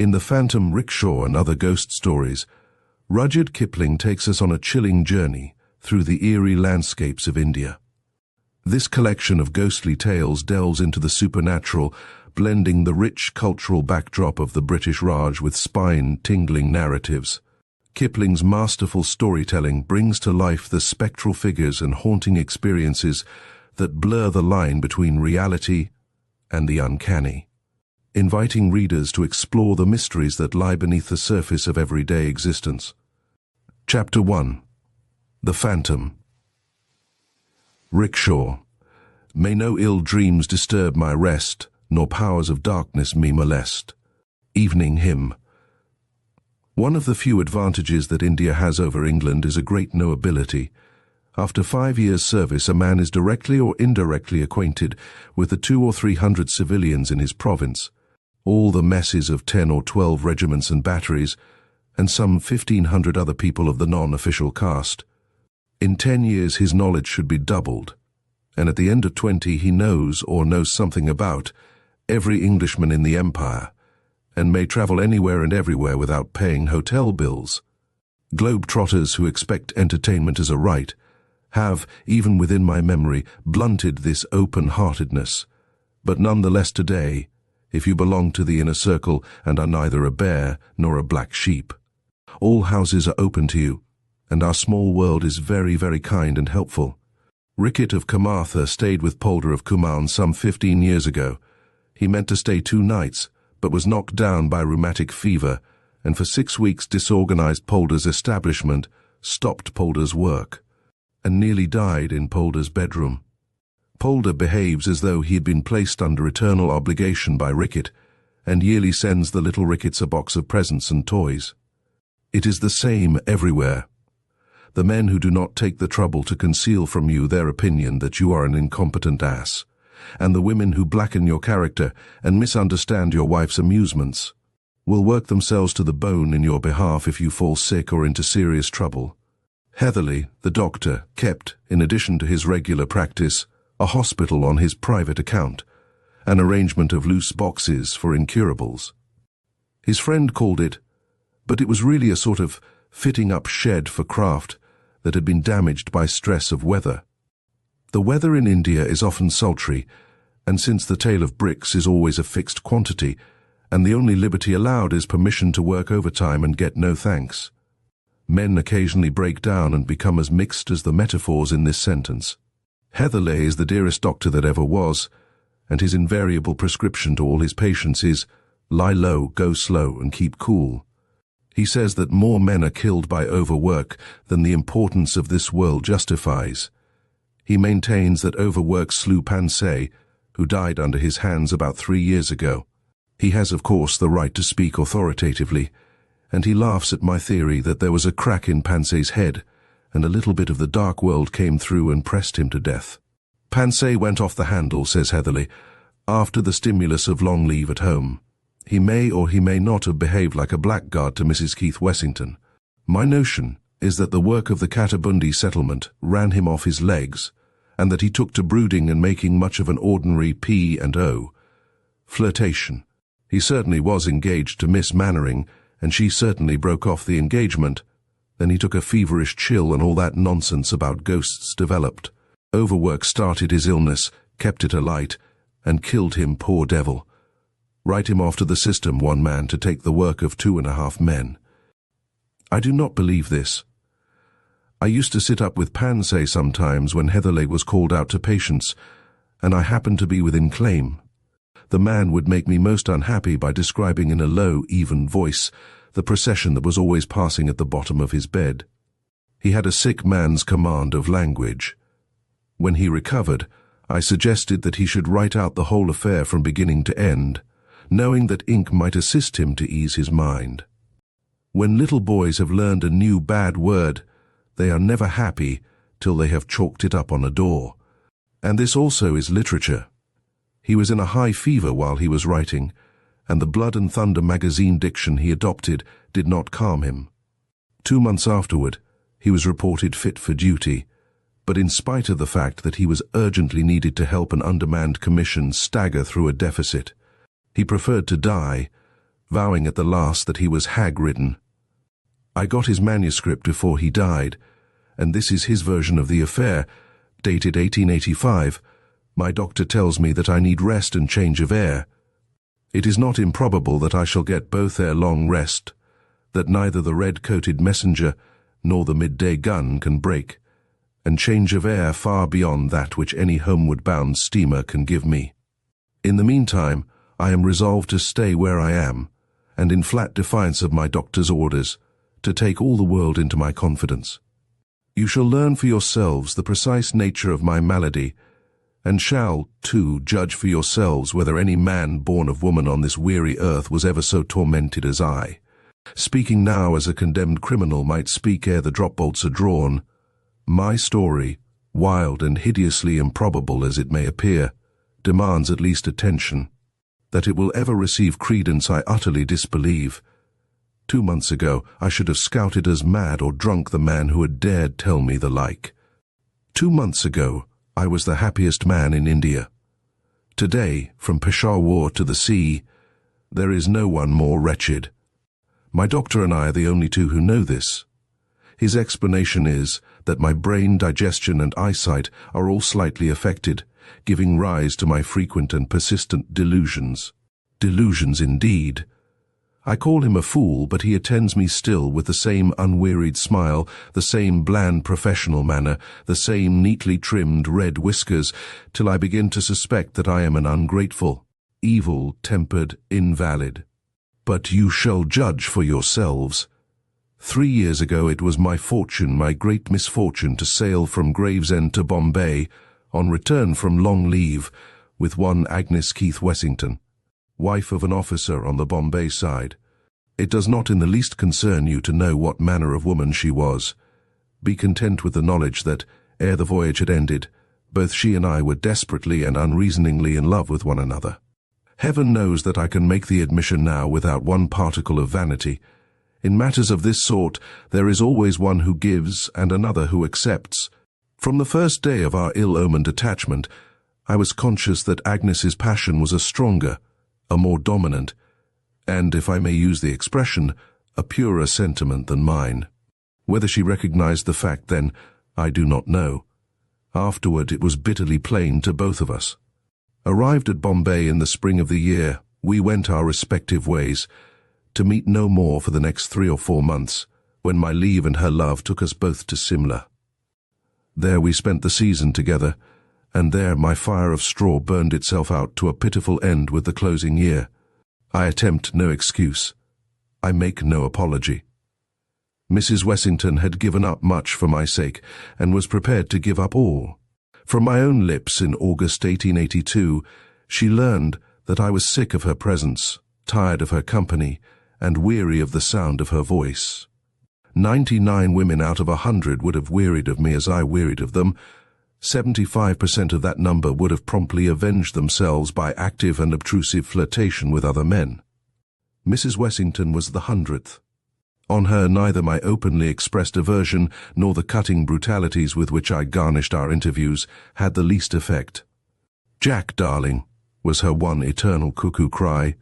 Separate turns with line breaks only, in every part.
In the Phantom Rickshaw and other ghost stories, Rudyard Kipling takes us on a chilling journey through the eerie landscapes of India. This collection of ghostly tales delves into the supernatural, blending the rich cultural backdrop of the British Raj with spine-tingling narratives. Kipling's masterful storytelling brings to life the spectral figures and haunting experiences that blur the line between reality and the uncanny, inviting readers to explore the mysteries that lie beneath the surface of everyday existence. Chapter 1. The Phantom. Rickshaw. May no ill dreams disturb my rest, nor powers of darkness me molest. Evening Hymn. One of the few advantages that India has over England is a great knowability. After 5 years' service, a man is directly or indirectly acquainted with the 200 or 300 civilians in his province, all the messes of 10 or 12 regiments and batteries, and some 1,500 other people of the non-official caste. In 10 years his knowledge should be doubled, and at the end of 20 he knows or knows something about every Englishman in the empire, and may travel anywhere and everywhere without paying hotel bills. Globe-trotters who expect entertainment as a right have, even within my memory, blunted this open-heartedness. But nonetheless today, if you belong to the inner circle and are neither a bear nor a black sheep, all houses are open to you, and our small world is very, very kind and helpful. Rickett of Camartha stayed with Polder of Kumaun some 15 years ago. He meant to stay 2 nights, but was knocked down by rheumatic fever, and for 6 weeks disorganized Polder's establishment, stopped Polder's work, and nearly died in Polder's bedroom. Polder behaves as though he had been placed under eternal obligation by Rickett, and yearly sends the little Ricketts a box of presents and toys. It is the same everywhere. The men who do not take the trouble to conceal from you their opinion that you are an incompetent ass, and the women who blacken your character and misunderstand your wife's amusements, will work themselves to the bone in your behalf if you fall sick or into serious trouble. Heatherley, the doctor, kept, in addition to his regular practice, a hospital on his private account, an arrangement of loose boxes for incurables. His friend called it, but it was really a sort of fitting-up shed for craft that had been damaged by stress of weather. The weather in India is often sultry, and since the tale of bricks is always a fixed quantity, and the only liberty allowed is permission to work overtime and get no thanks, men occasionally break down and become as mixed as the metaphors in this sentence. Heatherley is the dearest doctor that ever was, and his invariable prescription to all his patients is, lie low, go slow, and keep cool. He says that more men are killed by overwork than the importance of this world justifies. He maintains that overwork slew Pansay, who died under his hands about 3 years ago. He has, of course, the right to speak authoritatively, and he laughs at my theory that there was a crack in Pansay's head, and a little bit of the dark world came through and pressed him to death. Pansay went off the handle, says Heatherley, after the stimulus of long leave at home. He may or he may not have behaved like a blackguard to Mrs. Keith Wessington. My notion is that the work of the Katabundi settlement ran him off his legs, and that he took to brooding and making much of an ordinary P&O. Flirtation. He certainly was engaged to Miss Mannering, and she certainly broke off the engagement. Then he took a feverish chill and all that nonsense about ghosts developed. Overwork started his illness, kept it alight, and killed him, poor devil. Write him off to the system, one man, to take the work of 2.5 men. I do not believe this. I used to sit up with Pansay sometimes when Heatherley was called out to patients, and I happened to be within claim. The man would make me most unhappy by describing in a low, even voice the procession that was always passing at the bottom of his bed. He had a sick man's command of language. When he recovered, I suggested that he should write out the whole affair from beginning to end, knowing that ink might assist him to ease his mind. When little boys have learned a new bad word, they are never happy till they have chalked it up on a door. And this also is literature. He was in a high fever while he was writing, and the Blood and Thunder magazine diction he adopted did not calm him. 2 months afterward, he was reported fit for duty, but in spite of the fact that he was urgently needed to help an undermanned commission stagger through a deficit, he preferred to die vowing at the last that he was hag-ridden. I got his manuscript before he died, and this is his version of the affair, dated 1885. My doctor tells me that I need rest and change of air. It is not improbable that I shall get both ere long rest, that neither the red-coated messenger nor the midday gun can break, and change of air far beyond that which any homeward-bound steamer can give me. In the meantime, I am resolved to stay where I am, and in flat defiance of my doctor's orders, to take all the world into my confidence. You shall learn for yourselves the precise nature of my malady, and shall, too, judge for yourselves whether any man born of woman on this weary earth was ever so tormented as I. Speaking now as a condemned criminal might speak ere the drop-bolts are drawn, my story, wild and hideously improbable as it may appear, demands at least attention. That it will ever receive credence I utterly disbelieve. 2 months ago I should have scouted as mad or drunk the man who had dared tell me the like. 2 months ago I was the happiest man in India. Today, from Peshawar to the sea, there is no one more wretched. My doctor and I are the only two who know this. His explanation is that my brain, digestion and eyesight are all slightly affected, giving rise to my frequent and persistent delusions. Delusions indeed. I call him a fool, but he attends me still with the same unwearied smile, the same bland professional manner, the same neatly trimmed red whiskers, till I begin to suspect that I am an ungrateful, evil-tempered invalid. But you shall judge for yourselves. 3 years ago it was my fortune, my great misfortune, to sail from Gravesend to Bombay, on return from long leave, with one Agnes Keith Wessington, wife of an officer on the Bombay side. It does not in the least concern you to know what manner of woman she was. Be content with the knowledge that, ere the voyage had ended, both she and I were desperately and unreasoningly in love with one another. Heaven knows that I can make the admission now without one particle of vanity. In matters of this sort, there is always one who gives and another who accepts. From the first day of our ill-omened attachment, I was conscious that Agnes's passion was a stronger, a more dominant, and, if I may use the expression, a purer sentiment than mine. Whether she recognized the fact then, I do not know. Afterward it was bitterly plain to both of us. Arrived at Bombay in the spring of the year, we went our respective ways, to meet no more for the next 3 or 4 months, when my leave and her love took us both to Simla. There we spent the season together, and there my fire of straw burned itself out to a pitiful end with the closing year. I attempt no excuse. I make no apology. Mrs. Wessington had given up much for my sake, and was prepared to give up all. From my own lips in August 1882, she learned that I was sick of her presence, tired of her company, and weary of the sound of her voice. 99 women out of 100 would have wearied of me as I wearied of them. 75% of that number would have promptly avenged themselves by active and obtrusive flirtation with other men. Mrs. Wessington was the 100th. On her neither my openly expressed aversion nor the cutting brutalities with which I garnished our interviews had the least effect. "Jack, darling," was her one eternal cuckoo cry.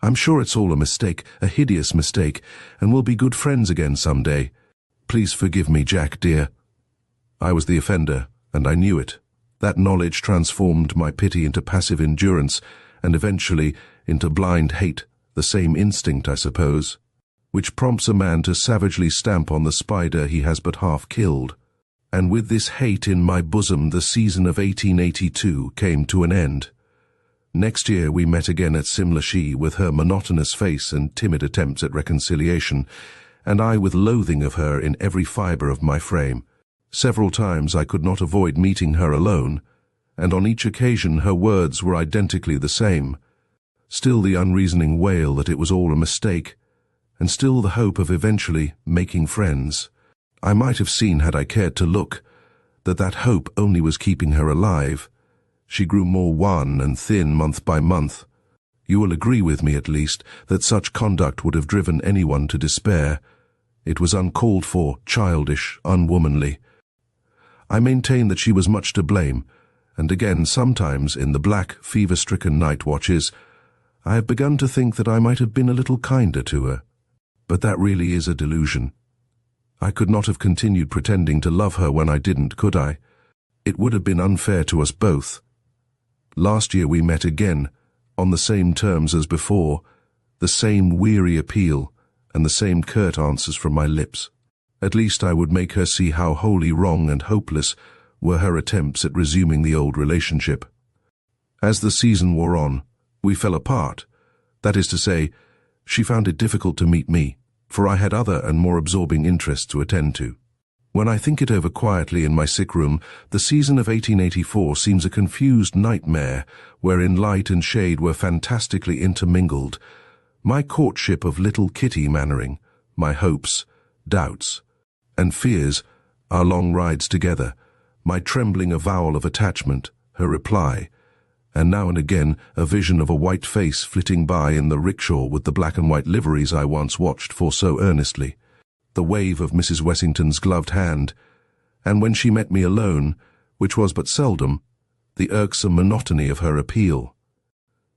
"I'm sure it's all a mistake, a hideous mistake, and we'll be good friends again some day. Please forgive me, Jack, dear." I was the offender, and I knew it. That knowledge transformed my pity into passive endurance, and eventually into blind hate, the same instinct, I suppose, which prompts a man to savagely stamp on the spider he has but half killed. And with this hate in my bosom the season of 1882 came to an end. Next year we met again at Simla, she with her monotonous face and timid attempts at reconciliation, and I with loathing of her in every fibre of my frame. Several times I could not avoid meeting her alone, and on each occasion her words were identically the same. Still the unreasoning wail that it was all a mistake, and still the hope of eventually making friends. I might have seen, had I cared to look, that hope only was keeping her alive. She grew more wan and thin month by month. You will agree with me, at least, that such conduct would have driven anyone to despair. It was uncalled for, childish, unwomanly. I maintain that she was much to blame, and again, sometimes, in the black, fever-stricken night watches, I have begun to think that I might have been a little kinder to her. But that really is a delusion. I could not have continued pretending to love her when I didn't, could I? It would have been unfair to us both. Last year we met again, on the same terms as before, the same weary appeal and the same curt answers from my lips. At least I would make her see how wholly wrong and hopeless were her attempts at resuming the old relationship. As the season wore on, we fell apart. That is to say, she found it difficult to meet me, for I had other and more absorbing interests to attend to. When I think it over quietly in my sick room, the season of 1884 seems a confused nightmare wherein light and shade were fantastically intermingled. My courtship of little Kitty Mannering, my hopes, doubts, and fears, our long rides together, my trembling avowal of attachment, her reply, and now and again a vision of a white face flitting by in the rickshaw with the black and white liveries I once watched for so earnestly, the wave of Mrs. Wessington's gloved hand, and when she met me alone, which was but seldom, the irksome monotony of her appeal.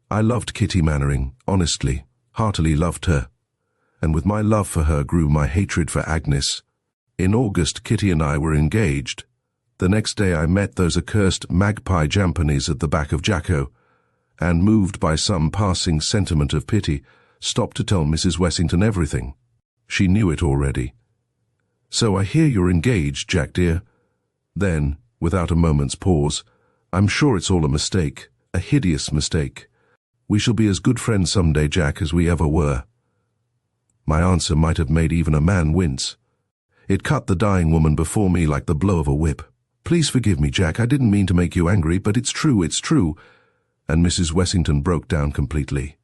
I loved Kitty Mannering, honestly, heartily loved her, and with my love for her grew my hatred for Agnes. In August, Kitty and I were engaged. The next day I met those accursed magpie jampanies at the back of Jacko, and, moved by some passing sentiment of pity, stopped to tell Mrs. Wessington everything. She knew it already. "So I hear you're engaged, Jack dear." Then, without a moment's pause, "I'm sure it's all a mistake, a hideous mistake. We shall be as good friends some day, Jack, as we ever were." My answer might have made even a man wince. It cut the dying woman before me like the blow of a whip. "Please forgive me, Jack, I didn't mean to make you angry, but it's true, it's true." And Mrs. Wessington broke down completely.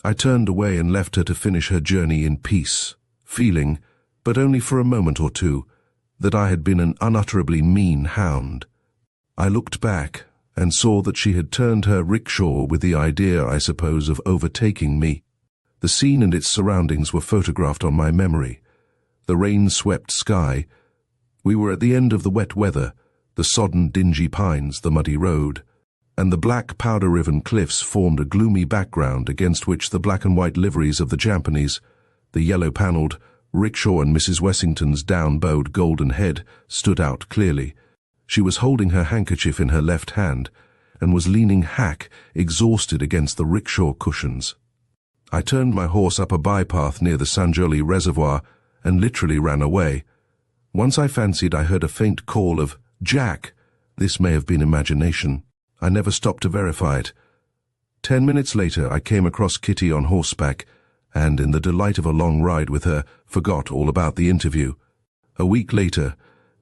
I turned away and left her to finish her journey in peace, feeling, but only for a moment or two, that I had been an unutterably mean hound. I looked back and saw that she had turned her rickshaw with the idea, I suppose, of overtaking me. The scene and its surroundings were photographed on my memory. The rain-swept sky. We were at the end of the wet weather, the sodden, dingy pines, the muddy road, and the black powder-riven cliffs formed a gloomy background against which the black and white liveries of the Jampanies, the yellow-panelled rickshaw and Mrs. Wessington's down-bowed golden head stood out clearly. She was holding her handkerchief in her left hand and was leaning hack, exhausted against the rickshaw cushions. I turned my horse up a bypath near the Sanjoli Reservoir and literally ran away. Once I fancied I heard a faint call of "Jack." This may have been imagination. I never stopped to verify it. 10 minutes later I came across Kitty on horseback, and in the delight of a long ride with her, forgot all about the interview. A week later,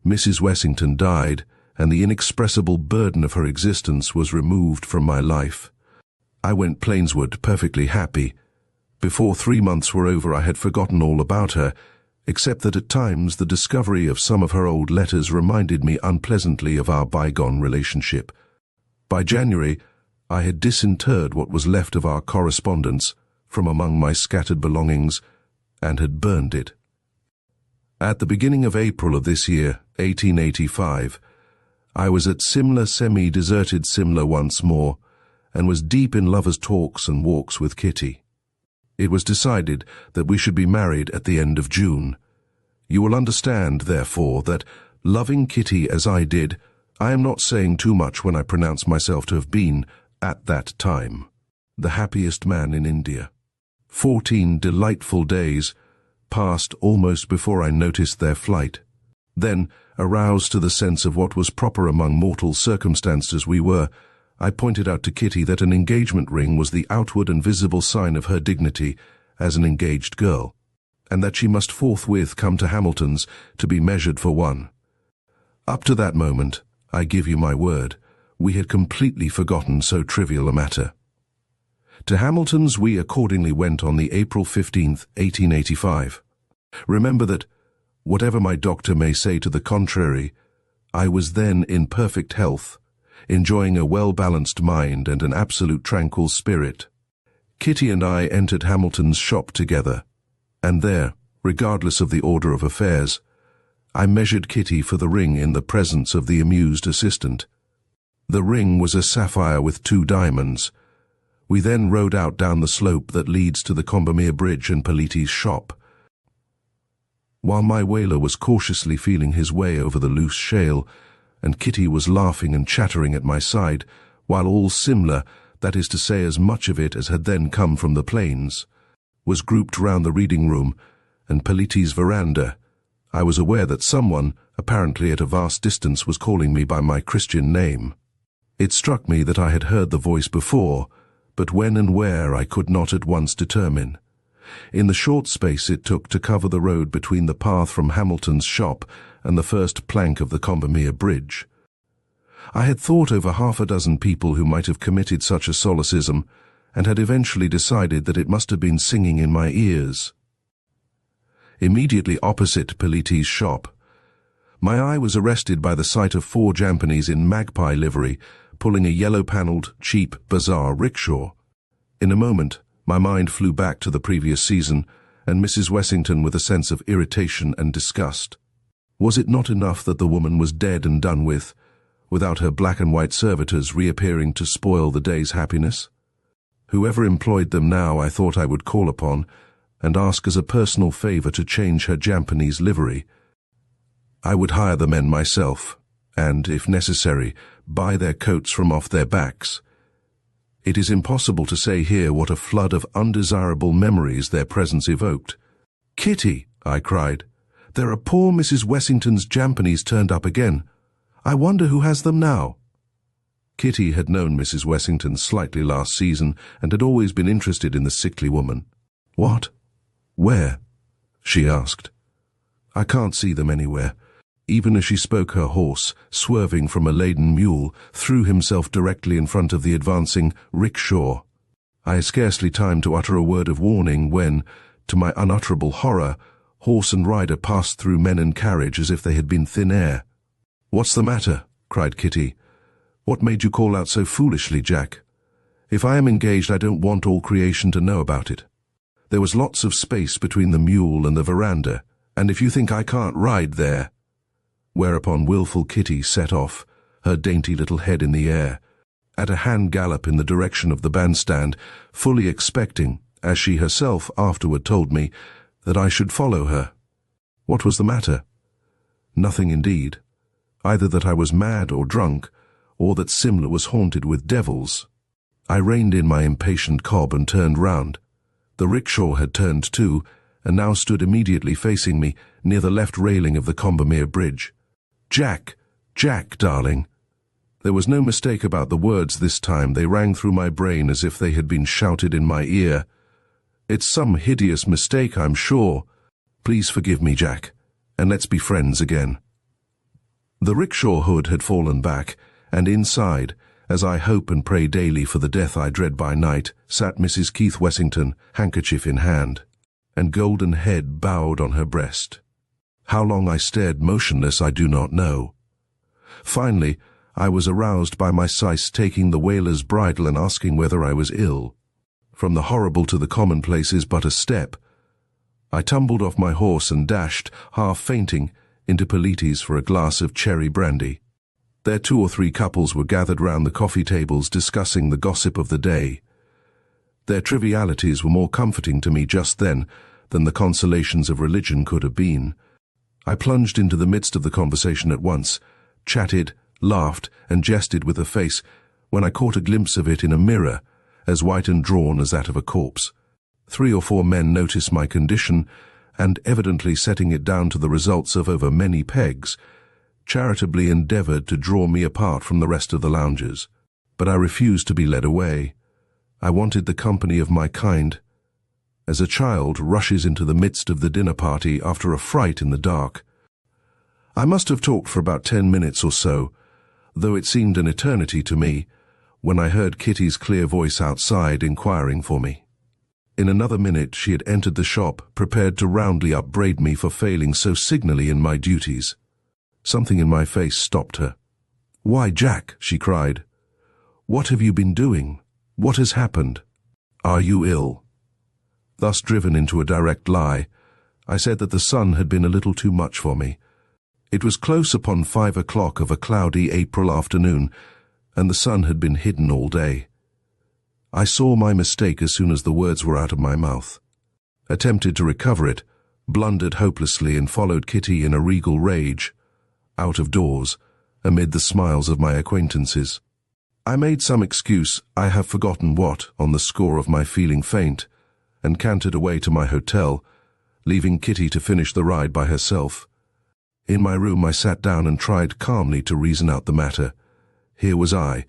Mrs. Wessington died, and the inexpressible burden of her existence was removed from my life. I went Plainswood perfectly happy. Before 3 months were over I had forgotten all about her, except that at times the discovery of some of her old letters reminded me unpleasantly of our bygone relationship. By January, I had disinterred what was left of our correspondence from among my scattered belongings and had burned it. At the beginning of April of this year, 1885, I was at Simla, semi-deserted Simla once more, and was deep in lovers' talks and walks with Kitty. It was decided that we should be married at the end of June. You will understand, therefore, that, loving Kitty as I did, I am not saying too much when I pronounce myself to have been, at that time, the happiest man in India. 14 delightful days passed almost before I noticed their flight. Then, aroused to the sense of what was proper among mortal circumstances we were, I pointed out to Kitty that an engagement ring was the outward and visible sign of her dignity as an engaged girl, and that she must forthwith come to Hamilton's to be measured for one. Up to that moment, I give you my word, we had completely forgotten so trivial a matter. To Hamilton's we accordingly went on the April 15th, 1885. Remember that, whatever my doctor may say to the contrary, I was then in perfect health, enjoying a well-balanced mind and an absolute tranquil spirit. Kitty and I entered Hamilton's shop together, and there, regardless of the order of affairs, I measured Kitty for the ring in the presence of the amused assistant. The ring was a sapphire with 2 diamonds. We then rode out down the slope that leads to the Combermere Bridge and Politi's shop. While my whaler was cautiously feeling his way over the loose shale, and Kitty was laughing and chattering at my side, while all Simla, that is to say as much of it as had then come from the plains, was grouped round the reading room and Politi's veranda, I was aware that someone, apparently at a vast distance, was calling me by my Christian name. It struck me that I had heard the voice before, but when and where I could not at once determine. In the short space it took to cover the road between the path from Hamilton's shop and the first plank of the Combermere Bridge, I had thought over half a dozen people who might have committed such a solecism, and had eventually decided that it must have been singing in my ears. Immediately opposite Politi's shop, my eye was arrested by the sight of 4 Jampanies in magpie livery pulling a yellow-panelled, cheap, bazaar rickshaw. In a moment, my mind flew back to the previous season, and Mrs. Wessington with a sense of irritation and disgust. Was it not enough that the woman was dead and done with, without her black-and-white servitors reappearing to spoil the day's happiness? Whoever employed them now I thought I would call upon, and ask as a personal favour to change her Japanese livery. I would hire the men myself, and, if necessary, buy their coats from off their backs. It is impossible to say here what a flood of undesirable memories their presence evoked. "Kitty," I cried, "there are poor Mrs. Wessington's Jampanies turned up again. I wonder who has them now." Kitty had known Mrs. Wessington slightly last season and had always been interested in the sickly woman. "What? Where?" she asked. "I can't see them anywhere." Even as she spoke, her horse, swerving from a laden mule, threw himself directly in front of the advancing rickshaw. I had scarcely time to utter a word of warning when, to my unutterable horror, horse and rider passed through men and carriage as if they had been thin air. "What's the matter?" cried Kitty. "What made you call out so foolishly, Jack? If I am engaged, I don't want all creation to know about it. There was lots of space between the mule and the veranda, and if you think I can't ride there—" Whereupon wilful Kitty set off, her dainty little head in the air, at a hand gallop in the direction of the bandstand, fully expecting, as she herself afterward told me, that I should follow her. What was the matter? Nothing indeed. Either that I was mad or drunk, or that Simla was haunted with devils. I reined in my impatient cob and turned round. The rickshaw had turned too, and now stood immediately facing me, near the left railing of the Combermere Bridge. "Jack! Jack, darling!" There was no mistake about the words this time. They rang through my brain as if they had been shouted in my ear. "It's some hideous mistake, I'm sure. Please forgive me, Jack, and let's be friends again." The rickshaw hood had fallen back, and inside, as I hope and pray daily for the death I dread by night, sat Mrs. Keith Wessington, handkerchief in hand, and golden head bowed on her breast. How long I stared motionless I do not know. Finally, I was aroused by my Syce taking the whaler's bridle and asking whether I was ill. From the horrible to the commonplace is but a step. I tumbled off my horse and dashed, half fainting, into Politi's for a glass of cherry brandy. There 2 or 3 couples were gathered round the coffee tables discussing the gossip of the day. Their trivialities were more comforting to me just then than the consolations of religion could have been. I plunged into the midst of the conversation at once, chatted, laughed, and jested with a face, when I caught a glimpse of it in a mirror, as white and drawn as that of a corpse. 3 or 4 men noticed my condition, and, evidently setting it down to the results of over many pegs, charitably endeavoured to draw me apart from the rest of the loungers. But I refused to be led away. I wanted the company of my kind, as a child rushes into the midst of the dinner party after a fright in the dark. I must have talked for about 10 minutes or so, though it seemed an eternity to me, when I heard Kitty's clear voice outside inquiring for me. In another minute she had entered the shop, prepared to roundly upbraid me for failing so signally in my duties. Something in my face stopped her. "Why, Jack," she cried, "what have you been doing? What has happened? Are you ill?" Thus driven into a direct lie, I said that the sun had been a little too much for me. It was close upon 5 o'clock of a cloudy April afternoon, and the sun had been hidden all day. I saw my mistake as soon as the words were out of my mouth. Attempted to recover it, blundered hopelessly and followed Kitty in a regal rage, out of doors, amid the smiles of my acquaintances. I made some excuse, I have forgotten what, on the score of my feeling faint, and cantered away to my hotel, leaving Kitty to finish the ride by herself. In my room I sat down and tried calmly to reason out the matter. Here was I,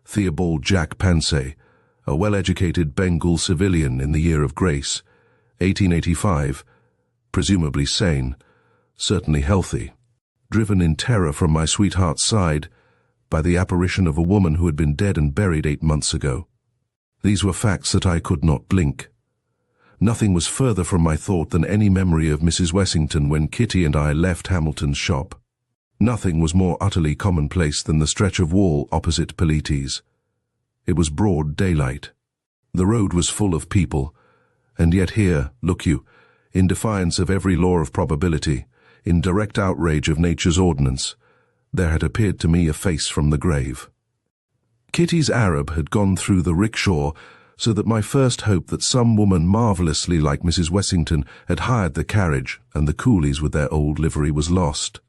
Theobald Jack Pansay, a well-educated Bengal civilian in the year of grace, 1885, presumably sane, certainly healthy, driven in terror from my sweetheart's side by the apparition of a woman who had been dead and buried 8 months ago. These were facts that I could not blink. Nothing was further from my thought than any memory of Mrs. Wessington when Kitty and I left Hamilton's shop. Nothing was more utterly commonplace than the stretch of wall opposite Polites. It was broad daylight. The road was full of people, and yet here, look you, in defiance of every law of probability, in direct outrage of nature's ordinance, there had appeared to me a face from the grave. Kitty's Arab had gone through the rickshaw, so that my first hope that some woman marvellously like Mrs. Wessington had hired the carriage and the coolies with their old livery was lost.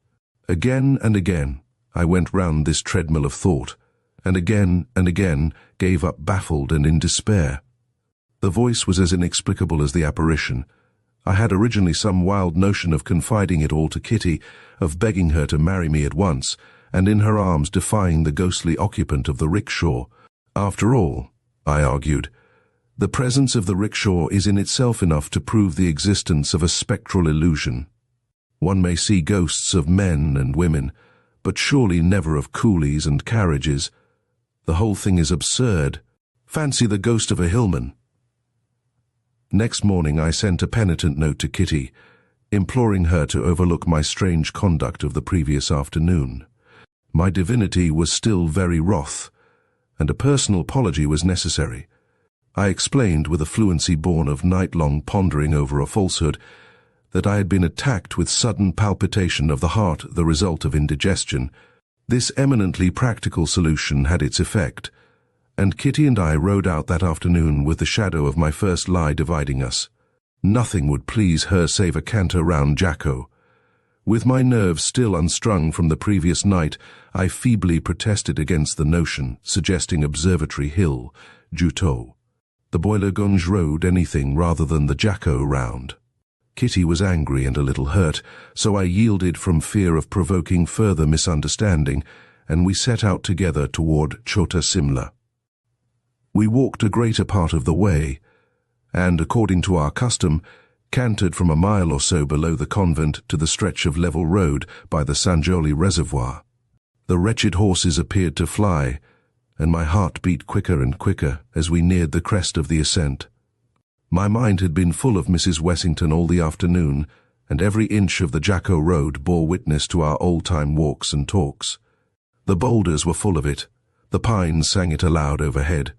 Again and again I went round this treadmill of thought, and again gave up baffled and in despair. The voice was as inexplicable as the apparition. I had originally some wild notion of confiding it all to Kitty, of begging her to marry me at once, and in her arms defying the ghostly occupant of the rickshaw. After all, I argued, the presence of the rickshaw is in itself enough to prove the existence of a spectral illusion. One may see ghosts of men and women, but surely never of coolies and carriages. The whole thing is absurd. Fancy the ghost of a hillman. Next morning I sent a penitent note to Kitty, imploring her to overlook my strange conduct of the previous afternoon. My divinity was still very wroth, and a personal apology was necessary. I explained, with a fluency born of night-long pondering over a falsehood, that I had been attacked with sudden palpitation of the heart, the result of indigestion. This eminently practical solution had its effect, and Kitty and I rode out that afternoon with the shadow of my first lie dividing us. Nothing would please her save a canter round Jacko. With my nerves still unstrung from the previous night, I feebly protested against the notion, suggesting Observatory Hill, Juteau, the Boiler-Gunge Road, anything rather than the Jacko round. Kitty was angry and a little hurt, so I yielded from fear of provoking further misunderstanding, and we set out together toward Chota Simla. We walked a greater part of the way, and, according to our custom, cantered from a mile or so below the convent to the stretch of level road by the Sanjoli Reservoir. The wretched horses appeared to fly, and my heart beat quicker and quicker as we neared the crest of the ascent. My mind had been full of Mrs. Wessington all the afternoon, and every inch of the Jacko road bore witness to our old-time walks and talks. The boulders were full of it, the pines sang it aloud overhead,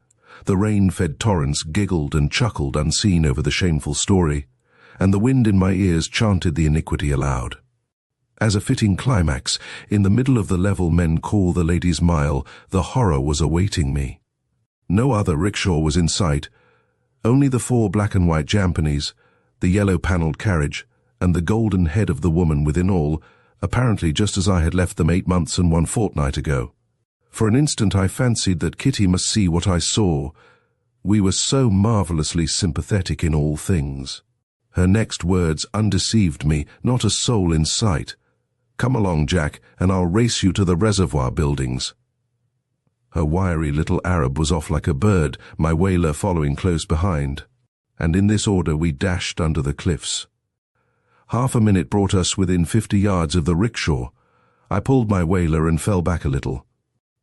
the rain-fed torrents giggled and chuckled unseen over the shameful story, and the wind in my ears chanted the iniquity aloud. As a fitting climax, in the middle of the level men call the Ladies' Mile, the horror was awaiting me. No other rickshaw was in sight, only the 4 black-and-white jampanies, the yellow-panelled carriage, and the golden head of the woman within all, apparently just as I had left them 8 months and 1 fortnight ago. For an instant I fancied that Kitty must see what I saw. We were so marvellously sympathetic in all things. Her next words undeceived me, not a soul in sight. "Come along, Jack, and I'll race you to the reservoir buildings." Her wiry little Arab was off like a bird, my wailer following close behind, and in this order we dashed under the cliffs. Half a minute brought us within 50 yards of the rickshaw. I pulled my wailer and fell back a little.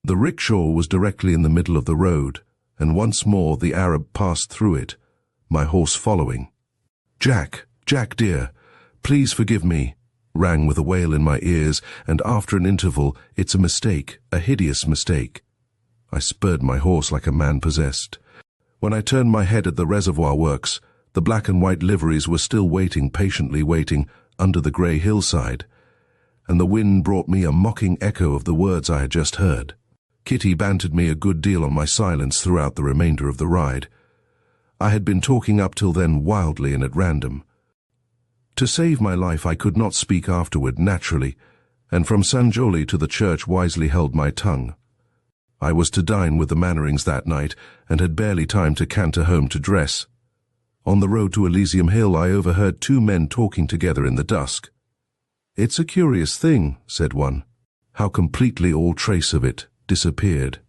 The rickshaw was directly in the middle of the road, and once more the Arab passed through it, my horse following. "Jack, Jack dear, please forgive me," rang with a wail in my ears, and after an interval, "It's a mistake, a hideous mistake." I spurred my horse like a man possessed. When I turned my head at the reservoir works, the black and white liveries were still waiting, patiently waiting, under the grey hillside, and the wind brought me a mocking echo of the words I had just heard. Kitty bantered me a good deal on my silence throughout the remainder of the ride. I had been talking up till then wildly and at random. To save my life I could not speak afterward naturally, and from Sanjoli to the church wisely held my tongue. I was to dine with the Mannerings that night, and had barely time to canter home to dress. On the road to Elysium Hill I overheard two men talking together in the dusk. "It's a curious thing," said one, "how completely all trace of it disappeared.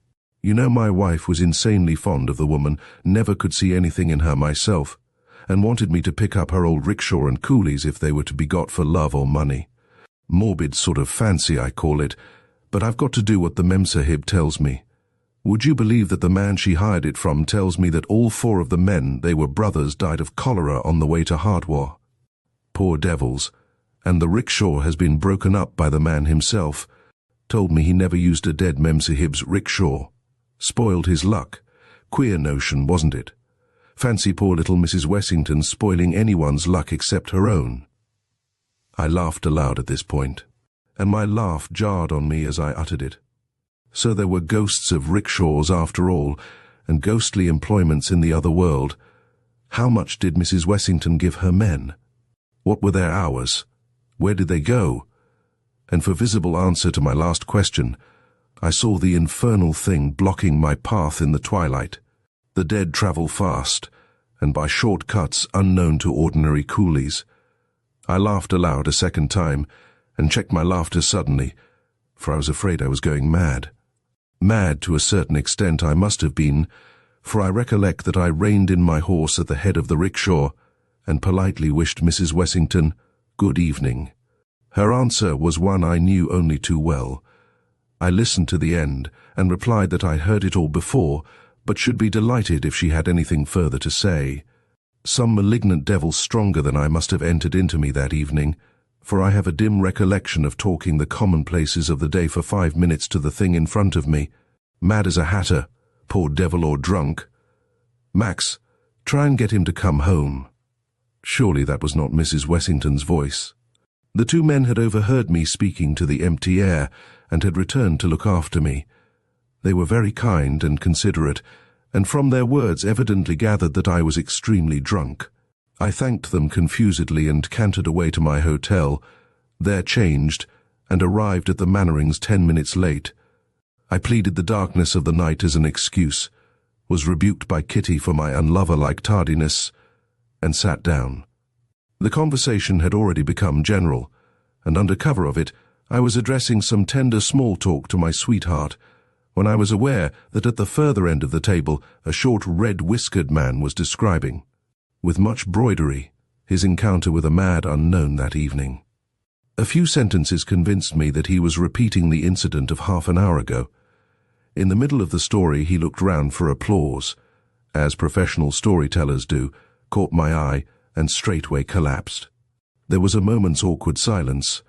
You know, my wife was insanely fond of the woman, never could see anything in her myself, and wanted me to pick up her old rickshaw and coolies if they were to be got for love or money. Morbid sort of fancy, I call it, but I've got to do what the Memsahib tells me. Would you believe that the man she hired it from tells me that all four of the men, they were brothers, died of cholera on the way to Hardwar? Poor devils. And the rickshaw has been broken up by the man himself. Told me he never used a dead Memsahib's rickshaw. Spoiled his luck. Queer notion, wasn't it? Fancy poor little Mrs. Wessington spoiling anyone's luck except her own." I laughed aloud at this point, and my laugh jarred on me as I uttered it. So there were ghosts of rickshaws after all, and ghostly employments in the other world. How much did Mrs. Wessington give her men? What were their hours? Where did they go? And for visible answer to my last question, I saw the infernal thing blocking my path in the twilight. The dead travel fast, and by short cuts unknown to ordinary coolies. I laughed aloud a second time, and checked my laughter suddenly, for I was afraid I was going mad. Mad to a certain extent I must have been, for I recollect that I reined in my horse at the head of the rickshaw, and politely wished Mrs. Wessington good evening. Her answer was one I knew only too well. I listened to the end, and replied that I heard it all before, but should be delighted if she had anything further to say. Some malignant devil stronger than I must have entered into me that evening, for I have a dim recollection of talking the commonplaces of the day for 5 minutes to the thing in front of me, mad as a hatter, poor devil or drunk. "Max, try and get him to come home." Surely that was not Mrs. Wessington's voice. The two men had overheard me speaking to the empty air, and had returned to look after me. They were very kind and considerate, and from their words evidently gathered that I was extremely drunk. I thanked them confusedly and cantered away to my hotel, there changed, and arrived at the Mannerings 10 minutes late. I pleaded the darkness of the night as an excuse, was rebuked by Kitty for my unlover-like tardiness, and sat down. The conversation had already become general, and under cover of it I was addressing some tender small talk to my sweetheart, when I was aware that at the further end of the table a short red-whiskered man was describing, with much broidery, his encounter with a mad unknown that evening. A few sentences convinced me that he was repeating the incident of half an hour ago. In the middle of the story he looked round for applause, as professional storytellers do, caught my eye, and straightway collapsed. There was a moment's awkward silence,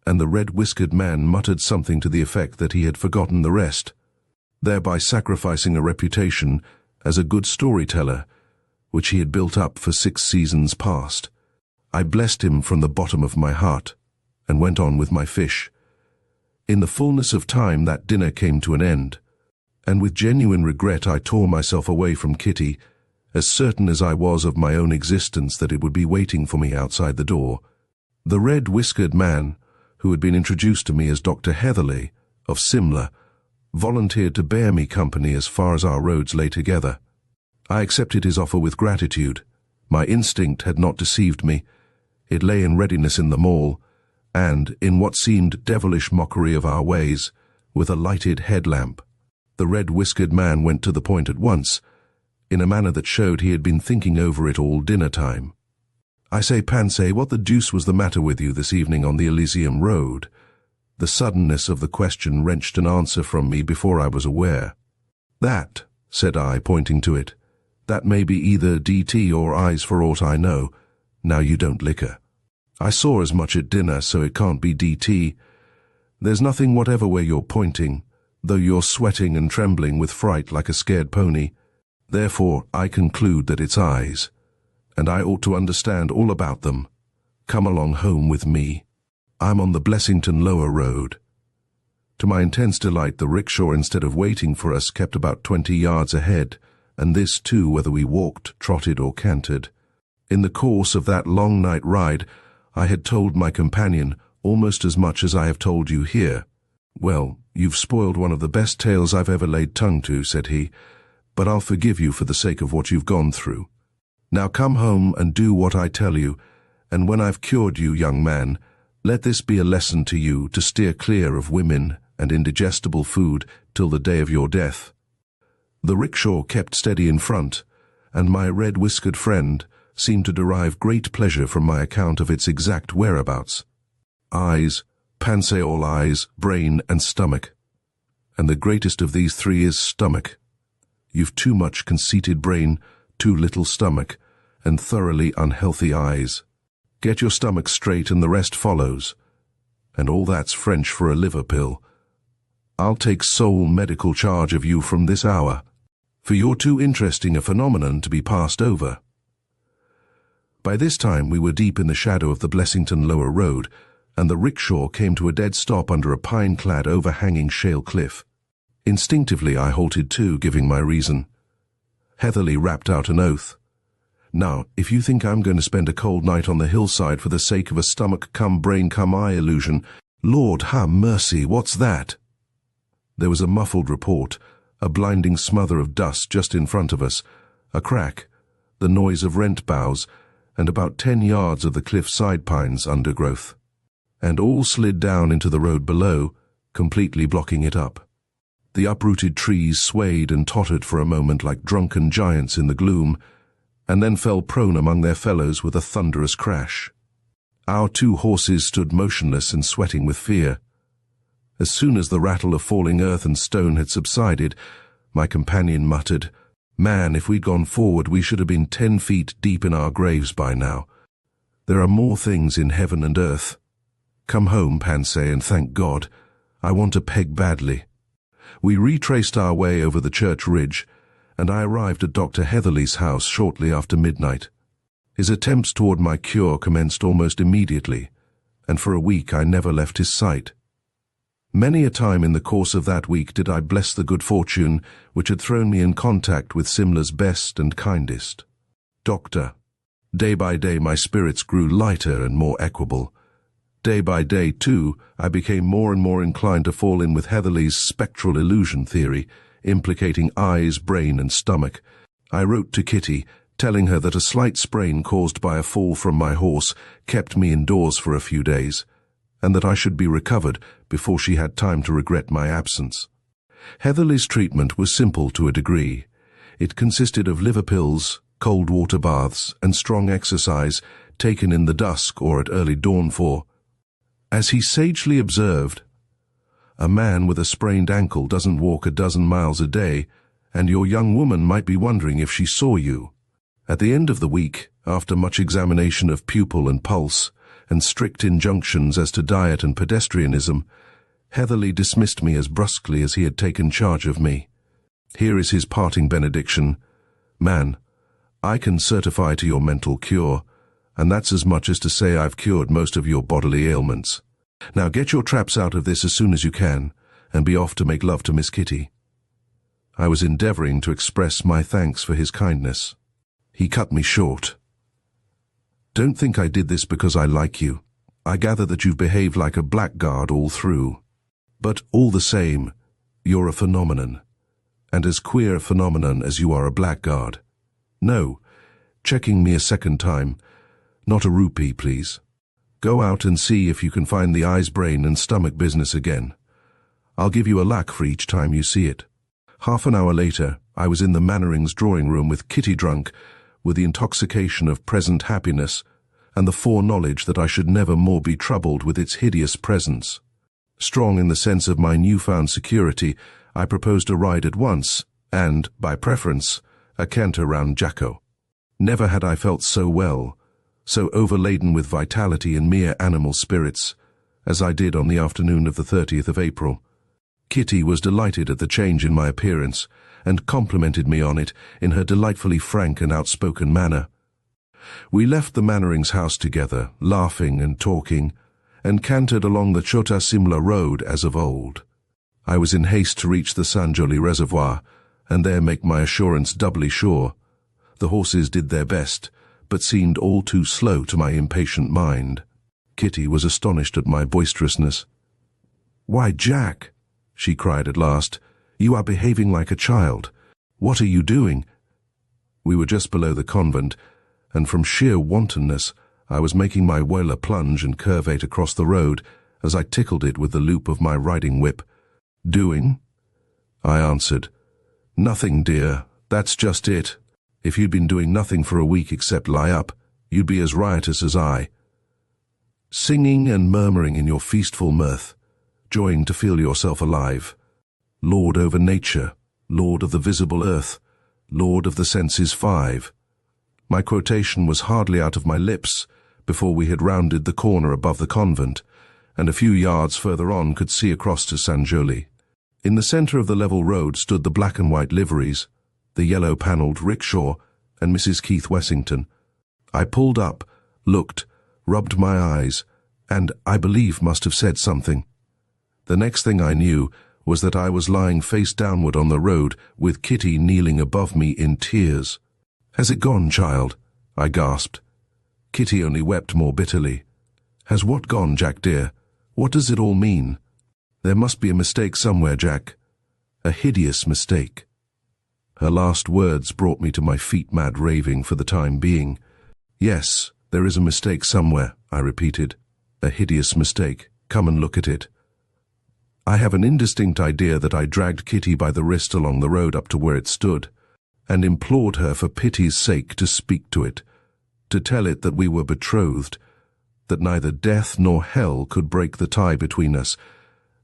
and the red-whiskered man muttered something to the effect that he had forgotten the rest, thereby sacrificing a reputation as a good storyteller, which he had built up for 6 seasons past. I blessed him from the bottom of my heart, and went on with my fish. In the fullness of time that dinner came to an end, and with genuine regret I tore myself away from Kitty, as certain as I was of my own existence that it would be waiting for me outside the door. The red-whiskered man, who had been introduced to me as Dr. Heatherley, of Simla, volunteered to bear me company as far as our roads lay together. I accepted his offer with gratitude. My instinct had not deceived me. It lay in readiness in the mall, and, in what seemed devilish mockery of our ways, with a lighted headlamp. The red-whiskered man went to the point at once, in a manner that showed he had been thinking over it all dinner time. "I say, Pansy, what the deuce was the matter with you this evening on the Elysium Road?" The suddenness of the question wrenched an answer from me before I was aware. "That," said I, pointing to it, "that may be either DT or eyes for aught I know. Now you don't liquor. I saw as much at dinner, so it can't be DT. There's nothing whatever where you're pointing, though you're sweating and trembling with fright like a scared pony. Therefore, I conclude that it's eyes, and I ought to understand all about them. Come along home with me. I'm on the Blessington Lower Road." To my intense delight, the rickshaw, instead of waiting for us, kept about 20 yards ahead, and this too whether we walked, trotted, or cantered. In the course of that long night ride, I had told my companion almost as much as I have told you here. "Well, you've spoiled one of the best tales I've ever laid tongue to," said he, "but I'll forgive you for the sake of what you've gone through. Now come home and do what I tell you, and when I've cured you, young man, let this be a lesson to you to steer clear of women and indigestible food till the day of your death." The rickshaw kept steady in front, and my red-whiskered friend seemed to derive great pleasure from my account of its exact whereabouts. Eyes, Pansay, all eyes, brain, and stomach. And the greatest of these three is stomach. You've too much conceited brain, too little stomach, and thoroughly unhealthy eyes. Get your stomach straight and the rest follows. And all that's French for a liver pill. I'll take sole medical charge of you from this hour, for you're too interesting a phenomenon to be passed over. By this time we were deep in the shadow of the Blessington Lower Road, and the rickshaw came to a dead stop under a pine-clad overhanging shale cliff. Instinctively I halted too, giving my reason. Heatherly rapped out an oath. "Now, if you think I'm going to spend a cold night on the hillside for the sake of a stomach-cum-brain-cum-eye illusion, Lord ha' mercy, what's that?" There was a muffled report, a blinding smother of dust just in front of us, a crack, the noise of rent boughs, and about 10 yards of the cliff side pines undergrowth. And all slid down into the road below, completely blocking it up. The uprooted trees swayed and tottered for a moment like drunken giants in the gloom, and then fell prone among their fellows with a thunderous crash. Our 2 horses stood motionless and sweating with fear. As soon as the rattle of falling earth and stone had subsided, my companion muttered, "Man, if we'd gone forward, we should have been 10 feet deep in our graves by now. There are more things in heaven and earth. Come home, Pansay, and thank God. I want a peg badly." We retraced our way over the church ridge, and I arrived at Dr. Heatherly's house shortly after midnight. His attempts toward my cure commenced almost immediately, and for a week I never left his sight. Many a time in the course of that week did I bless the good fortune which had thrown me in contact with Simla's best and kindest. Doctor. Day by day my spirits grew lighter and more equable. Day by day, too, I became more and more inclined to fall in with Heatherly's spectral illusion theory, implicating eyes, brain, and stomach. I wrote to Kitty, telling her that a slight sprain caused by a fall from my horse kept me indoors for a few days, and that I should be recovered before she had time to regret my absence. Heatherly's treatment was simple to a degree. It consisted of liver pills, cold water baths, and strong exercise taken in the dusk or at early dawn for, as he sagely observed, "A man with a sprained ankle doesn't walk a dozen miles a day, and your young woman might be wondering if she saw you." At the end of the week, after much examination of pupil and pulse, and strict injunctions as to diet and pedestrianism, Heatherly dismissed me as brusquely as he had taken charge of me. Here is his parting benediction. "Man, I can certify to your mental cure, and that's as much as to say I've cured most of your bodily ailments. Now get your traps out of this as soon as you can, and be off to make love to Miss Kitty." I was endeavoring to express my thanks for his kindness. He cut me short. "Don't think I did this because I like you. I gather that you've behaved like a blackguard all through. But all the same, you're a phenomenon, and as queer a phenomenon as you are a blackguard. No, checking me a second time, not a rupee, please. Go out and see if you can find the eyes, brain, and stomach business again. I'll give you a lakh for each time you see it." Half an hour later, I was in the Mannerings' drawing room with Kitty drunk, with the intoxication of present happiness, and the foreknowledge that I should never more be troubled with its hideous presence. Strong in the sense of my newfound security, I proposed a ride at once, and, by preference, a canter round Jacko. Never had I felt so well, so overladen with vitality and mere animal spirits, as I did on the afternoon of the 30th of April. Kitty was delighted at the change in my appearance, and complimented me on it in her delightfully frank and outspoken manner. We left the Mannerings' house together, laughing and talking, and cantered along the Chota Simla road as of old. I was in haste to reach the Sanjoli reservoir, and there make my assurance doubly sure. The horses did their best, but seemed all too slow to my impatient mind. Kitty was astonished at my boisterousness. "Why, Jack," she cried at last, "you are behaving like a child. What are you doing?" We were just below the convent, and from sheer wantonness I was making my Wöhler plunge and curvate across the road as I tickled it with the loop of my riding whip. "Doing?" I answered. "Nothing, dear, that's just it. If you'd been doing nothing for a week except lie up, you'd be as riotous as I. Singing and murmuring in your feastful mirth, joying to feel yourself alive. Lord over nature, Lord of the visible earth, Lord of the senses five." My quotation was hardly out of my lips before we had rounded the corner above the convent, and a few yards further on could see across to Sanjoli. In the centre of the level road stood the black and white liveries, the yellow-panelled rickshaw, and Mrs. Keith Wessington. I pulled up, looked, rubbed my eyes, and, I believe, must have said something. The next thing I knew was that I was lying face downward on the road with Kitty kneeling above me in tears. "Has it gone, child?" I gasped. Kitty only wept more bitterly. "Has what gone, Jack dear? What does it all mean?" "There must be a mistake somewhere, Jack. A hideous mistake." Her last words brought me to my feet mad raving for the time being. "Yes, there is a mistake somewhere," I repeated. "A hideous mistake. Come and look at it." I have an indistinct idea that I dragged Kitty by the wrist along the road up to where it stood, and implored her for pity's sake to speak to it, to tell it that we were betrothed, that neither death nor hell could break the tie between us,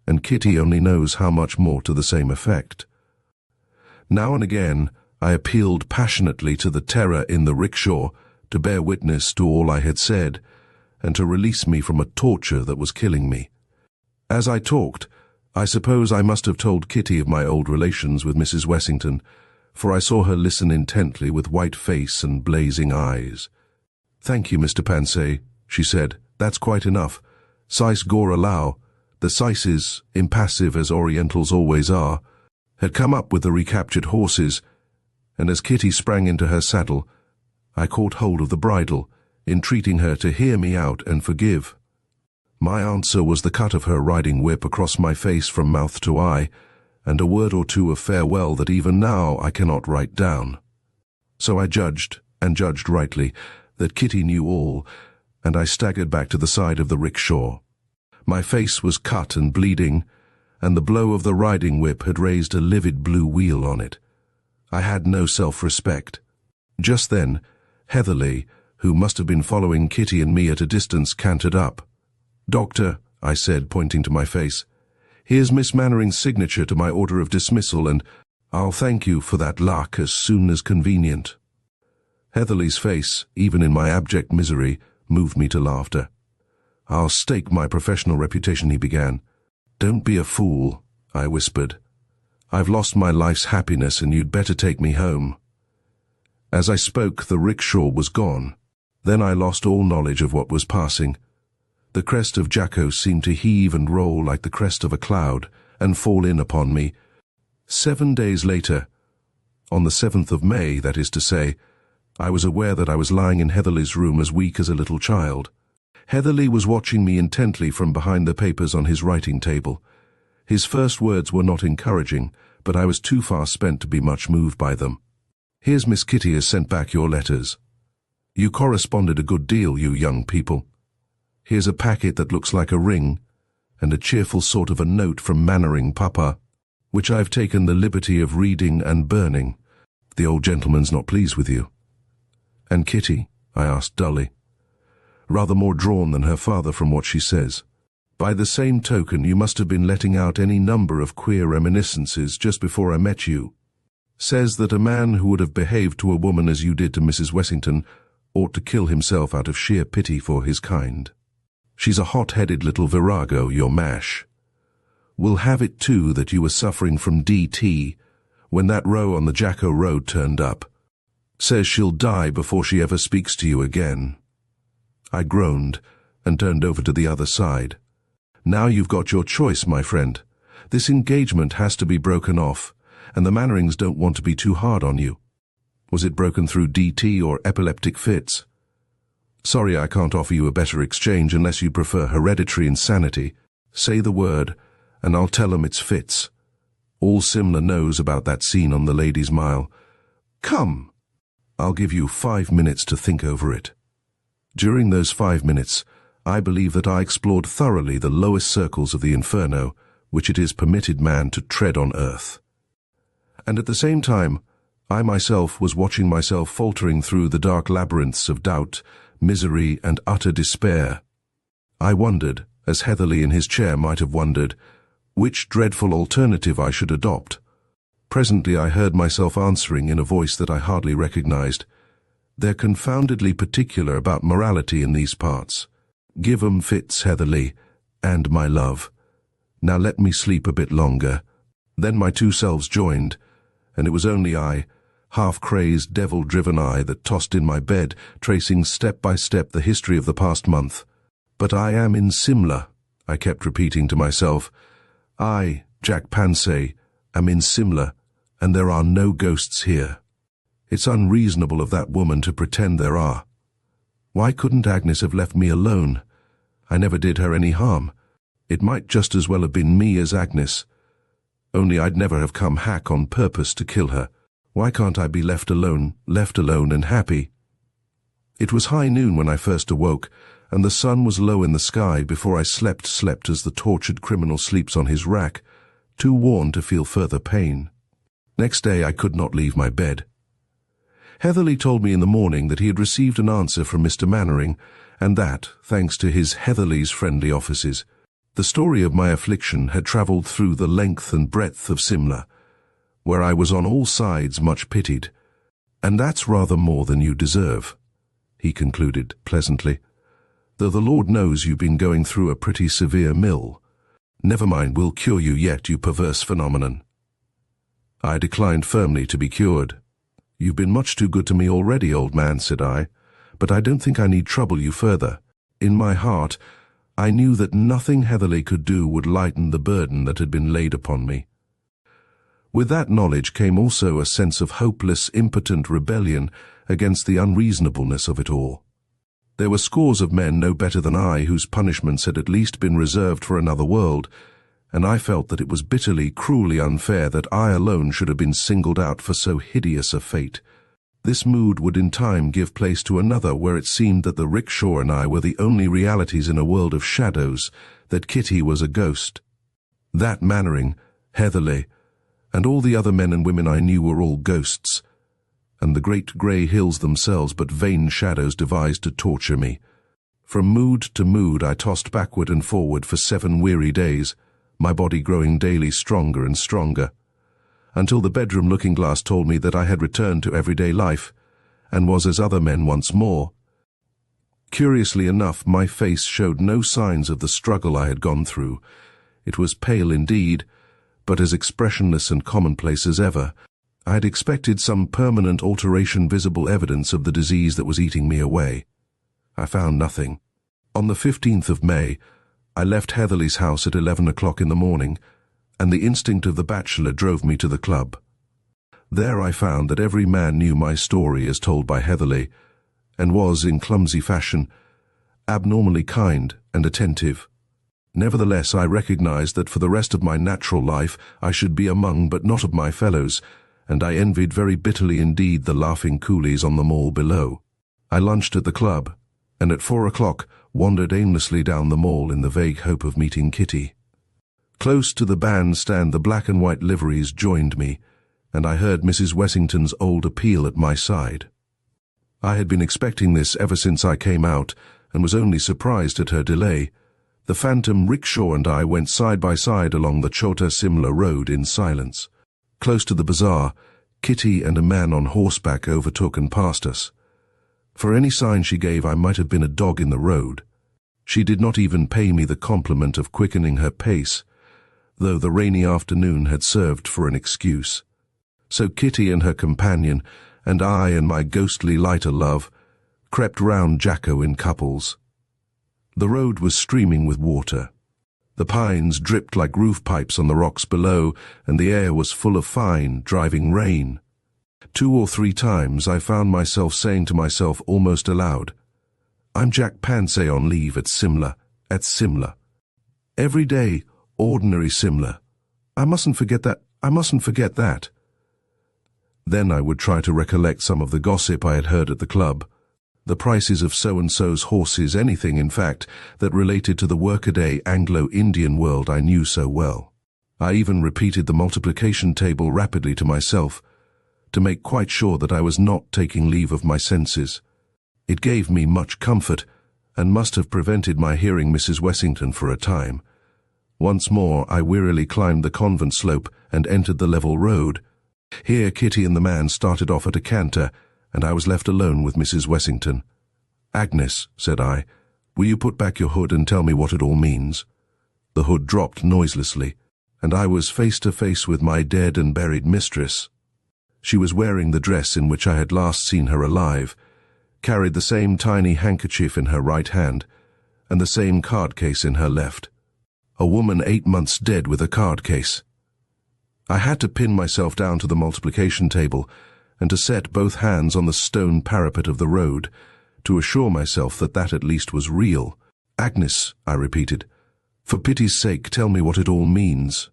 and Kitty only knows how much more to the same effect. Now and again I appealed passionately to the terror in the rickshaw to bear witness to all I had said, and to release me from a torture that was killing me. As I talked, I suppose I must have told Kitty of my old relations with Mrs. Wessington, for I saw her listen intently with white face and blazing eyes. "Thank you, Mr. Pansay," she said. "That's quite enough. Sais gore allow." The Saises, impassive as Orientals always are, had come up with the recaptured horses, and as Kitty sprang into her saddle, I caught hold of the bridle, entreating her to hear me out and forgive. My answer was the cut of her riding whip across my face from mouth to eye, and a word or two of farewell that even now I cannot write down. So I judged, and judged rightly, that Kitty knew all, and I staggered back to the side of the rickshaw. My face was cut and bleeding, and the blow of the riding whip had raised a livid blue wheal on it. I had no self-respect. Just then, Heatherly, who must have been following Kitty and me at a distance, cantered up. "Doctor," I said, pointing to my face, "here's Miss Mannering's signature to my order of dismissal, and I'll thank you for that luck as soon as convenient." Heatherly's face, even in my abject misery, moved me to laughter. "I'll stake my professional reputation," he began. "Don't be a fool," I whispered. "I've lost my life's happiness, and you'd better take me home." As I spoke, the rickshaw was gone. Then I lost all knowledge of what was passing. The crest of Jacko seemed to heave and roll like the crest of a cloud, and fall in upon me. 7 days later, on the 7th of May, that is to say, I was aware that I was lying in Heatherly's room as weak as a little child. Heatherly was watching me intently from behind the papers on his writing table. His first words were not encouraging, but I was too far spent to be much moved by them. "Here's Miss Kitty has sent back your letters. You corresponded a good deal, you young people. Here's a packet that looks like a ring, and a cheerful sort of a note from Mannering Papa, which I've taken the liberty of reading and burning. The old gentleman's not pleased with you." "And Kitty?" I asked dully. "Rather more drawn than her father from what she says. By the same token, you must have been letting out any number of queer reminiscences just before I met you. Says that a man who would have behaved to a woman as you did to Mrs. Wessington ought to kill himself out of sheer pity for his kind. She's a hot-headed little virago, your mash. We'll have it, too, that you were suffering from DT when that row on the Jacko Road turned up. Says she'll die before she ever speaks to you again." I groaned and turned over to the other side. "Now you've got your choice, my friend. This engagement has to be broken off, and the Mannerings don't want to be too hard on you. Was it broken through DT or epileptic fits? Sorry, I can't offer you a better exchange unless you prefer hereditary insanity. Say the word, and I'll tell 'em it's fits. All Simla knows about that scene on the Ladies' Mile. Come! I'll give you 5 minutes to think over it. During those 5 minutes, I believe that I explored thoroughly the lowest circles of the inferno, which it is permitted man to tread on earth. And at the same time, I myself was watching myself faltering through the dark labyrinths of doubt, misery, and utter despair. I wondered, as Heatherly in his chair might have wondered, which dreadful alternative I should adopt. Presently I heard myself answering in a voice that I hardly recognized. They're confoundedly particular about morality in these parts. Give 'em fits, Heatherly, and my love. Now let me sleep a bit longer. Then my two selves joined, and it was only I, half-crazed, devil-driven I, that tossed in my bed, tracing step by step the history of the past month. But I am in Simla, I kept repeating to myself. I, Jack Pansay, am in Simla, and there are no ghosts here. It's unreasonable of that woman to pretend there are. Why couldn't Agnes have left me alone? I never did her any harm. It might just as well have been me as Agnes. Only I'd never have come hack on purpose to kill her. Why can't I be left alone and happy? It was high noon when I first awoke, and the sun was low in the sky before I slept as the tortured criminal sleeps on his rack, too worn to feel further pain. Next day I could not leave my bed. Heatherly told me in the morning that he had received an answer from Mr. Mannering, and that, thanks to his Heatherly's friendly offices, the story of my affliction had travelled through the length and breadth of Simla, where I was on all sides much pitied. And that's rather more than you deserve, he concluded pleasantly, though the Lord knows you've been going through a pretty severe mill. Never mind, we'll cure you yet, you perverse phenomenon. I declined firmly to be cured. You've been much too good to me already, old man, said I, but I don't think I need trouble you further. In my heart, I knew that nothing Heatherly could do would lighten the burden that had been laid upon me. With that knowledge came also a sense of hopeless, impotent rebellion against the unreasonableness of it all. There were scores of men no better than I whose punishments had at least been reserved for another world, and I felt that it was bitterly, cruelly unfair that I alone should have been singled out for so hideous a fate. This mood would in time give place to another where it seemed that the rickshaw and I were the only realities in a world of shadows, that Kitty was a ghost. That Mannering, Heatherly, and all the other men and women I knew were all ghosts, and the great grey hills themselves but vain shadows devised to torture me. From mood to mood I tossed backward and forward for 7 weary days, my body growing daily stronger and stronger, until the bedroom looking-glass told me that I had returned to everyday life, and was as other men once more. Curiously enough, my face showed no signs of the struggle I had gone through. It was pale indeed, but as expressionless and commonplace as ever. I had expected some permanent alteration, visible evidence of the disease that was eating me away. I found nothing. On the 15th of May, I left Heatherly's house at 11 o'clock in the morning, and the instinct of the bachelor drove me to the club. There I found that every man knew my story as told by Heatherly, and was, in clumsy fashion, abnormally kind and attentive. Nevertheless, I recognized that for the rest of my natural life I should be among but not of my fellows, and I envied very bitterly indeed the laughing coolies on the mall below. I lunched at the club, and at 4 o'clock wandered aimlessly down the mall in the vague hope of meeting Kitty. Close to the bandstand the black and white liveries joined me, and I heard Mrs. Wessington's old appeal at my side. I had been expecting this ever since I came out, and was only surprised at her delay. The Phantom Rickshaw and I went side by side along the Chota Simla road in silence. Close to the bazaar, Kitty and a man on horseback overtook and passed us. For any sign she gave, I might have been a dog in the road. She did not even pay me the compliment of quickening her pace, though the rainy afternoon had served for an excuse. So Kitty and her companion, and I and my ghostly lighter love, crept round Jacko in couples. The road was streaming with water. The pines dripped like roof pipes on the rocks below, and the air was full of fine, driving rain. 2 or 3 times I found myself saying to myself almost aloud, "I'm Jack Pansay on leave at Simla, at Simla. Every day, ordinary Simla. I mustn't forget that, I mustn't forget that." Then I would try to recollect some of the gossip I had heard at the club, the prices of so-and-so's horses, anything, in fact, that related to the workaday Anglo-Indian world I knew so well. I even repeated the multiplication table rapidly to myself, to make quite sure that I was not taking leave of my senses. It gave me much comfort, and must have prevented my hearing Mrs. Wessington for a time. Once more I wearily climbed the convent slope and entered the level road. Here Kitty and the man started off at a canter, and I was left alone with Mrs. Wessington. "Agnes," said I, "will you put back your hood and tell me what it all means?" The hood dropped noiselessly, and I was face to face with my dead and buried mistress. She was wearing the dress in which I had last seen her alive, carried the same tiny handkerchief in her right hand, and the same card case in her left. A woman 8 months dead with a card case. I had to pin myself down to the multiplication table and to set both hands on the stone parapet of the road, to assure myself that that at least was real. "Agnes," I repeated, "for pity's sake tell me what it all means."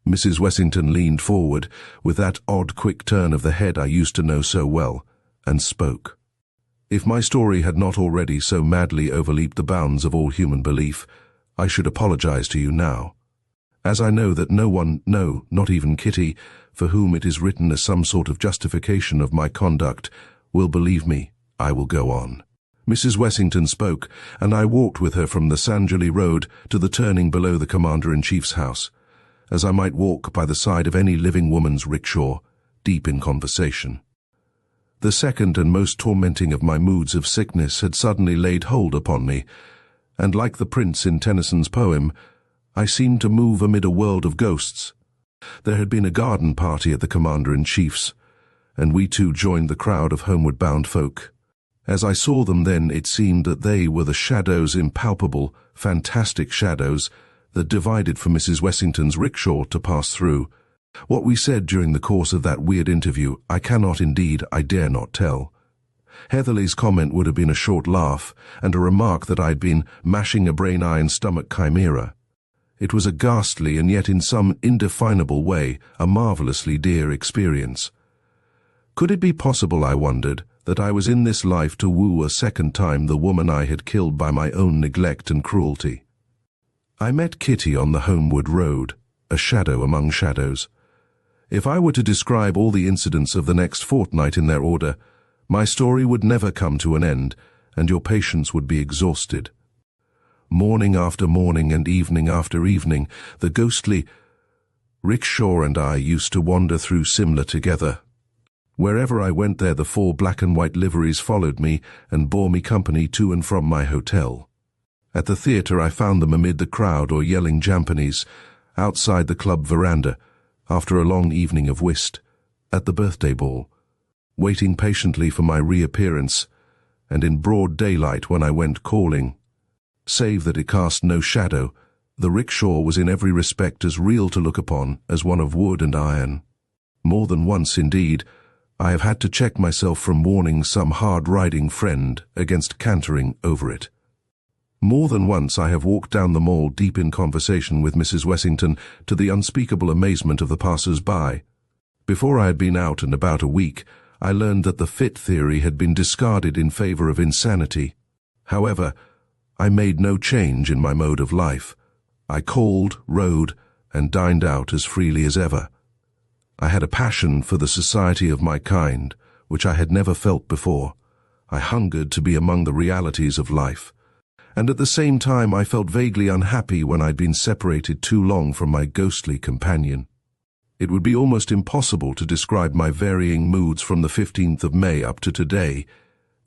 Mrs. Wessington leaned forward, with that odd quick turn of the head I used to know so well, and spoke. If my story had not already so madly overleaped the bounds of all human belief, I should apologize to you now. As I know that no one, no, not even Kitty, for whom it is written as some sort of justification of my conduct, will believe me, I will go on. Mrs. Wessington spoke, and I walked with her from the Sanjali Road to the turning below the Commander-in-Chief's house, as I might walk by the side of any living woman's rickshaw, deep in conversation. The second and most tormenting of my moods of sickness had suddenly laid hold upon me, and like the prince in Tennyson's poem, I seemed to move amid a world of ghosts. There had been a garden party at the Commander-in-Chief's, and we too joined the crowd of homeward-bound folk. As I saw them then, it seemed that they were the shadows, impalpable, fantastic shadows, that divided from Mrs. Wessington's rickshaw to pass through. What we said during the course of that weird interview, I cannot, indeed, I dare not tell. Heatherley's comment would have been a short laugh, and a remark that I'd been mashing a brain-iron stomach chimera. It was a ghastly and yet in some indefinable way a marvelously dear experience. Could it be possible, I wondered, that I was in this life to woo a second time the woman I had killed by my own neglect and cruelty? I met Kitty on the homeward road, a shadow among shadows. If I were to describe all the incidents of the next fortnight in their order, my story would never come to an end, and your patience would be exhausted. Morning after morning and evening after evening, the ghostly rickshaw and I used to wander through Simla together. Wherever I went there, the 4 black and white liveries followed me and bore me company to and from my hotel. At the theatre I found them amid the crowd or yelling Japanese, outside the club veranda, after a long evening of whist, at the birthday ball, waiting patiently for my reappearance, and in broad daylight when I went calling. Save that it cast no shadow, the rickshaw was in every respect as real to look upon as one of wood and iron. More than once, indeed, I have had to check myself from warning some hard-riding friend against cantering over it. More than once I have walked down the Mall deep in conversation with Mrs. Wessington, to the unspeakable amazement of the passers-by. Before I had been out and about a week, I learned that the fit theory had been discarded in favor of insanity. However, I made no change in my mode of life. I called, rode, and dined out as freely as ever. I had a passion for the society of my kind, which I had never felt before. I hungered to be among the realities of life. And at the same time I felt vaguely unhappy when I'd been separated too long from my ghostly companion. It would be almost impossible to describe my varying moods from the 15th of May up to today.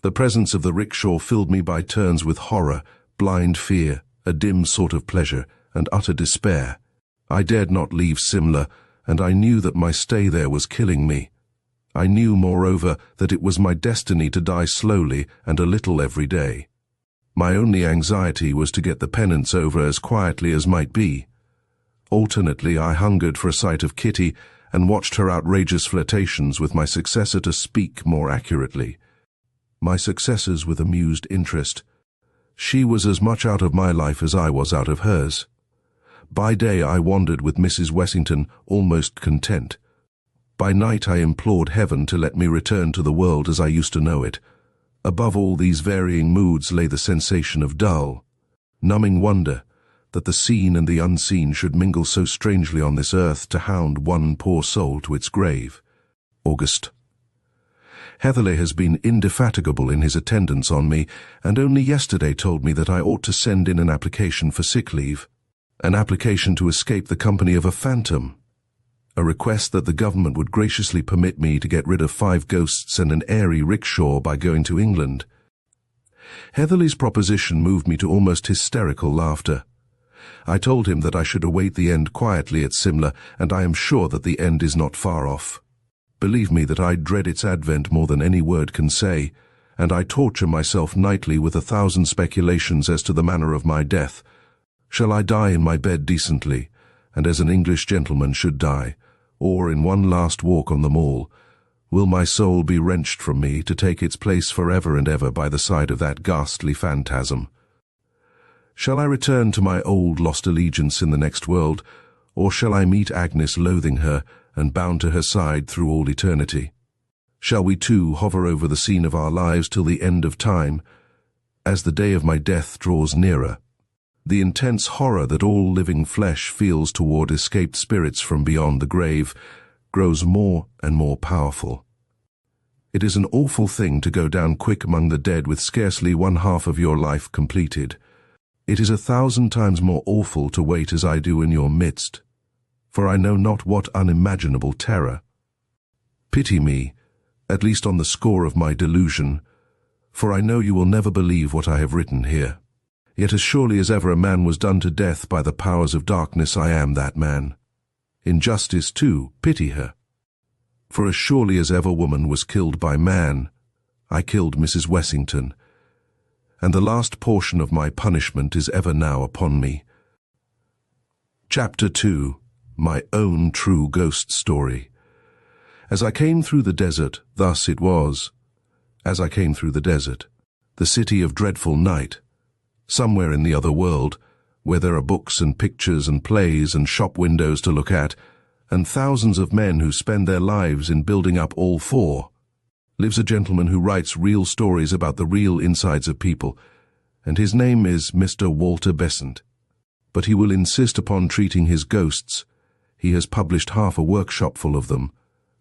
The presence of the rickshaw filled me by turns with horror, blind fear, a dim sort of pleasure, and utter despair. I dared not leave Simla, and I knew that my stay there was killing me. I knew, moreover, that it was my destiny to die slowly and a little every day. My only anxiety was to get the penance over as quietly as might be. Alternately, I hungered for a sight of Kitty and watched her outrageous flirtations with my successor to speak more accurately. My successors with amused interest. She was as much out of my life as I was out of hers. By day I wandered with Mrs. Wessington, almost content. By night I implored heaven to let me return to the world as I used to know it. Above all these varying moods lay the sensation of dull, numbing wonder that the seen and the unseen should mingle so strangely on this earth to hound one poor soul to its grave. August. Heatherley has been indefatigable in his attendance on me, and only yesterday told me that I ought to send in an application for sick leave, an application to escape the company of a phantom, a request that the government would graciously permit me to get rid of 5 ghosts and an eerie rickshaw by going to England. Heatherley's proposition moved me to almost hysterical laughter. I told him that I should await the end quietly at Simla, and I am sure that the end is not far off. Believe me that I dread its advent more than any word can say, and I torture myself nightly with 1,000 speculations as to the manner of my death. Shall I die in my bed decently, and as an English gentleman should die, or in one last walk on the Mall? Will my soul be wrenched from me to take its place forever and ever by the side of that ghastly phantasm? Shall I return to my old lost allegiance in the next world, or shall I meet Agnes loathing her and bound to her side through all eternity? Shall we too hover over the scene of our lives till the end of time, as the day of my death draws nearer? The intense horror that all living flesh feels toward escaped spirits from beyond the grave grows more and more powerful. It is an awful thing to go down quick among the dead with scarcely 1/2 of your life completed. It is 1,000 times more awful to wait as I do in your midst, for I know not what unimaginable terror. Pity me, at least on the score of my delusion, for I know you will never believe what I have written here. Yet as surely as ever a man was done to death by the powers of darkness, I am that man. In justice, too, pity her. For as surely as ever woman was killed by man, I killed Mrs. Wessington, and the last portion of my punishment is ever now upon me. Chapter 2. My own true ghost story. As I came through the desert, thus it was. As I came through the desert, the city of dreadful night, somewhere in the other world, where there are books and pictures and plays and shop windows to look at, and thousands of men who spend their lives in building up all 4, lives a gentleman who writes real stories about the real insides of people, and his name is Mr. Walter Besant. But he will insist upon treating his ghosts, he has published half a workshop full of them,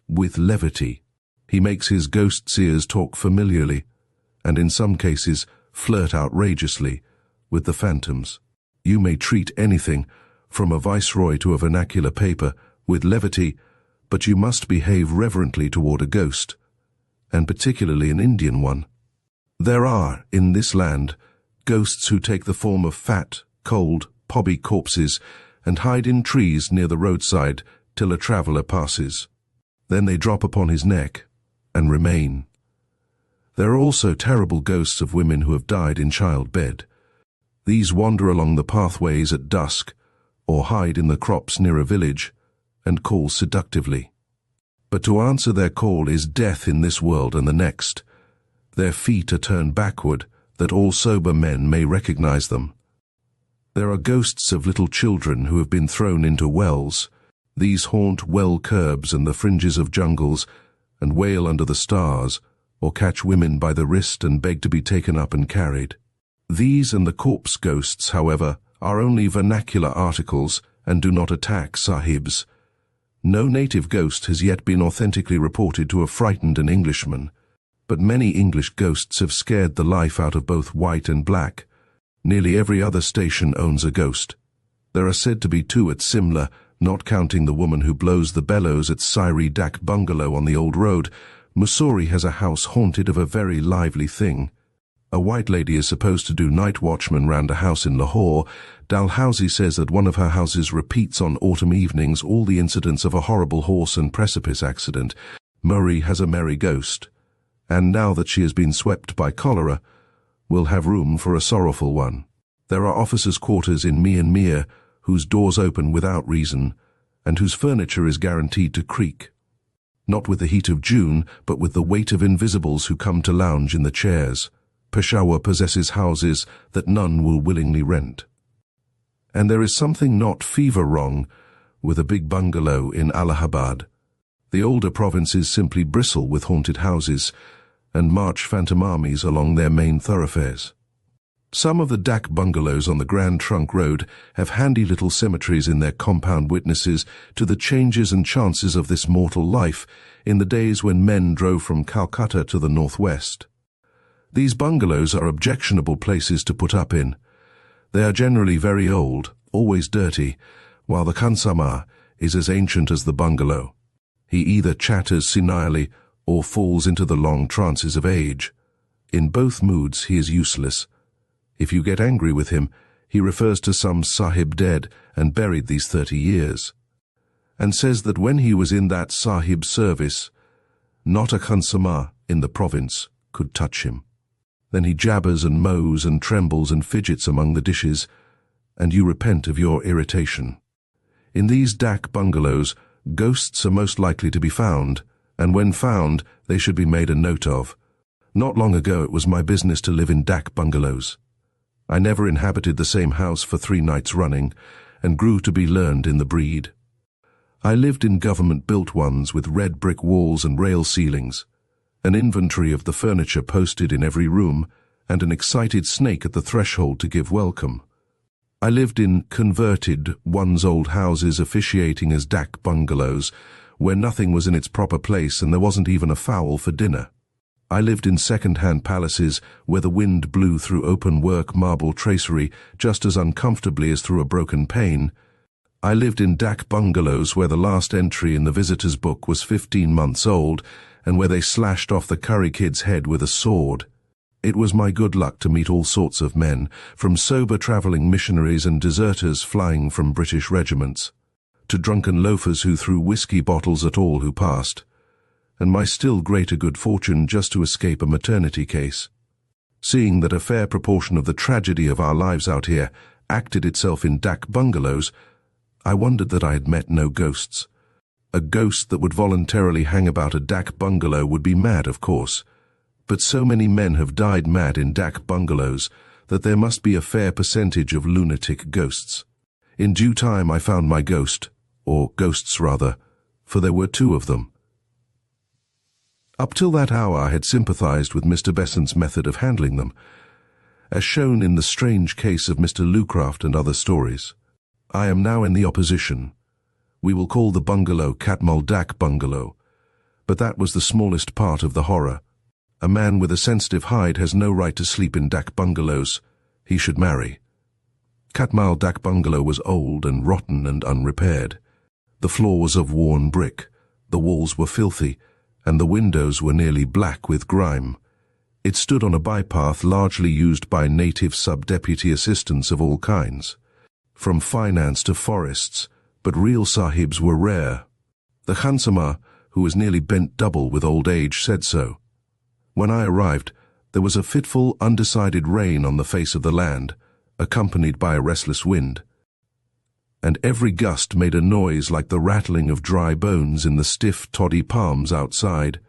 with levity. He makes his ghost seers talk familiarly, and in some cases flirt outrageously, with the phantoms. You may treat anything, from a viceroy to a vernacular paper, with levity, but you must behave reverently toward a ghost, and particularly an Indian one. There are, in this land, ghosts who take the form of fat, cold, pobby corpses and hide in trees near the roadside till a traveller passes. Then they drop upon his neck and remain. There are also terrible ghosts of women who have died in childbed. These wander along the pathways at dusk, or hide in the crops near a village, and call seductively. But to answer their call is death in this world and the next. Their feet are turned backward, that all sober men may recognize them. There are ghosts of little children who have been thrown into wells. These haunt well curbs and the fringes of jungles, and wail under the stars, or catch women by the wrist and beg to be taken up and carried. These and the corpse ghosts, however, are only vernacular articles and do not attack sahibs. No native ghost has yet been authentically reported to have frightened an Englishman, but many English ghosts have scared the life out of both white and black. Nearly every other station owns a ghost. There are said to be 2 at Simla, not counting the woman who blows the bellows at Sairi Dak bungalow on the old road. Mussoorie has a house haunted of a very lively thing. A white lady is supposed to do night watchman round a house in Lahore. Dalhousie says that one of her houses repeats on autumn evenings all the incidents of a horrible horse and precipice accident. Murray has a merry ghost, and now that she has been swept by cholera, will have room for a sorrowful one. There are officers' quarters in Myanmar whose doors open without reason, and whose furniture is guaranteed to creak. Not with the heat of June, but with the weight of invisibles who come to lounge in the chairs. Peshawar possesses houses that none will willingly rent. And there is something not fever wrong with a big bungalow in Allahabad. The older provinces simply bristle with haunted houses and march phantom armies along their main thoroughfares. Some of the dak bungalows on the Grand Trunk Road have handy little cemeteries in their compound, witnesses to the changes and chances of this mortal life in the days when men drove from Calcutta to the northwest. These bungalows are objectionable places to put up in. They are generally very old, always dirty, while the khansama is as ancient as the bungalow. He either chatters senilely or falls into the long trances of age. In both moods he is useless. If you get angry with him, he refers to some sahib dead and buried these 30 years, and says that when he was in that sahib's service, not a khansama in the province could touch him. Then he jabbers and mows and trembles and fidgets among the dishes, and you repent of your irritation. In these dak bungalows, ghosts are most likely to be found, and when found, they should be made a note of. Not long ago it was my business to live in dak bungalows. I never inhabited the same house for 3 nights running, and grew to be learned in the breed. I lived in government-built ones with red brick walls and rail ceilings, an inventory of the furniture posted in every room, and an excited snake at the threshold to give welcome. I lived in converted, one's-old houses officiating as dak bungalows, where nothing was in its proper place and there wasn't even a fowl for dinner. I lived in second-hand palaces where the wind blew through open-work marble tracery just as uncomfortably as through a broken pane. I lived in dak bungalows where the last entry in the visitor's book was 15 months old and where they slashed off the curry kid's head with a sword. It was my good luck to meet all sorts of men, from sober travelling missionaries and deserters flying from British regiments, to drunken loafers who threw whiskey bottles at all who passed, and my still greater good fortune just to escape a maternity case. Seeing that a fair proportion of the tragedy of our lives out here acted itself in dak bungalows, I wondered that I had met no ghosts. A ghost that would voluntarily hang about a dak bungalow would be mad, of course, but so many men have died mad in dak bungalows that there must be a fair percentage of lunatic ghosts. In due time I found my ghost, or ghosts rather, for there were 2 of them. Up till that hour I had sympathized with Mr. Besant's method of handling them, as shown in the strange case of Mr. Lucraft and other stories. I am now in the opposition. We will call the bungalow Katmal Dak Bungalow, but that was the smallest part of the horror. A man with a sensitive hide has no right to sleep in dak bungalows. He should marry. Katmal Dak Bungalow was old and rotten and unrepaired. The floor was of worn brick, the walls were filthy, and the windows were nearly black with grime. It stood on a bypath largely used by native sub-deputy assistants of all kinds, from finance to forests, but real sahibs were rare. The khansama, who was nearly bent double with old age, said so. When I arrived, there was a fitful, undecided rain on the face of the land, accompanied by a restless wind, and every gust made a noise like the rattling of dry bones in the stiff, toddy palms outside.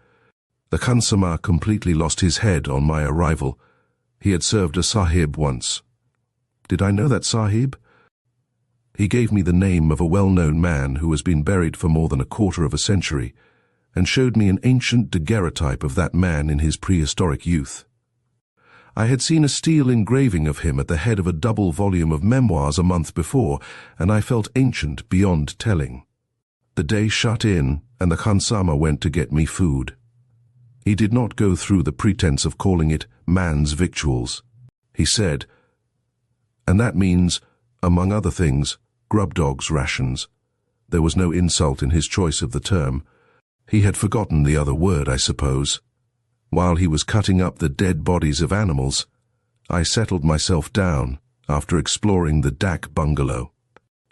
The khansama completely lost his head on my arrival. He had served a sahib once. Did I know that sahib? He gave me the name of a well-known man who has been buried for more than a quarter of a century, and showed me an ancient daguerreotype of that man in his prehistoric youth. I had seen a steel engraving of him at the head of a double volume of memoirs a month before, and I felt ancient beyond telling. The day shut in, and the khansama went to get me food. He did not go through the pretense of calling it man's victuals. He said, and that means, among other things, grub dog's rations. There was no insult in his choice of the term. He had forgotten the other word, I suppose. While he was cutting up the dead bodies of animals, I settled myself down after exploring the dak bungalow.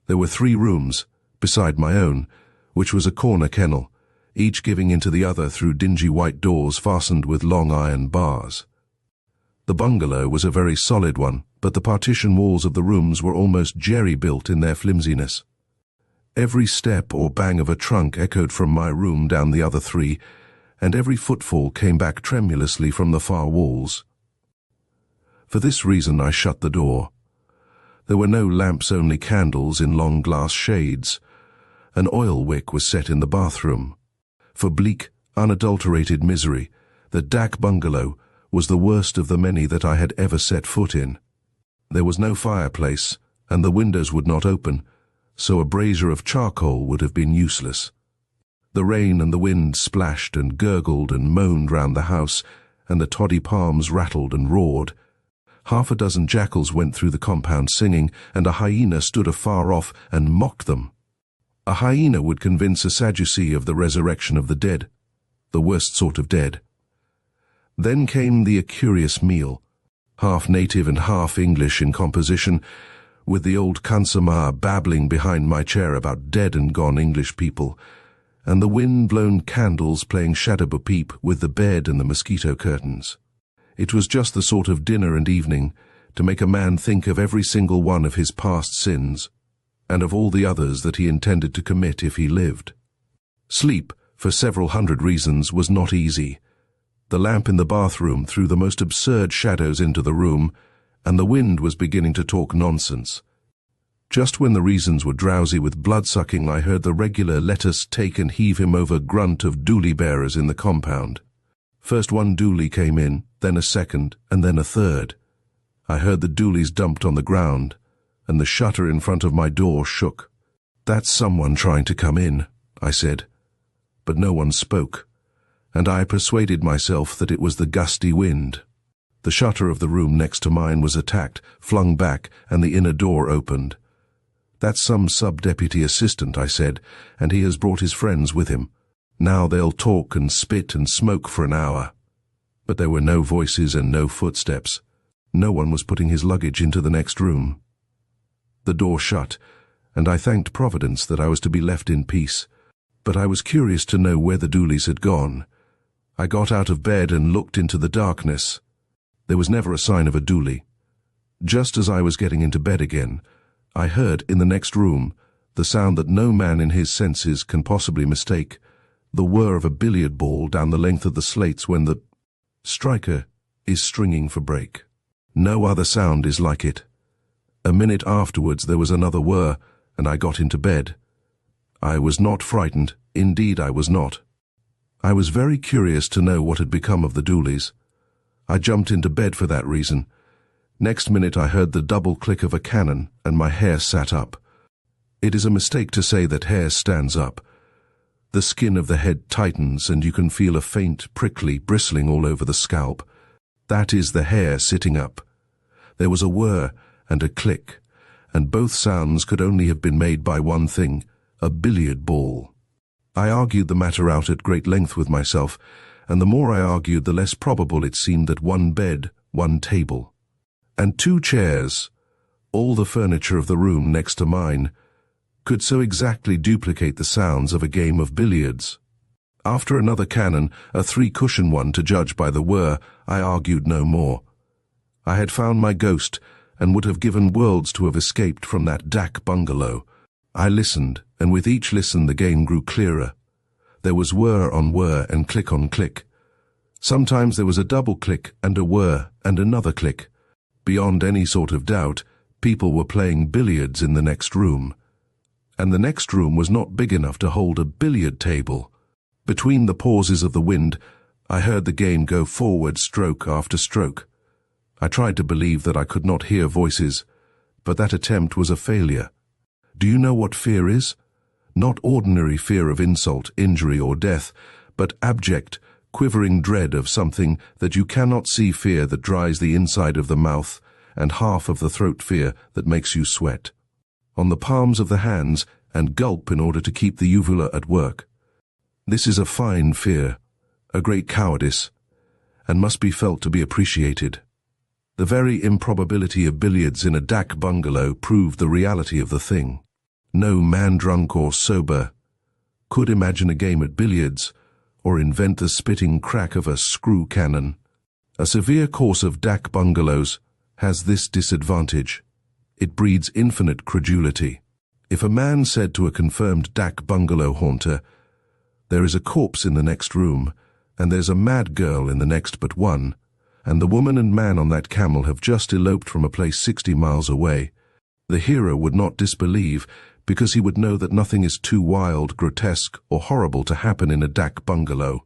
There were 3 rooms, beside my own, which was a corner kennel, each giving into the other through dingy white doors fastened with long iron bars. The bungalow was a very solid one, but the partition walls of the rooms were almost jerry-built in their flimsiness. Every step or bang of a trunk echoed from my room down the other three, and every footfall came back tremulously from the far walls. For this reason I shut the door. There were no lamps, only candles in long glass shades. An oil wick was set in the bathroom. For bleak, unadulterated misery, the dak bungalow was the worst of the many that I had ever set foot in. There was no fireplace, and the windows would not open, so a brazier of charcoal would have been useless. The rain and the wind splashed and gurgled and moaned round the house, and the toddy palms rattled and roared. Half a dozen jackals went through the compound singing, and a hyena stood afar off and mocked them. A hyena would convince a Sadducee of the resurrection of the dead, the worst sort of dead. Then came the curious meal, half native and half English in composition, with the old Kansamah babbling behind my chair about dead and gone English people, and the wind-blown candles playing shadow-bo-peep with the bed and the mosquito curtains. It was just the sort of dinner and evening to make a man think of every single one of his past sins, and of all the others that he intended to commit if he lived. Sleep, for several hundred reasons, was not easy. The lamp in the bathroom threw the most absurd shadows into the room, and the wind was beginning to talk nonsense. Just when the reasons were drowsy with blood-sucking, I heard the regular let us take and heave him over grunt of dooley-bearers in the compound. First one dooley came in, then a second, and then a third. I heard the doolies dumped on the ground, and the shutter in front of my door shook. "That's someone trying to come in," I said. But no one spoke, and I persuaded myself that it was the gusty wind. The shutter of the room next to mine was attacked, flung back, and the inner door opened. "That's some sub-deputy assistant," I said, "and he has brought his friends with him. Now they'll talk and spit and smoke for an hour." But there were no voices and no footsteps. No one was putting his luggage into the next room. The door shut, and I thanked Providence that I was to be left in peace. But I was curious to know where the doolies had gone. I got out of bed and looked into the darkness. There was never a sign of a dooley. Just as I was getting into bed again, I heard in the next room the sound that no man in his senses can possibly mistake, the whir of a billiard ball down the length of the slates when the striker is stringing for break. No other sound is like it. A minute afterwards there was another whir, and I got into bed. I was not frightened, indeed I was not. I was very curious to know what had become of the doolies. I jumped into bed for that reason. Next minute I heard the double click of a cannon, and my hair sat up. It is a mistake to say that hair stands up. The skin of the head tightens, and you can feel a faint, prickly bristling all over the scalp. That is the hair sitting up. There was a whir and a click, and both sounds could only have been made by one thing, a billiard ball. I argued the matter out at great length with myself, and the more I argued, the less probable it seemed that one bed, one table, and two chairs, all the furniture of the room next to mine, could so exactly duplicate the sounds of a game of billiards. After another cannon, a three-cushion one to judge by the whir, I argued no more. I had found my ghost, and would have given worlds to have escaped from that dak bungalow. I listened, and with each listen the game grew clearer. There was whir on whir and click on click. Sometimes there was a double click and a whir and another click. Beyond any sort of doubt, people were playing billiards in the next room. And the next room was not big enough to hold a billiard table. Between the pauses of the wind, I heard the game go forward stroke after stroke. I tried to believe that I could not hear voices, but that attempt was a failure. Do you know what fear is? Not ordinary fear of insult, injury, or death, but abject, quivering dread of something that you cannot see, fear that dries the inside of the mouth, and half of the throat fear that makes you sweat on the palms of the hands and gulp in order to keep the uvula at work. This is a fine fear, a great cowardice, and must be felt to be appreciated. The very improbability of billiards in a dak bungalow proved the reality of the thing. No man drunk or sober could imagine a game at billiards or invent the spitting crack of a screw cannon. A severe course of dak bungalows has this disadvantage. It breeds infinite credulity. If a man said to a confirmed dak bungalow haunter, "There is a corpse in the next room, and there's a mad girl in the next but one, and the woman and man on that camel have just eloped from a place 60 miles away," the hearer would not disbelieve, because he would know that nothing is too wild, grotesque, or horrible to happen in a dak bungalow.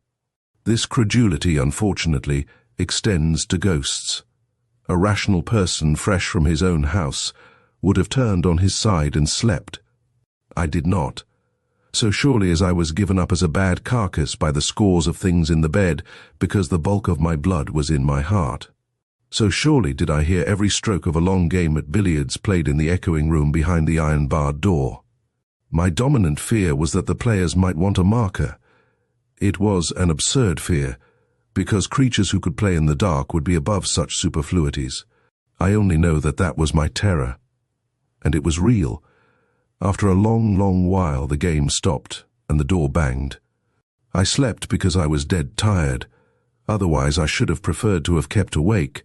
This credulity, unfortunately, extends to ghosts. A rational person fresh from his own house would have turned on his side and slept. I did not. So surely as I was given up as a bad carcass by the scores of things in the bed, because the bulk of my blood was in my heart, so surely did I hear every stroke of a long game at billiards played in the echoing room behind the iron-barred door. My dominant fear was that the players might want a marker. It was an absurd fear, because creatures who could play in the dark would be above such superfluities. I only know that that was my terror. And it was real. After a long, long while the game stopped, and the door banged. I slept because I was dead tired. Otherwise I should have preferred to have kept awake.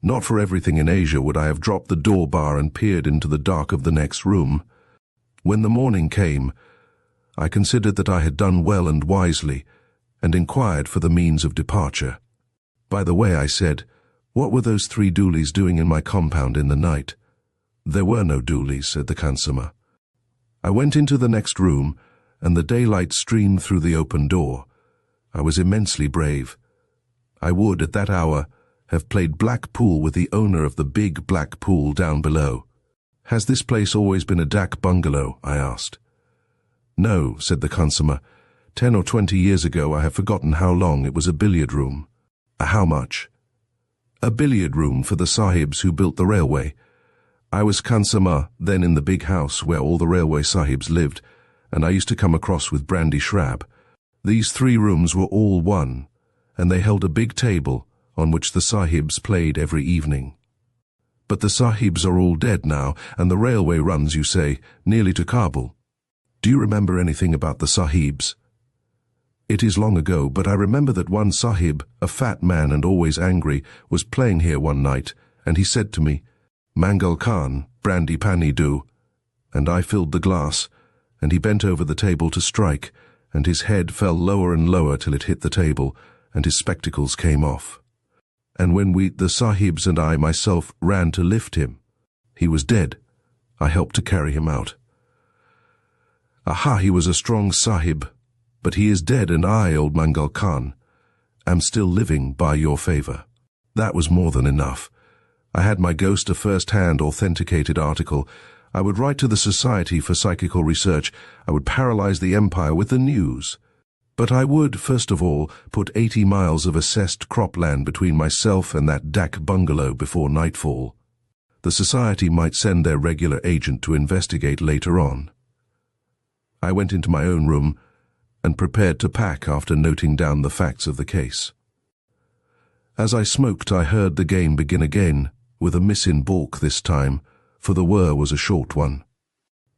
Not for everything in Asia would I have dropped the door bar and peered into the dark of the next room. When the morning came, I considered that I had done well and wisely, and inquired for the means of departure. "By the way," I said, "what were those 3 doolies doing in my compound in the night?" "There were no doolies," said the khansamah. I went into the next room, and the daylight streamed through the open door. I was immensely brave. I would, at that hour, have played black pool with the owner of the big black pool down below. "Has this place always been a dak bungalow?" I asked. "No," said the khansamah. 10 or 20 years ago, I have forgotten how long, it was a billiard room." "How much?" "A billiard room for the sahibs who built the railway. I was khansamah then in the big house where all the railway sahibs lived, and I used to come across with brandy shrab. These 3 rooms were all one, and they held a big table on which the sahibs played every evening." "But the sahibs are all dead now, and the railway runs, you say, nearly to Kabul. Do you remember anything about the sahibs?" "It is long ago, but I remember that one sahib, a fat man and always angry, was playing here one night, and he said to me, 'Mangal Khan, brandy pani do,' and I filled the glass, and he bent over the table to strike, and his head fell lower and lower till it hit the table, and his spectacles came off. And when the sahibs and I myself ran to lift him, he was dead. I helped to carry him out." "Aha, he was a strong sahib. But he is dead, and I, old Mangal Khan, am still living by your favor." That was more than enough. I had my ghost a first-hand authenticated article. I would write to the Society for Psychical Research. I would paralyze the empire with the news. But I would, first of all, put 80 miles of assessed cropland between myself and that dak bungalow before nightfall. The Society might send their regular agent to investigate later on. I went into my own room and prepared to pack after noting down the facts of the case. As I smoked, I heard the game begin again, with a miss in baulk this time, for the whir was a short one.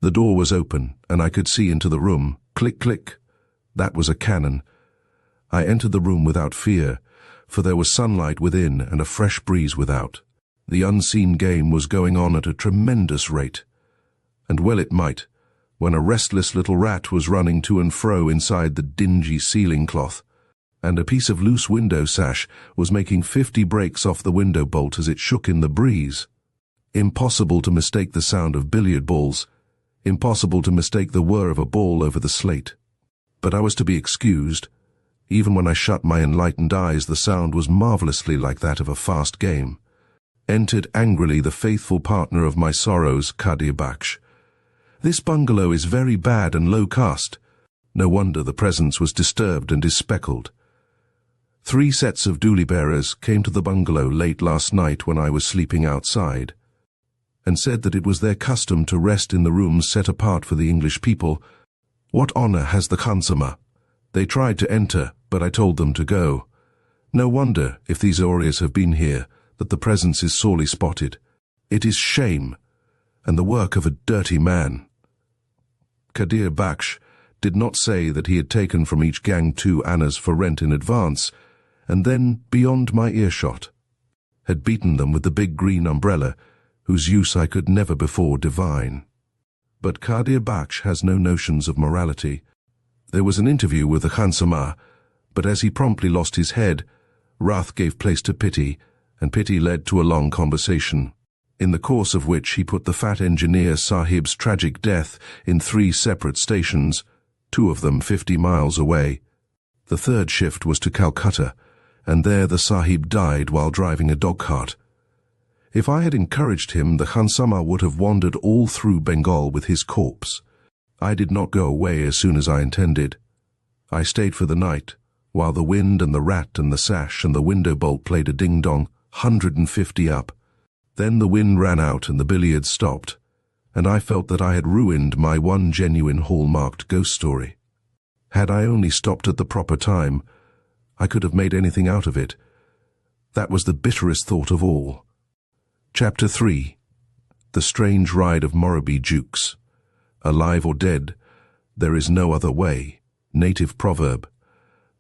The door was open, and I could see into the room. Click, click. That was a cannon. I entered the room without fear, for there was sunlight within and a fresh breeze without. The unseen game was going on at a tremendous rate. And well it might, when a restless little rat was running to and fro inside the dingy ceiling cloth, and a piece of loose window sash was making 50 breaks off the window bolt as it shook in the breeze. Impossible to mistake the sound of billiard balls, impossible to mistake the whir of a ball over the slate. But I was to be excused. Even when I shut my enlightened eyes, the sound was marvelously like that of a fast game. Entered angrily the faithful partner of my sorrows, Qadir Baksh. "This bungalow is very bad and low caste." No wonder the presence was disturbed and speckled. 3 sets of dooli bearers came to the bungalow late last night when I was sleeping outside, and said that it was their custom to rest in the rooms set apart for the English people. What honor has the khansamah? They tried to enter, but I told them to go. No wonder, if these Aureas have been here, that the presence is sorely spotted. It is shame, and the work of a dirty man. Qadir Baksh did not say that he had taken from each gang 2 annas for rent in advance, and then beyond my earshot, had beaten them with the big green umbrella, whose use I could never before divine. But Kadir Baksh has no notions of morality. There was an interview with the Khansama, but as he promptly lost his head, wrath gave place to pity, and pity led to a long conversation, in the course of which he put the fat engineer Sahib's tragic death in 3 separate stations, 2 of them 50 miles away. The third shift was to Calcutta, and there the Sahib died while driving a dog-cart. If I had encouraged him, the Khansama would have wandered all through Bengal with his corpse. I did not go away as soon as I intended. I stayed for the night, while the wind and the rat and the sash and the window bolt played a ding-dong, 150 up. Then the wind ran out and the billiards stopped, and I felt that I had ruined my one genuine hall-marked ghost story. Had I only stopped at the proper time, I could have made anything out of it. That was the bitterest thought of all. Chapter 3. The Strange Ride of Morrowbie Jukes. Alive or dead, there is no other way. Native proverb.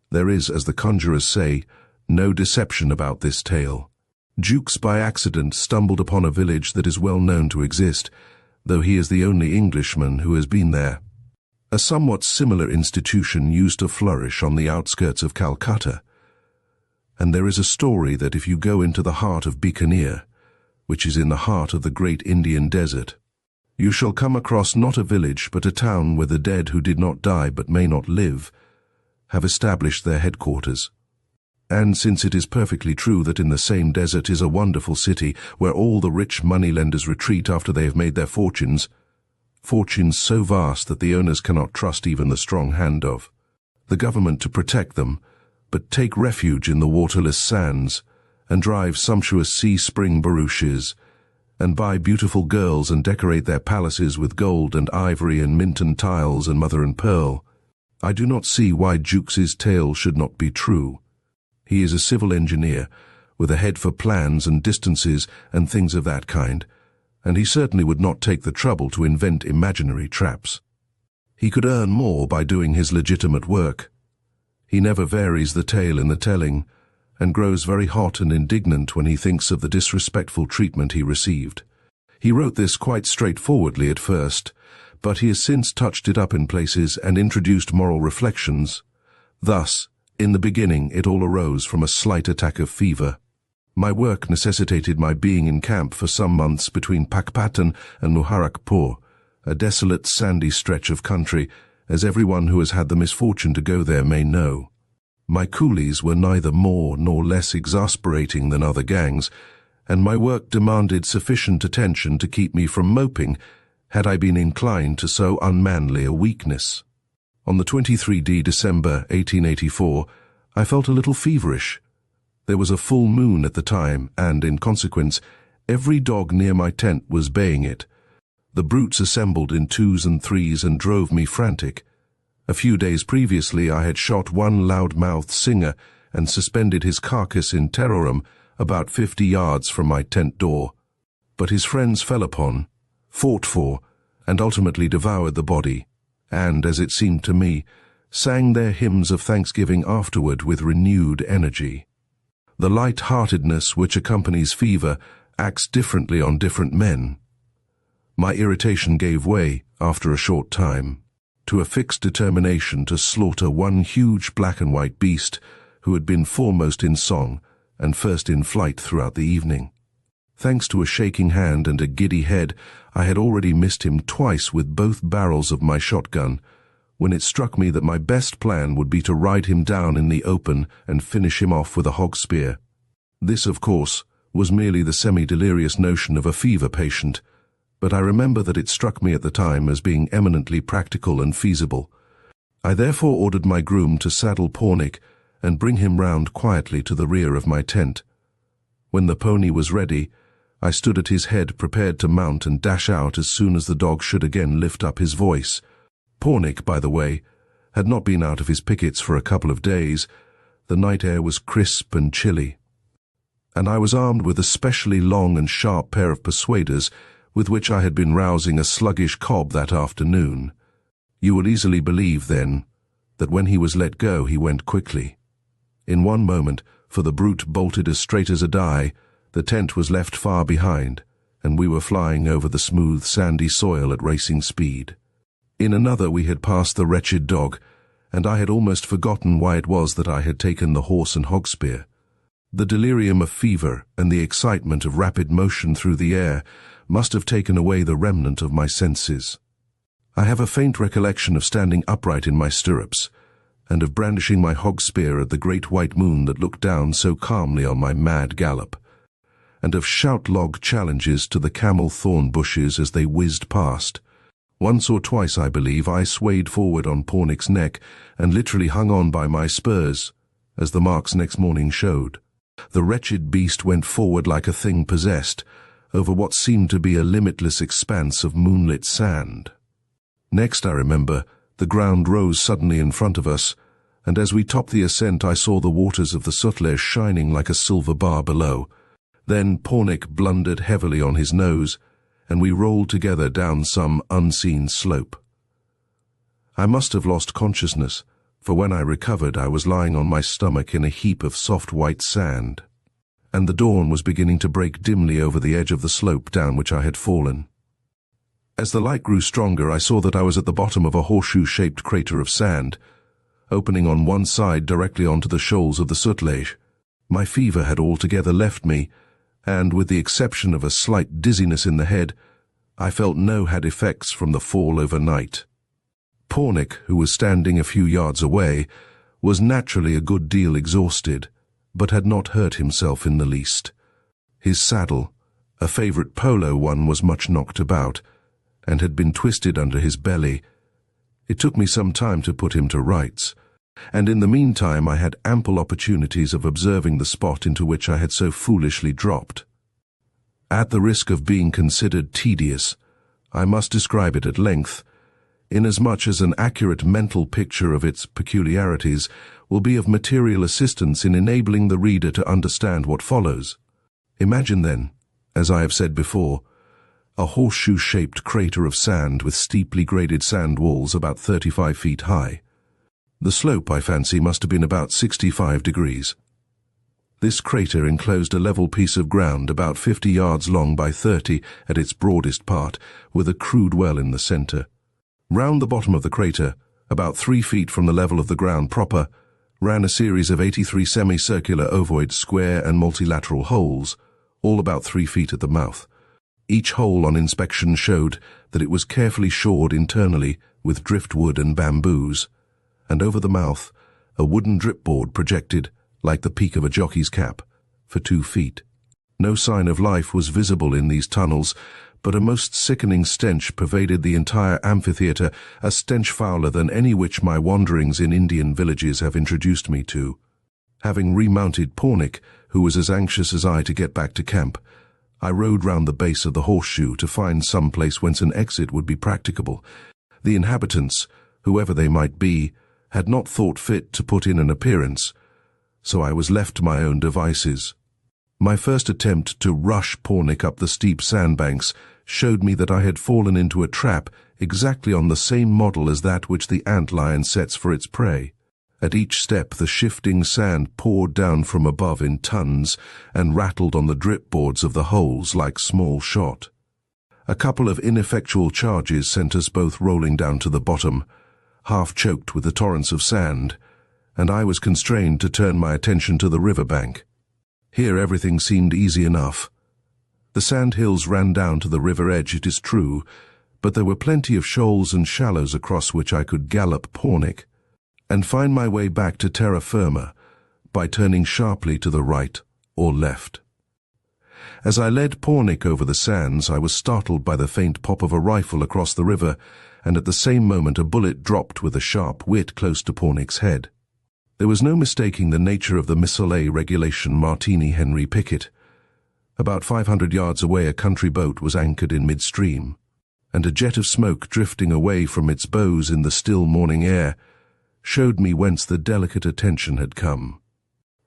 There is, as the conjurers say, no deception about this tale. Jukes by accident stumbled upon a village that is well known to exist, though he is the only Englishman who has been there. A somewhat similar institution used to flourish on the outskirts of Calcutta, and there is a story that if you go into the heart of Bikaner, which is in the heart of the great Indian desert, you shall come across not a village but a town where the dead who did not die but may not live have established their headquarters. And since it is perfectly true that in the same desert is a wonderful city where all the rich moneylenders retreat after they have made their fortunes so vast that the owners cannot trust even the strong hand of the government to protect them, but take refuge in the waterless sands, and drive sumptuous sea-spring barouches, and buy beautiful girls and decorate their palaces with gold and ivory and Minton tiles and mother and pearl, I do not see why Jukes's tale should not be true. He is a civil engineer, with a head for plans and distances and things of that kind, and he certainly would not take the trouble to invent imaginary traps. He could earn more by doing his legitimate work. He never varies the tale in the telling, and grows very hot and indignant when he thinks of the disrespectful treatment he received. He wrote this quite straightforwardly at first, but he has since touched it up in places and introduced moral reflections. Thus, in the beginning it all arose from a slight attack of fever. My work necessitated my being in camp for some months between Pakpatan and Muharakpur, a desolate sandy stretch of country, as everyone who has had the misfortune to go there may know. My coolies were neither more nor less exasperating than other gangs, and my work demanded sufficient attention to keep me from moping had I been inclined to so unmanly a weakness. On the 23d December 1884, I felt a little feverish. There was a full moon at the time, and, in consequence, every dog near my tent was baying it. The brutes assembled in 2s and 3s and drove me frantic. A few days previously I had shot one loud-mouthed singer and suspended his carcass in terrorem about 50 yards from my tent door. But his friends fell upon, fought for, and ultimately devoured the body, and, as it seemed to me, sang their hymns of thanksgiving afterward with renewed energy. The light-heartedness which accompanies fever acts differently on different men. My irritation gave way, after a short time, to a fixed determination to slaughter one huge black-and-white beast who had been foremost in song and first in flight throughout the evening. Thanks to a shaking hand and a giddy head, I had already missed him twice with both barrels of my shotgun, when it struck me that my best plan would be to ride him down in the open and finish him off with a hog spear. This, of course, was merely the semi-delirious notion of a fever patient, but I remember that it struck me at the time as being eminently practical and feasible. I therefore ordered my groom to saddle Pornick and bring him round quietly to the rear of my tent. When the pony was ready, I stood at his head prepared to mount and dash out as soon as the dog should again lift up his voice. Pornick, by the way, had not been out of his pickets for a couple of days. The night air was crisp and chilly, and I was armed with a specially long and sharp pair of persuaders with which I had been rousing a sluggish cob that afternoon. You will easily believe, then, that when he was let go he went quickly. In one moment, for the brute bolted as straight as a die, the tent was left far behind, and we were flying over the smooth, sandy soil at racing speed. In another we had passed the wretched dog, and I had almost forgotten why it was that I had taken the horse and hog spear. The delirium of fever and the excitement of rapid motion through the air must have taken away the remnant of my senses. I have a faint recollection of standing upright in my stirrups, and of brandishing my hog spear at the great white moon that looked down so calmly on my mad gallop, and of shout-log challenges to the camel thorn bushes as they whizzed past. Once or twice, I believe, I swayed forward on Pornick's neck and literally hung on by my spurs, as the marks next morning showed. The wretched beast went forward like a thing possessed, over what seemed to be a limitless expanse of moonlit sand. Next, I remember, the ground rose suddenly in front of us, and as we topped the ascent I saw the waters of the Sutlej shining like a silver bar below. Then Pornick blundered heavily on his nose, and we rolled together down some unseen slope. I must have lost consciousness, for when I recovered I was lying on my stomach in a heap of soft white sand, and the dawn was beginning to break dimly over the edge of the slope down which I had fallen. As the light grew stronger, I saw that I was at the bottom of a horseshoe-shaped crater of sand, opening on one side directly onto the shoals of the Sutlej. My fever had altogether left me, and, with the exception of a slight dizziness in the head, I felt no had effects from the fall overnight. Pornick, who was standing a few yards away, was naturally a good deal exhausted, but had not hurt himself in the least. His saddle, a favourite polo one, was much knocked about, and had been twisted under his belly. It took me some time to put him to rights, and in the meantime I had ample opportunities of observing the spot into which I had so foolishly dropped. At the risk of being considered tedious, I must describe it at length, inasmuch as an accurate mental picture of its peculiarities will be of material assistance in enabling the reader to understand what follows. Imagine then, as I have said before, a horseshoe-shaped crater of sand with steeply graded sand walls about 35 feet high. The slope, I fancy, must have been about 65 degrees. This crater enclosed a level piece of ground about 50 yards long by 30 at its broadest part, with a crude well in the centre. Round the bottom of the crater, about 3 feet from the level of the ground proper, ran a series of 83 semicircular ovoid square and multilateral holes, all about 3 feet at the mouth. Each hole on inspection showed that it was carefully shored internally with driftwood and bamboos, and over the mouth a wooden dripboard projected, like the peak of a jockey's cap, for 2 feet. No sign of life was visible in these tunnels, but a most sickening stench pervaded the entire amphitheatre, a stench fouler than any which my wanderings in Indian villages have introduced me to. Having remounted Pornick, who was as anxious as I to get back to camp, I rode round the base of the horseshoe to find some place whence an exit would be practicable. The inhabitants, whoever they might be, had not thought fit to put in an appearance, so I was left to my own devices. My first attempt to rush Pornick up the steep sandbanks showed me that I had fallen into a trap exactly on the same model as that which the antlion sets for its prey. At each step the shifting sand poured down from above in tons and rattled on the dripboards of the holes like small shot. A couple of ineffectual charges sent us both rolling down to the bottom, half choked with the torrents of sand, and I was constrained to turn my attention to the river bank. Here everything seemed easy enough. The sand hills ran down to the river edge, it is true, but there were plenty of shoals and shallows across which I could gallop Pornick, and find my way back to terra firma by turning sharply to the right or left. As I led Pornick over the sands, I was startled by the faint pop of a rifle across the river, and at the same moment a bullet dropped with a sharp whit close to Pornick's head. There was no mistaking the nature of the Missile regulation Martini Henry Pickett. About 500 yards away a country boat was anchored in midstream, and a jet of smoke drifting away from its bows in the still morning air showed me whence the delicate attention had come.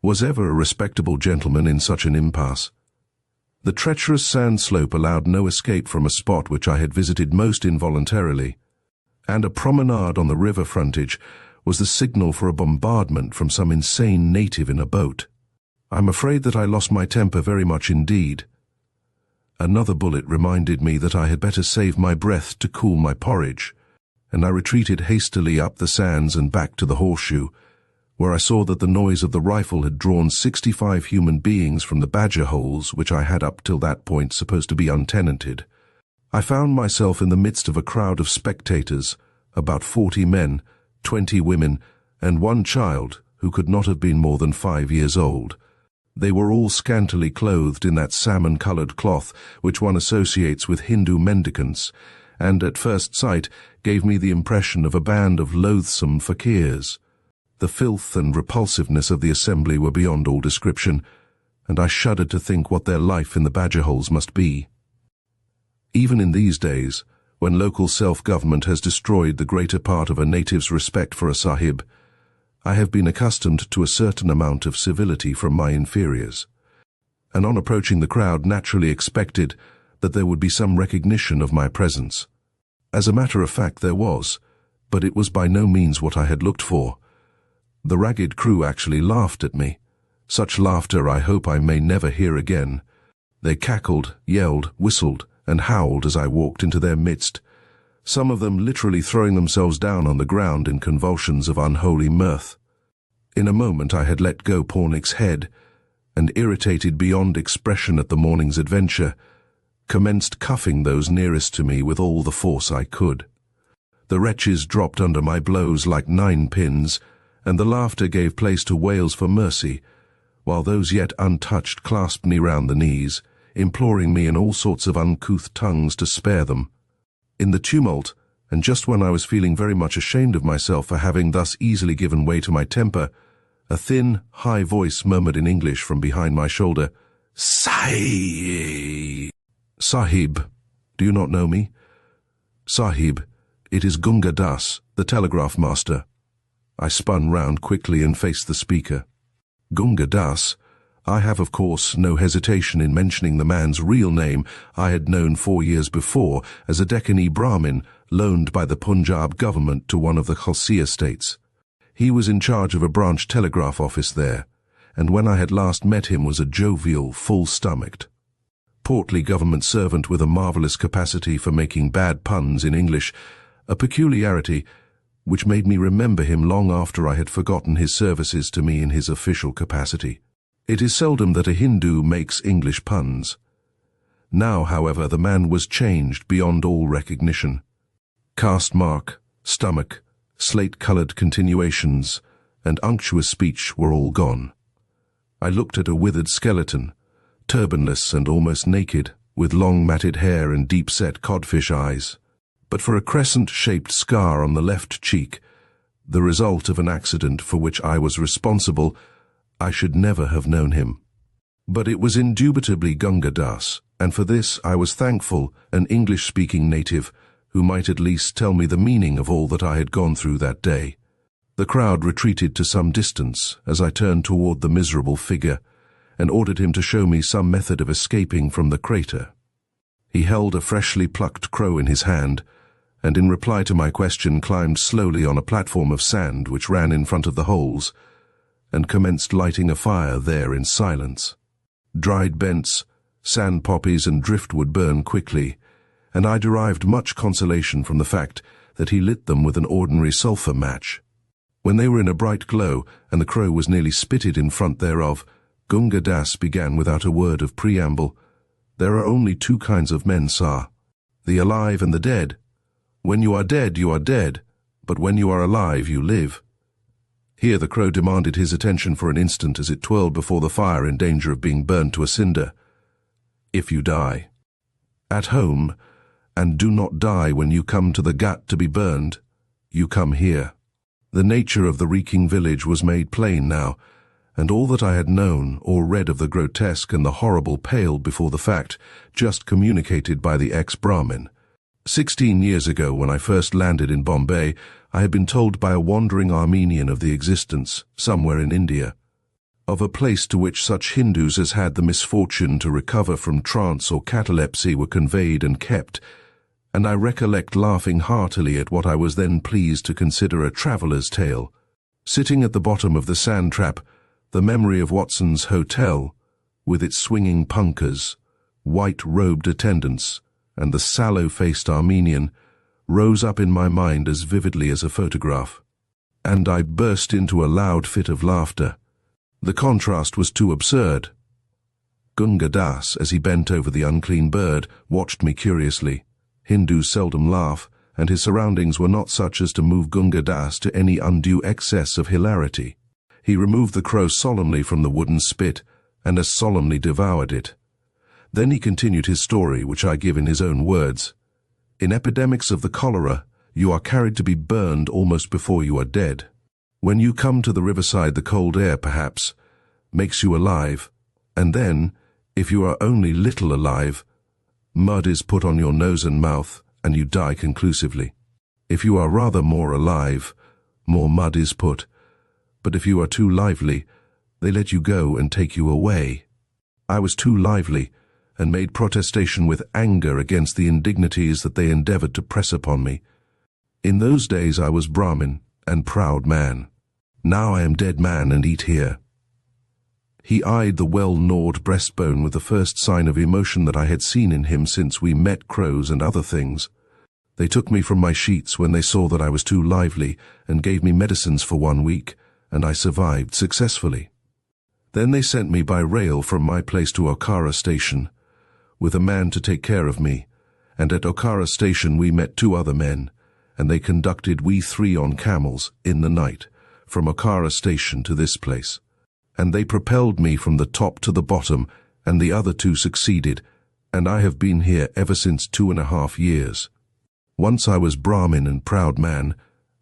Was ever a respectable gentleman in such an impasse? The treacherous sand slope allowed no escape from a spot which I had visited most involuntarily, and a promenade on the river frontage was the signal for a bombardment from some insane native in a boat. I'm afraid that I lost my temper very much indeed. Another bullet reminded me that I had better save my breath to cool my porridge, and I retreated hastily up the sands and back to the horseshoe, where I saw that the noise of the rifle had drawn 65 human beings from the badger holes which I had up till that point supposed to be untenanted. I found myself in the midst of a crowd of spectators, about 40 men, 20 women, and one child who could not have been more than 5 years old. They were all scantily clothed in that salmon-colored cloth which one associates with Hindu mendicants, and at first sight gave me the impression of a band of loathsome fakirs. The filth and repulsiveness of the assembly were beyond all description, and I shuddered to think what their life in the badger holes must be. Even in these days, when local self-government has destroyed the greater part of a native's respect for a sahib, I have been accustomed to a certain amount of civility from my inferiors, and on approaching the crowd naturally expected that there would be some recognition of my presence. As a matter of fact there was, but it was by no means what I had looked for. The ragged crew actually laughed at me. Such laughter I hope I may never hear again. They cackled, yelled, whistled, and howled as I walked into their midst, some of them literally throwing themselves down on the ground in convulsions of unholy mirth. In a moment I had let go Pornick's head, and, irritated beyond expression at the morning's adventure, commenced cuffing those nearest to me with all the force I could. The wretches dropped under my blows like 9 pins, and the laughter gave place to wails for mercy, while those yet untouched clasped me round the knees, imploring me in all sorts of uncouth tongues to spare them. In the tumult, and just when I was feeling very much ashamed of myself for having thus easily given way to my temper, a thin, high voice murmured in English from behind my shoulder, "Sahib! Sahib, do you not know me? Sahib, it is Gunga Das, the telegraph master." I spun round quickly and faced the speaker. Gunga Das? I have, of course, no hesitation in mentioning the man's real name I had known 4 years before as a Deccani Brahmin loaned by the Punjab government to one of the Khalsi estates. He was in charge of a branch telegraph office there, and when I had last met him was a jovial, full-stomached, portly government servant with a marvellous capacity for making bad puns in English, a peculiarity which made me remember him long after I had forgotten his services to me in his official capacity. It is seldom that a Hindu makes English puns. Now, however, the man was changed beyond all recognition. Caste mark, stomach, slate-coloured continuations, and unctuous speech were all gone. I looked at a withered skeleton, turbanless and almost naked, with long matted hair and deep-set codfish eyes. But for a crescent-shaped scar on the left cheek, the result of an accident for which I was responsible, I should never have known him. But it was indubitably Gunga Das, and for this I was thankful, an English-speaking native who might at least tell me the meaning of all that I had gone through that day. The crowd retreated to some distance as I turned toward the miserable figure and ordered him to show me some method of escaping from the crater. He held a freshly plucked crow in his hand, and in reply to my question climbed slowly on a platform of sand which ran in front of the holes, and commenced lighting a fire there in silence. Dried bents, sand poppies and driftwood burn quickly, and I derived much consolation from the fact that he lit them with an ordinary sulphur match. When they were in a bright glow, and the crow was nearly spitted in front thereof, Gunga Das began without a word of preamble, "There are only 2 kinds of men, sir, the alive and the dead. When you are dead, but when you are alive, you live." Here the crow demanded his attention for an instant as it twirled before the fire in danger of being burned to a cinder. "If you die at home, and do not die when you come to the ghat to be burned, you come here." The nature of the reeking village was made plain now, and all that I had known or read of the grotesque and the horrible paled before the fact just communicated by the ex-Brahmin. 16 years ago, when I first landed in Bombay, I had been told by a wandering Armenian of the existence, somewhere in India, of a place to which such Hindus as had the misfortune to recover from trance or catalepsy were conveyed and kept, and I recollect laughing heartily at what I was then pleased to consider a traveller's tale. Sitting at the bottom of the sand trap, The memory of Watson's hotel, with its swinging punkahs, white-robed attendants, and the sallow-faced Armenian, rose up in my mind as vividly as a photograph, and I burst into a loud fit of laughter. The contrast was too absurd. Gunga Das, as he bent over the unclean bird, watched me curiously. Hindus seldom laugh, and his surroundings were not such as to move Gunga Das to any undue excess of hilarity. He removed the crow solemnly from the wooden spit, and as solemnly devoured it. Then he continued his story, which I give in his own words. In epidemics of the cholera, you are carried to be burned almost before you are dead. When you come to the riverside, the cold air, perhaps, makes you alive, and then, if you are only little alive, mud is put on your nose and mouth, and you die conclusively. If you are rather more alive, more mud is put, but if you are too lively, they let you go and take you away. I was too lively, and made protestation with anger against the indignities that they endeavored to press upon me. In those days I was Brahmin and proud man. Now I am dead man and eat here. He eyed the well-gnawed breastbone with the first sign of emotion that I had seen in him since we met crows and other things. They took me from my sheets when they saw that I was too lively and gave me medicines for 1 week, and I survived successfully. Then they sent me by rail from my place to Okara Station, with a man to take care of me, and at Okara Station we met 2 other men, and they conducted we 3 on camels, in the night, from Okara Station to this place. And they propelled me from the top to the bottom, and the other 2 succeeded, and I have been here ever since 2.5 years. Once I was Brahmin and proud man,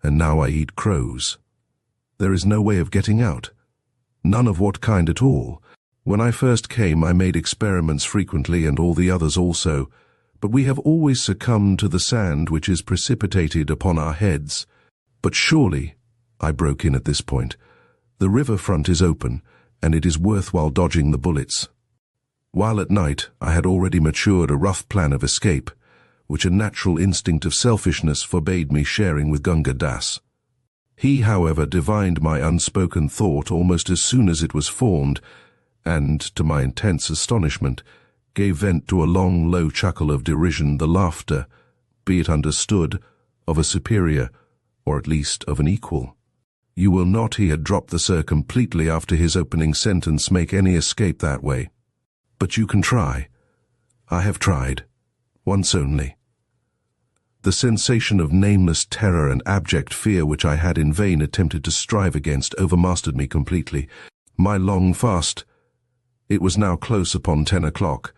and now I eat crows. There is no way of getting out. None of what kind at all. When I first came, I made experiments frequently, and all the others also, but we have always succumbed to the sand which is precipitated upon our heads. But surely, I broke in at this point, the riverfront is open, and it is worthwhile dodging the bullets. While at night, I had already matured a rough plan of escape, which a natural instinct of selfishness forbade me sharing with Gunga Das. He, however, divined my unspoken thought almost as soon as it was formed, and, to my intense astonishment, gave vent to a long, low chuckle of derision, the laughter, be it understood, of a superior, or at least of an equal. You will not, he had dropped the sir completely after his opening sentence, make any escape that way. But you can try. I have tried. Once only. The sensation of nameless terror and abject fear which I had in vain attempted to strive against overmastered me completely. My long fast. It was now close upon 10 o'clock,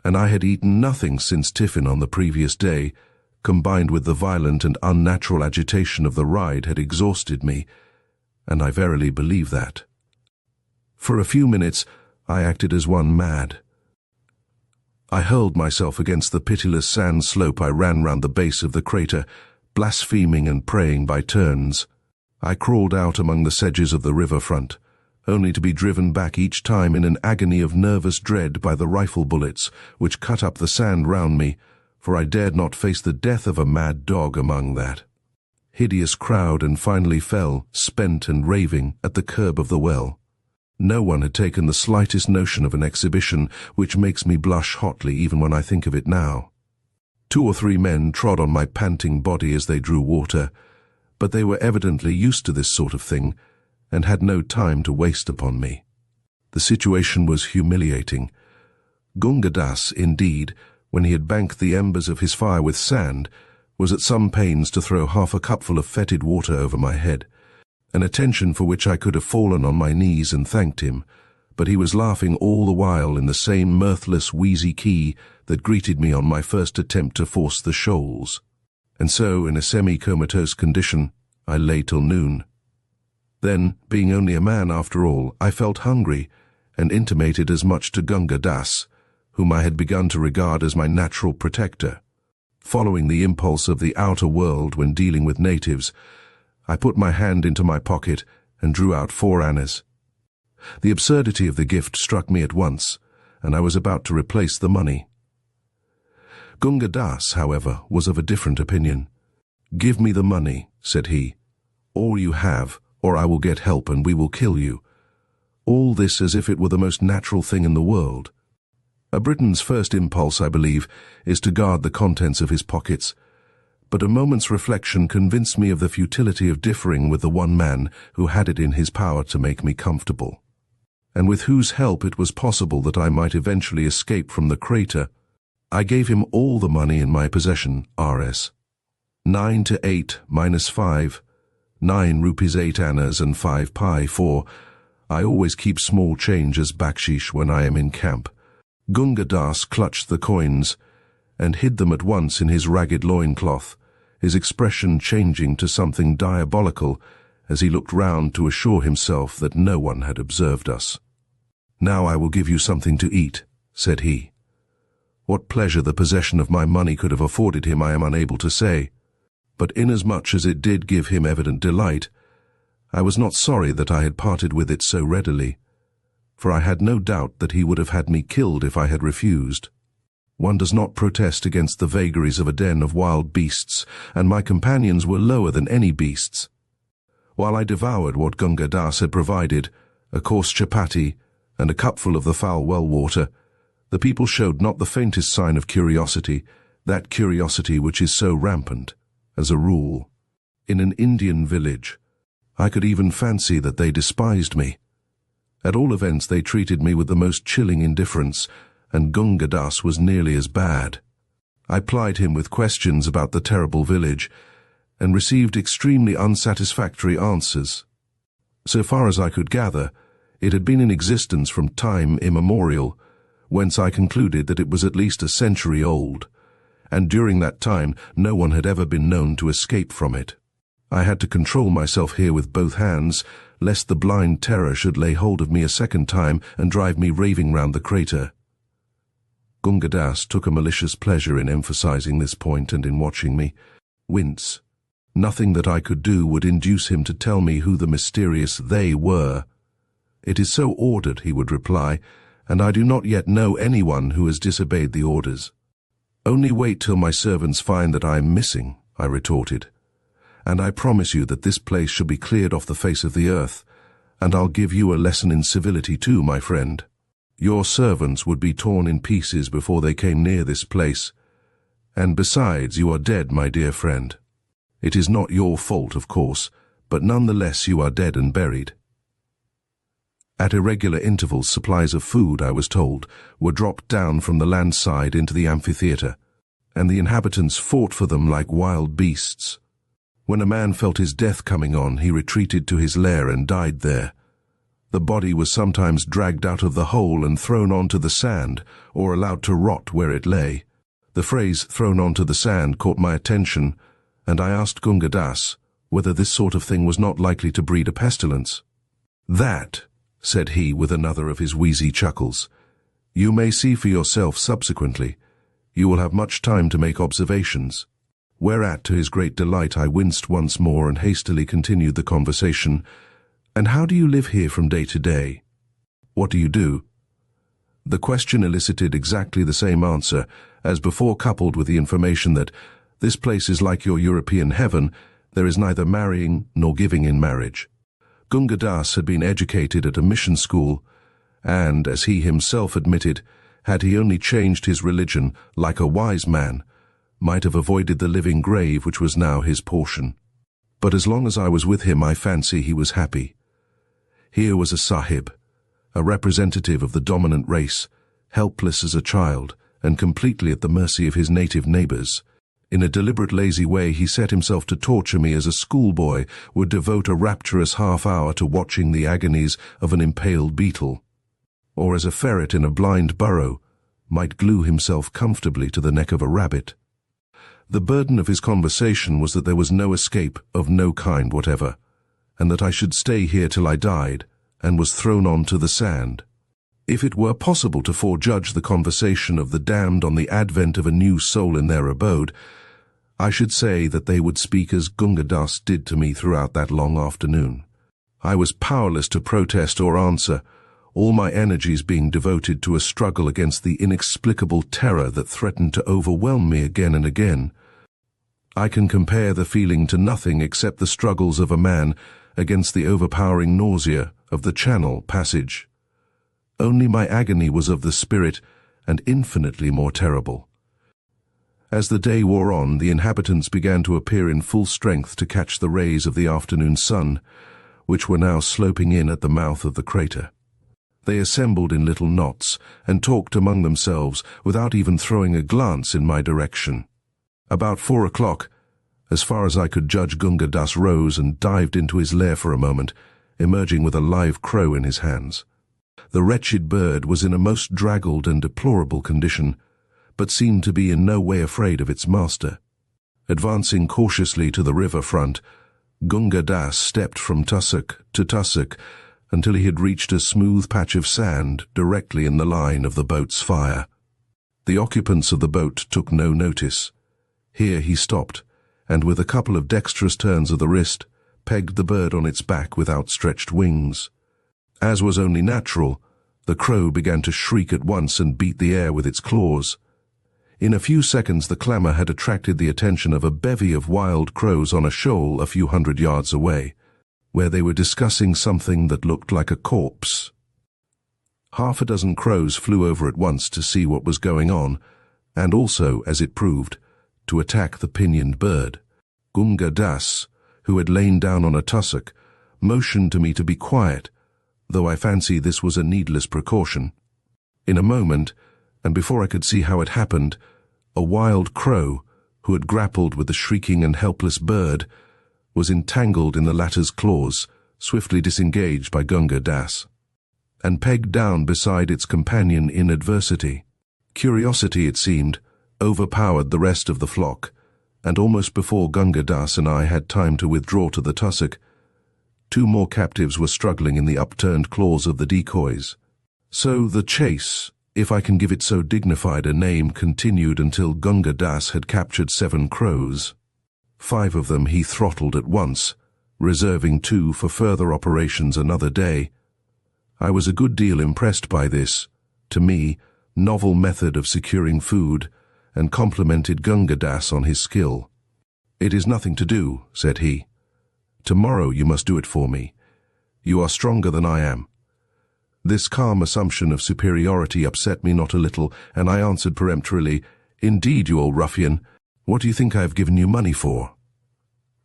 and I had eaten nothing since tiffin on the previous day, combined with the violent and unnatural agitation of the ride, had exhausted me, and I verily believe that. For a few minutes I acted as one mad. I hurled myself against the pitiless sand slope. I ran round the base of the crater, blaspheming and praying by turns. I crawled out among the sedges of the riverfront, only to be driven back each time in an agony of nervous dread by the rifle bullets which cut up the sand round me, for I dared not face the death of a mad dog among that hideous crowd, and finally fell, spent and raving, at the curb of the well. No one had taken the slightest notion of an exhibition, which makes me blush hotly even when I think of it now. 2 or 3 men trod on my panting body as they drew water, but they were evidently used to this sort of thing, and had no time to waste upon me. The situation was humiliating. Gunga Das, indeed, when he had banked the embers of his fire with sand, was at some pains to throw half a cupful of fetid water over my head, an attention for which I could have fallen on my knees and thanked him, but he was laughing all the while in the same mirthless, wheezy key that greeted me on my first attempt to force the shoals. And so, in a semi-comatose condition, I lay till noon. Then, being only a man after all, I felt hungry, and intimated as much to Gunga Das, whom I had begun to regard as my natural protector. Following the impulse of the outer world when dealing with natives, I put my hand into my pocket and drew out 4 annas. The absurdity of the gift struck me at once, and I was about to replace the money. Gunga Das, however, was of a different opinion. "Give me the money," said he. "All you have, or I will get help and we will kill you. All this as if it were the most natural thing in the world. A Briton's first impulse, I believe, is to guard the contents of his pockets, but a moment's reflection convinced me of the futility of differing with the one man who had it in his power to make me comfortable, and with whose help it was possible that I might eventually escape from the crater. I gave him all the money in my possession, Rs. 9 to 8 minus 5, 9 rupees 8 annas and 5 pi, for I always keep small change as bakshish when I am in camp. Gunga Das clutched the coins and hid them at once in his ragged loincloth, his expression changing to something diabolical as he looked round to assure himself that no one had observed us. "Now I will give you something to eat," said he. What pleasure the possession of my money could have afforded him I am unable to say, but inasmuch as it did give him evident delight, I was not sorry that I had parted with it so readily, for I had no doubt that he would have had me killed if I had refused. One does not protest against the vagaries of a den of wild beasts, and my companions were lower than any beasts. While I devoured what Gunga Das had provided, a coarse chapati and a cupful of the foul well water, the people showed not the faintest sign of curiosity, that curiosity which is so rampant, as a rule, in an Indian village. I could even fancy that they despised me. At all events, they treated me with the most chilling indifference, and Gunga Das was nearly as bad. I plied him with questions about the terrible village, and received extremely unsatisfactory answers. So far as I could gather, it had been in existence from time immemorial, whence I concluded that it was at least a century old, and during that time no one had ever been known to escape from it. I had to control myself here with both hands, lest the blind terror should lay hold of me a second time and drive me raving round the crater. Gunga Das took a malicious pleasure in emphasizing this point and in watching me wince. Nothing that I could do would induce him to tell me who the mysterious they were. "It is so ordered," he would reply, "and I do not yet know anyone who has disobeyed the orders." "Only wait till my servants find that I am missing," I retorted, "and I promise you that this place shall be cleared off the face of the earth, and I'll give you a lesson in civility too, my friend. Your servants would be torn in pieces before they came near this place, and besides, you are dead, my dear friend. It is not your fault, of course, but nonetheless you are dead and buried." At irregular intervals, supplies of food, I was told, were dropped down from the land side into the amphitheatre, and the inhabitants fought for them like wild beasts. When a man felt his death coming on, he retreated to his lair and died there. The body was sometimes dragged out of the hole and thrown onto the sand, or allowed to rot where it lay. The phrase "thrown onto the sand" caught my attention, and I asked Gunga Das whether this sort of thing was not likely to breed a pestilence. "That," said he with another of his wheezy chuckles, "you may see for yourself subsequently. You will have much time to make observations." Whereat, to his great delight, I winced once more and hastily continued the conversation. "And how do you live here from day to day? What do you do?" The question elicited exactly the same answer as before, coupled with the information that this place is like your European heaven, there is neither marrying nor giving in marriage. Gunga Das had been educated at a mission school, and, as he himself admitted, had he only changed his religion like a wise man, might have avoided the living grave which was now his portion. But as long as I was with him, I fancy he was happy. Here was a sahib, a representative of the dominant race, helpless as a child and completely at the mercy of his native neighbors. In a deliberate lazy way, he set himself to torture me as a schoolboy would devote a rapturous half-hour to watching the agonies of an impaled beetle, or as a ferret in a blind burrow might glue himself comfortably to the neck of a rabbit. The burden of his conversation was that there was no escape of no kind whatever, and that I should stay here till I died and was thrown on to the sand. If it were possible to forejudge the conversation of the damned on the advent of a new soul in their abode, I should say that they would speak as Gunga Das did to me throughout that long afternoon. I was powerless to protest or answer, all my energies being devoted to a struggle against the inexplicable terror that threatened to overwhelm me again and again. I can compare the feeling to nothing except the struggles of a man against the overpowering nausea of the Channel passage. Only my agony was of the spirit and infinitely more terrible. As the day wore on, the inhabitants began to appear in full strength to catch the rays of the afternoon sun, which were now sloping in at the mouth of the crater. They assembled in little knots and talked among themselves without even throwing a glance in my direction. About 4 o'clock, as far as I could judge, Gunga Das rose and dived into his lair for a moment, emerging with a live crow in his hands. The wretched bird was in a most draggled and deplorable condition, but seemed to be in no way afraid of its master. Advancing cautiously to the river front, Gunga Das stepped from tussock to tussock until he had reached a smooth patch of sand directly in the line of the boat's fire. The occupants of the boat took no notice. Here he stopped, and with a couple of dexterous turns of the wrist, pegged the bird on its back with outstretched wings. As was only natural, the crow began to shriek at once and beat the air with its claws. In a few seconds the clamour had attracted the attention of a bevy of wild crows on a shoal a few hundred yards away, where they were discussing something that looked like a corpse. Half a dozen crows flew over at once to see what was going on, and also, as it proved, to attack the pinioned bird. Gunga Das, who had lain down on a tussock, motioned to me to be quiet, though I fancy this was a needless precaution. In a moment, and before I could see how it happened, a wild crow, who had grappled with the shrieking and helpless bird, was entangled in the latter's claws, swiftly disengaged by Gunga Das, and pegged down beside its companion in adversity. Curiosity, it seemed, overpowered the rest of the flock, and almost before Gunga Das and I had time to withdraw to the tussock, 2 more captives were struggling in the upturned claws of the decoys. So the chase, if I can give it so dignified a name, continued until Gunga Das had captured 7 crows. 5 of them he throttled at once, reserving 2 for further operations another day. I was a good deal impressed by this, to me, novel method of securing food, and complimented Gunga Das on his skill. "It is nothing to do," said he. "Tomorrow you must do it for me. You are stronger than I am." This calm assumption of superiority upset me not a little, and I answered peremptorily, "Indeed, you old ruffian, what do you think I have given you money for?"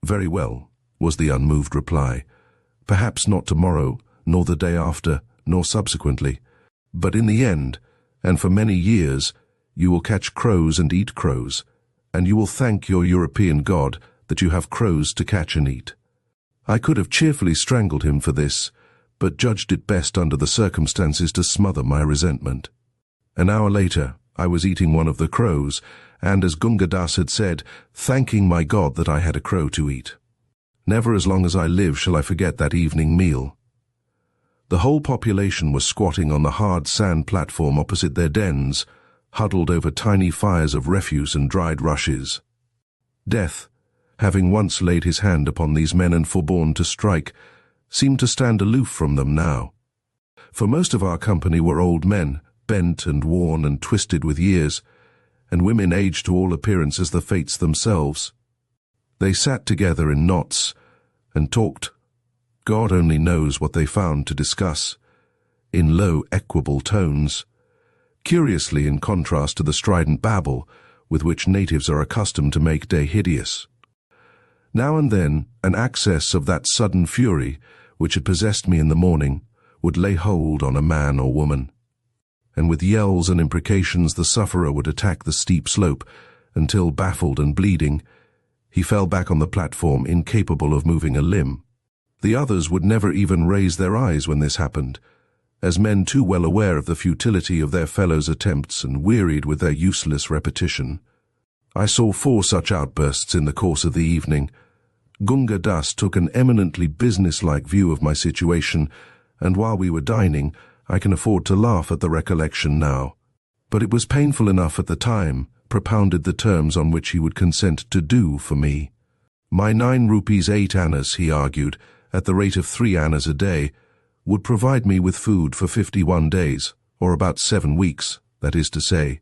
"Very well," was the unmoved reply. "Perhaps not tomorrow, nor the day after, nor subsequently, but in the end, and for many years, you will catch crows and eat crows, and you will thank your European God that you have crows to catch and eat." I could have cheerfully strangled him for this, but judged it best under the circumstances to smother my resentment. An hour later, I was eating one of the crows, and, as Gunga Das had said, thanking my God that I had a crow to eat. Never as long as I live shall I forget that evening meal. The whole population was squatting on the hard sand platform opposite their dens, huddled over tiny fires of refuse and dried rushes. Death, having once laid his hand upon these men and forborne to strike, seemed to stand aloof from them now. For most of our company were old men, bent and worn and twisted with years, and women aged to all appearance as the fates themselves. They sat together in knots and talked. God only knows what they found to discuss, in low, equable tones, curiously in contrast to the strident babble with which natives are accustomed to make day hideous. Now and then, an access of that sudden fury which had possessed me in the morning would lay hold on a man or woman, and with yells and imprecations the sufferer would attack the steep slope until, baffled and bleeding, he fell back on the platform, incapable of moving a limb. The others would never even raise their eyes when this happened, as men too well aware of the futility of their fellows' attempts and wearied with their useless repetition. I saw 4 such outbursts in the course of the evening. Gunga Das took an eminently business-like view of my situation, and while we were dining, I can afford to laugh at the recollection now. But it was painful enough at the time, propounded the terms on which he would consent to do for me. My 9 rupees 8 annas, he argued, at the rate of 3 annas a day, would provide me with food for 51 days, or about 7 weeks, that is to say.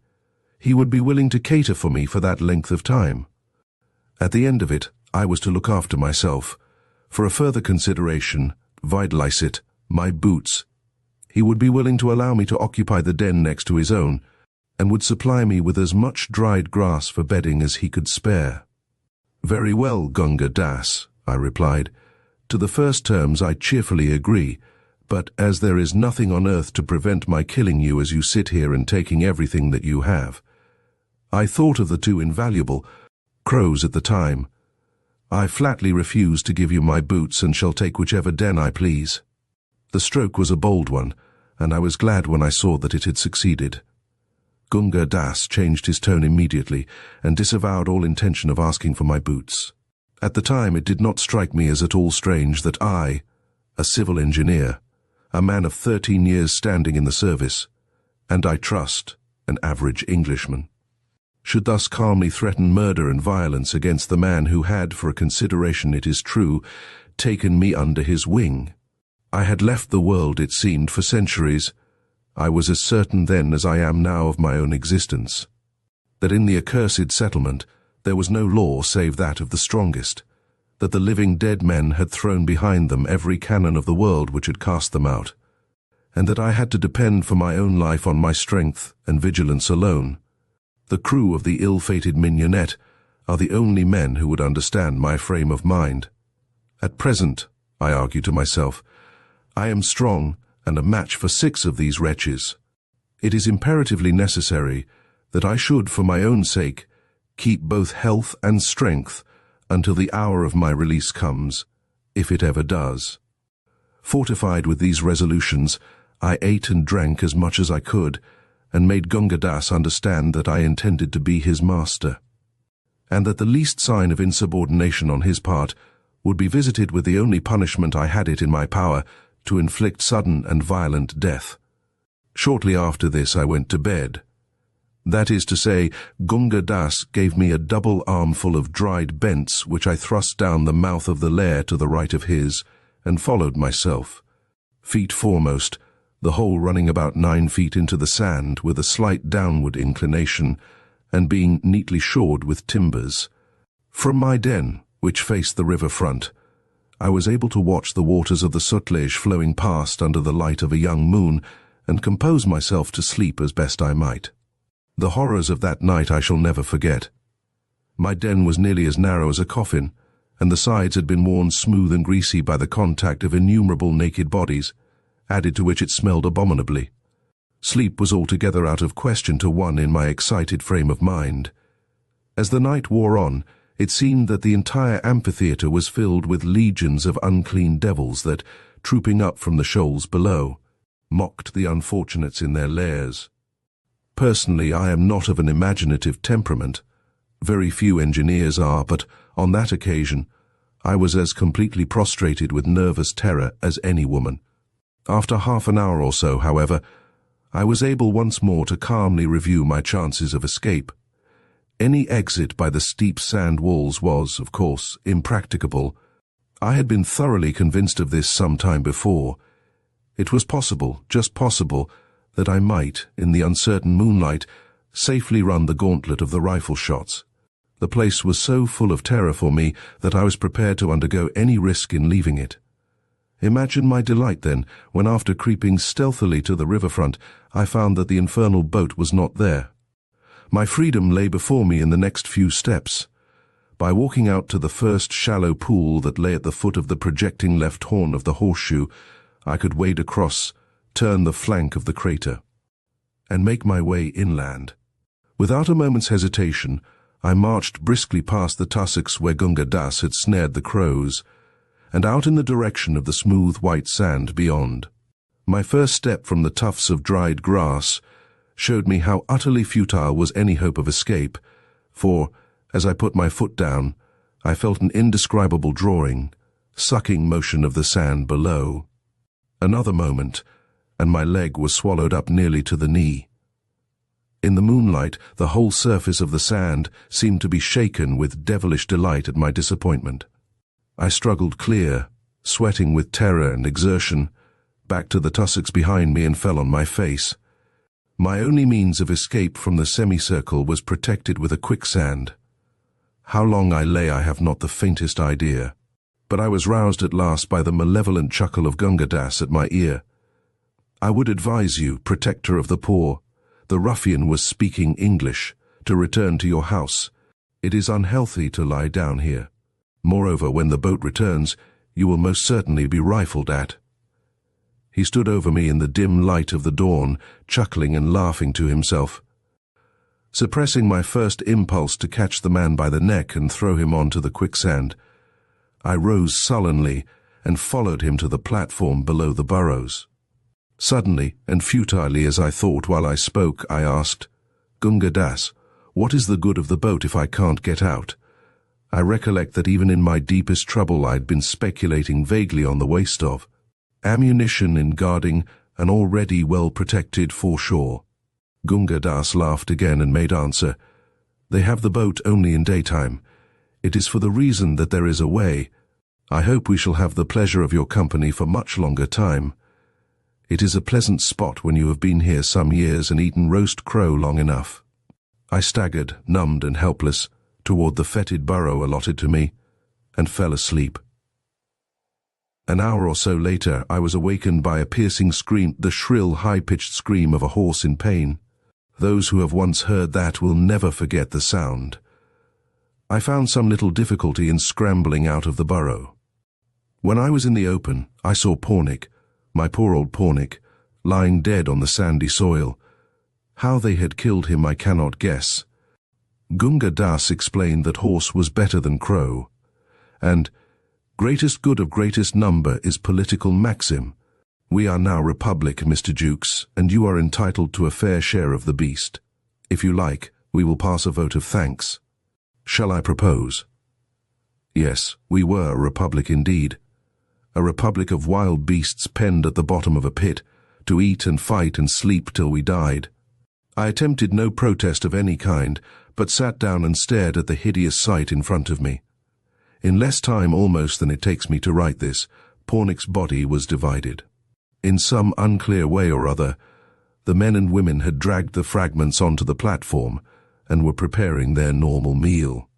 He would be willing to cater for me for that length of time. At the end of it, I was to look after myself. For a further consideration, viz. My boots. He would be willing to allow me to occupy the den next to his own, and would supply me with as much dried grass for bedding as he could spare. Very well, Gunga Das, I replied. To the first terms I cheerfully agree, but as there is nothing on earth to prevent my killing you as you sit here and taking everything that you have. I thought of the two invaluable crows at the time. I flatly refuse to give you my boots and shall take whichever den I please. The stroke was a bold one, and I was glad when I saw that it had succeeded. Gunga Das changed his tone immediately and disavowed all intention of asking for my boots. At the time it did not strike me as at all strange that I, a civil engineer, a man of 13 years standing in the service, and I trust, an average Englishman, should thus calmly threaten murder and violence against the man who had, for a consideration it is true, taken me under his wing. I had left the world, it seemed, for centuries. I was as certain then as I am now of my own existence, that in the accursed settlement there was no law save that of the strongest, that the living dead men had thrown behind them every cannon of the world which had cast them out, and that I had to depend for my own life on my strength and vigilance alone. The crew of the ill-fated mignonette are the only men who would understand my frame of mind. At present, I argue to myself, I am strong and a match for 6 of these wretches. It is imperatively necessary that I should, for my own sake, keep both health and strength until the hour of my release comes, if it ever does. Fortified with these resolutions, I ate and drank as much as I could, and made Gunga Das understand that I intended to be his master, and that the least sign of insubordination on his part would be visited with the only punishment I had it in my power to inflict sudden and violent death. Shortly after this I went to bed. That is to say, Gunga Das gave me a double armful of dried bents which I thrust down the mouth of the lair to the right of his, and followed myself, feet foremost, the whole running about 9 feet into the sand with a slight downward inclination, and being neatly shored with timbers. From my den, which faced the river front, I was able to watch the waters of the Sutlej flowing past under the light of a young moon, and compose myself to sleep as best I might. The horrors of that night I shall never forget. My den was nearly as narrow as a coffin, and the sides had been worn smooth and greasy by the contact of innumerable naked bodies, added to which it smelled abominably. Sleep was altogether out of question to one in my excited frame of mind. As the night wore on, it seemed that the entire amphitheatre was filled with legions of unclean devils that, trooping up from the shoals below, mocked the unfortunates in their lairs. Personally, I am not of an imaginative temperament. Very few engineers are, but on that occasion, I was as completely prostrated with nervous terror as any woman. After half an hour or so, however, I was able once more to calmly review my chances of escape. Any exit by the steep sand walls was, of course, impracticable. I had been thoroughly convinced of this some time before. It was possible, just possible, that I might, in the uncertain moonlight, safely run the gauntlet of the rifle shots. The place was so full of terror for me that I was prepared to undergo any risk in leaving it. Imagine my delight, then, when after creeping stealthily to the riverfront, I found that the infernal boat was not there. My freedom lay before me in the next few steps. By walking out to the first shallow pool that lay at the foot of the projecting left horn of the horseshoe, I could wade across, turn the flank of the crater, and make my way inland. Without a moment's hesitation, I marched briskly past the tussocks where Gunga Das had snared the crows, and out in the direction of the smooth white sand beyond. My first step from the tufts of dried grass showed me how utterly futile was any hope of escape, for, as I put my foot down, I felt an indescribable drawing, sucking motion of the sand below. Another moment, and my leg was swallowed up nearly to the knee. In the moonlight, the whole surface of the sand seemed to be shaken with devilish delight at my disappointment. I struggled clear, sweating with terror and exertion, back to the tussocks behind me and fell on my face. My only means of escape from the semicircle was protected with a quicksand. How long I lay I have not the faintest idea. but I was roused at last by the malevolent chuckle of Gunga Das at my ear. "I would advise you, protector of the poor," the ruffian was speaking English, "to return to your house. It is unhealthy to lie down here. Moreover, when the boat returns, you will most certainly be rifled at." He stood over me in the dim light of the dawn, chuckling and laughing to himself. Suppressing my first impulse to catch the man by the neck and throw him onto the quicksand, I rose sullenly and followed him to the platform below the burrows. Suddenly, and futilely as I thought while I spoke, I asked, "Gunga Das, what is the good of the boat if I can't get out?" I recollect that even in my deepest trouble I'd been speculating vaguely on the waste of ammunition in guarding an already well-protected foreshore. Gunga Das laughed again and made answer, "They have the boat only in daytime. It is for the reason that there is a way. I hope we shall have the pleasure of your company for much longer time. It is a pleasant spot when you have been here some years and eaten roast crow long enough." I staggered, numbed and helpless, toward the fetid burrow allotted to me, and fell asleep. An hour or so later, I was awakened by a piercing scream, the shrill, high-pitched scream of a horse in pain. Those who have once heard that will never forget the sound. I found some little difficulty in scrambling out of the burrow. When I was in the open, I saw Pornick, my poor old Pornick, lying dead on the sandy soil. How they had killed him I cannot guess. Gunga Das explained that horse was better than crow, and greatest good of greatest number is political maxim. We are now republic, Mr. Jukes, and you are entitled to a fair share of the beast. If you like, we will pass a vote of thanks. Shall I propose? Yes, we were a republic indeed. A republic of wild beasts penned at the bottom of a pit, to eat and fight and sleep till we died. I attempted no protest of any kind, but sat down and stared at the hideous sight in front of me. In less time almost than it takes me to write this, Pornick's body was divided. In some unclear way or other, the men and women had dragged the fragments onto the platform and were preparing their normal meal.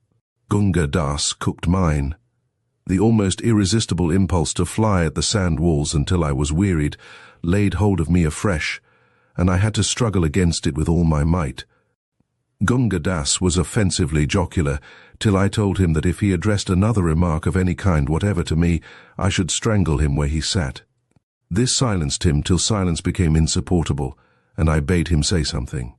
Gunga Das cooked mine. The almost irresistible impulse to fly at the sand walls until I was wearied laid hold of me afresh, and I had to struggle against it with all my might. Gunga Das was offensively jocular, till I told him that if he addressed another remark of any kind whatever to me, I should strangle him where he sat. This silenced him till silence became insupportable, and I bade him say something.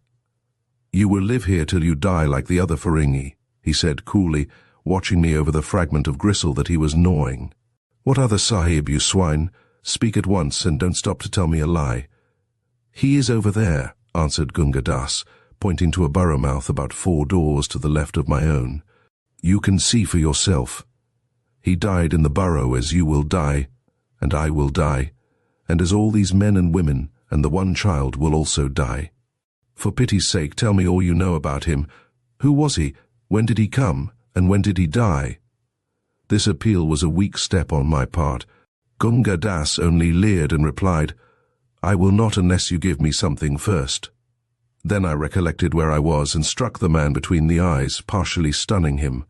"You will live here till you die like the other Ferengi," he said coolly, watching me over the fragment of gristle that he was gnawing. "What other Sahib, you swine? Speak at once, and don't stop to tell me a lie." "He is over there," answered Gunga Das, pointing to a burrow mouth about 4 doors to the left of my own. "You can see for yourself. He died in the burrow as you will die, and I will die, and as all these men and women and the one child will also die. For pity's sake, tell me all you know about him. Who was he? When did he come? And when did he die?" This appeal was a weak step on my part. Gunga Das only leered and replied, "I will not unless you give me something first." Then I recollected where I was and struck the man between the eyes, partially stunning him.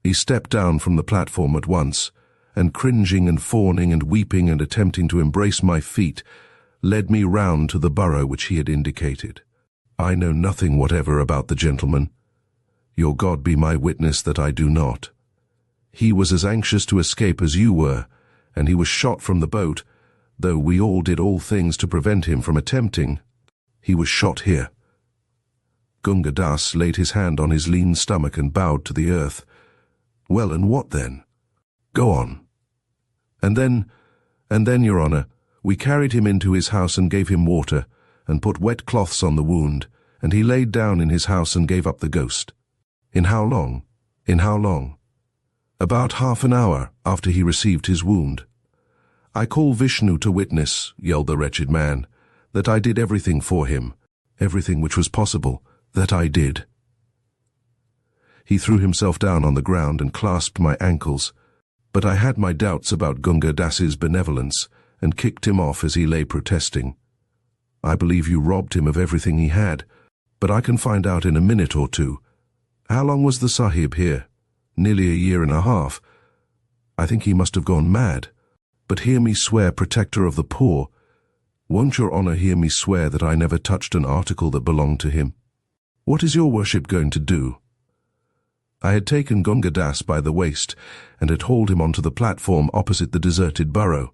He stepped down from the platform at once, and cringing and fawning and weeping and attempting to embrace my feet, led me round to the burrow which he had indicated. I know nothing whatever about the gentleman. Your God be my witness that I do not. He was as anxious to escape as you were, and he was shot from the boat, though we all did all things to prevent him from attempting. He was shot here. Gunga Das laid his hand on his lean stomach and bowed to the earth. "Well, and what then?" "Go on." And then, Your Honour, we carried him into his house and gave him water, and put wet cloths on the wound, and he laid down in his house and gave up the ghost." "In how long?" "In how long?" "About half an hour after he received his wound." "I call Vishnu to witness," yelled the wretched man, "that I did everything for him, everything which was possible, that I did." He threw himself down on the ground and clasped my ankles, but I had my doubts about Gunga Das's benevolence and kicked him off as he lay protesting. "I believe you robbed him of everything he had, but I can find out in a minute or two. How long was the Sahib here?" "Nearly a year and a half." I think he must have gone mad. But hear me swear, protector of the poor, won't your honor hear me swear that I never touched an article that belonged to him? What is your worship going to do? I had taken Gunga Das by the waist and had hauled him onto the platform opposite the deserted burrow.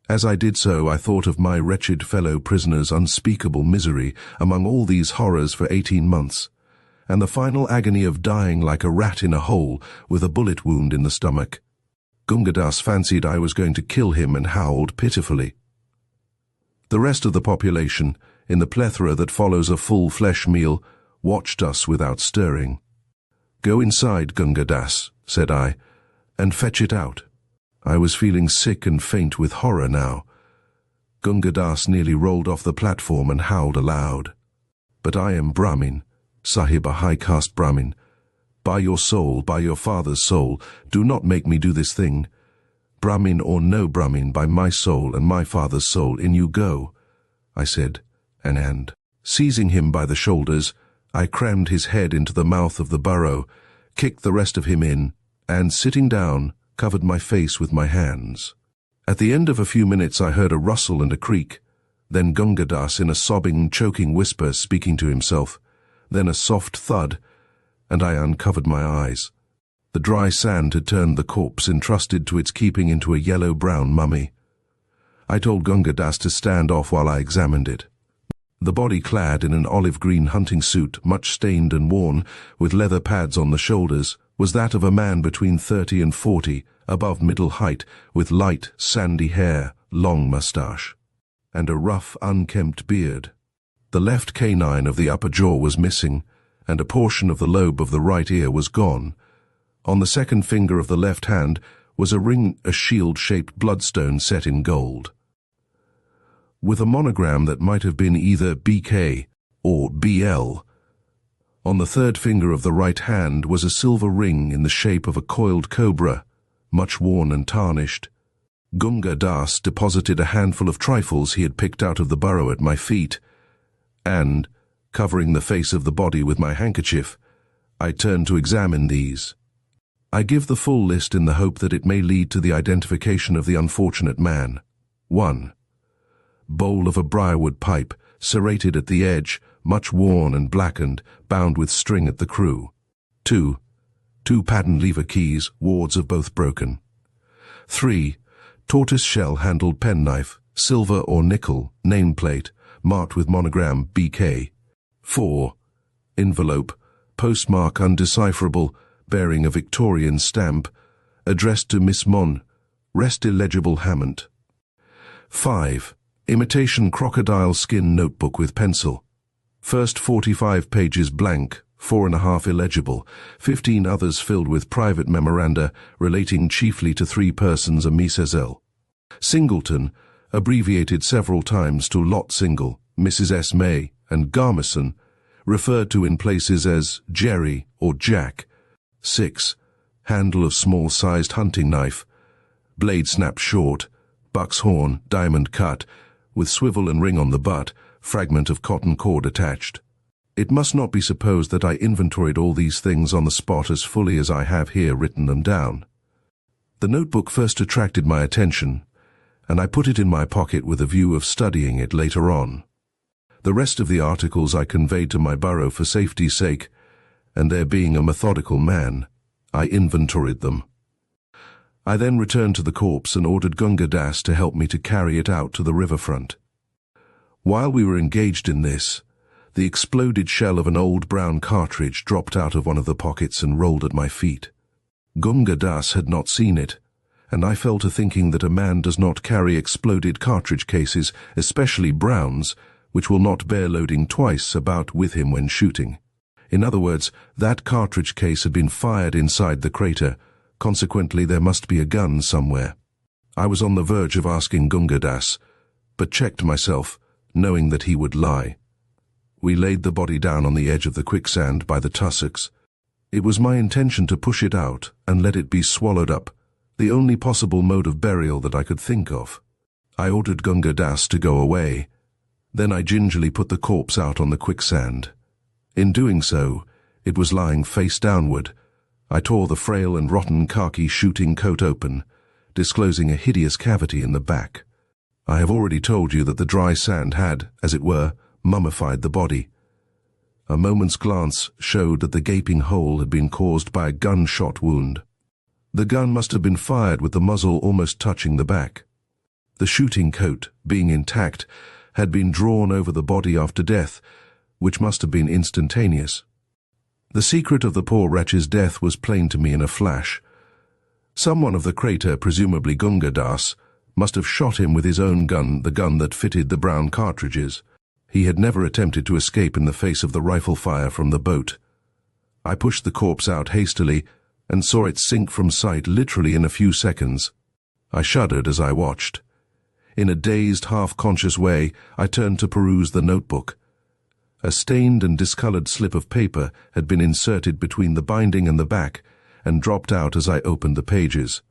As I did so, I thought of my wretched fellow prisoner's unspeakable misery among all these horrors for 18 months, and the final agony of dying like a rat in a hole with a bullet wound in the stomach. Gunga Das fancied I was going to kill him and howled pitifully. The rest of the population, in the plethora that follows a full flesh meal, watched us without stirring. "Go inside, Gunga Das," said I, "and fetch it out." I was feeling sick and faint with horror now. Gunga Das nearly rolled off the platform and howled aloud. "But I am Brahmin, Sahib, a high-caste Brahmin. By your soul, by your father's soul, do not make me do this thing. Brahmin or no Brahmin, by my soul and my father's soul, in you go," I said, and seizing him by the shoulders, I crammed his head into the mouth of the burrow, kicked the rest of him in, and, sitting down, covered my face with my hands. At the end of a few minutes I heard a rustle and a creak, then Gunga Das in a sobbing, choking whisper speaking to himself, then a soft thud, and I uncovered my eyes. The dry sand had turned the corpse entrusted to its keeping into a yellow-brown mummy. I told Gunga Das to stand off while I examined it. The body, clad in an olive-green hunting suit, much stained and worn, with leather pads on the shoulders, was that of a man between 30 and 40, above middle height, with light, sandy hair, long moustache, and a rough, unkempt beard. The left canine of the upper jaw was missing, and a portion of the lobe of the right ear was gone. On the second finger of the left hand was a ring, a shield-shaped bloodstone set in gold, with a monogram that might have been either BK or BL. On the third finger of the right hand was a silver ring in the shape of a coiled cobra, much worn and tarnished. Gunga Das deposited a handful of trifles he had picked out of the burrow at my feet, and, covering the face of the body with my handkerchief, I turned to examine these. I give the full list in the hope that it may lead to the identification of the unfortunate man. 1. Bowl of a briarwood pipe, serrated at the edge, much worn and blackened, bound with string at the crew. 2. 2 pattern lever keys, wards of both broken. 3. Tortoise-shell-handled penknife, silver or nickel, nameplate, marked with monogram BK. 4. Envelope, postmark undecipherable, bearing a Victorian stamp, addressed to Miss Mon, rest illegible Hammond. 5. Imitation crocodile skin notebook with pencil. First 45 pages blank, 4.5 illegible, 15 others filled with private memoranda relating chiefly to 3 persons, a Miss Ezel. Singleton, abbreviated several times to Lot Single, Mrs. S. May, and Garmison, referred to in places as Jerry or Jack. 6. Handle of small-sized hunting knife, blade snapped short, buck's horn, diamond cut, with swivel and ring on the butt, fragment of cotton cord attached. It must not be supposed that I inventoried all these things on the spot as fully as I have here written them down. The notebook first attracted my attention, and I put it in my pocket with a view of studying it later on. The rest of the articles I conveyed to my burrow for safety's sake, and there being a methodical man, I inventoried them. I then returned to the corpse and ordered Gunga Das to help me to carry it out to the riverfront. While we were engaged in this, the exploded shell of an old brown cartridge dropped out of one of the pockets and rolled at my feet. Gunga Das had not seen it, and I fell to thinking that a man does not carry exploded cartridge cases, especially browns, which will not bear loading twice, about with him when shooting. In other words, that cartridge case had been fired inside the crater. Consequently, there must be a gun somewhere. I was on the verge of asking Gunga Das, but checked myself, knowing that he would lie. We laid the body down on the edge of the quicksand by the tussocks. It was my intention to push it out and let it be swallowed up, the only possible mode of burial that I could think of. I ordered Gunga Das to go away. Then I gingerly put the corpse out on the quicksand. In doing so, it was lying face downward, I tore the frail and rotten khaki shooting coat open, disclosing a hideous cavity in the back. I have already told you that the dry sand had, as it were, mummified the body. A moment's glance showed that the gaping hole had been caused by a gunshot wound. The gun must have been fired with the muzzle almost touching the back. The shooting coat, being intact, had been drawn over the body after death, which must have been instantaneous. The secret of the poor wretch's death was plain to me in a flash. Someone of the crater, presumably Gunga Das, must have shot him with his own gun, the gun that fitted the brown cartridges. He had never attempted to escape in the face of the rifle fire from the boat. I pushed the corpse out hastily and saw it sink from sight literally in a few seconds. I shuddered as I watched. In a dazed, half-conscious way, I turned to peruse the notebook. A stained and discolored slip of paper had been inserted between the binding and the back and dropped out as I opened the pages.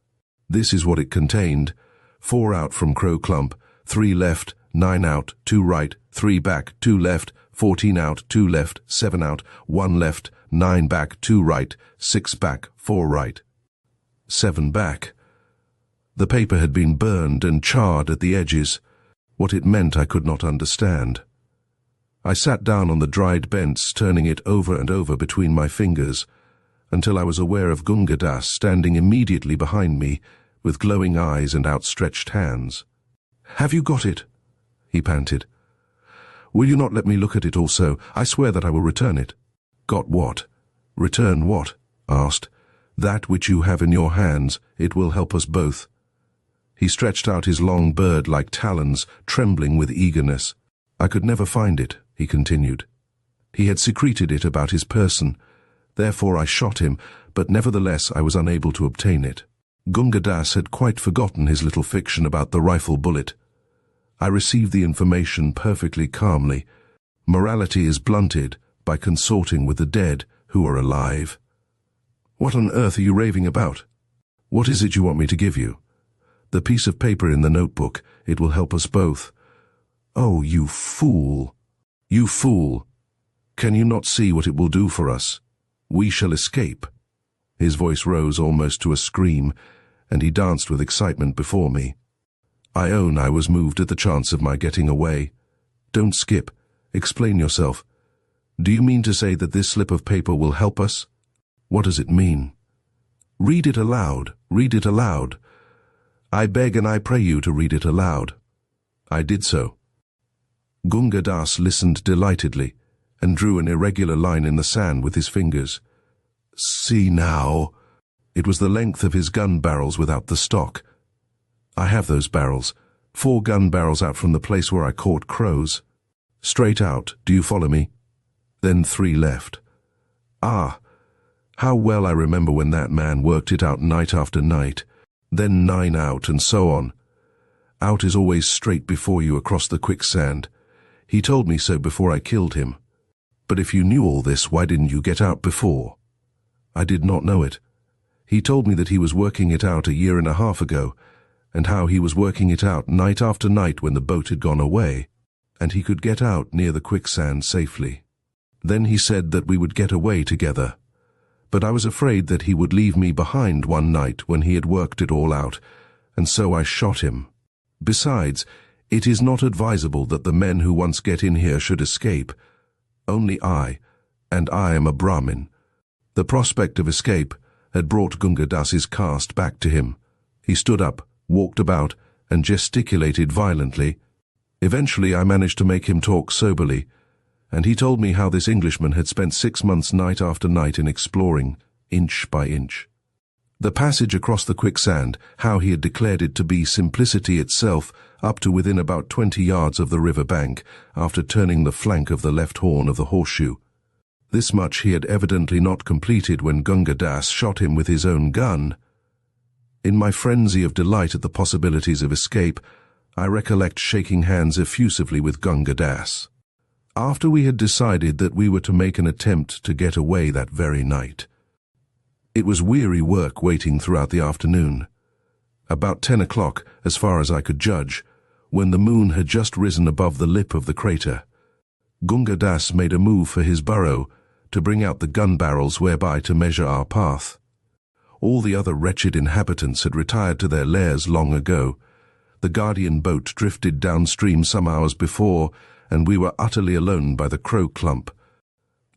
This is what it contained: 4 out from Crow Clump, 3 left, 9 out, 2 right, 3 back, 2 left, 14 out, 2 left, 7 out, 1 left, 9 back, 2 right, 6 back, 4 right. 7 back. The paper had been burned and charred at the edges. What it meant I could not understand. I sat down on the dried bents, turning it over and over between my fingers, until I was aware of Gunga Das standing immediately behind me, with glowing eyes and outstretched hands. "Have you got it?" he panted. "Will you not let me look at it also? I swear that I will return it." "Got what?" "Return what?" asked. "That which you have in your hands. It will help us both." He stretched out his long bird-like talons, trembling with eagerness. "I could never find it," he continued. "He had secreted it about his person. Therefore I shot him, but nevertheless I was unable to obtain it." Gunga Das had quite forgotten his little fiction about the rifle bullet. I received the information perfectly calmly. Morality is blunted by consorting with the dead who are alive. "What on earth are you raving about? What is it you want me to give you?" "The piece of paper in the notebook. It will help us both." "Oh, you fool! You fool! Can you not see what it will do for us? We shall escape." His voice rose almost to a scream, and he danced with excitement before me. I own I was moved at the chance of my getting away. "Don't skip. Explain yourself. Do you mean to say that this slip of paper will help us? What does it mean?" "Read it aloud. Read it aloud. I beg and I pray you to read it aloud." I did so. Gunga Das listened delightedly and drew an irregular line in the sand with his fingers. "See now." It was the length of his gun barrels without the stock. "I have those barrels. 4 gun barrels out from the place where I caught crows. Straight out, do you follow me? Then 3 left. Ah, how well I remember when that man worked it out night after night. Then 9 out, and so on. Out is always straight before you across the quicksand. He told me so before I killed him. But if you knew all this, why didn't you get out before?" "I did not know it. He told me that he was working it out a year and a half ago, and how he was working it out night after night when the boat had gone away, and he could get out near the quicksand safely. Then he said that we would get away together. But I was afraid that he would leave me behind one night when he had worked it all out, and so I shot him. Besides, it is not advisable that the men who once get in here should escape. Only I, and I am a Brahmin." The prospect of escape had brought Gunga Das's caste back to him. He stood up, walked about, and gesticulated violently. Eventually I managed to make him talk soberly, and he told me how this Englishman had spent 6 months night after night in exploring, inch by inch. The passage across the quicksand, how he had declared it to be simplicity itself up to within about 20 yards of the river bank, after turning the flank of the left horn of the horseshoe. This much he had evidently not completed when Gunga Das shot him with his own gun. In my frenzy of delight at the possibilities of escape, I recollect shaking hands effusively with Gunga Das. After we had decided that we were to make an attempt to get away that very night. It was weary work waiting throughout the afternoon. About 10 o'clock, as far as I could judge, when the moon had just risen above the lip of the crater, Gunga Das made a move for his burrow to bring out the gun barrels whereby to measure our path. All the other wretched inhabitants had retired to their lairs long ago. The guardian boat drifted downstream some hours before, and we were utterly alone by the crow clump.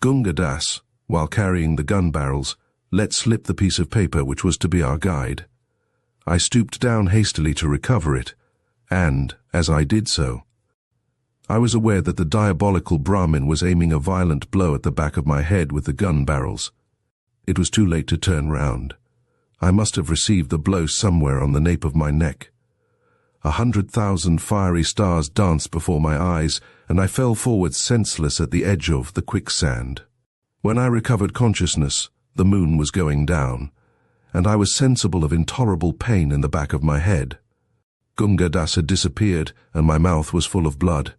Gunga Das, while carrying the gun barrels, let slip the piece of paper which was to be our guide. I stooped down hastily to recover it, and, as I did so, I was aware that the diabolical Brahmin was aiming a violent blow at the back of my head with the gun barrels. It was too late to turn round. I must have received the blow somewhere on the nape of my neck. 100,000 fiery stars danced before my eyes, and I fell forward senseless at the edge of the quicksand. When I recovered consciousness, the moon was going down, and I was sensible of intolerable pain in the back of my head. Gunga Das had disappeared, and my mouth was full of blood.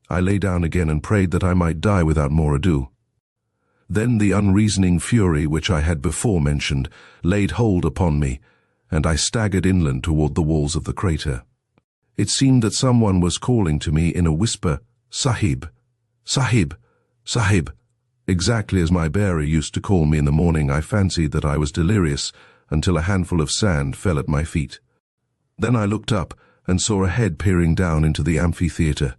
I lay down again and prayed that I might die without more ado. Then the unreasoning fury which I had before mentioned laid hold upon me, and I staggered inland toward the walls of the crater. It seemed that someone was calling to me in a whisper, "Sahib! Sahib! Sahib!" Exactly as my bearer used to call me in the morning. I fancied that I was delirious until a handful of sand fell at my feet. Then I looked up and saw a head peering down into the amphitheater,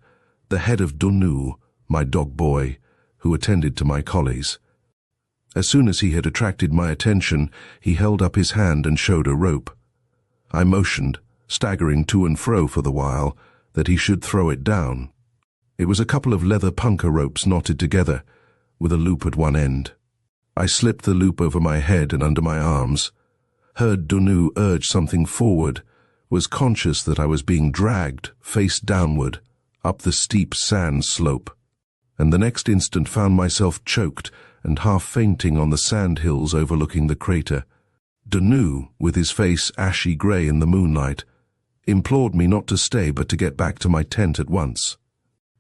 the head of Dunu, my dog boy, who attended to my collies. As soon as he had attracted my attention, he held up his hand and showed a rope. I motioned, staggering to and fro for the while, that he should throw it down. It was a couple of leather punka ropes knotted together, with a loop at one end. I slipped the loop over my head and under my arms, heard Dunu urge something forward, was conscious that I was being dragged, face downward, up the steep sand slope, and the next instant found myself choked and half fainting on the sand hills overlooking the crater. Dunu, with his face ashy grey in the moonlight, implored me not to stay but to get back to my tent at once.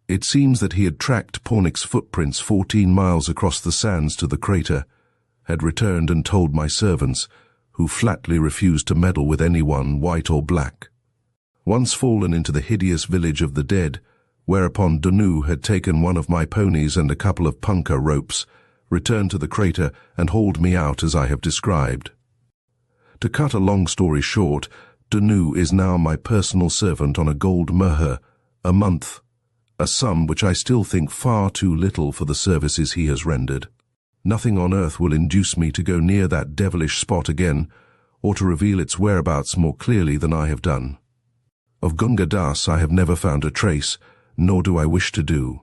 It seems that he had tracked Pornick's footprints 14 miles across the sands to the crater, had returned and told my servants, who flatly refused to meddle with anyone, white or black. Once fallen into the hideous village of the dead, whereupon Dunu had taken one of my ponies and a couple of punka ropes, returned to the crater and hauled me out as I have described. To cut a long story short, Dunu is now my personal servant on a gold muhr a month, a sum which I still think far too little for the services he has rendered. Nothing on earth will induce me to go near that devilish spot again, or to reveal its whereabouts more clearly than I have done. Of Gunga Das I have never found a trace, nor do I wish to do.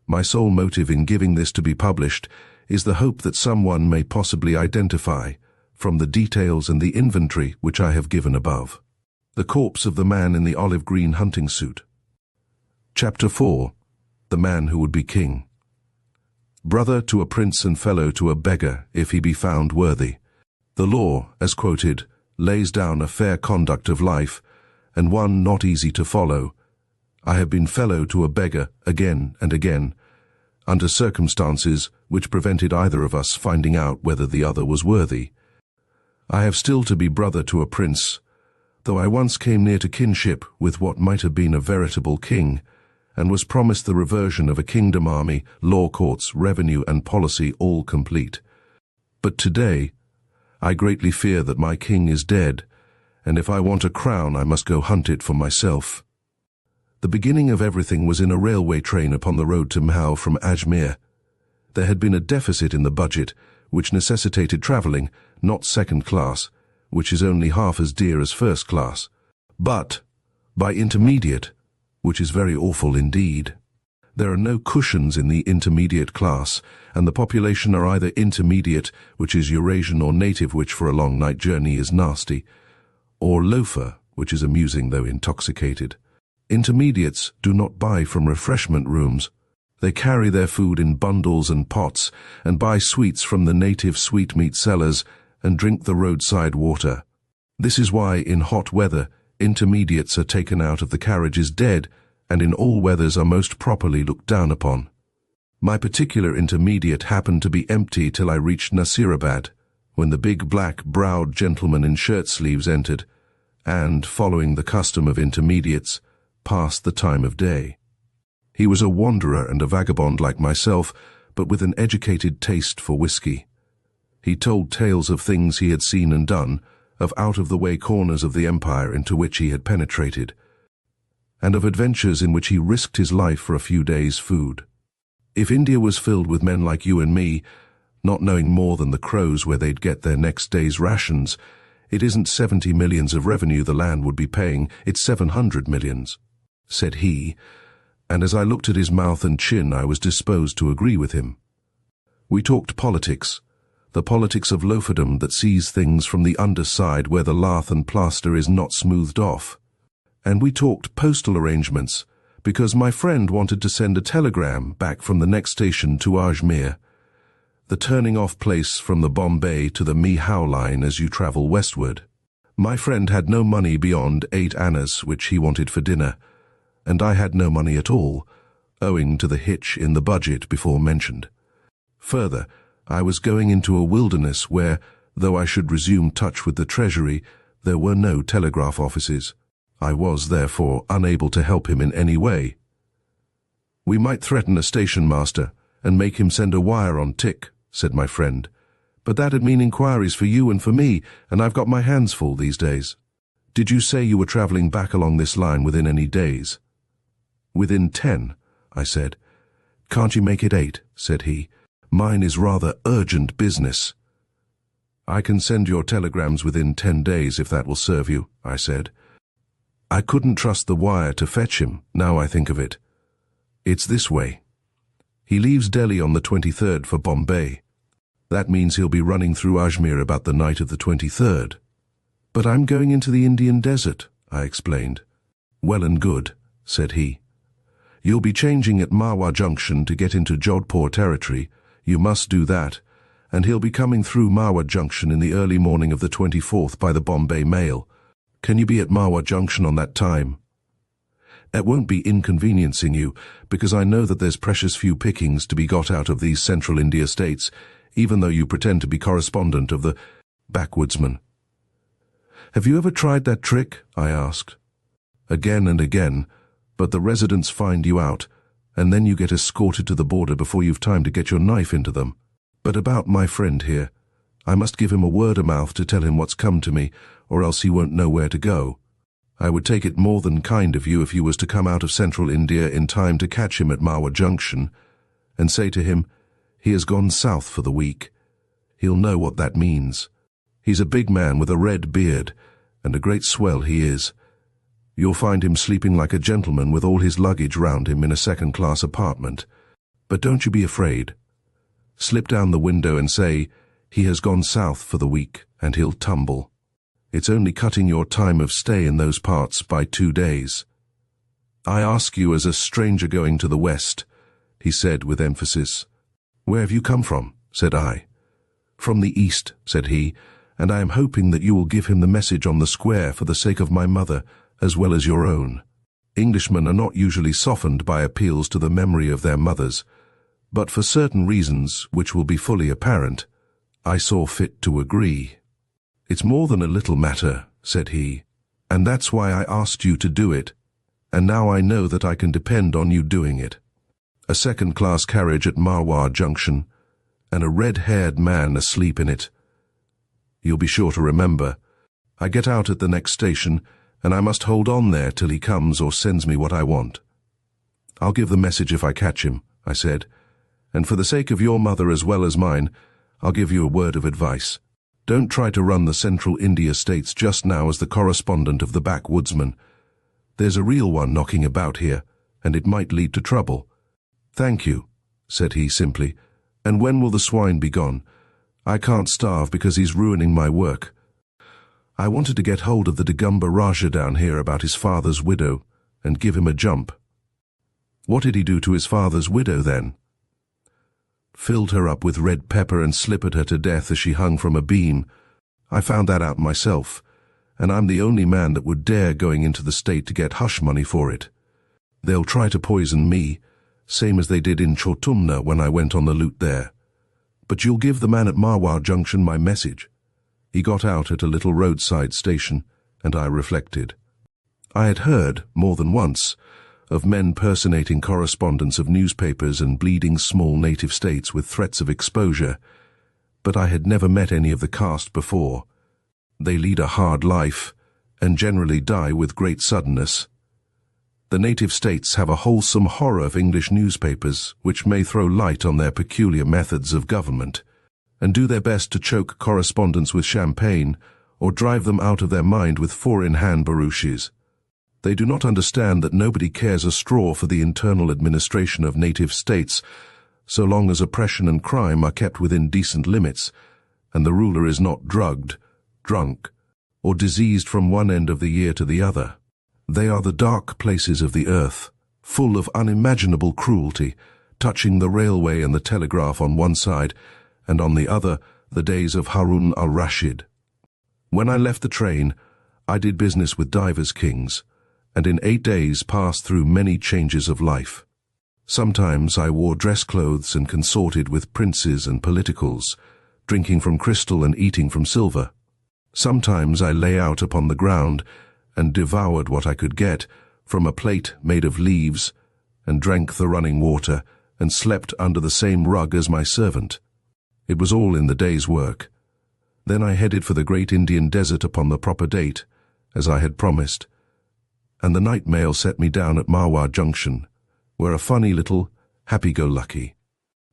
My sole motive in giving this to be published is the hope that someone may possibly identify, from the details and the inventory which I have given above, the corpse of the man in the olive-green hunting suit. Chapter 4. The Man Who Would Be King. Brother to a prince and fellow to a beggar, if he be found worthy. The law, as quoted, lays down a fair conduct of life, and one not easy to follow. I have been fellow to a beggar again and again, under circumstances which prevented either of us finding out whether the other was worthy. I have still to be brother to a prince, though I once came near to kinship with what might have been a veritable king, and was promised the reversion of a kingdom army, law courts, revenue and policy all complete. But today, I greatly fear that my king is dead, and if I want a crown I must go hunt it for myself. The beginning of everything was in a railway train upon the road to Mhal from Ajmer. There had been a deficit in the budget, which necessitated travelling, not second class, which is only half as dear as first class, but by intermediate, which is very awful indeed. There are no cushions in the intermediate class, and the population are either intermediate, which is Eurasian or native, which for a long night journey is nasty, or loafer, which is amusing though intoxicated. Intermediates do not buy from refreshment rooms. They carry their food in bundles and pots, and buy sweets from the native sweetmeat sellers, and drink the roadside water. This is why, in hot weather, intermediates are taken out of the carriages dead, and in all weathers are most properly looked down upon. My particular intermediate happened to be empty till I reached Nasirabad, when the big black-browed gentleman in shirt-sleeves entered, and, following the custom of intermediates, passed the time of day. He was a wanderer and a vagabond like myself, but with an educated taste for whiskey. He told tales of things he had seen and done, of out-of-the-way corners of the empire into which he had penetrated, and of adventures in which he risked his life for a few days' food. If India was filled with men like you and me, not knowing more than the crows where they'd get their next day's rations, it isn't 70 millions of revenue the land would be paying, it's 700 millions, said he, and as I looked at his mouth and chin I was disposed to agree with him. We talked politics, the politics of loaferdom that sees things from the underside where the lath and plaster is not smoothed off. And we talked postal arrangements, because my friend wanted to send a telegram back from the next station to Ajmer, the turning-off place from the Bombay to the Mihao line as you travel westward. My friend had no money beyond 8 annas which he wanted for dinner, and I had no money at all, owing to the hitch in the budget before mentioned. Further, I was going into a wilderness where, though I should resume touch with the Treasury, there were no telegraph offices. I was, therefore, unable to help him in any way. "We might threaten a station master and make him send a wire on tick," said my friend. "But that'd mean inquiries for you and for me, and I've got my hands full these days." "Did you say you were travelling back along this line within any days?" "Within 10, I said. "Can't you make it 8, said he. "Mine is rather urgent business." "I can send your telegrams within 10 days if that will serve you," I said. I couldn't trust the wire to fetch him, now I think of it. It's this way. He leaves Delhi on the 23rd for Bombay. That means he'll be running through Ajmer about the night of the 23rd. "But I'm going into the Indian desert," I explained. "Well and good," said he. "You'll be changing at Marwar Junction to get into Jodhpur territory. You must do that, and he'll be coming through Marwar Junction in the early morning of the 24th by the Bombay mail. Can you be at Marwar Junction on that time?" "It won't be inconveniencing you, because I know that there's precious few pickings to be got out of these central India states, even though you pretend to be correspondent of the backwoodsman." "Have you ever tried that trick?" I asked. "Again and again, but the residents find you out, and then you get escorted to the border before you've time to get your knife into them. But about my friend here, I must give him a word of mouth to tell him what's come to me, or else he won't know where to go. I would take it more than kind of you if you was to come out of central India in time to catch him at Marwar Junction, and say to him, he has gone south for the week. He'll know what that means. He's a big man with a red beard, and a great swell he is. You'll find him sleeping like a gentleman with all his luggage round him in a second-class apartment. But don't you be afraid. Slip down the window and say, he has gone south for the week, and he'll tumble. It's only cutting your time of stay in those parts by 2 days. I ask you as a stranger going to the west," he said with emphasis. "Where have you come from?" said I. "From the east," said he, "and I am hoping that you will give him the message on the square for the sake of my mother, as well as your own. Englishmen are not usually softened by appeals to the memory of their mothers, but for certain reasons, which will be fully apparent, I saw fit to agree." "It's more than a little matter," said he, "and that's why I asked you to do it, and now I know that I can depend on you doing it. A second-class carriage at Marwar Junction, and a red-haired man asleep in it. You'll be sure to remember. I get out at the next station, and I must hold on there till he comes or sends me what I want." "I'll give the message if I catch him," I said, "and for the sake of your mother as well as mine, I'll give you a word of advice. Don't try to run the Central India states just now as the correspondent of the backwoodsman. There's a real one knocking about here, and it might lead to trouble." "Thank you," said he simply. "And when will the swine be gone? I can't starve because he's ruining my work. I wanted to get hold of the Digumba Raja down here about his father's widow, and give him a jump." "What did he do to his father's widow, then?" "Filled her up with red pepper and slippered her to death as she hung from a beam. I found that out myself, and I'm the only man that would dare going into the state to get hush money for it. They'll try to poison me, same as they did in Chotumna when I went on the loot there. But you'll give the man at Marwar Junction my message." He got out at a little roadside station, and I reflected. I had heard, more than once, of men personating correspondents of newspapers and bleeding small native states with threats of exposure, but I had never met any of the cast before. They lead a hard life, and generally die with great suddenness. The native states have a wholesome horror of English newspapers, which may throw light on their peculiar methods of government, and do their best to choke correspondents with champagne, or drive them out of their mind with four-in-hand barouches. They do not understand that nobody cares a straw for the internal administration of native states, so long as oppression and crime are kept within decent limits, and the ruler is not drugged, drunk, or diseased from one end of the year to the other. They are the dark places of the earth, full of unimaginable cruelty, touching the railway and the telegraph on one side, and on the other, the days of Harun al-Rashid. When I left the train, I did business with divers kings, and in 8 days passed through many changes of life. Sometimes I wore dress clothes and consorted with princes and politicals, drinking from crystal and eating from silver. Sometimes I lay out upon the ground and devoured what I could get from a plate made of leaves, and drank the running water, and slept under the same rug as my servant. It was all in the day's work. Then I headed for the great Indian desert upon the proper date, as I had promised, and the night mail set me down at Marwar Junction, where a funny little, happy-go-lucky,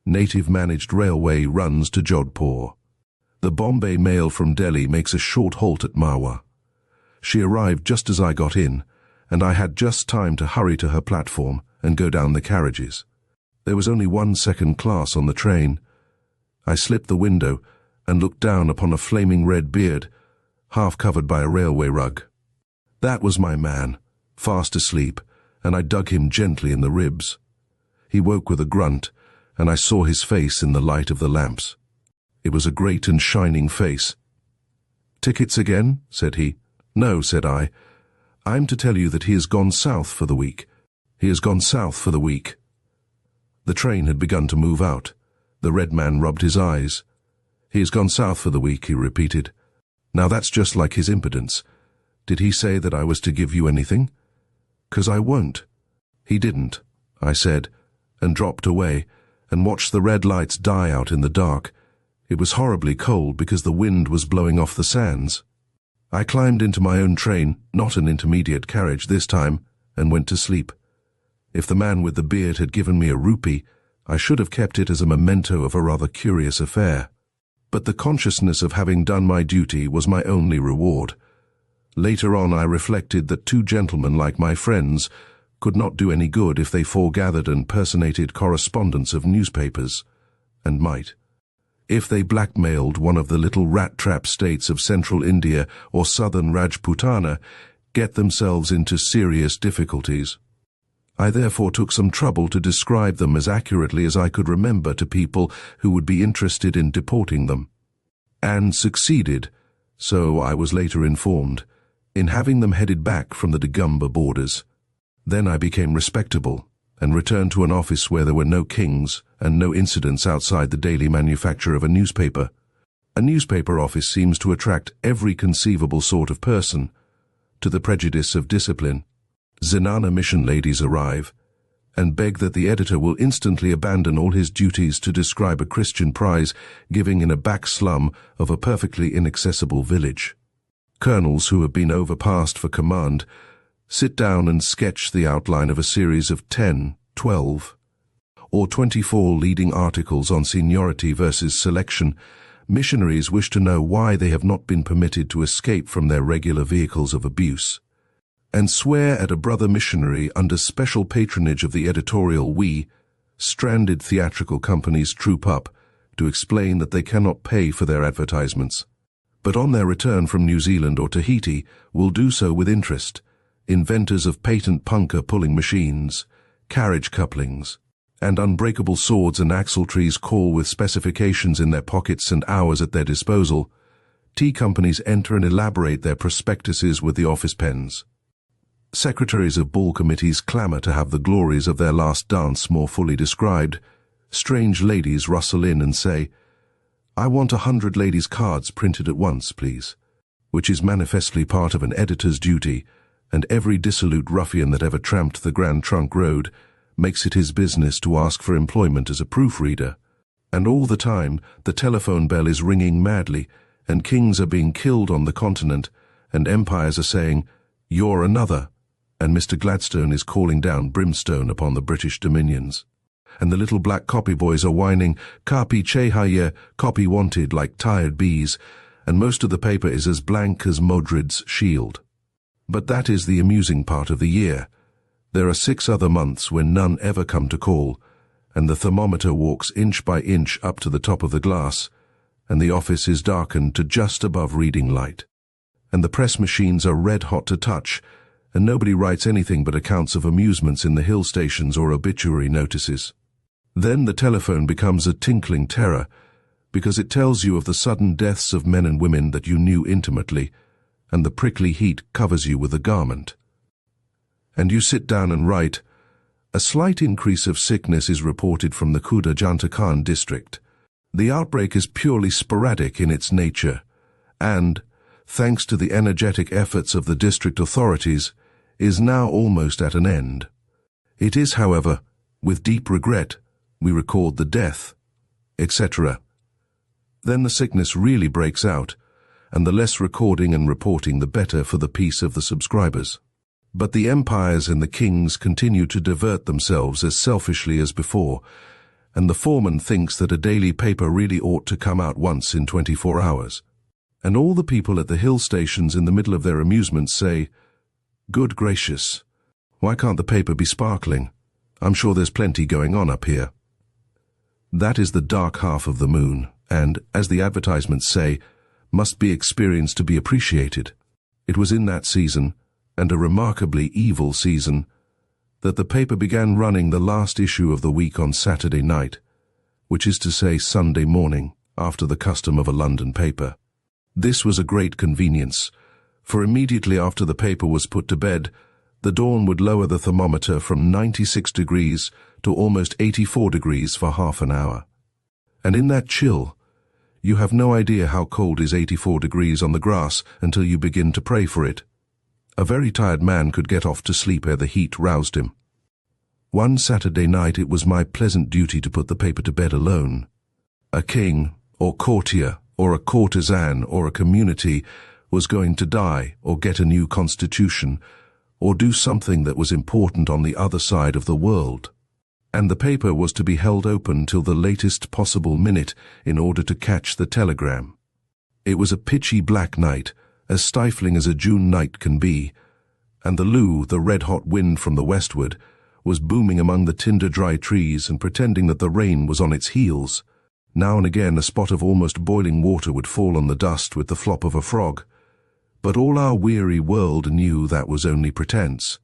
native-managed railway runs to Jodhpur. The Bombay mail from Delhi makes a short halt at Marwar. She arrived just as I got in, and I had just time to hurry to her platform and go down the carriages. There was only one second class on the train. I slipped the window and looked down upon a flaming red beard, half covered by a railway rug. That was my man, fast asleep, and I dug him gently in the ribs. He woke with a grunt, and I saw his face in the light of the lamps. It was a great and shining face. "Tickets again?" said he. "No," said I. "I'm to tell you that he has gone south for the week. He has gone south for the week." The train had begun to move out. The red man rubbed his eyes. "He has gone south for the week," he repeated. "Now that's just like his impudence. Did he say that I was to give you anything?" "'Cause I won't." "He didn't," I said, and dropped away, and watched the red lights die out in the dark. It was horribly cold because the wind was blowing off the sands. I climbed into my own train, not an intermediate carriage this time, and went to sleep. If the man with the beard had given me a rupee, I should have kept it as a memento of a rather curious affair. But the consciousness of having done my duty was my only reward. Later on I reflected that two gentlemen like my friends could not do any good if they foregathered and personated correspondents of newspapers, and might. If they blackmailed one of the little rat-trap states of central India or southern Rajputana, get themselves into serious difficulties. I therefore took some trouble to describe them as accurately as I could remember to people who would be interested in deporting them, and succeeded, so I was later informed, in having them headed back from the Dagumba borders. Then I became respectable, and returned to an office where there were no kings and no incidents outside the daily manufacture of a newspaper. A newspaper office seems to attract every conceivable sort of person, to the prejudice of discipline. Zenana mission ladies arrive, and beg that the editor will instantly abandon all his duties to describe a Christian prize giving in a back slum of a perfectly inaccessible village. Colonels who have been overpassed for command sit down and sketch the outline of a series of 10, 12, or 24 leading articles on seniority versus selection. Missionaries wish to know why they have not been permitted to escape from their regular vehicles of abuse, and swear at a brother missionary under special patronage of the editorial we, stranded theatrical companies troop up to explain that they cannot pay for their advertisements, but on their return from New Zealand or Tahiti will do so with interest. Inventors of patent punker pulling machines, carriage couplings, and unbreakable swords and axletrees call with specifications in their pockets and hours at their disposal. Tea companies enter and elaborate their prospectuses with the office pens. Secretaries of ball committees clamour to have the glories of their last dance more fully described. Strange ladies rustle in and say, "I want 100 ladies' cards printed at once, please," which is manifestly part of an editor's duty, and every dissolute ruffian that ever tramped the Grand Trunk Road makes it his business to ask for employment as a proofreader. And all the time, the telephone bell is ringing madly, and kings are being killed on the continent, and empires are saying, "You're another," and Mr. Gladstone is calling down brimstone upon the British dominions. And the little black copy boys are whining, "Copy chehaye, copy wanted," like tired bees, and most of the paper is as blank as Modred's shield. But that is the amusing part of the year. There are 6 other months when none ever come to call, and the thermometer walks inch by inch up to the top of the glass, and the office is darkened to just above reading light. And the press machines are red hot to touch, and nobody writes anything but accounts of amusements in the hill stations or obituary notices. Then the telephone becomes a tinkling terror, because it tells you of the sudden deaths of men and women that you knew intimately, and the prickly heat covers you with a garment. And you sit down and write, "A slight increase of sickness is reported from the Khuda Janta Khan district. The outbreak is purely sporadic in its nature, and, thanks to the energetic efforts of the district authorities, is now almost at an end. It is, however, with deep regret, we record the death," etc. Then the sickness really breaks out, and the less recording and reporting the better for the peace of the subscribers. But the empires and the kings continue to divert themselves as selfishly as before, and the foreman thinks that a daily paper really ought to come out once in 24 hours. And all the people at the hill stations in the middle of their amusements say, "Good gracious, why can't the paper be sparkling? I'm sure there's plenty going on up here." That is the dark half of the moon, and, as the advertisements say, must be experienced to be appreciated. It was in that season, and a remarkably evil season, that the paper began running the last issue of the week on Saturday night, which is to say Sunday morning, after the custom of a London paper. This was a great convenience, for immediately after the paper was put to bed, the dawn would lower the thermometer from 96 degrees to almost 84 degrees for half an hour. And in that chill, you have no idea how cold is 84 degrees on the grass until you begin to pray for it. A very tired man could get off to sleep ere the heat roused him. One Saturday night it was my pleasant duty to put the paper to bed alone. A king, or courtier, or a courtesan, or a community was going to die, or get a new constitution, or do something that was important on the other side of the world. And the paper was to be held open till the latest possible minute in order to catch the telegram. It was a pitchy black night, as stifling as a June night can be, and the loo, the red-hot wind from the westward, was booming among the tinder-dry trees and pretending that the rain was on its heels. Now and again a spot of almost boiling water would fall on the dust with the flop of a frog. But all our weary world knew that was only pretense.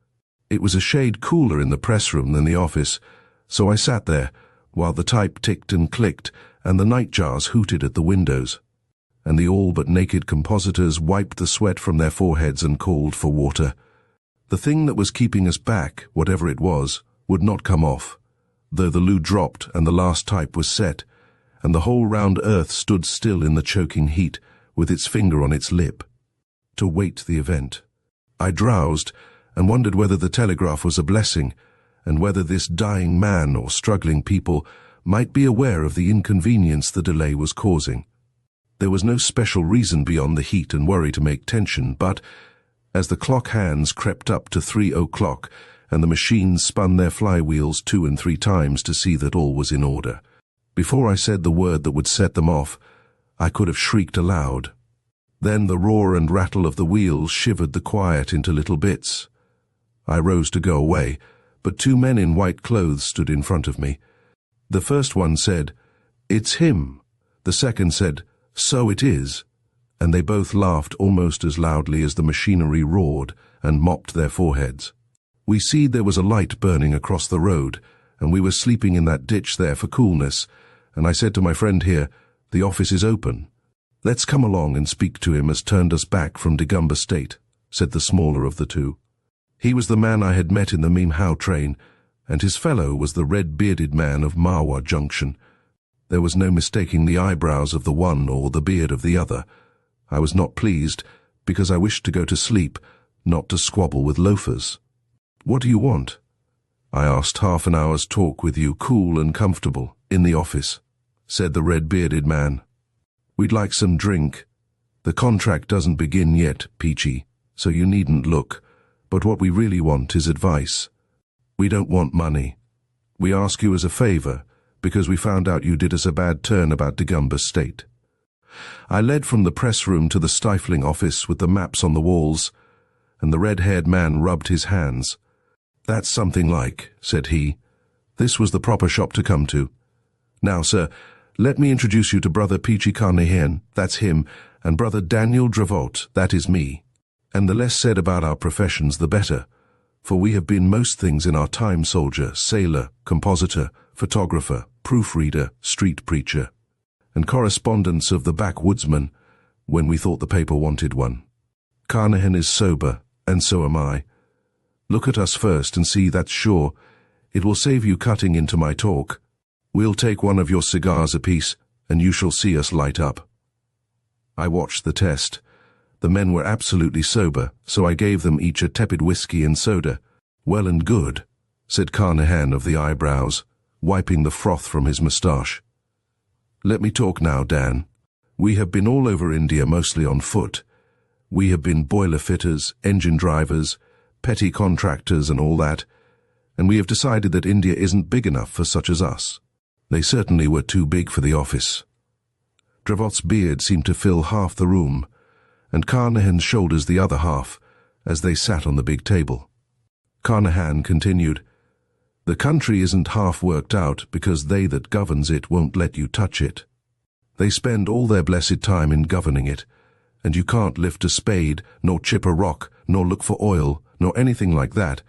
It was a shade cooler in the press room than the office, so I sat there, while the type ticked and clicked, and the nightjars hooted at the windows, and the all-but-naked compositors wiped the sweat from their foreheads and called for water. The thing that was keeping us back, whatever it was, would not come off, though the loo dropped and the last type was set, and the whole round earth stood still in the choking heat, with its finger on its lip, to wait the event. I drowsed, and wondered whether the telegraph was a blessing, and whether this dying man or struggling people might be aware of the inconvenience the delay was causing. There was no special reason beyond the heat and worry to make tension, but, as the clock hands crept up to 3 o'clock, and the machines spun their flywheels 2 and 3 times to see that all was in order, before I said the word that would set them off, I could have shrieked aloud. Then the roar and rattle of the wheels shivered the quiet into little bits. I rose to go away, but 2 men in white clothes stood in front of me. The first one said, "It's him." The second said, "So it is," and they both laughed almost as loudly as the machinery roared and mopped their foreheads. We see there was a light burning across the road, and we were sleeping in that ditch there for coolness, and I said to my friend here, "The office is open. Let's come along and speak to him as turned us back from Digumba State," said the smaller of the 2. He was the man I had met in the Mimhao train, and his fellow was the red-bearded man of Marwa Junction. There was no mistaking the eyebrows of the one or the beard of the other. I was not pleased, because I wished to go to sleep, not to squabble with loafers. "What do you want?" I asked. "Half an hour's talk with you, cool and comfortable, in the office." said the red-bearded man. "We'd like some drink. The contract doesn't begin yet, Peachy, so you needn't look. But what we really want is advice. We don't want money. We ask you as a favor, because we found out you did us a bad turn about Digumba State." I led from the press room to the stifling office with the maps on the walls, and the red-haired man rubbed his hands. "That's something like," said he. "This was the proper shop to come to. Now, sir, let me introduce you to Brother Peachy Carnahan, that's him, and Brother Daniel Dravot, that is me. And the less said about our professions, the better, for we have been most things in our time: soldier, sailor, compositor, photographer, proofreader, street preacher, and correspondents of the backwoodsman, when we thought the paper wanted one. Carnahan is sober, and so am I. Look at us first and see that's sure. It will save you cutting into my talk. We'll take one of your cigars apiece, and you shall see us light up." I watched the test. The men were absolutely sober, so I gave them each a tepid whiskey and soda. "Well and good," said Carnahan of the eyebrows, wiping the froth from his moustache. "Let me talk now, Dan. We have been all over India, mostly on foot. We have been boiler fitters, engine drivers, petty contractors and all that, and we have decided that India isn't big enough for such as us. They certainly were too big for the office." Dravot's beard seemed to fill half the room, and Carnahan's shoulders the other half, as they sat on the big table. Carnahan continued, "The country isn't half worked out because they that governs it won't let you touch it. They spend all their blessed time in governing it, and you can't lift a spade, nor chip a rock, nor look for oil, nor anything like that,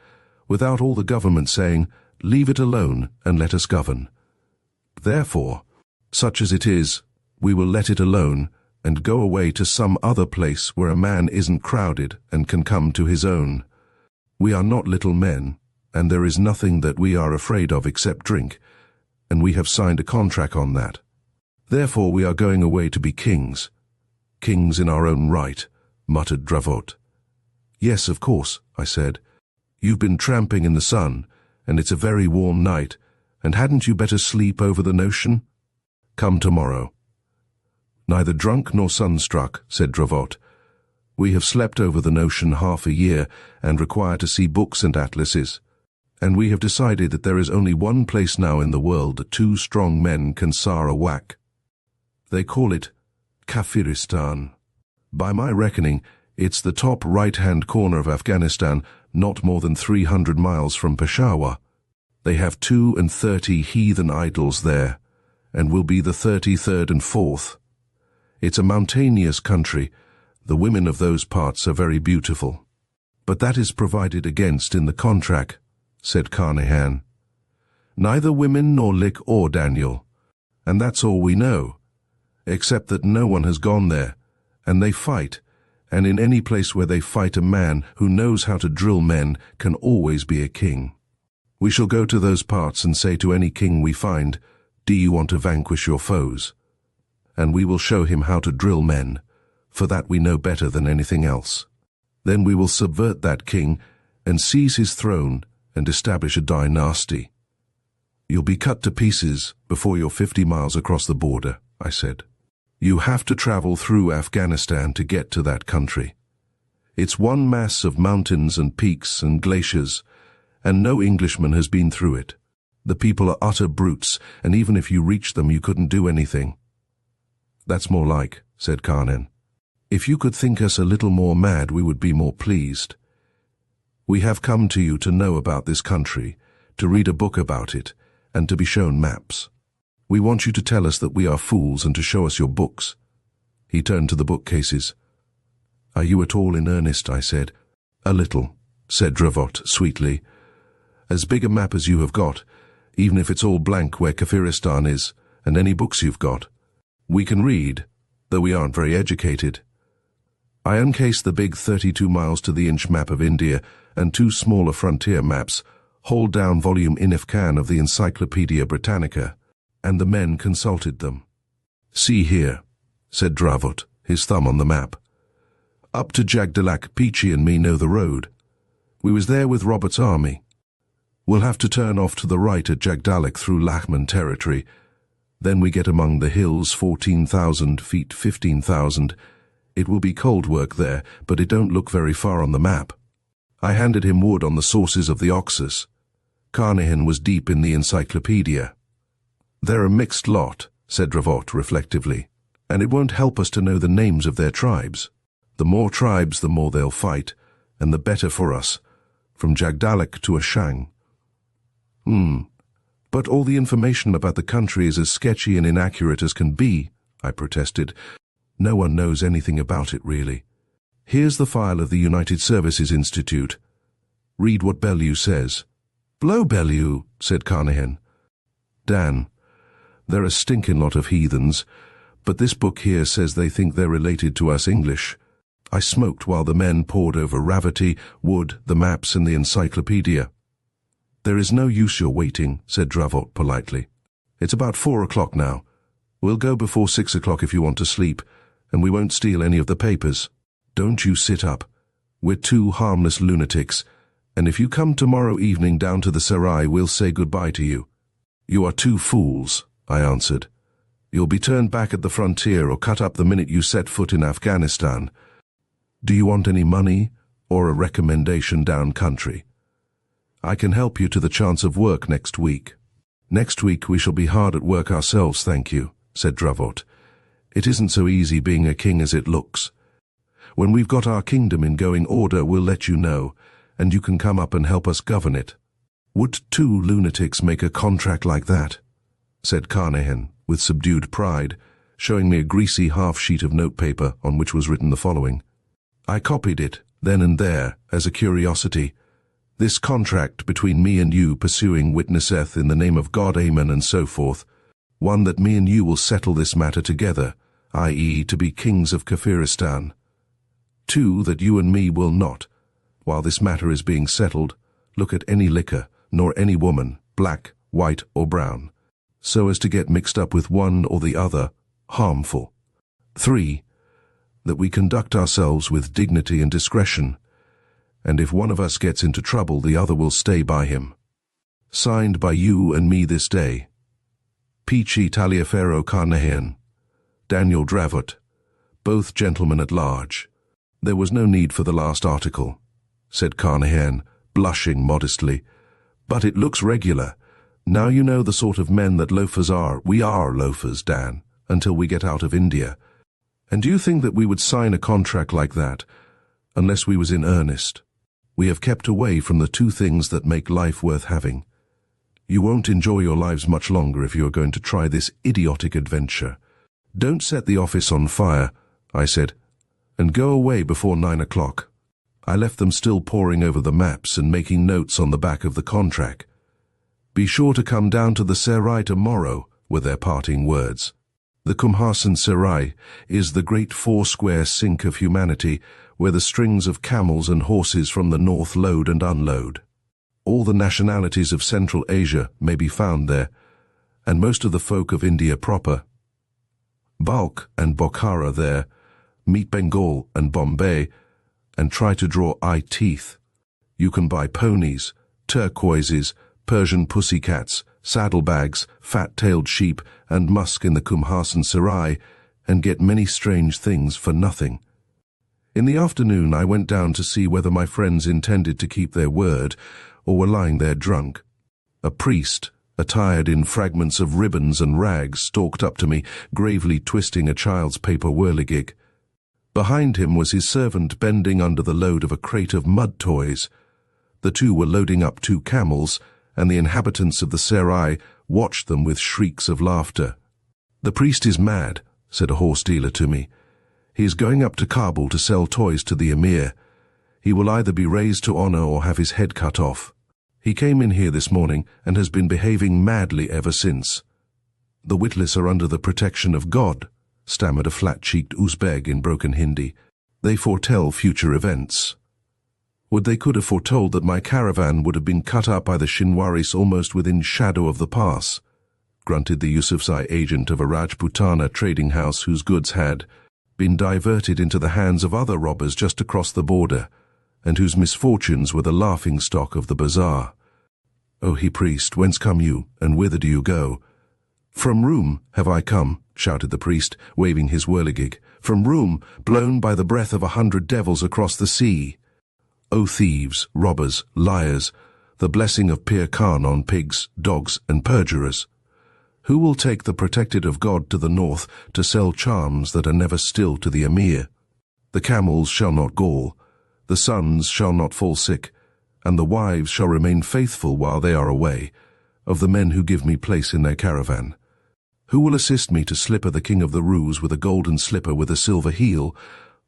without all the government saying, 'Leave it alone and let us govern.' Therefore, such as it is, we will let it alone and go away to some other place where a man isn't crowded and can come to his own. We are not little men, and there is nothing that we are afraid of except drink, and we have signed a contract on that. Therefore we are going away to be kings. Kings in our own right," muttered Dravot. "Yes, of course," I said. "You've been tramping in the sun, and it's a very warm night, and hadn't you better sleep over the notion? Come tomorrow." "Neither drunk nor sunstruck," said Dravot. "We have slept over the notion half a year, and require to see books and atlases. And we have decided that there is only one place now in the world that two strong men can soar a whack. They call it Kafiristan. By my reckoning, it's the top right-hand corner of Afghanistan, not more than 300 miles from Peshawar. They have 32 heathen idols there, and will be the 33rd and 4th. It's a mountainous country. The women of those parts are very beautiful. But that is provided against in the contract," said Carnahan. "Neither women nor lick or Daniel. And that's all we know, except that no one has gone there, and they fight, and in any place where they fight, a man who knows how to drill men can always be a king. We shall go to those parts and say to any king we find, 'Do you want to vanquish your foes?' And we will show him how to drill men, for that we know better than anything else. Then we will subvert that king and seize his throne and establish a dynasty. You'll be cut to pieces before you're 50 miles across the border," I said. "You have to travel through Afghanistan to get to that country. It's one mass of mountains and peaks and glaciers, and no Englishman has been through it. The people are utter brutes, and even if you reached them, you couldn't do anything." "That's more like," said Carnan. "If you could think us a little more mad, we would be more pleased. We have come to you to know about this country, to read a book about it, and to be shown maps. We want you to tell us that we are fools and to show us your books." He turned to the bookcases. "Are you at all in earnest?" I said. "A little," said Dravot sweetly. "As big a map as you have got, even if it's all blank where Kafiristan is, and any books you've got. We can read, though we aren't very educated." I uncased the big 32 miles to the inch map of India and two smaller frontier maps, hauled down volume Inifcan of the Encyclopedia Britannica, and the men consulted them. "See here," said Dravot, his thumb on the map. "Up to Jagdalak, Peachy and me know the road. We was there with Robert's army. We'll have to turn off to the right at Jagdalak through Lachman territory, Then we get among the hills, 14,000 feet, 15,000. It will be cold work there, but it don't look very far on the map. I handed him wood on the sources of the Oxus. Carnahan was deep in the encyclopedia. They're a mixed lot, said Dravot reflectively, and it won't help us to know the names of their tribes. The more tribes, the more they'll fight, and the better for us, from Jagdalak to Ashang. But all the information about the country is as sketchy and inaccurate as can be, I protested. No one knows anything about it, really. Here's the file of the United Services Institute. Read what Bellew says. Blow Bellew, said Carnahan. Dan, they're a stinking lot of heathens, but this book here says they think they're related to us English. I smoked while the men pored over Ravity, wood, the maps, and the encyclopedia. There is no use your waiting, said Dravot politely. It's about 4 o'clock now. We'll go before 6 o'clock if you want to sleep, and we won't steal any of the papers. Don't you sit up. We're two harmless lunatics, and if you come tomorrow evening down to the Serai, we'll say goodbye to you. You are two fools, I answered. You'll be turned back at the frontier or cut up the minute you set foot in Afghanistan. Do you want any money or a recommendation down country? I can help you to the chance of work next week. Next week we shall be hard at work ourselves, thank you, said Dravot. It isn't so easy being a king as it looks. When we've got our kingdom in going order, we'll let you know, and you can come up and help us govern it. Would two lunatics make a contract like that? Said Carnahan, with subdued pride, showing me a greasy half-sheet of notepaper on which was written the following. I copied it, then and there, as a curiosity. This contract between me and you pursuing witnesseth in the name of God, amen, and so forth, one that me and you will settle this matter together, i.e. to be kings of Kafiristan. Two, that you and me will not, while this matter is being settled, look at any liquor, nor any woman, black, white, or brown, so as to get mixed up with one or the other, harmful. 3, that we conduct ourselves with dignity and discretion, and if one of us gets into trouble, the other will stay by him. Signed by you and me this day. Peachy Taliaferro Carnahan, Daniel Dravot, both gentlemen at large. There was no need for the last article, said Carnahan, blushing modestly, but it looks regular. Now you know the sort of men that loafers are. We are loafers, Dan, until we get out of India. And do you think that we would sign a contract like that unless we was in earnest? We have kept away from the two things that make life worth having. You won't enjoy your lives much longer if you are going to try this idiotic adventure. Don't set the office on fire, I said, and go away before 9 o'clock. I left them still poring over the maps and making notes on the back of the contract. Be sure to come down to the Serai tomorrow, were their parting words. The Kumharsan Serai is the great four-square sink of humanity where the strings of camels and horses from the north load and unload. All the nationalities of Central Asia may be found there, and most of the folk of India proper. Balkh and Bokhara there, meet Bengal and Bombay, and try to draw eye teeth. You can buy ponies, turquoises, Persian pussycats, saddlebags, fat-tailed sheep, and musk in the Kumharsan Serai, and get many strange things for nothing. In the afternoon I went down to see whether my friends intended to keep their word, or were lying there drunk. A priest, attired in fragments of ribbons and rags, stalked up to me, gravely twisting a child's paper whirligig. Behind him was his servant bending under the load of a crate of mud toys. The two were loading up 2 camels, and the inhabitants of the Serai watched them with shrieks of laughter. The priest is mad, said a horse dealer to me. He is going up to Kabul to sell toys to the emir. He will either be raised to honor or have his head cut off. He came in here this morning and has been behaving madly ever since. The witless are under the protection of God, stammered a flat-cheeked Uzbek in broken Hindi. They foretell future events. Would they could have foretold that my caravan would have been cut up by the Shinwaris almost within shadow of the pass, grunted the Yusufzai agent of a Rajputana trading house whose goods had been diverted into the hands of other robbers just across the border, and whose misfortunes were the laughing-stock of the bazaar. O he priest, whence come you, and whither do you go? "From Rome have I come," shouted the priest, waving his whirligig. "From Rome, blown by the breath of 100 devils across the sea. O thieves, robbers, liars, the blessing of Pir Khan on pigs, dogs, and perjurers! Who will take the protected of God to the north to sell charms that are never still to the emir? The camels shall not gall, the sons shall not fall sick, and the wives shall remain faithful while they are away, of the men who give me place in their caravan. Who will assist me to slipper the king of the Roos with a golden slipper with a silver heel?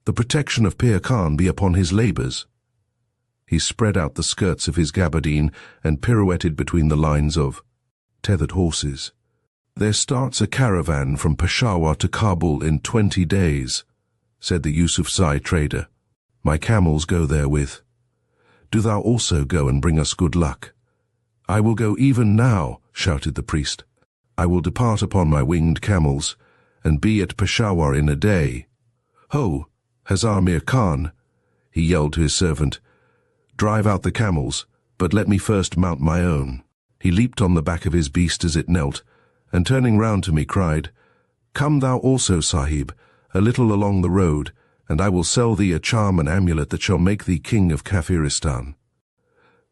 The protection of Pir Khan be upon his labours." He spread out the skirts of his gabardine and pirouetted between the lines of tethered horses. "There starts a caravan from Peshawar to Kabul in 20 days, said the Yusufzai trader. "My camels go therewith. Do thou also go and bring us good luck." "I will go even now," shouted the priest. "I will depart upon my winged camels, and be at Peshawar in a day. Ho, Hazar Mir Khan," he yelled to his servant, "drive out the camels, but let me first mount my own." He leaped on the back of his beast as it knelt, and turning round to me cried, "Come thou also, Sahib, a little along the road, and I will sell thee a charm and amulet that shall make thee king of Kafiristan."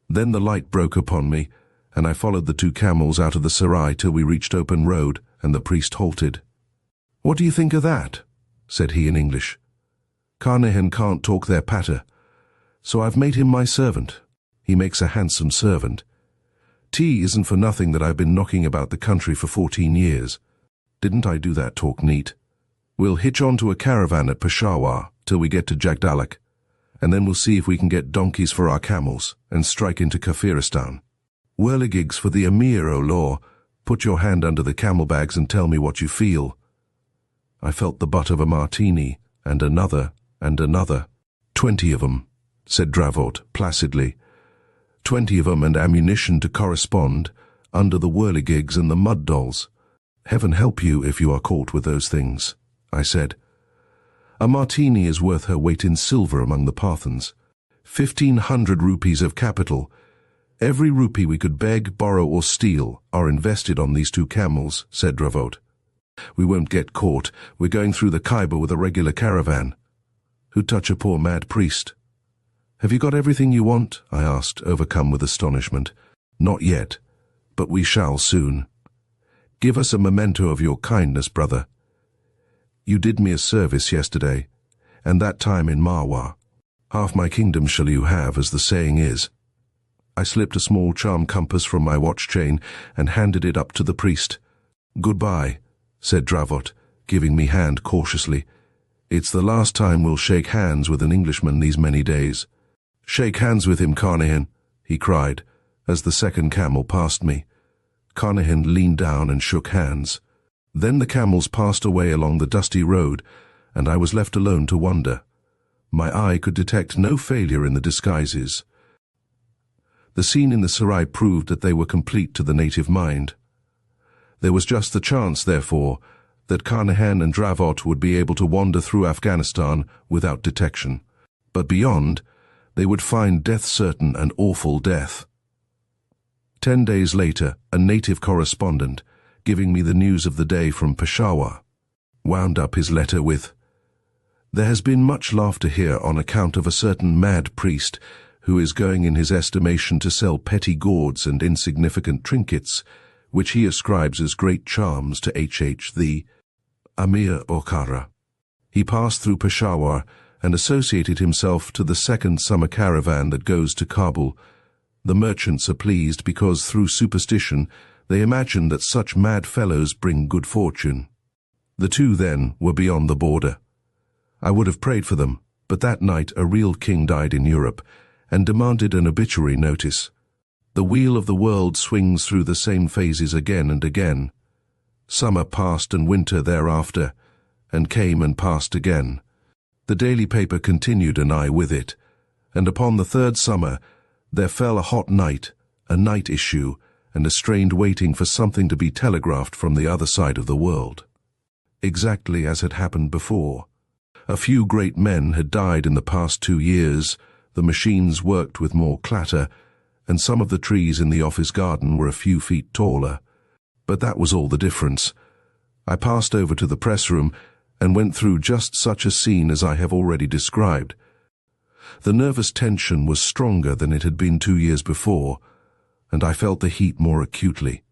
Then the light broke upon me, and I followed the 2 camels out of the sarai till we reached open road, and the priest halted. "What do you think of that?" said he in English. "Carnahan can't talk their patter, so I've made him my servant. He makes a handsome servant. Tea isn't for nothing that I've been knocking about the country for 14 years. Didn't I do that talk neat? We'll hitch on to a caravan at Peshawar till we get to Jagdalak, and then we'll see if we can get donkeys for our camels and strike into Kafiristan. Whirligigs for the emir, O law. Put your hand under the camel bags and tell me what you feel." I felt the butt of a martini, and another, and another. 20 of 'em, said Dravot placidly. 20 of 'em and ammunition to correspond, under the whirligigs and the mud dolls. Heaven help you if you are caught with those things, I said. A martini is worth her weight in silver among the Parthans. 1,500 rupees of capital. Every rupee we could beg, borrow, or steal are invested on these 2 camels, said Dravot. We won't get caught. We're going through the Khyber with a regular caravan. Who'd touch a poor mad priest? Have you got everything you want? I asked, overcome with astonishment. Not yet, but we shall soon. Give us a memento of your kindness, brother. You did me a service yesterday, and that time in Marwa. Half my kingdom shall you have, as the saying is. I slipped a small charm compass from my watch chain and handed it up to the priest. Goodbye, said Dravot, giving me hand cautiously. It's the last time we'll shake hands with an Englishman these many days. Shake hands with him, Carnahan, he cried, as the second camel passed me. Carnahan leaned down and shook hands. Then the camels passed away along the dusty road, and I was left alone to wonder. My eye could detect no failure in the disguises. The scene in the sarai proved that they were complete to the native mind. There was just the chance, therefore, that Carnahan and Dravot would be able to wander through Afghanistan without detection. But beyond, they would find death-certain and awful death. 10 days later, a native correspondent, giving me the news of the day from Peshawar, wound up his letter with, "There has been much laughter here on account of a certain mad priest who is going in his estimation to sell petty gauds and insignificant trinkets, which he ascribes as great charms to H.H. the Amir Okara. He passed through Peshawar and associated himself to the second summer caravan that goes to Kabul. The merchants are pleased because, through superstition, they imagine that such mad fellows bring good fortune. The 2 then were beyond the border. I would have prayed for them, but that night a real king died in Europe, and demanded an obituary notice. The wheel of the world swings through the same phases again and again. Summer passed and winter thereafter, and came and passed again. The daily paper continued and I with it, and upon the 3rd summer there fell a hot night, a night issue, and a strained waiting for something to be telegraphed from the other side of the world. Exactly as had happened before. A few great men had died in the past 2 years, the machines worked with more clatter, and some of the trees in the office garden were a few feet taller. But that was all the difference. I passed over to the press room and went through just such a scene as I have already described. The nervous tension was stronger than it had been 2 years before, and I felt the heat more acutely.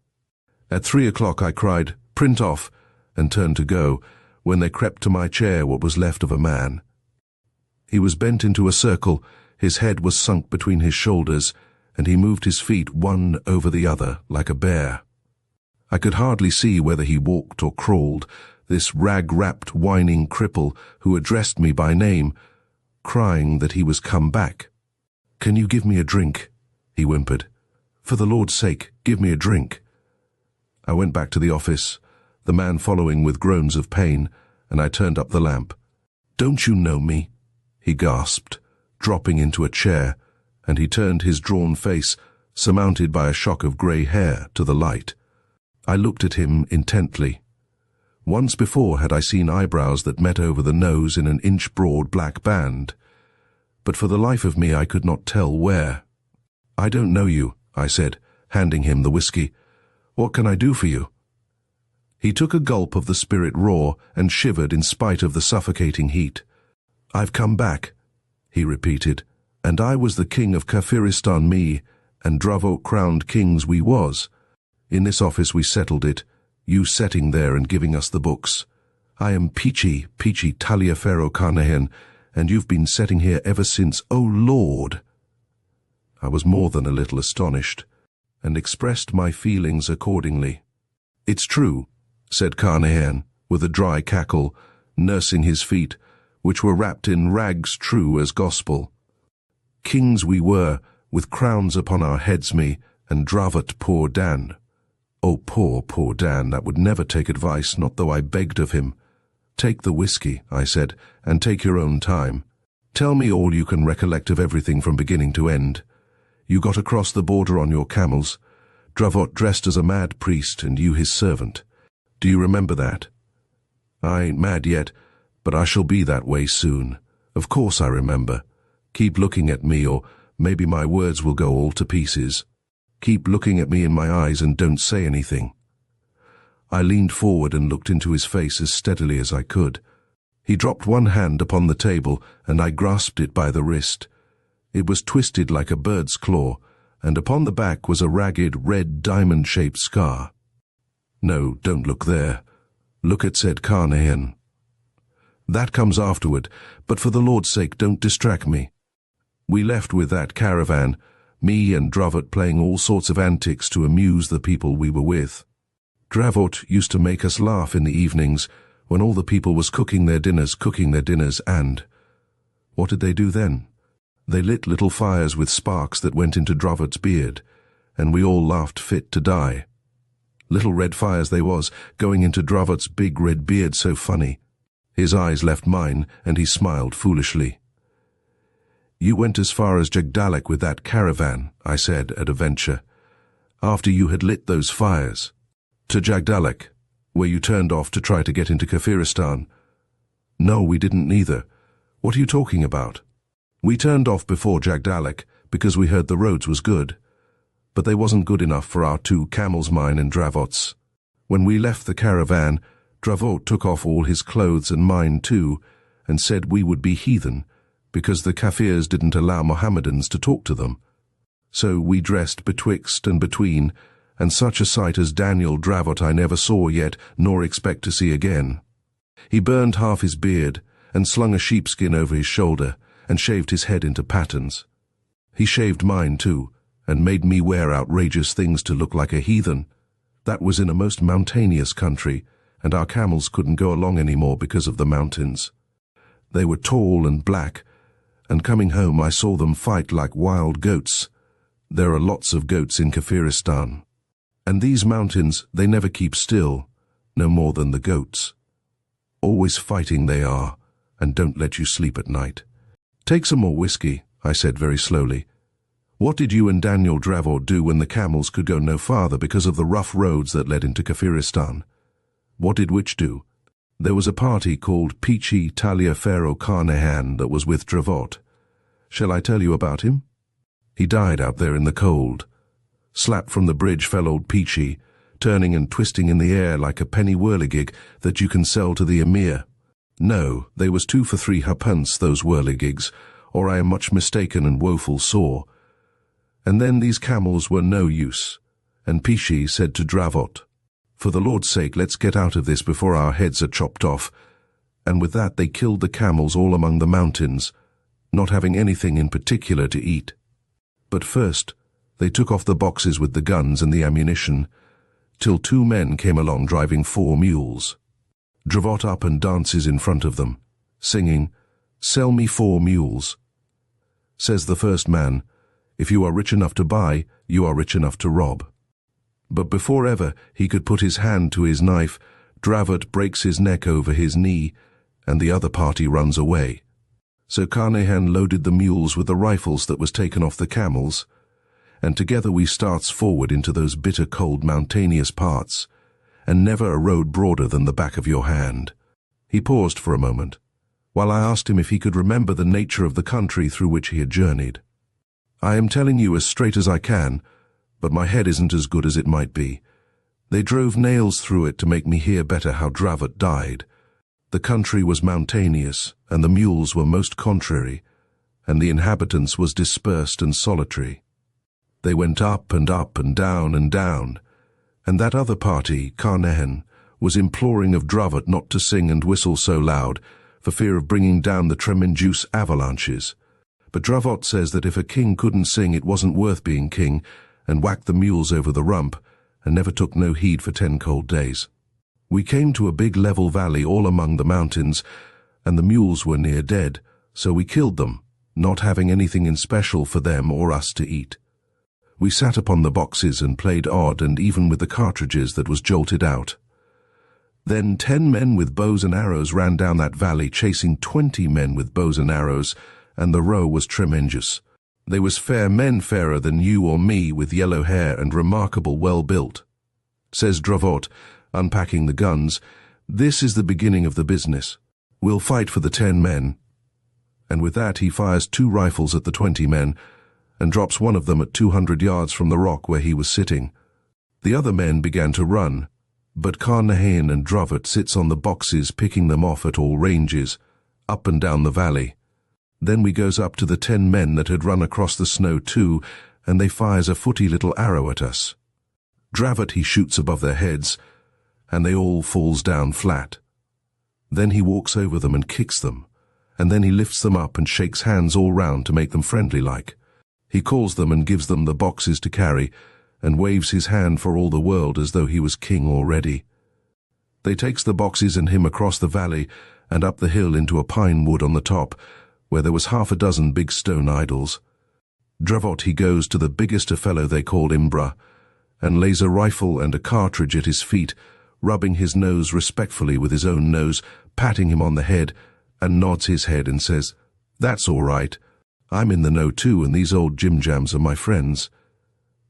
At 3 o'clock I cried, "Print off," and turned to go, when there crept to my chair what was left of a man. He was bent into a circle, his head was sunk between his shoulders, and he moved his feet one over the other like a bear. I could hardly see whether he walked or crawled, this rag-wrapped, whining cripple who addressed me by name, crying that he was come back. "Can you give me a drink?" he whimpered. "For the Lord's sake, give me a drink." I went back to the office, the man following with groans of pain, and I turned up the lamp. "Don't you know me?" he gasped, dropping into a chair, and he turned his drawn face, surmounted by a shock of grey hair, to the light. I looked at him intently. Once before had I seen eyebrows that met over the nose in an inch-broad black band, but for the life of me I could not tell where. "I don't know you," I said, handing him the whiskey. "What can I do for you?" He took a gulp of the spirit raw and shivered in spite of the suffocating heat. "I've come back," he repeated, "and I was the king of Kafiristan, me, and Dravot crowned kings we was. In this office we settled it, you setting there and giving us the books. I am Peachy Taliaferro Carnahan, and you've been setting here ever since, oh Lord!" I was more than a little astonished, and expressed my feelings accordingly. "It's true," said Carnahan, with a dry cackle, nursing his feet, which were wrapped in rags true as gospel. "Kings we were, with crowns upon our heads, me, and Dravot poor Dan. Oh, poor Dan, that would never take advice, not though I begged of him. 'Take the whiskey,' I said, 'and take your own time. Tell me all you can recollect of everything from beginning to end. You got across the border on your camels, Dravot dressed as a mad priest and you his servant. Do you remember that?' 'I ain't mad yet, but I shall be that way soon. Of course I remember. Keep looking at me, or maybe my words will go all to pieces. Keep looking at me in my eyes and don't say anything." I leaned forward and looked into his face as steadily as I could. He dropped one hand upon the table, and I grasped it by the wrist. It was twisted like a bird's claw, and upon the back was a ragged, red, diamond-shaped scar. "No, don't look there. Look at said Carnahan. That comes afterward, but for the Lord's sake don't distract me. We left with that caravan, me and Dravot playing all sorts of antics to amuse the people we were with. Dravot used to make us laugh in the evenings when all the people was cooking their dinners, and what did they do then? They lit little fires with sparks that went into Dravot's beard, and we all laughed fit to die. Little red fires they was, going into Dravot's big red beard so funny. His eyes left mine, and he smiled foolishly. "You went as far as Jagdalek with that caravan," I said at a venture, "after you had lit those fires. To Jagdalek, where you turned off to try to get into Kafiristan." "No, we didn't neither. What are you talking about?" "We turned off before Jagdalek because we heard the roads was good. But they wasn't good enough for our 2 camels, mine and Dravot's. When we left the caravan, Dravot took off all his clothes and mine too, and said we would be heathen, because the Kafirs didn't allow Mohammedans to talk to them. So we dressed betwixt and between, and such a sight as Daniel Dravot I never saw yet, nor expect to see again. He burned half his beard, and slung a sheepskin over his shoulder, and shaved his head into patterns. He shaved mine too, and made me wear outrageous things to look like a heathen. That was in a most mountainous country, and our camels couldn't go along any more because of the mountains. They were tall and black, and coming home I saw them fight like wild goats. There are lots of goats in Kafiristan. And these mountains, they never keep still, no more than the goats. Always fighting they are, and don't let you sleep at night. "Take some more whiskey," I said very slowly. "What did you and Daniel Dravot do when the camels could go no farther because of the rough roads that led into Kafiristan? What did which do?" "There was a party called Peachy Taliaferro Carnahan that was with Dravot. Shall I tell you about him? He died out there in the cold. Slapped from the bridge fell old Peachy, turning and twisting in the air like a penny whirligig that you can sell to the emir. No, they was 2 for 3 ha'pence, those whirligigs, or I am much mistaken and woeful sore. And then these camels were no use, and Pishi said to Dravot, "For the Lord's sake, let's get out of this before our heads are chopped off." And with that they killed the camels all among the mountains, not having anything in particular to eat. But first they took off the boxes with the guns and the ammunition, till 2 men came along driving 4 mules. Dravot up and dances in front of them, singing, "Sell me 4 mules." Says the first man, "If you are rich enough to buy, you are rich enough to rob." But before ever he could put his hand to his knife, Dravot breaks his neck over his knee, and the other party runs away. So Carnehan loaded the mules with the rifles that was taken off the camels, and together we starts forward into those bitter cold mountainous parts, and never a road broader than the back of your hand. He paused for a moment, while I asked him if he could remember the nature of the country through which he had journeyed. "I am telling you as straight as I can, but my head isn't as good as it might be. They drove nails through it to make me hear better how Dravot died. The country was mountainous, and the mules were most contrary, and the inhabitants was dispersed and solitary. They went up and up and down, and that other party, Carnehan, was imploring of Dravot not to sing and whistle so loud, for fear of bringing down the tremendous avalanches. But Dravot says that if a king couldn't sing it wasn't worth being king, and whacked the mules over the rump, and never took no heed for 10 cold days. We came to a big level valley all among the mountains, and the mules were near dead, so we killed them, not having anything in special for them or us to eat. We sat upon the boxes and played odd and even with the cartridges that was jolted out. Then 10 men with bows and arrows ran down that valley chasing 20 men with bows and arrows, and the row was tremendous. They was fair men, fairer than you or me, with yellow hair and remarkable well built. Says Dravot, unpacking the guns, "This is the beginning of the business. We'll fight for the 10 men. And with that he fires 2 rifles at the 20 men, and drops one of them at 200 yards from the rock where he was sitting. The other men began to run, but Carnehan and Dravot sits on the boxes picking them off at all ranges, up and down the valley. Then we goes up to the 10 men that had run across the snow too, and they fires a footy little arrow at us. Dravot he shoots above their heads, and they all falls down flat. Then he walks over them and kicks them, and then he lifts them up and shakes hands all round to make them friendly-like. He calls them and gives them the boxes to carry, and waves his hand for all the world as though he was king already. They takes the boxes and him across the valley and up the hill into a pine wood on the top, where there was 6 big stone idols. Dravot he goes to the biggest a fellow they called Imbra, and lays a rifle and a cartridge at his feet, rubbing his nose respectfully with his own nose, patting him on the head, and nods his head and says, "That's all right. I'm in the know too, and these old jim-jams are my friends."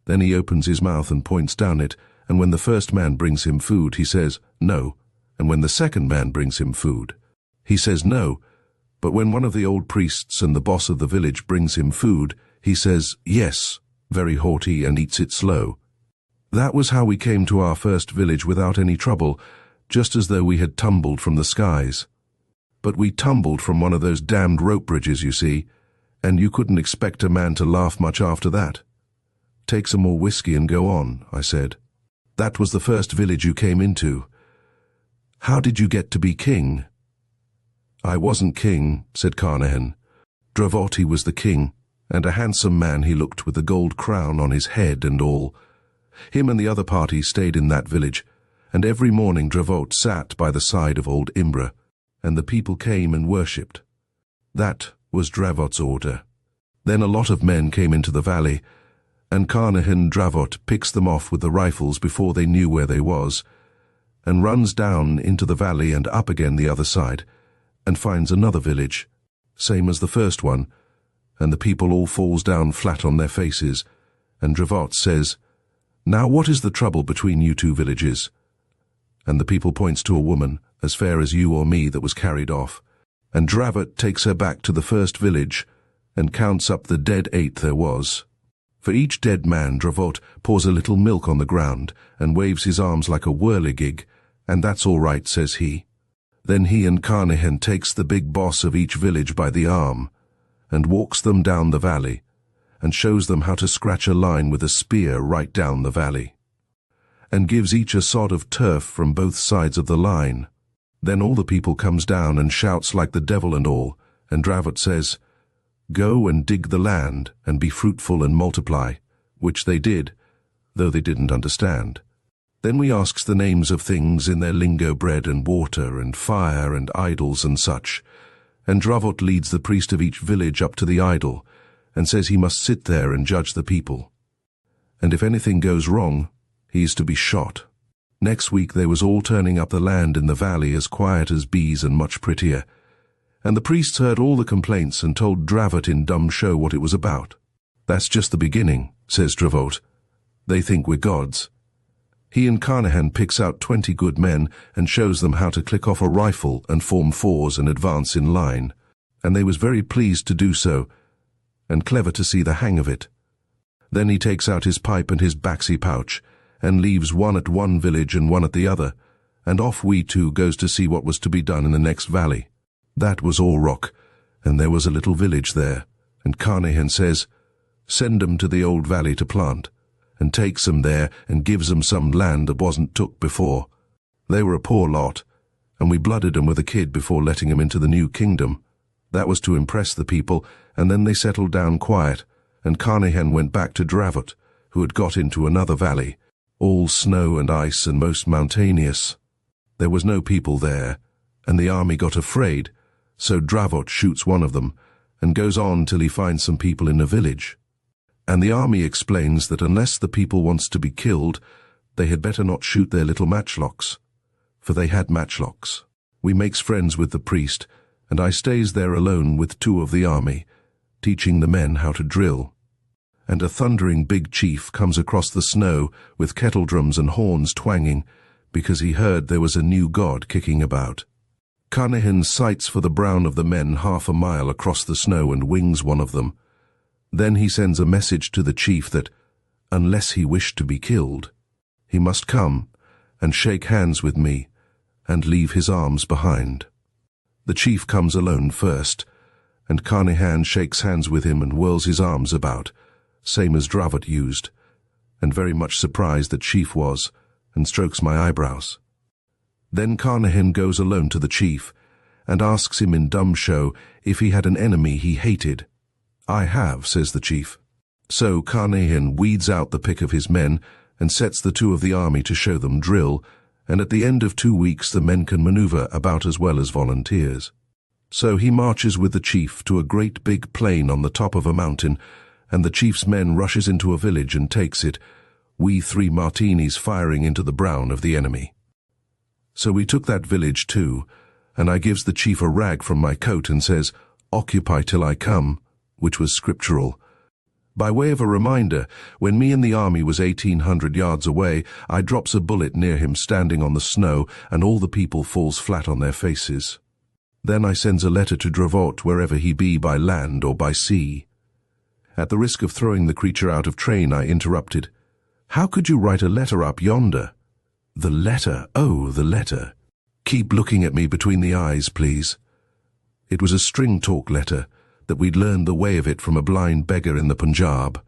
Then he opens his mouth and points down it, and when the first man brings him food, he says, "No," and when the second man brings him food, he says, "No," but when one of the old priests and the boss of the village brings him food, he says, "Yes," very haughty, and eats it slow. That was how we came to our first village without any trouble, just as though we had tumbled from the skies. But we tumbled from one of those damned rope bridges, you see, and you couldn't expect a man to laugh much after that. "Take some more whiskey and go on," I said. "That was the first village you came into. How did you get to be king?" "I wasn't king," said Carnehan. "Dravot he was the king, and a handsome man he looked with a gold crown on his head and all. Him and the other party stayed in that village, and every morning Dravot sat by the side of old Imbra, and the people came and worshipped. That was Dravot's order. Then a lot of men came into the valley, and Carnehan Dravot picks them off with the rifles before they knew where they was, and runs down into the valley and up again the other side, and finds another village, same as the first one, and the people all falls down flat on their faces, and Dravot says, "Now what is the trouble between you 2 villages?" And the people points to a woman, as fair as you or me, that was carried off, and Dravot takes her back to the first village, and counts up the dead 8 there was. For each dead man, Dravot pours a little milk on the ground and waves his arms like a whirligig, and that's all right, says he. Then he and Carnahan takes the big boss of each village by the arm and walks them down the valley and shows them how to scratch a line with a spear right down the valley, and gives each a sod of turf from both sides of the line. Then all the people comes down and shouts like the devil and all, and Dravot says, "Go and dig the land and be fruitful and multiply," which they did, though they didn't understand. Then we asks the names of things in their lingo, bread and water and fire and idols and such, and Dravot leads the priest of each village up to the idol and says he must sit there and judge the people. And if anything goes wrong, he is to be shot. Next week they was all turning up the land in the valley as quiet as bees and much prettier, and the priests heard all the complaints and told Dravot in dumb show what it was about. "That's just the beginning," says Dravot. "They think we're gods." He and Carnahan picks out 20 good men and shows them how to click off a rifle and form fours and advance in line, and they was very pleased to do so, and clever to see the hang of it. Then he takes out his pipe and his baxi pouch, and leaves one at one village and one at the other, and off we two goes to see what was to be done in the next valley. That was all rock, and there was a little village there, and Carnahan says, "Send 'em to the old valley to plant," and takes 'em there and gives 'em some land that wasn't took before. They were a poor lot, and we blooded 'em with a kid before letting 'em into the new kingdom. That was to impress the people, and then they settled down quiet, and Carnahan went back to Dravot, who had got into another valley, all snow and ice and most mountainous. There was no people there, and the army got afraid, so Dravot shoots one of them and goes on till he finds some people in a village. And the army explains that unless the people wants to be killed, they had better not shoot their little matchlocks, for they had matchlocks. We makes friends with the priest, and I stays there alone with 2 of the army, teaching the men how to drill. And a thundering big chief comes across the snow with kettle drums and horns twanging, because he heard there was a new god kicking about. Carnahan sights for the brown of the men 1/2 a mile across the snow and wings one of them. Then he sends a message to the chief that, unless he wished to be killed, he must come and shake hands with me and leave his arms behind. The chief comes alone first, and Carnahan shakes hands with him and whirls his arms about, same as Dravot used, and very much surprised that chief was, and strokes my eyebrows. Then Carnahan goes alone to the chief and asks him in dumb show if he had an enemy he hated. "I have," says the chief. So Carnahan weeds out the pick of his men and sets the 2 of the army to show them drill, and at the end of 2 weeks the men can maneuver about as well as volunteers. So he marches with the chief to a great big plain on the top of a mountain, and the chief's men rushes into a village and takes it, we 3 martinis firing into the brown of the enemy. So we took that village too, and I gives the chief a rag from my coat and says, "Occupy till I come," which was scriptural. By way of a reminder, when me and the army was 1,800 yards away, I drops a bullet near him standing on the snow, and all the people falls flat on their faces. Then I sends a letter to Dravot wherever he be by land or by sea. At the risk of throwing the creature out of train, I interrupted, "How could you write a letter up yonder?" "The letter? Oh, the letter. Keep looking at me between the eyes, please." It was a string talk letter, that we'd learned the way of it from a blind beggar in the Punjab.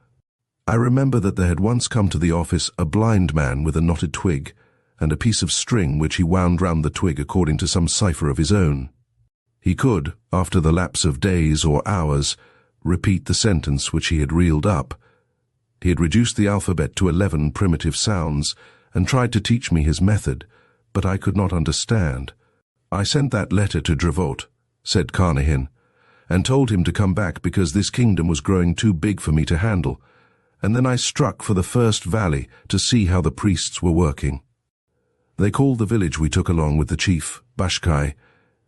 I remember that there had once come to the office a blind man with a knotted twig, and a piece of string which he wound round the twig according to some cipher of his own. He could, after the lapse of days or hours, repeat the sentence which he had reeled up. He had reduced the alphabet to 11 primitive sounds, and tried to teach me his method, but I could not understand. "I sent that letter to Dravot," said Carnahan, "and told him to come back because this kingdom was growing too big for me to handle, and then I struck for the first valley to see how the priests were working." They called the village we took along with the chief, Bashkai,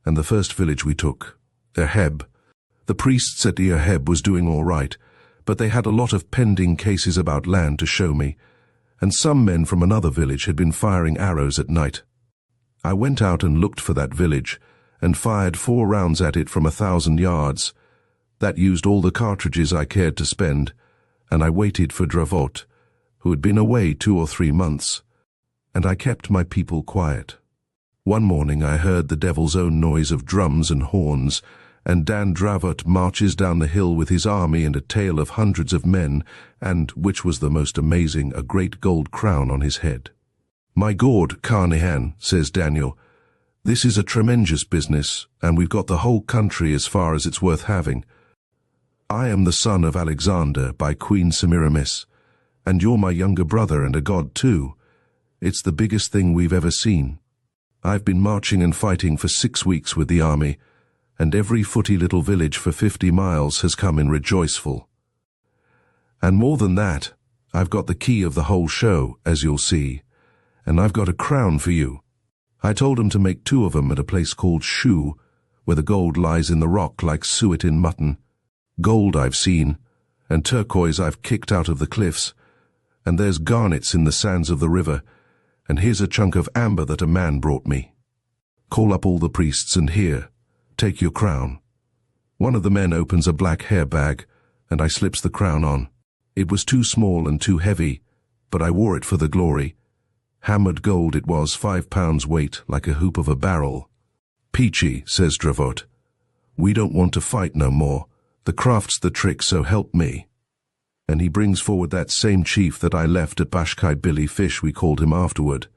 and the first village we took, Erheb. The priests at Erheb was doing all right, but they had a lot of pending cases about land to show me, and some men from another village had been firing arrows at night. I went out and looked for that village, and fired 4 rounds at it from 1,000 yards. That used all the cartridges I cared to spend, and I waited for Dravot, who had been away 2 or 3 months, and I kept my people quiet. One morning I heard the devil's own noise of drums and horns, and Dan Dravot marches down the hill with his army and a tail of hundreds of men, and, which was the most amazing, a great gold crown on his head. "My God, Carnahan," says Daniel, "this is a tremendous business, and we've got the whole country as far as it's worth having. I am the son of Alexander by Queen Semiramis, and you're my younger brother and a god too. It's the biggest thing we've ever seen. I've been marching and fighting for 6 weeks with the army, and every footy little village for 50 miles has come in rejoiceful. And more than that, I've got the key of the whole show, as you'll see, and I've got a crown for you. I told 'em to make 2 of 'em at a place called Shoe, where the gold lies in the rock like suet in mutton. Gold I've seen, and turquoise I've kicked out of the cliffs, and there's garnets in the sands of the river, and here's a chunk of amber that a man brought me. Call up all the priests and here, take your crown." One of the men opens a black hair bag, and I slips the crown on. It was too small and too heavy, but I wore it for the glory. Hammered gold it was, 5 pounds weight, like a hoop of a barrel. "Peachy," says Dravot, "we don't want to fight no more. The craft's the trick, so help me." And he brings forward that same chief that I left at Bashkai, Billy Fish we called him afterward,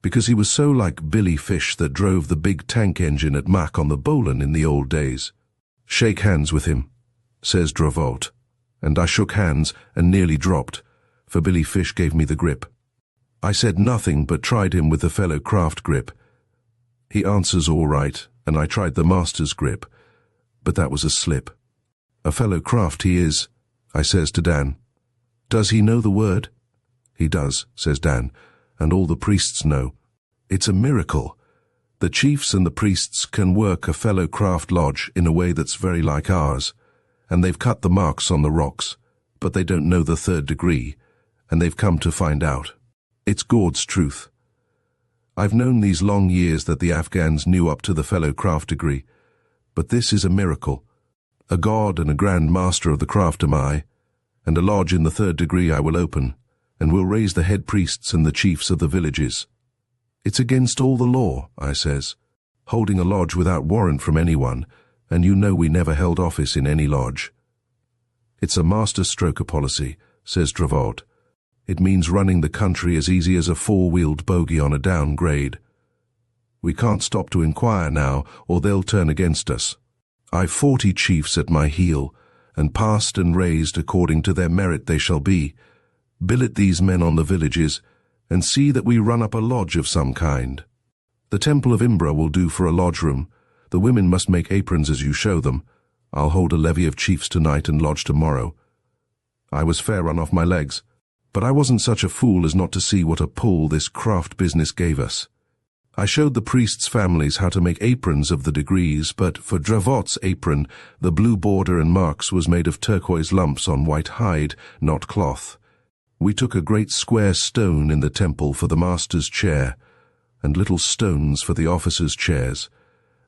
because he was so like Billy Fish that drove the big tank engine at Mac on the Bolan in the old days. "Shake hands with him," says Dravot, and I shook hands and nearly dropped, for Billy Fish gave me the grip. I said nothing but tried him with the fellow craft grip. He answers all right, and I tried the master's grip, but that was a slip. "A fellow craft he is," I says to Dan. "Does he know the word?" "He does," says Dan, "and all the priests know. It's a miracle. The chiefs and the priests can work a fellow craft lodge in a way that's very like ours, and they've cut the marks on the rocks, but they don't know the 3rd degree, and they've come to find out. It's God's truth. I've known these long years that the Afghans knew up to the fellow craft degree, but this is a miracle. A god and a grand master of the craft am I, and a lodge in the 3rd degree I will open, and will raise the head priests and the chiefs of the villages. It's against all the law," I says, "holding a lodge without warrant from anyone, and you know we never held office in any lodge." "It's a master stroker policy," says Dravot. "It means running the country as easy as a 4-wheeled bogey on a downgrade. We can't stop to inquire now, or they'll turn against us. I've 40 chiefs at my heel, and passed and raised according to their merit they shall be. Billet these men on the villages, and see that we run up a lodge of some kind. The Temple of Imbra will do for a lodge room. The women must make aprons as you show them. I'll hold a levee of chiefs tonight and lodge tomorrow." I was fair run off my legs, but I wasn't such a fool as not to see what a pull this craft business gave us. I showed the priests' families how to make aprons of the degrees, but for Dravot's apron, the blue border and marks was made of turquoise lumps on white hide, not cloth. We took a great square stone in the temple for the master's chair, and little stones for the officers' chairs,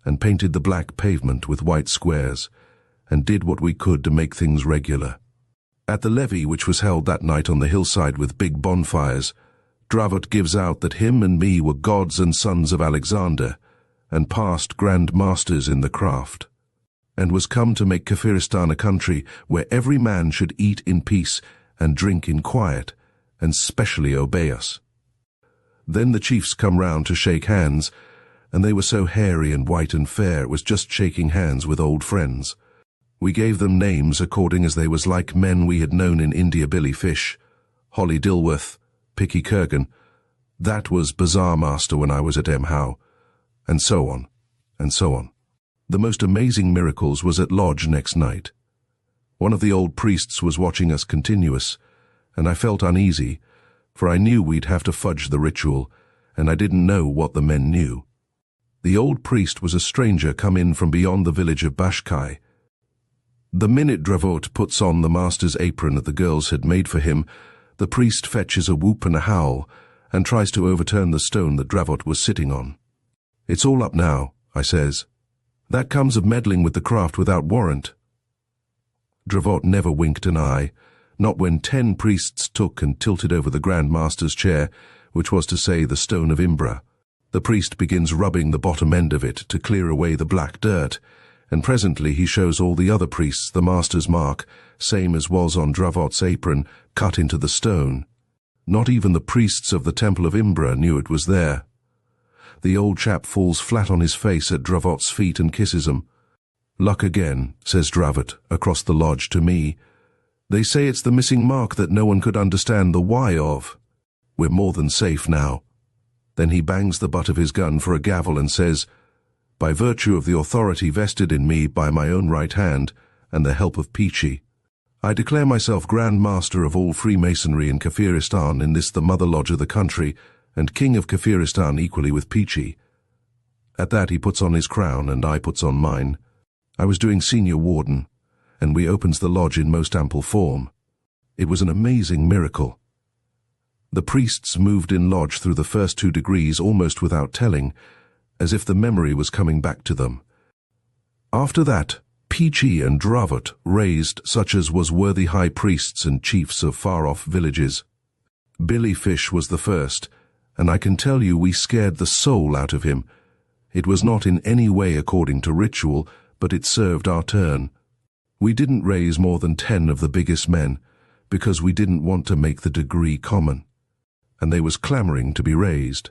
and painted the black pavement with white squares, and did what we could to make things regular. At the levee, which was held that night on the hillside with big bonfires, Dravot gives out that him and me were gods and sons of Alexander, and past grand masters in the craft, and was come to make Kafiristan a country where every man should eat in peace and drink in quiet, and specially obey us. Then the chiefs come round to shake hands, and they were so hairy and white and fair it was just shaking hands with old friends. We gave them names according as they was like men we had known in India. Billy Fish, Holly Dilworth, Picky Kurgan, that was Bazaar Master when I was at Howe, and so on, and so on. The most amazing miracles was at lodge next night. One of the old priests was watching us continuous, and I felt uneasy, for I knew we'd have to fudge the ritual, and I didn't know what the men knew. The old priest was a stranger come in from beyond the village of Bashkai. The minute Dravot puts on the master's apron that the girls had made for him, the priest fetches a whoop and a howl, and tries to overturn the stone that Dravot was sitting on. "It's all up now," I says. "That comes of meddling with the craft without warrant." Dravot never winked an eye, Not when 10 priests took and tilted over the Grand Master's chair, which was to say the stone of Imbra. The priest begins rubbing the bottom end of it to clear away the black dirt, and presently he shows all the other priests the Master's mark, same as was on Dravot's apron, cut into the stone. Not even the priests of the Temple of Imbra knew it was there. The old chap falls flat on his face at Dravot's feet and kisses him. "Luck again," says Dravot across the lodge to me. "They say it's the missing mark that no one could understand the why of. We're more than safe now." Then he bangs the butt of his gun for a gavel and says, "By virtue of the authority vested in me by my own right hand and the help of Peachy, I declare myself Grand Master of all Freemasonry in Kafiristan, in this the mother lodge of the country, and King of Kafiristan equally with Peachy." At that he puts on his crown and I puts on mine. I was doing senior warden, and we opens the lodge in most ample form. It was an amazing miracle. The priests moved in lodge through the first 2 degrees almost without telling, as if the memory was coming back to them. After that, Peachy and Dravot raised such as was worthy high priests and chiefs of far-off villages. Billy Fish was the first, and I can tell you we scared the soul out of him. It was not in any way according to ritual, but it served our turn. We didn't raise more than 10 of the biggest men, because we didn't want to make the degree common. And they was clamouring to be raised.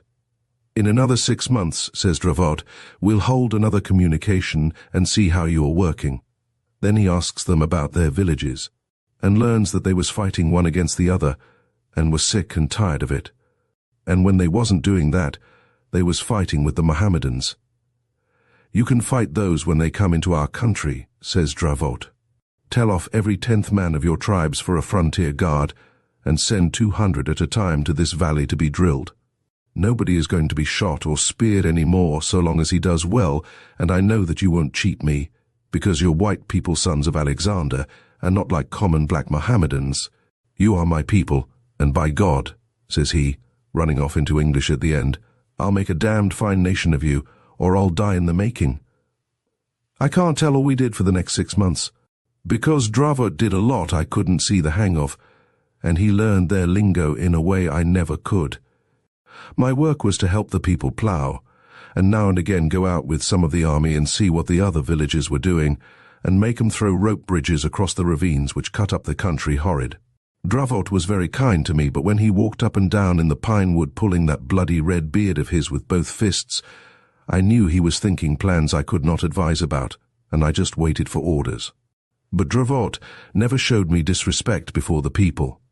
"In another 6 months," says Dravot, "we'll hold another communication and see how you are working." Then he asks them about their villages, and learns that they was fighting one against the other, and was sick and tired of it. And when they wasn't doing that, they was fighting with the Mohammedans. "You can fight those when they come into our country," says Dravot. "Tell off every 10th man of your tribes for a frontier guard, and send 200 at a time to this valley to be drilled. Nobody is going to be shot or speared any more so long as he does well, and I know that you won't cheat me, because you're white people sons of Alexander, and not like common black Mohammedans. You are my people, and by God," says he, running off into English at the end, "I'll make a damned fine nation of you, or I'll die in the making." I can't tell all we did for the next 6 months. Because Dravot did a lot I couldn't see the hang of, and he learned their lingo in a way I never could. My work was to help the people plough, and now and again go out with some of the army and see what the other villages were doing, and make 'em throw rope bridges across the ravines which cut up the country horrid. Dravot was very kind to me, but when he walked up and down in the pine wood pulling that bloody red beard of his with both fists, I knew he was thinking plans I could not advise about, and I just waited for orders. But Dravot never showed me disrespect before the people.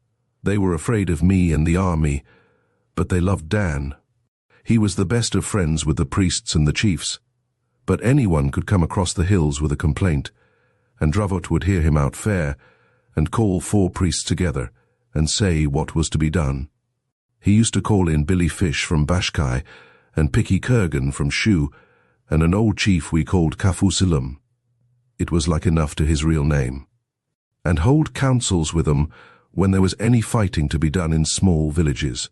They were afraid of me and the army, but they loved Dan. He was the best of friends with the priests and the chiefs, but anyone could come across the hills with a complaint, and Dravot would hear him out fair, and call 4 priests together, and say what was to be done. He used to call in Billy Fish from Bashkai, and Picky Kurgan from Shu, and an old chief we called Kafusilum. It was like enough to his real name. And hold councils with them when there was any fighting to be done in small villages.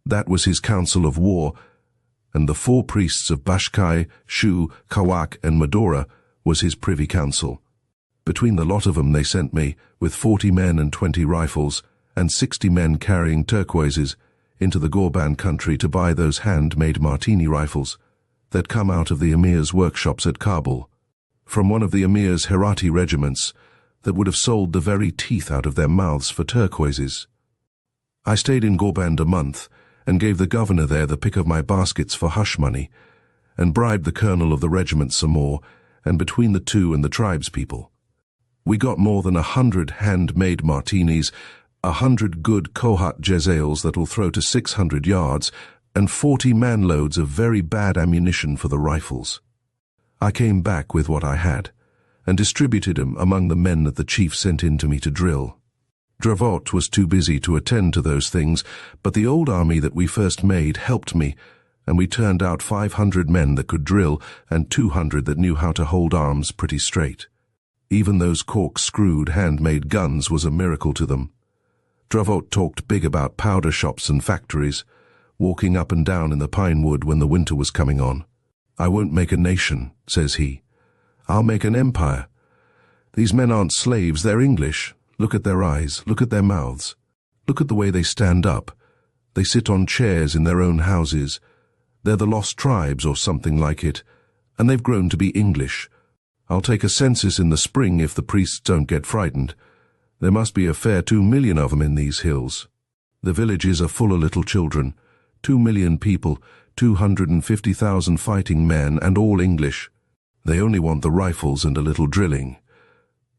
That was his council of war, and the 4 priests of Bashkai, Shu, Kawak, and Medora was his privy council. Between the lot of 'em they sent me, with 40 men and 20 rifles, and 60 men carrying turquoises, into the Gorban country to buy those hand-made martini rifles that come out of the Emir's workshops at Kabul, from one of the Emir's Herati regiments that would have sold the very teeth out of their mouths for turquoises. I stayed in Gorband a month, and gave the governor there the pick of my baskets for hush money, and bribed the colonel of the regiment some more, and between the 2 and the tribespeople, we got more than 100 hand-made martinis, 100 good Kohat Jezzails that will throw to 600 yards, and 40 man-loads of very bad ammunition for the rifles. I came back with what I had, and distributed them among the men that the chief sent in to me to drill. Dravot was too busy to attend to those things, but the old army that we first made helped me, and we turned out 500 men that could drill, and 200 that knew how to hold arms pretty straight. Even those cork-screwed hand-made guns was a miracle to them. Dravot talked big about powder shops and factories, walking up and down in the pine wood when the winter was coming on. "I won't make a nation," says he. "I'll make an empire. These men aren't slaves, they're English, Look at their eyes, look at their mouths. Look at the way they stand up. They sit on chairs in their own houses. They're the lost tribes or something like it, and they've grown to be English. I'll take a census in the spring if the priests don't get frightened. There must be a fair 2 million of them in these hills. The villages are full of little children. 2 million people, 250,000 fighting men, and all English. They only want the rifles and a little drilling.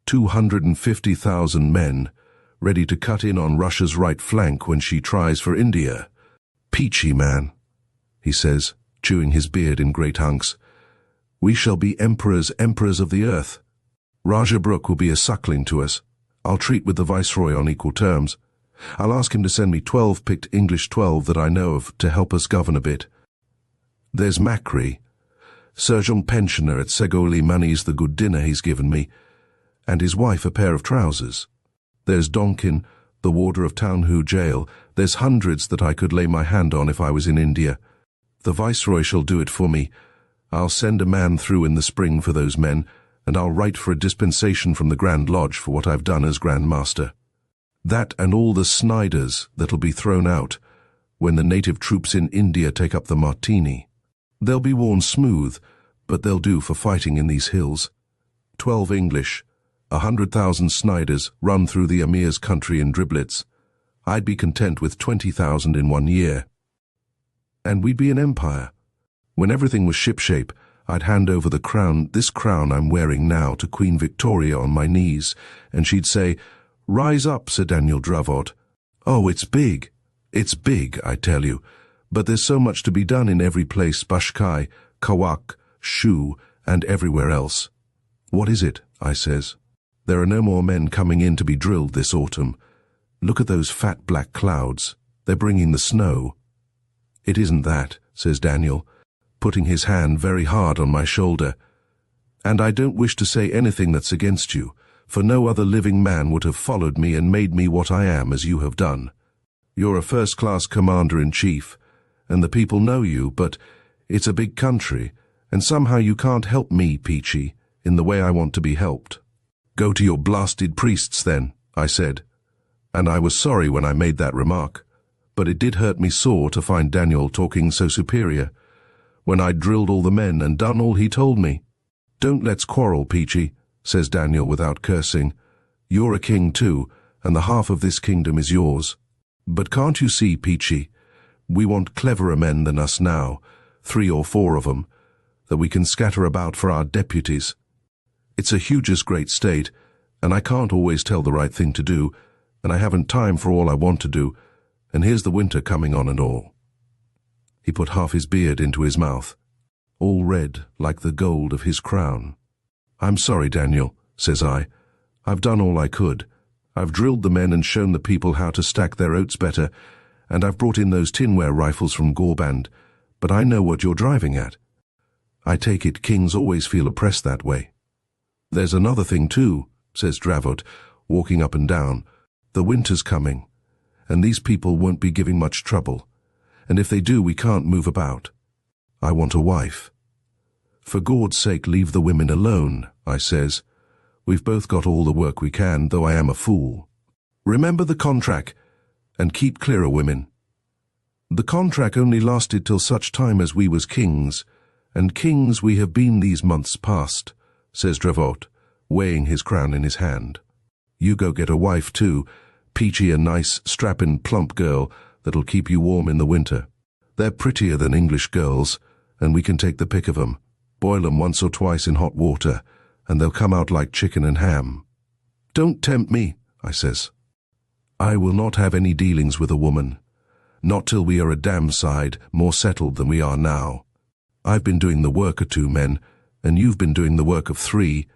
250,000 men, ready to cut in on Russia's right flank when she tries for India. Peachy, man, he says, chewing his beard in great hunks. We shall be emperors of the earth. Raja Brooke will be a suckling to us. I'll treat with the Viceroy on equal terms. I'll ask him to send me 12 picked English 12 that I know of to help us govern a bit. There's Macri, Surgeon Pensioner at Segoli money's the good dinner he's given me, and his wife a pair of trousers. There's Donkin, the warder of Townhoo Jail. There's hundreds that I could lay my hand on if I was in India. The Viceroy shall do it for me. I'll send a man through in the spring for those men, and I'll write for a dispensation from the Grand Lodge for what I've done as Grand Master. That and all the Sniders that'll be thrown out when the native troops in India take up the Martini. They'll be worn smooth, but they'll do for fighting in these hills. 12 English, 100,000 Sniders run through the Emir's country in driblets. I'd be content with 20,000 in 1 year. And we'd be an empire. When everything was shipshape, I'd hand over the crown, this crown I'm wearing now, to Queen Victoria on my knees, and she'd say, "Rise up, Sir Daniel Dravot. Oh, it's big, I tell you. But there's so much to be done in every place, Bashkai, Kawak, Shu, and everywhere else." "What is it?" I says. "There are no more men coming in to be drilled this autumn. Look at those fat black clouds. They're bringing the snow." "It isn't that," says Daniel, putting his hand very hard on my shoulder. "And I don't wish to say anything that's against you, for no other living man would have followed me and made me what I am as you have done. You're a first-class commander-in-chief, and the people know you, but it's a big country, and somehow you can't help me, Peachy, in the way I want to be helped." "Go to your blasted priests, then," I said, and I was sorry when I made that remark, but it did hurt me sore to find Daniel talking so superior, when I'd drilled all the men and done all he told me. "Don't let's quarrel, Peachy," says Daniel without cursing. "You're a king too, and the half of this kingdom is yours. But can't you see, Peachy, we want cleverer men than us now, 3 or 4 of them, that we can scatter about for our deputies. It's a hugest great state, and I can't always tell the right thing to do, and I haven't time for all I want to do, and here's the winter coming on and all." He put half his beard into his mouth, all red like the gold of his crown. "I'm sorry, Daniel," says I. "I've done all I could. I've drilled the men and shown the people how to stack their oats better, and I've brought in those tinware rifles from Gorband, but I know what you're driving at. I take it kings always feel oppressed that way." "There's another thing too," says Dravot, walking up and down. "The winter's coming, and these people won't be giving much trouble, and if they do we can't move about. I want a wife." "For Gord's sake leave the women alone," I says. "We've both got all the work we can, though I am a fool. Remember the contract, and keep clear of women." "The contract only lasted till such time as we was kings, and kings we have been these months past," says Dravot, weighing his crown in his hand. "You go get a wife too, Peachy, a nice, strapping, plump girl that'll keep you warm in the winter. They're prettier than English girls, and we can take the pick of 'em, boil 'em once or twice in hot water, and they'll come out like chicken and ham." "Don't tempt me," I says. "I will not have any dealings with a woman, not till we are a damn side more settled than we are now. I've been doing the work of 2 men, and you've been doing the work of 3.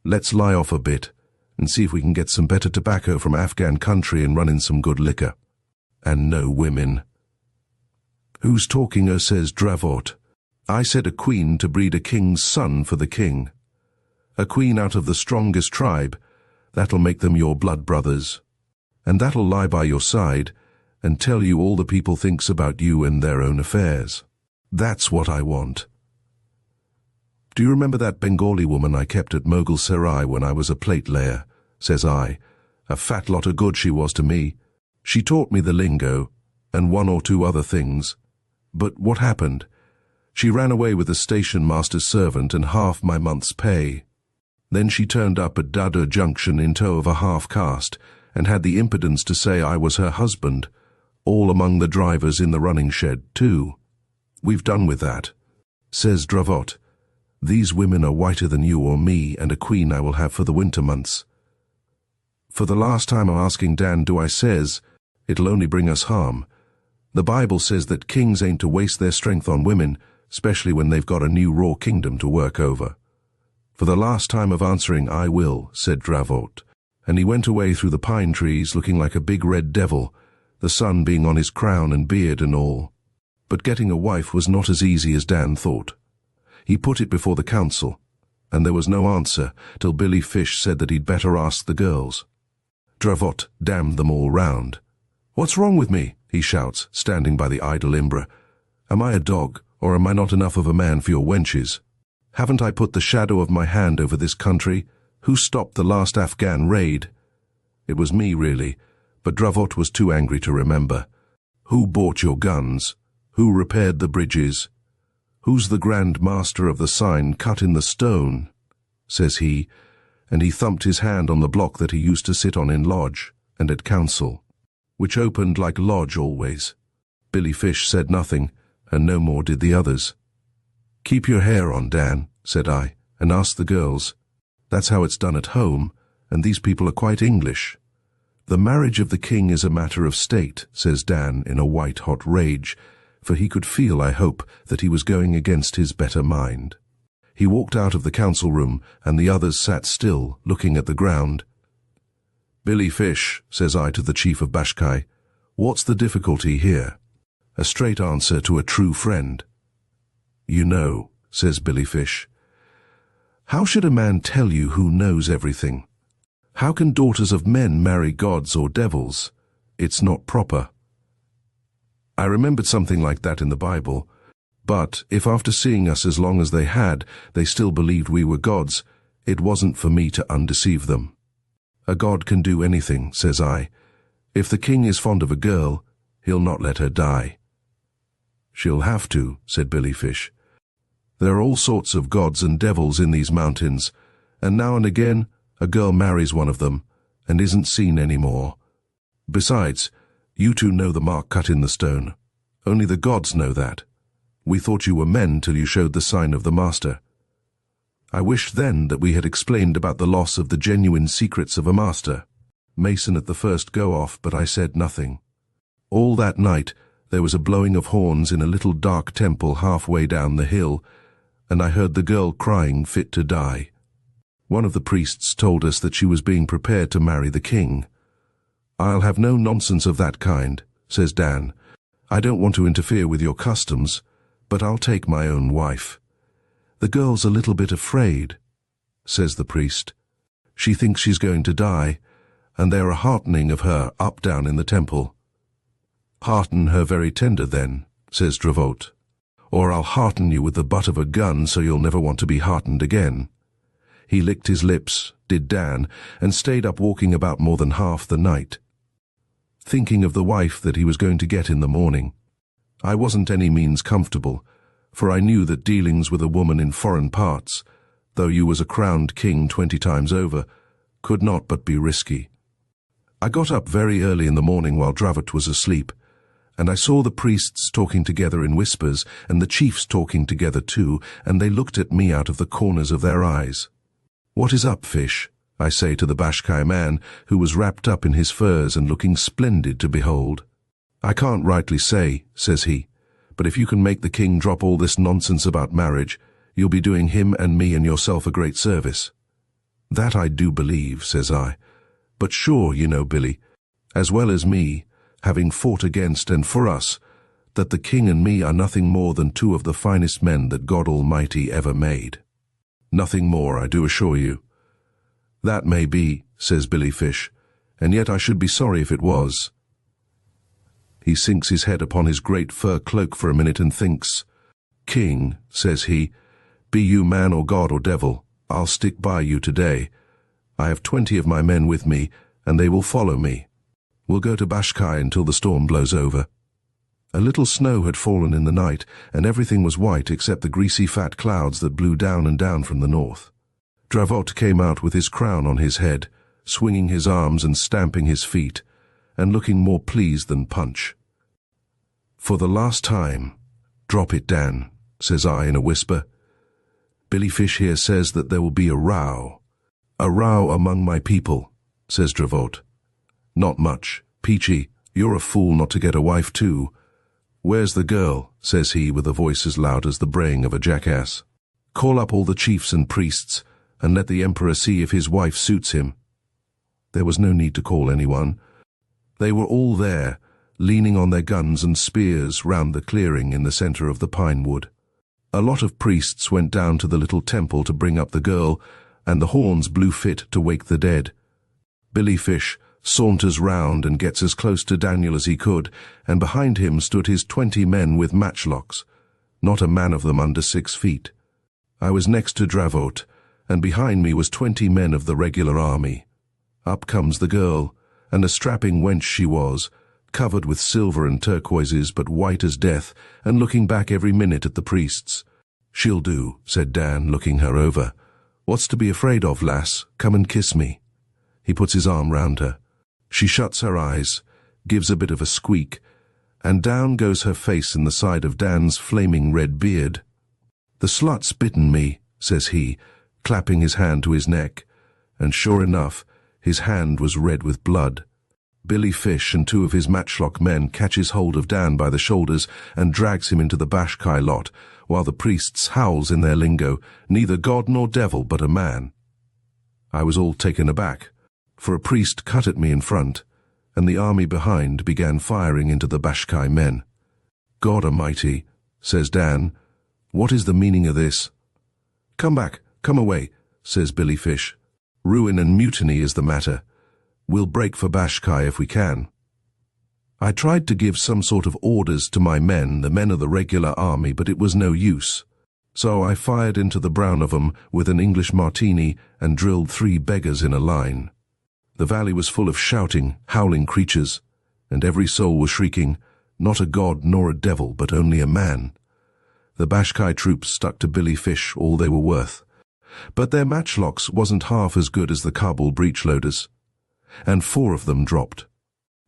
Let's lie off a bit, and see if we can get some better tobacco from Afghan country and run in some good liquor. And no women." "Who's talking?" says Dravot. "I said a queen to breed a king's son for the king. A queen out of the strongest tribe, that'll make them your blood brothers. And that'll lie by your side and tell you all the people thinks about you and their own affairs. That's what I want." "Do you remember that Bengali woman I kept at Mughal Sarai when I was a plate layer?" says I, A fat lot of good she was to me. She taught me the lingo, and one or two other things. But what happened? She ran away with the station master's servant and half my month's pay. Then she turned up at Dada Junction in tow of a half-caste, and had the impudence to say I was her husband, all among the drivers in the running shed, too. We've done with that. Says Dravot, these women are whiter than you or me, and a queen I will have for the winter months. For the last time I'm asking Dan, do I says, it'll only bring us harm. The Bible says that kings ain't to waste their strength on women, especially when they've got a new raw kingdom to work over. For the last time of answering, I will, said Dravot, and he went away through the pine trees looking like a big red devil, the sun being on his crown and beard and all. But getting a wife was not as easy as Dan thought. He put it before the council, and there was no answer till Billy Fish said that he'd better ask the girls. Dravot damned them all round. What's wrong with me? He shouts, standing by the idle Imbra. Am I a dog, or am I not enough of a man for your wenches? Haven't I put the shadow of my hand over this country? Who stopped the last Afghan raid? It was me, really, but Dravot was too angry to remember. Who bought your guns? Who repaired the bridges? Who's the Grand Master of the sign cut in the stone? Says he, and he thumped his hand on the block that he used to sit on in lodge and at council, which opened like lodge always. Billy Fish said nothing, and no more did the others. Keep your hair on, Dan, said I, and ask the girls. That's how it's done at home, and these people are quite English. The marriage of the king is a matter of state, says Dan in a white-hot rage, for he could feel, I hope, that he was going against his better mind. He walked out of the council room, and the others sat still, looking at the ground. Billy Fish, says I to the chief of Bashkai, what's the difficulty here? A straight answer to a true friend. You know, says Billy Fish. How should a man tell you who knows everything? How can daughters of men marry gods or devils? It's not proper. I remembered something like that in the Bible, but if after seeing us as long as they had, they still believed we were gods, it wasn't for me to undeceive them. A god can do anything, says I. If the king is fond of a girl, he'll not let her die. She'll have to, said Billy Fish. There are all sorts of gods and devils in these mountains, and now and again a girl marries one of them and isn't seen any more. Besides, you two know the mark cut in the stone. Only the gods know that. We thought you were men till you showed the sign of the master. I wished then that we had explained about the loss of the genuine secrets of a master. Mason at the first go-off, but I said nothing. All that night there was a blowing of horns in a little dark temple halfway down the hill, and I heard the girl crying fit to die. One of the priests told us that she was being prepared to marry the king. I'll have no nonsense of that kind, says Dan. I don't want to interfere with your customs, but I'll take my own wife. The girl's a little bit afraid, says the priest. She thinks she's going to die, and they're a heartening of her up down in the temple. Hearten her very tender then, says Dravot, or I'll hearten you with the butt of a gun so you'll never want to be heartened again. He licked his lips, did Dan, and stayed up walking about more than half the night, thinking of the wife that he was going to get in the morning. I wasn't any means comfortable, for I knew that dealings with a woman in foreign parts, though you was a crowned king 20 times over, could not but be risky. I got up very early in the morning while Dravot was asleep, and I saw the priests talking together in whispers, and the chiefs talking together too, and they looked at me out of the corners of their eyes. What is up, Fish? I say to the Bashkai man, who was wrapped up in his furs and looking splendid to behold. I can't rightly say, says he, but if you can make the king drop all this nonsense about marriage, you'll be doing him and me and yourself a great service. That I do believe, says I. But sure, you know, Billy, as well as me, having fought against and for us, that the king and me are nothing more than two of the finest men that God Almighty ever made. Nothing more, I do assure you. That may be, says Billy Fish, and yet I should be sorry if it was. He sinks his head upon his great fur cloak for a minute and thinks. King, says he, be you man or god or devil, I'll stick by you today. I have 20 of my men with me, and they will follow me. We'll go to Bashkai until the storm blows over." A little snow had fallen in the night, and everything was white except the greasy fat clouds that blew down and down from the north. Dravot came out with his crown on his head, swinging his arms and stamping his feet, and looking more pleased than Punch. "For the last time, drop it, Dan," says I in a whisper. "Billy Fish here says that there will be a row. A row among my people," says Dravot. "Not much. Peachy, you're a fool not to get a wife too. Where's the girl?" says he with a voice as loud as the braying of a jackass. "Call up all the chiefs and priests, and let the emperor see if his wife suits him." There was no need to call anyone. They were all there, leaning on their guns and spears round the clearing in the center of the pine wood. A lot of priests went down to the little temple to bring up the girl, and the horns blew fit to wake the dead. Billy Fish saunters round and gets as close to Daniel as he could, and behind him stood his 20 men with matchlocks, not a man of them under 6 feet. I was next to Dravot, and behind me was 20 men of the regular army. Up comes the girl, and a strapping wench she was, covered with silver and turquoises but white as death, and looking back every minute at the priests. "She'll do," said Dan, looking her over. "What's to be afraid of, lass? Come and kiss me." He puts his arm round her. She shuts her eyes, gives a bit of a squeak, and down goes her face in the side of Dan's flaming red beard. "The slut's bitten me," says he, clapping his hand to his neck, and sure enough, his hand was red with blood. Billy Fish and 2 of his matchlock men catches hold of Dan by the shoulders and drags him into the Bashkai lot, while the priests howls in their lingo, "Neither god nor devil, but a man." I was all taken aback, for a priest cut at me in front, and the army behind began firing into the Bashkai men. "God Almighty," says Dan, "what is the meaning of this?" "Come back, come away," says Billy Fish. "Ruin and mutiny is the matter. We'll break for Bashkai if we can." I tried to give some sort of orders to my men, the men of the regular army, but it was no use. So I fired into the brown of 'em with an English martini and drilled 3 beggars in a line. The valley was full of shouting, howling creatures, and every soul was shrieking, "Not a god nor a devil, but only a man." The Bashkai troops stuck to Billy Fish all they were worth. But their matchlocks wasn't half as good as the Kabul breechloaders, and 4 of them dropped.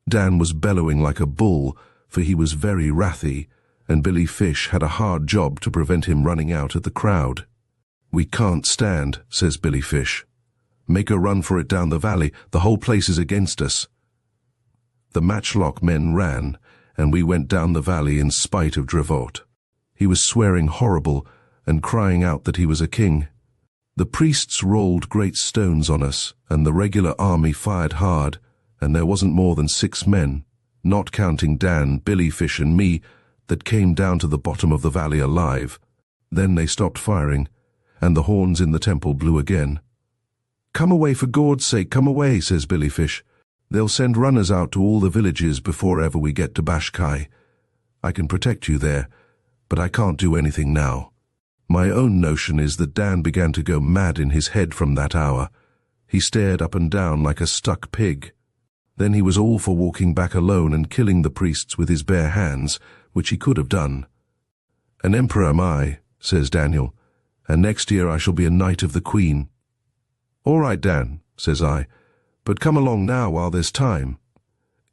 Dan was bellowing like a bull, for he was very wrathy, and Billy Fish had a hard job to prevent him running out at the crowd. "We can't stand," says Billy Fish. "Make a run for it down the valley, the whole place is against us." The matchlock men ran, and we went down the valley in spite of Dravot. He was swearing horrible and crying out that he was a king. The priests rolled great stones on us, and the regular army fired hard, and there wasn't more than 6 men, not counting Dan, Billy Fish and me, that came down to the bottom of the valley alive. Then they stopped firing, and the horns in the temple blew again. "Come away, for Gord's sake, come away," says Billy Fish. "They'll send runners out to all the villages before ever we get to Bashkai. I can protect you there, but I can't do anything now." My own notion is that Dan began to go mad in his head from that hour. He stared up and down like a stuck pig. Then he was all for walking back alone and killing the priests with his bare hands, which he could have done. "An emperor am I," says Daniel, "and next year I shall be a knight of the Queen." "All right, Dan," says I, "but come along now while there's time."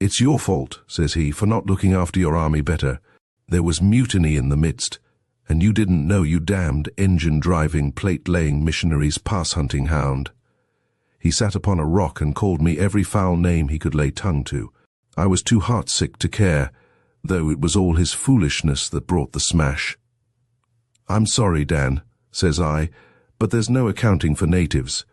"It's your fault," says he, "for not looking after your army better. There was mutiny in the midst, and you didn't know, you damned engine-driving, plate-laying missionary's pass-hunting hound." He sat upon a rock and called me every foul name he could lay tongue to. I was too heartsick to care, though it was all his foolishness that brought the smash. "I'm sorry, Dan," says I, "but there's no accounting for natives.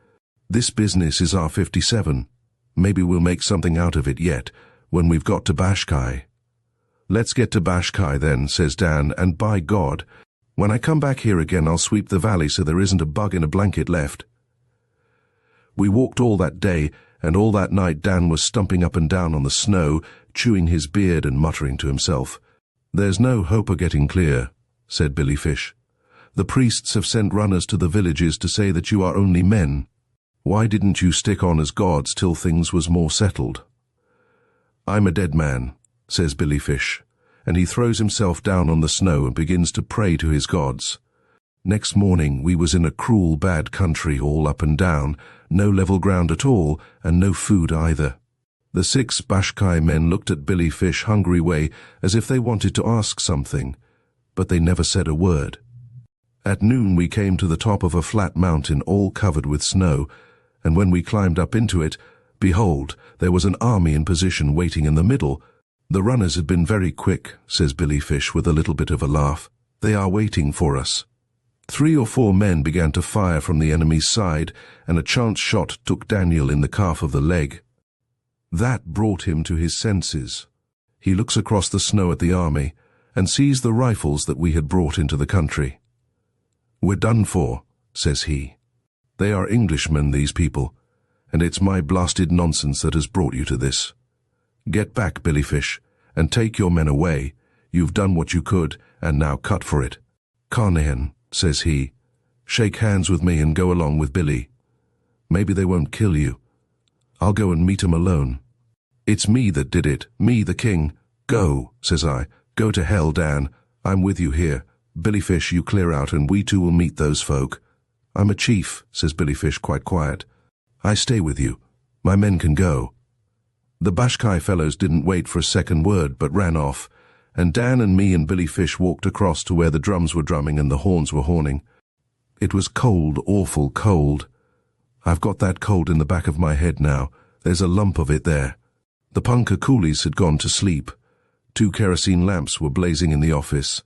This business is our 57. Maybe we'll make something out of it yet, when we've got to Bashkai." "Let's get to Bashkai then," says Dan, "and by God, when I come back here again I'll sweep the valley so there isn't a bug in a blanket left." We walked all that day, and all that night Dan was stumping up and down on the snow, chewing his beard and muttering to himself. "There's no hope of getting clear," said Billy Fish. "The priests have sent runners to the villages to say that you are only men." Why didn't you stick on as gods till things was more settled?" "I'm a dead man," says Billy Fish, and he throws himself down on the snow and begins to pray to his gods. "Next morning we was in a cruel bad country, all up and down, no level ground at all, and no food either." The 6 Bashkai men looked at Billy Fish hungry way as if they wanted to ask something, but they never said a word. At noon we came to the top of a flat mountain all covered with snow, and when we climbed up into it, behold, there was an army in position waiting in the middle. "The runners had been very quick," says Billy Fish with a little bit of a laugh. "They are waiting for us." 3 or 4 men began to fire from the enemy's side, and a chance shot took Daniel in the calf of the leg. That brought him to his senses. He looks across the snow at the army, and sees the rifles that we had brought into the country. "We're done for," says he. "They are Englishmen, these people, and it's my blasted nonsense that has brought you to this. Get back, Billy Fish, and take your men away. You've done what you could, and now cut for it. Carnahan," says he, "shake hands with me and go along with Billy. Maybe they won't kill you. I'll go and meet 'em alone." "It's me that did it, me the king." "Go," says I. "Go to hell, Dan. I'm with you here. Billy Fish, you clear out, and we two will meet those folk." "I'm a chief," says Billy Fish, quite quiet. "I stay with you. My men can go." The Bashkai fellows didn't wait for a second word, but ran off, and Dan and me and Billy Fish walked across to where the drums were drumming and the horns were horning. It was cold, awful cold. I've got that cold in the back of my head now. There's a lump of it there. The punka coolies had gone to sleep. 2 kerosene lamps were blazing in the office,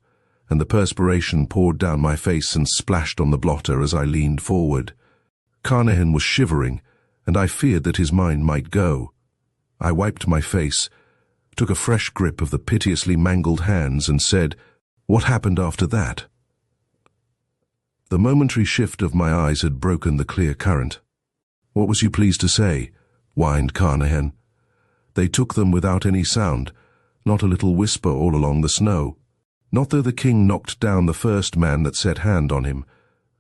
and the perspiration poured down my face and splashed on the blotter as I leaned forward. Carnahan was shivering, and I feared that his mind might go. I wiped my face, took a fresh grip of the piteously mangled hands, and said, "What happened after that?" The momentary shift of my eyes had broken the clear current. "What was you pleased to say?" whined Carnahan. "They took them without any sound, not a little whisper all along the snow. Not though the king knocked down the first man that set hand on him.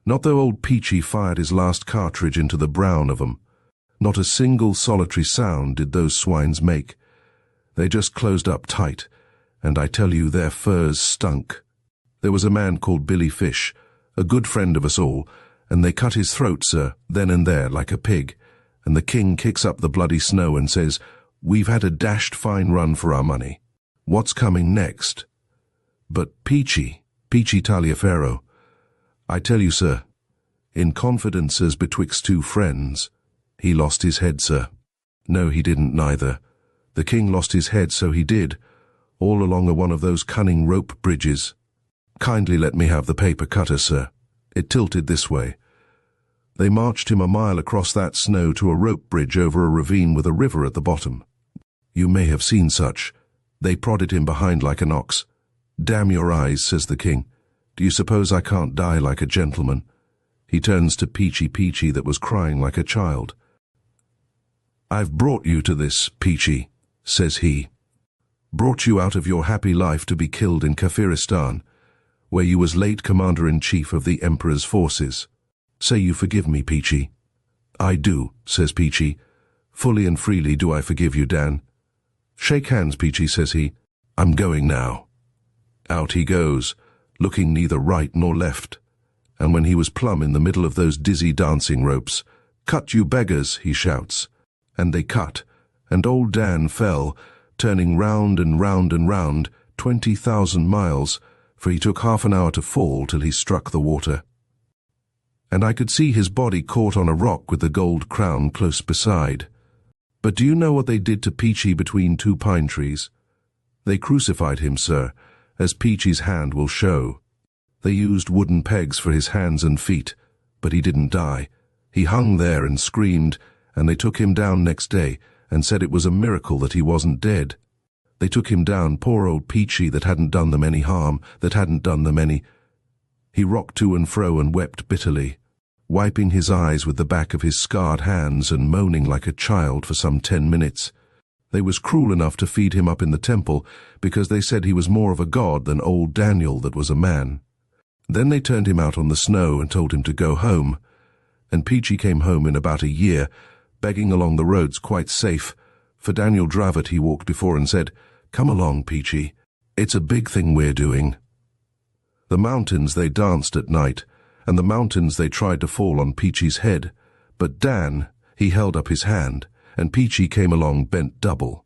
Not though old Peachy fired his last cartridge into the brown of 'em. Not a single solitary sound did those swines make. They just closed up tight, and I tell you their furs stunk. There was a man called Billy Fish, a good friend of us all, and they cut his throat, sir, then and there, like a pig, and the king kicks up the bloody snow and says, 'We've had a dashed fine run for our money. What's coming next?' But Peachy Taliaferro, I tell you, sir, in confidence as betwixt 2 friends, he lost his head, sir. No, he didn't neither. The king lost his head, so he did, all along one of those cunning rope bridges. Kindly let me have the paper cutter, sir. It tilted this way. They marched him a mile across that snow to a rope bridge over a ravine with a river at the bottom. You may have seen such. They prodded him behind like an ox. 'Damn your eyes,' says the king. 'Do you suppose I can't die like a gentleman?' He turns to Peachy that was crying like a child. 'I've brought you to this, Peachy,' says he. 'Brought you out of your happy life to be killed in Kafiristan, where you was late commander-in-chief of the emperor's forces. Say you forgive me, Peachy.' 'I do,' says Peachy. 'Fully and freely do I forgive you, Dan.' 'Shake hands, Peachy,' says he. 'I'm going now.' Out he goes, looking neither right nor left, and when he was plumb in the middle of those dizzy dancing ropes, 'Cut, you beggars,' he shouts. And they cut, and old Dan fell, turning round and round and round, 20,000 miles, for he took half an hour to fall till he struck the water. And I could see his body caught on a rock with the gold crown close beside. But do you know what they did to Peachy between 2 pine trees? They crucified him, sir, as Peachy's hand will show. They used wooden pegs for his hands and feet, but he didn't die. He hung there and screamed, and they took him down next day and said it was a miracle that he wasn't dead. They took him down, poor old Peachy that hadn't done them any harm, that hadn't done them any. He rocked to and fro and wept bitterly, wiping his eyes with the back of his scarred hands and moaning like a child for some 10 minutes. They was cruel enough to feed him up in the temple because they said he was more of a god than old Daniel that was a man. Then they turned him out on the snow and told him to go home. and Peachy came home in about a year, begging along the roads quite safe. For Daniel Dravot he walked before and said, "Come along, Peachy. It's a big thing we're doing." The mountains they danced at night, and the mountains they tried to fall on Peachy's head, but Dan, he held up his hand, and Peachy came along bent double.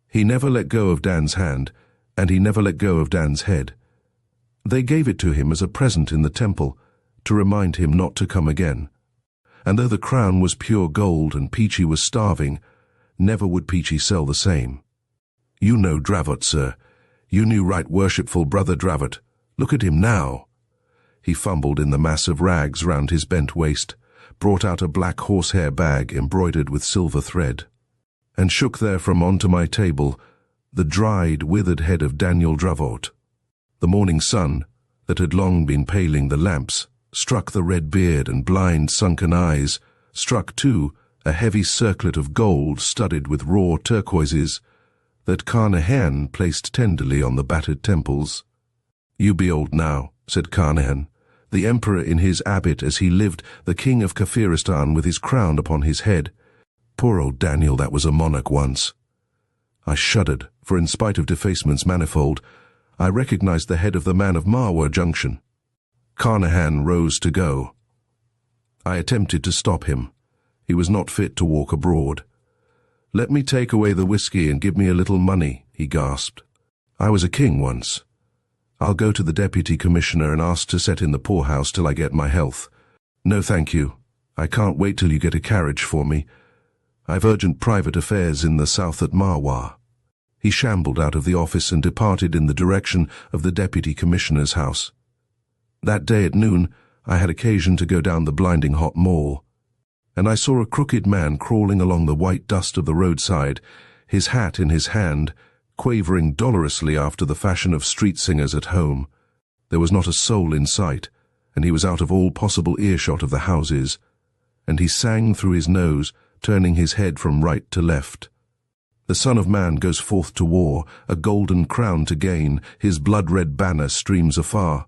He never let go of Dan's hand, and he never let go of Dan's head. They gave it to him as a present in the temple, to remind him not to come again. And though the crown was pure gold and Peachy was starving, never would Peachy sell the same. "You know Dravot, sir. You knew right worshipful brother Dravot. Look at him now." He fumbled in the mass of rags round his bent waist, brought out a black horsehair bag embroidered with silver thread, and shook therefrom onto my table the dried, withered head of Daniel Dravot. The morning sun, that had long been paling the lamps, struck the red beard and blind sunken eyes, struck, too, a heavy circlet of gold studded with raw turquoises that Carnahan placed tenderly on the battered temples. "You be old now," said Carnahan, the emperor in his abbot as he lived, the king of Kafiristan with his crown upon his head. Poor old Daniel, that was a monarch once. I shuddered, for in spite of defacements manifold, I recognized the head of the man of Marwa Junction. Carnahan rose to go. I attempted to stop him. He was not fit to walk abroad. "Let me take away the whiskey and give me a little money," he gasped. "I was a king once. I'll go to the deputy commissioner and ask to set in the poorhouse till I get my health. No, thank you. I can't wait till you get a carriage for me. I've urgent private affairs in the south at Marwa." He shambled out of the office and departed in the direction of the deputy commissioner's house. That day at noon, I had occasion to go down the blinding hot mall, and I saw a crooked man crawling along the white dust of the roadside, his hat in his hand, quavering dolorously after the fashion of street singers at home. There was not a soul in sight, and he was out of all possible earshot of the houses, and he sang through his nose, turning his head from right to left. "The Son of Man goes forth to war, a golden crown to gain, his blood-red banner streams afar.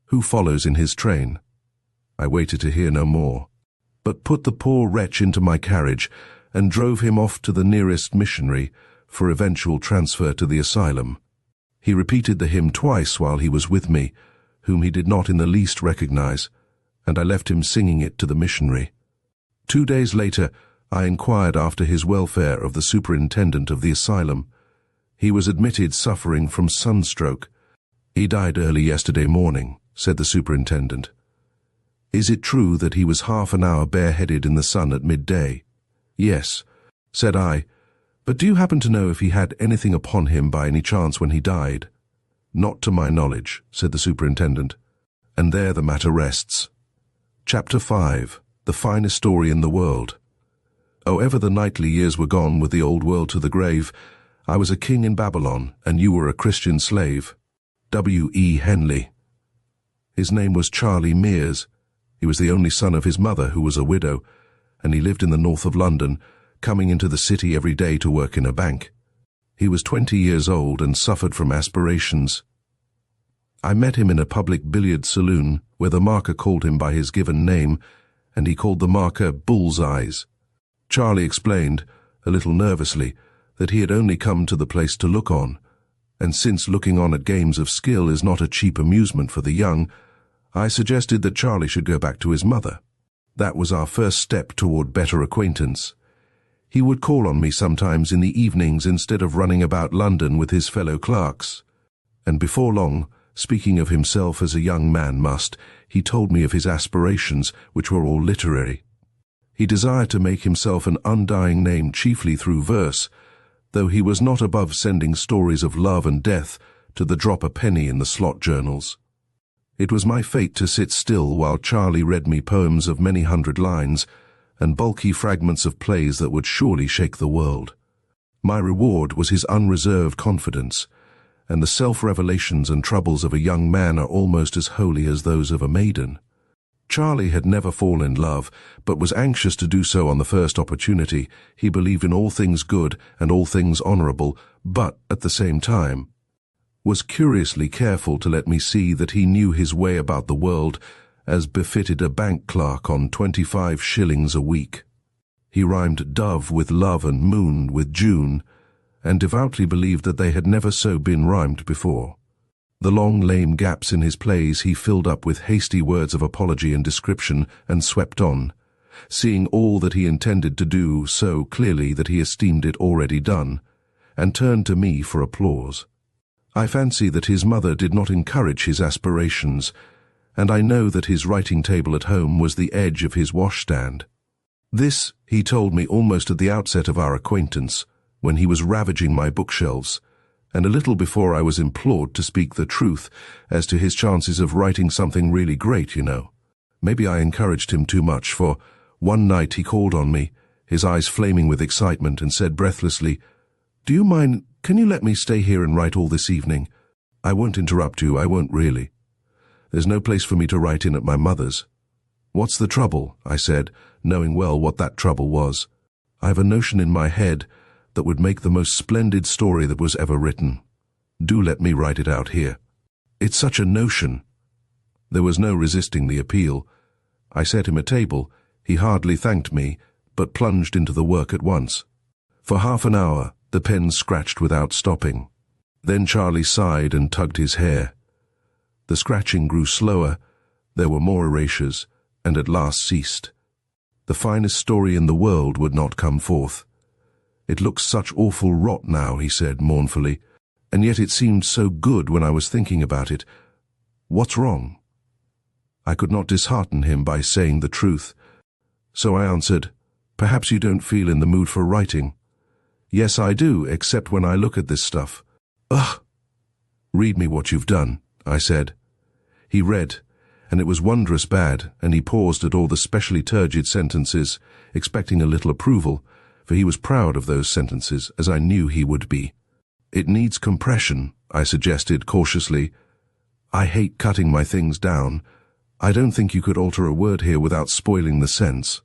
Who follows in his train?" I waited to hear no more, but put the poor wretch into my carriage and drove him off to the nearest missionary for eventual transfer to the asylum. He repeated the hymn twice while he was with me, whom he did not in the least recognize, and I left him singing it to the missionary. 2 days later, I inquired after his welfare of the superintendent of the asylum. He was admitted suffering from sunstroke. "He died early yesterday morning," said the superintendent. "Is it true that he was half an hour bareheaded in the sun at midday?" "Yes," said I. "But do you happen to know if he had anything upon him by any chance when he died?" "Not to my knowledge," said the superintendent. And there the matter rests. Chapter 5. The finest story in the world. Oh, ever the knightly years were gone with the old world to the grave. I was a king in Babylon, and you were a Christian slave. W. E. Henley. His name was Charlie Mears. He was the only son of his mother, who was a widow, and he lived in the north of London, coming into the city every day to work in a bank. He was 20 years old and suffered from aspirations. I met him in a public billiard saloon where the marker called him by his given name, and he called the marker Bullseyes. Charlie explained, a little nervously, that he had only come to the place to look on, and since looking on at games of skill is not a cheap amusement for the young, I suggested that Charlie should go back to his mother. That was our first step toward better acquaintance. He would call on me sometimes in the evenings instead of running about London with his fellow clerks, and before long, speaking of himself as a young man must, he told me of his aspirations, which were all literary. He desired to make himself an undying name chiefly through verse, though he was not above sending stories of love and death to the drop a penny in the slot journals. It was my fate to sit still while Charlie read me poems of many hundred lines and bulky fragments of plays that would surely shake the world. My reward was his unreserved confidence, and the self-revelations and troubles of a young man are almost as holy as those of a maiden. Charlie had never fallen in love, but was anxious to do so on the first opportunity. He believed in all things good and all things honorable, but, at the same time, was curiously careful to let me see that he knew his way about the world as befitted a bank clerk on 25 shillings a week. He rhymed dove with love and moon with June, and devoutly believed that they had never so been rhymed before. The long, lame gaps in his plays he filled up with hasty words of apology and description, and swept on, seeing all that he intended to do so clearly that he esteemed it already done, and turned to me for applause. I fancy that his mother did not encourage his aspirations, and I know that his writing table at home was the edge of his washstand. This he told me almost at the outset of our acquaintance, when he was ravaging my bookshelves, and a little before I was implored to speak the truth as to his chances of writing something really great, you know. Maybe I encouraged him too much, for one night he called on me, his eyes flaming with excitement, and said breathlessly, "Do you mind, can you let me stay here and write all this evening? I won't interrupt you, I won't really. There's no place for me to write in at my mother's." "What's the trouble?" I said, knowing well what that trouble was. "I have a notion in my head that would make the most splendid story that was ever written. Do let me write it out here." "It's such a notion." There was no resisting the appeal. I set him a table. He hardly thanked me, but plunged into the work at once. For half an hour, the pen scratched without stopping. Then Charlie sighed and tugged his hair. The scratching grew slower, there were more erasures, and at last ceased. The finest story in the world would not come forth. "It looks such awful rot now," he said mournfully, "and yet it seemed so good when I was thinking about it. What's wrong?" I could not dishearten him by saying the truth, so I answered, "Perhaps you don't feel in the mood for writing." "Yes, I do, except when I look at this stuff." "Ugh!" "Read me what you've done," I said. He read, and it was wondrous bad, and he paused at all the specially turgid sentences, expecting a little approval, for he was proud of those sentences, as I knew he would be. "It needs compression," I suggested cautiously. "I hate cutting my things down. I don't think you could alter a word here without spoiling the sense.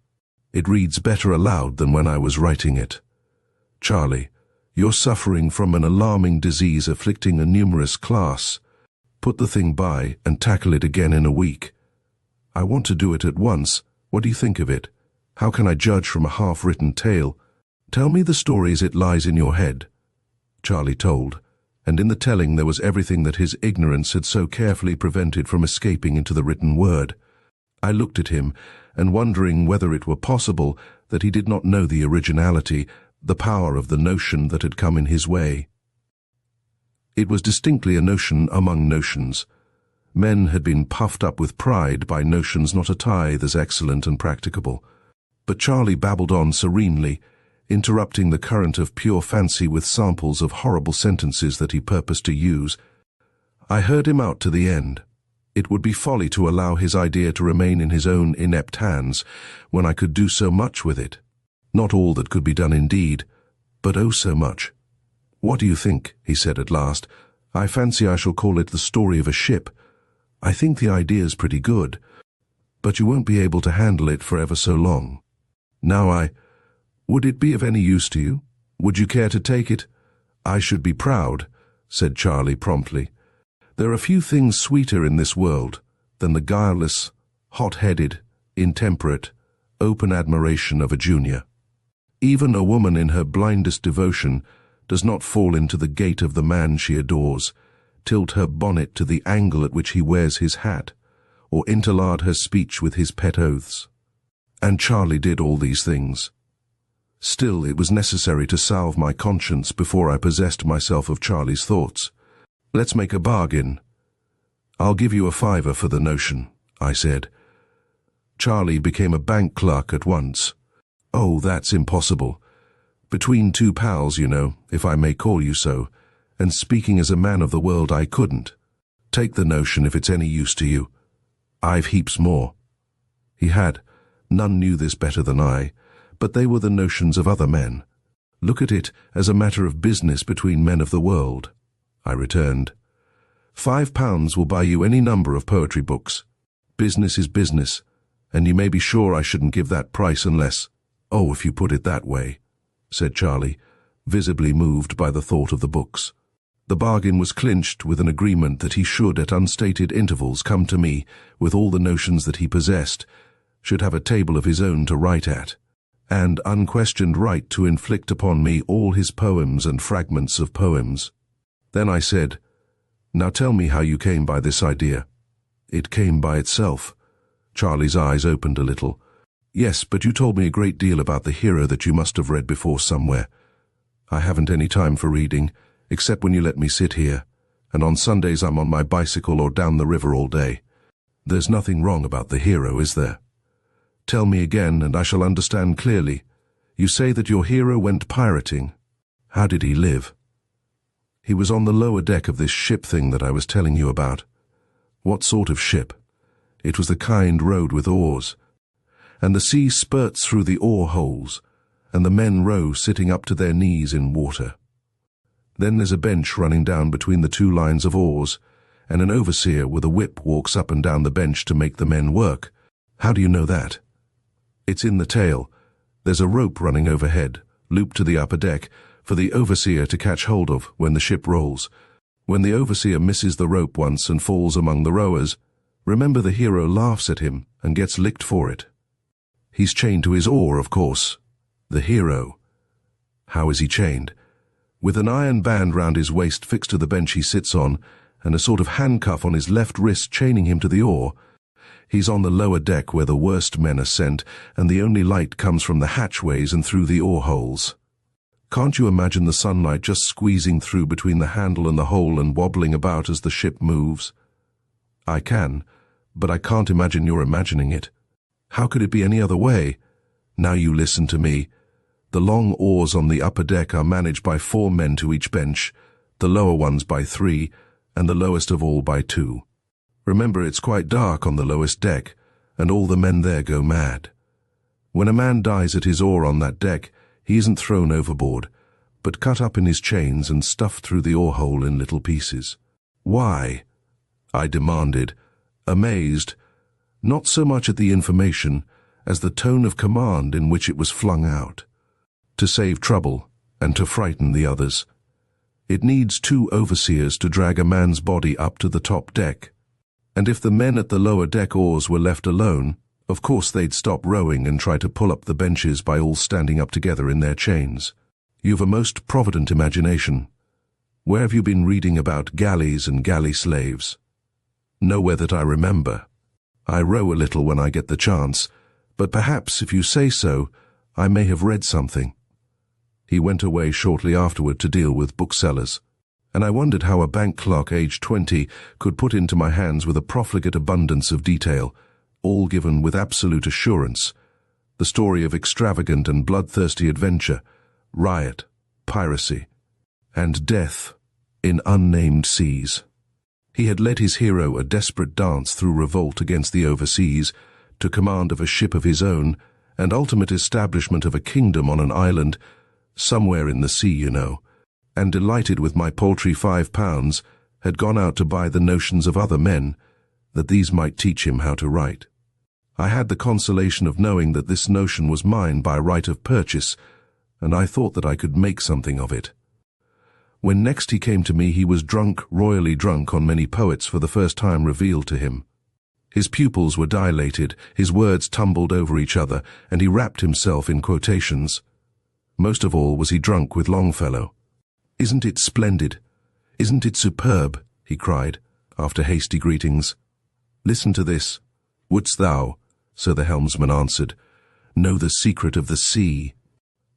It reads better aloud than when I was writing it. Charlie, you're suffering from an alarming disease afflicting a numerous class. Put the thing by and tackle it again in a week." "I want to do it at once. What do you think of it? How can I judge from a half-written tale?" "Tell me the story as it lies in your head." Charlie told, and in the telling there was everything that his ignorance had so carefully prevented from escaping into the written word. I looked at him, and wondering whether it were possible that he did not know the originality, the power of the notion that had come in his way. It was distinctly a notion among notions. Men had been puffed up with pride by notions not a tithe as excellent and practicable. But Charlie babbled on serenely, interrupting the current of pure fancy with samples of horrible sentences that he purposed to use. I heard him out to the end. It would be folly to allow his idea to remain in his own inept hands, when I could do so much with it. Not all that could be done indeed, but oh so much. "What do you think?" he said at last. "I fancy I shall call it The Story of a Ship. I think the idea's pretty good, but you won't be able to handle it for ever so long. Now would it be of any use to you? Would you care to take it?" "I should be proud," said Charlie promptly. "There are few things sweeter in this world than the guileless, hot-headed, intemperate, open admiration of a junior. Even a woman in her blindest devotion does not fall into the gait of the man she adores, tilt her bonnet to the angle at which he wears his hat, or interlard her speech with his pet oaths. And Charlie did all these things. Still, it was necessary to salve my conscience before I possessed myself of Charlie's thoughts. "Let's make a bargain. I'll give you a $5 for the notion," I said. Charlie became a bank clerk at once. "Oh, that's impossible. Between two pals, you know, if I may call you so, and speaking as a man of the world, I couldn't. Take the notion if it's any use to you. I've heaps more." He had. None knew this better than I, but they were the notions of other men. "Look at it as a matter of business between men of the world," I returned. £5 will buy you any number of poetry books. Business is business, and you may be sure I shouldn't give that price unless— "Oh, if you put it that way," said Charlie, visibly moved by the thought of the books. The bargain was clinched with an agreement that he should, at unstated intervals, come to me with all the notions that he possessed, should have a table of his own to write at, and unquestioned right to inflict upon me all his poems and fragments of poems. Then I said, "Now tell me how you came by this idea." "It came by itself." Charlie's eyes opened a little. "Yes, but you told me a great deal about the hero that you must have read before somewhere." "I haven't any time for reading, except when you let me sit here, and on Sundays I'm on my bicycle or down the river all day." "There's nothing wrong about the hero, is there?" "Tell me again, and I shall understand clearly. You say that your hero went pirating. How did he live?" "He was on the lower deck of this ship thing that I was telling you about." "What sort of ship?" "It was the kind rowed with oars, and the sea spurts through the oar holes, and the men row sitting up to their knees in water. Then there's a bench running down between the two lines of oars, and an overseer with a whip walks up and down the bench to make the men work." "How do you know that?" "It's in the tale. There's a rope running overhead, looped to the upper deck, for the overseer to catch hold of when the ship rolls. When the overseer misses the rope once and falls among the rowers, remember the hero laughs at him and gets licked for it. He's chained to his oar, of course." "The hero? How is he chained?" "With an iron band round his waist fixed to the bench he sits on, and a sort of handcuff on his left wrist chaining him to the oar. He's on the lower deck where the worst men are sent, and the only light comes from the hatchways and through the oar holes. Can't you imagine the sunlight just squeezing through between the handle and the hole and wobbling about as the ship moves?" "I can, but I can't imagine you're imagining it. How could it be any other way? Now you listen to me. The long oars on the upper deck are managed by 4 men to each bench, the lower ones by 3, and the lowest of all by 2. Remember, it's quite dark on the lowest deck, and all the men there go mad. When a man dies at his oar on that deck, he isn't thrown overboard, but cut up in his chains and stuffed through the oar hole in little pieces." "Why?" I demanded, amazed, not so much at the information as the tone of command in which it was flung out. "To save trouble, and to frighten the others. It needs 2 overseers to drag a man's body up to the top deck, and if the men at the lower deck oars were left alone, of course they'd stop rowing and try to pull up the benches by all standing up together in their chains. You've a most provident imagination. Where have you been reading about galleys and galley slaves?" "Nowhere that I remember. I row a little when I get the chance, but perhaps, if you say so, I may have read something." He went away shortly afterward to deal with booksellers, and I wondered how a bank clerk aged 20 could put into my hands with a profligate abundance of detail, all given with absolute assurance, the story of extravagant and bloodthirsty adventure, riot, piracy, and death in unnamed seas. He had led his hero a desperate dance through revolt against the overseas, to command of a ship of his own, and ultimate establishment of a kingdom on an island, somewhere in the sea, you know, and delighted with my paltry £5, had gone out to buy the notions of other men, that these might teach him how to write. I had the consolation of knowing that this notion was mine by right of purchase, and I thought that I could make something of it. When next he came to me, he was drunk, royally drunk on many poets for the first time revealed to him. His pupils were dilated, his words tumbled over each other, and he wrapped himself in quotations. Most of all was he drunk with Longfellow. "Isn't it splendid? Isn't it superb?" he cried, after hasty greetings. "Listen to this. Wouldst thou," so the helmsman answered, "know the secret of the sea?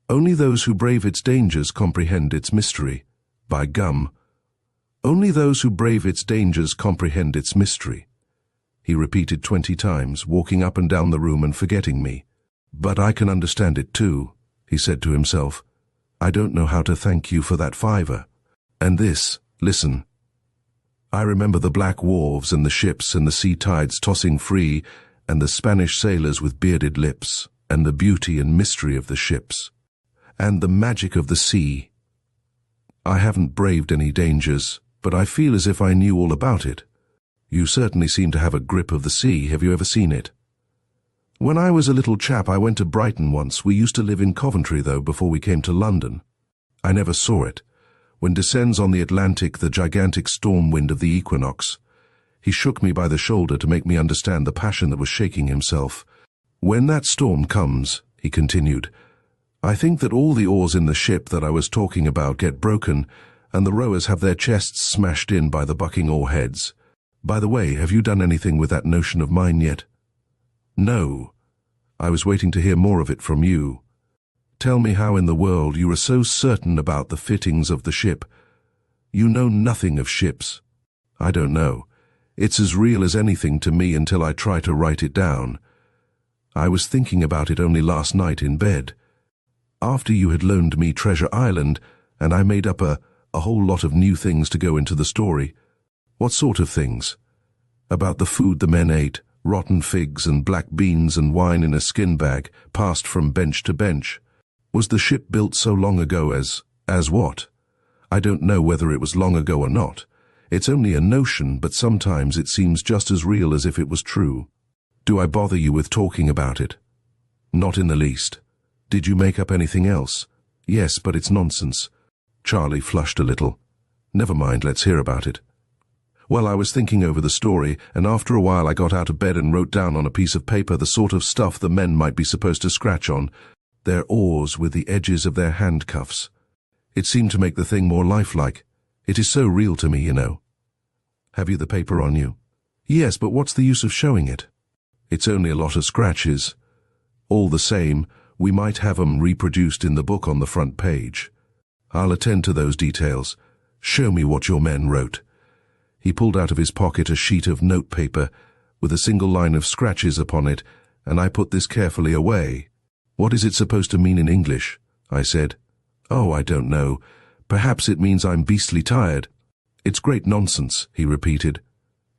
Only those who brave its dangers comprehend its mystery. By gum, only those who brave its dangers comprehend its mystery," he repeated 20 times, walking up and down the room and forgetting me. "But I can understand it too," he said to himself. "I don't know how to thank you for that £5. And this, listen. I remember the black wharves and the ships and the sea tides tossing free, and the Spanish sailors with bearded lips, and the beauty and mystery of the ships, and the magic of the sea. I haven't braved any dangers, but I feel as if I knew all about it. You certainly seem to have a grip of the sea. Have you ever seen it?" "When I was a little chap, I went to Brighton once. We used to live in Coventry, though, before we came to London. I never saw it. when descends on the Atlantic the gigantic storm wind of the equinox. He shook me by the shoulder to make me understand the passion that was shaking himself. When that storm comes, he continued, I think that all the oars in the ship that I was talking about get broken, and the rowers have their chests smashed in by the bucking oar heads. By the way, have you done anything with that notion of mine yet? No. I was waiting to hear more of it from you. Tell me how in the world you are so certain about the fittings of the ship. You know nothing of ships. I don't know. It's as real as anything to me until I try to write it down. I was thinking about it only last night in bed. After you had loaned me Treasure Island, and I made up a whole lot of new things to go into the story. What sort of things? About the food the men ate, rotten figs and black beans and wine in a skin bag, passed from bench to bench. Was the ship built so long ago as what? I don't know whether it was long ago or not. It's only a notion, but sometimes it seems just as real as if it was true. Do I bother you with talking about it? Not in the least. Did you make up anything else? Yes, but it's nonsense. Charlie flushed a little. Never mind, let's hear about it. Well, I was thinking over the story, and after a while I got out of bed and wrote down on a piece of paper the sort of stuff the men might be supposed to scratch on, their oars with the edges of their handcuffs. It seemed to make the thing more lifelike. It is so real to me, you know. Have you the paper on you? Yes, but what's the use of showing it? It's only a lot of scratches. All the same, we might have 'em reproduced in the book on the front page. I'll attend to those details. Show me what your men wrote. He pulled out of his pocket a sheet of notepaper with a single line of scratches upon it, and I put this carefully away. What is it supposed to mean in English? I said. Oh, I don't know. Perhaps it means I'm beastly tired. It's great nonsense, he repeated.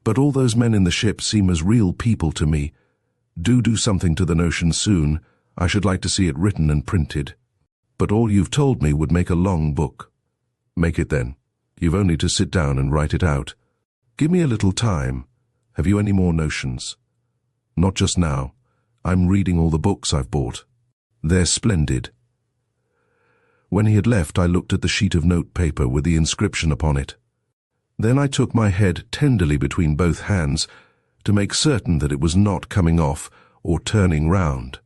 But all those men in the ship seem as real people to me. Do something to the notion soon. I should like to see it written and printed. But all you've told me would make a long book. Make it then. You've only to sit down and write it out. Give me a little time. Have you any more notions? Not just now. I'm reading all the books I've bought. They're splendid. When he had left, I looked at the sheet of notepaper with the inscription upon it. Then I took my head tenderly between both hands to make certain that it was not coming off or turning round.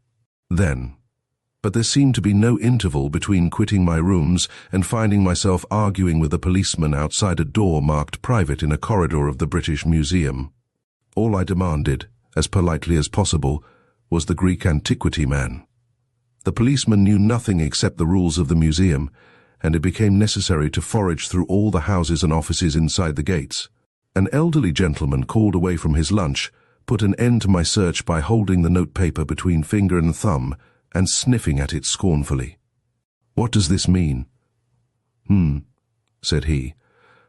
But there seemed to be no interval between quitting my rooms and finding myself arguing with a policeman outside a door marked private in a corridor of the British Museum. All I demanded, as politely as possible, was the Greek antiquity man. The policeman knew nothing except the rules of the museum, and it became necessary to forage through all the houses and offices inside the gates. An elderly gentleman called away from his lunch put an end to my search by holding the notepaper between finger and thumb and sniffing at it scornfully. What does this mean? Said he.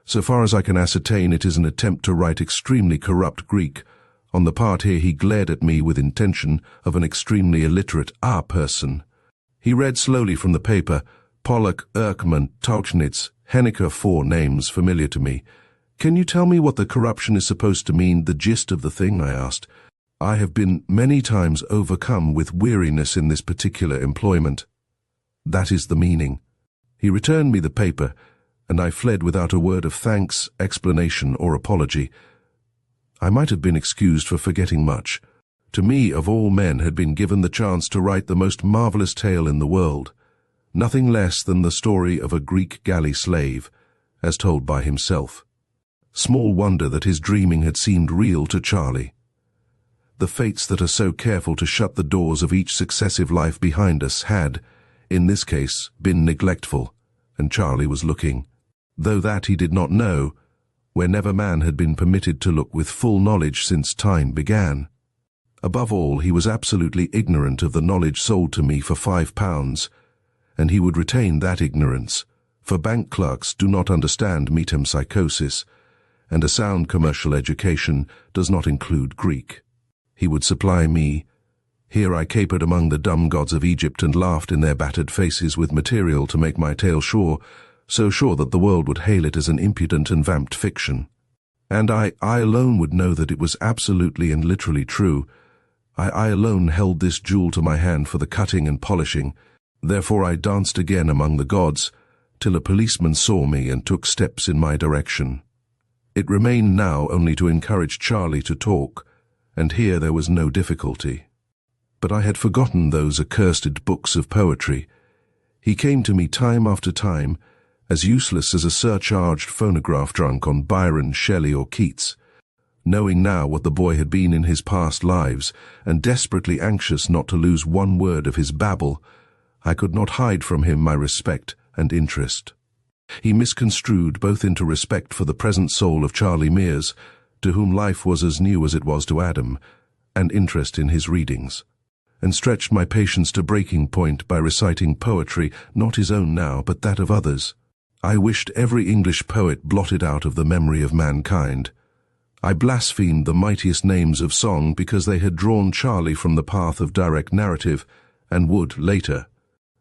So far as I can ascertain, it is an attempt to write extremely corrupt Greek. On the part here he glared at me with intention of an extremely illiterate person. He read slowly from the paper, Pollock, Erckman, Tauchnitz, Henniker, 4 names familiar to me. Can you tell me what the corruption is supposed to mean, the gist of the thing? I asked. I have been many times overcome with weariness in this particular employment. That is the meaning. He returned me the paper, and I fled without a word of thanks, explanation, or apology. I might have been excused for forgetting much. To me, of all men, had been given the chance to write the most marvelous tale in the world. Nothing less than the story of a Greek galley slave, as told by himself. Small wonder that his dreaming had seemed real to Charlie. The fates that are so careful to shut the doors of each successive life behind us had, in this case, been neglectful, and Charlie was looking. Though that he did not know, where never man had been permitted to look with full knowledge since time began. Above all, he was absolutely ignorant of the knowledge sold to me for £5, and he would retain that ignorance, for bank clerks do not understand metempsychosis, and a sound commercial education does not include Greek. He would supply me. Here I capered among the dumb gods of Egypt and laughed in their battered faces with material to make my tale sure, so sure that the world would hail it as an impudent and vamped fiction. And I alone would know that it was absolutely and literally true. I alone held this jewel to my hand for the cutting and polishing. Therefore I danced again among the gods, till a policeman saw me and took steps in my direction. It remained now only to encourage Charlie to talk, and here there was no difficulty. But I had forgotten those accursed books of poetry. He came to me time after time, as useless as a surcharged phonograph drunk on Byron, Shelley, or Keats. Knowing now what the boy had been in his past lives, and desperately anxious not to lose one word of his babble, I could not hide from him my respect and interest. He misconstrued both into respect for the present soul of Charlie Mears, to whom life was as new as it was to Adam, and interest in his readings, and stretched my patience to breaking point by reciting poetry, not his own now, but that of others. I wished every English poet blotted out of the memory of mankind. I blasphemed the mightiest names of song because they had drawn Charlie from the path of direct narrative, and would, later,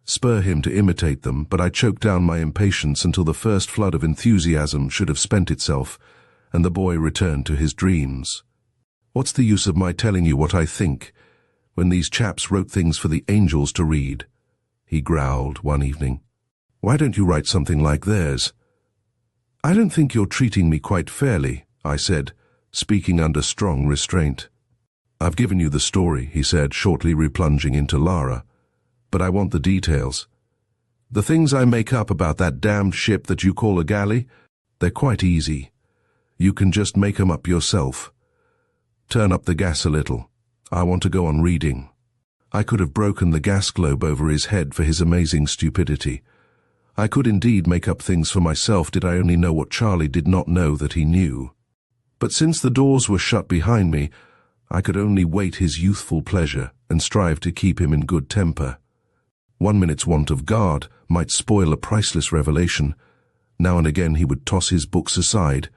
spur him to imitate them, but I choked down my impatience until the first flood of enthusiasm should have spent itself, and the boy returned to his dreams. What's the use of my telling you what I think, when these chaps wrote things for the angels to read? He growled one evening. Why don't you write something like theirs? I don't think you're treating me quite fairly, I said, speaking under strong restraint. I've given you the story, he said, shortly replunging into Lara. But I want the details. The things I make up about that damned ship that you call a galley, they're quite easy. You can just make 'em up yourself. Turn up the gas a little. I want to go on reading. I could have broken the gas globe over his head for his amazing stupidity. I could indeed make up things for myself did I only know what Charlie did not know that he knew. But since the doors were shut behind me, I could only wait his youthful pleasure and strive to keep him in good temper. 1 minute's want of guard might spoil a priceless revelation. Now and again he would toss his books aside.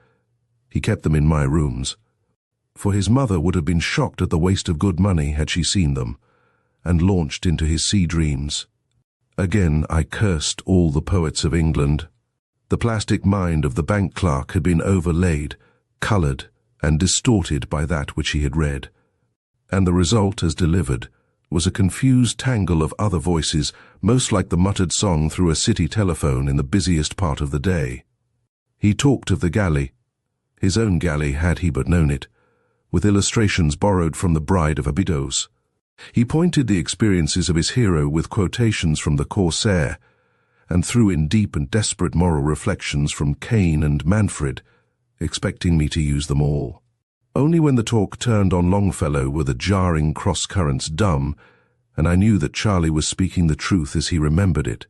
He kept them in my rooms. For his mother would have been shocked at the waste of good money had she seen them, and launched into his sea dreams. Again I cursed all the poets of England. The plastic mind of the bank clerk had been overlaid, coloured, and distorted by that which he had read. And the result, as delivered, was a confused tangle of other voices, most like the muttered song through a city telephone in the busiest part of the day. He talked of the galley, his own galley had he but known it, with illustrations borrowed from the Bride of Abydos. He pointed the experiences of his hero with quotations from the Corsair, and threw in deep and desperate moral reflections from Cain and Manfred, expecting me to use them all. Only when the talk turned on Longfellow were the jarring cross-currents dumb, and I knew that Charlie was speaking the truth as he remembered it.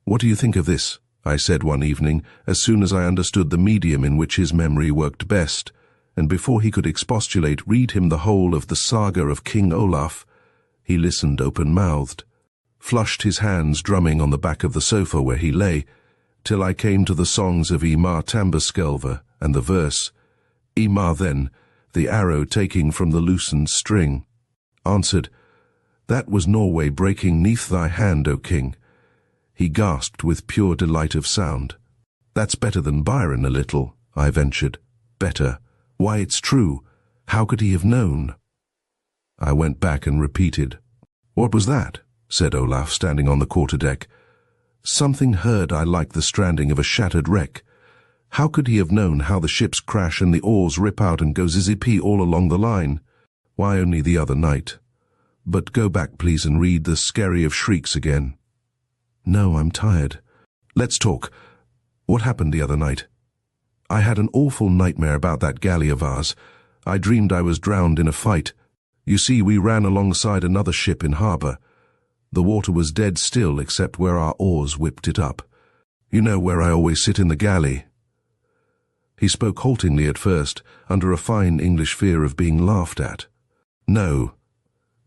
"What do you think of this?" I said one evening, as soon as I understood the medium in which his memory worked best, and before he could expostulate, read him the whole of the saga of King Olaf. He listened open-mouthed, flushed his hands drumming on the back of the sofa where he lay, till I came to the songs of Ymar Tamberskelver and the verse, "Ymar then, the arrow taking from the loosened string," answered, "That was Norway breaking 'neath thy hand, O king." He gasped with pure delight of sound. "That's better than Byron a little," I ventured. "Better? Why, it's true. How could he have known?" I went back and repeated. "What was that?" said Olaf, standing on the quarterdeck. "Something heard I like the stranding of a shattered wreck. How could he have known how the ships crash and the oars rip out and go zizzipee all along the line? Why, only the other night. But go back, please, and read the Scary of Shrieks again." "No, I'm tired. Let's talk. What happened the other night?" "I had an awful nightmare about that galley of ours. I dreamed I was drowned in a fight. You see, we ran alongside another ship in harbour. The water was dead still except where our oars whipped it up. You know where I always sit in the galley." He spoke haltingly at first, under a fine English fear of being laughed at. "No,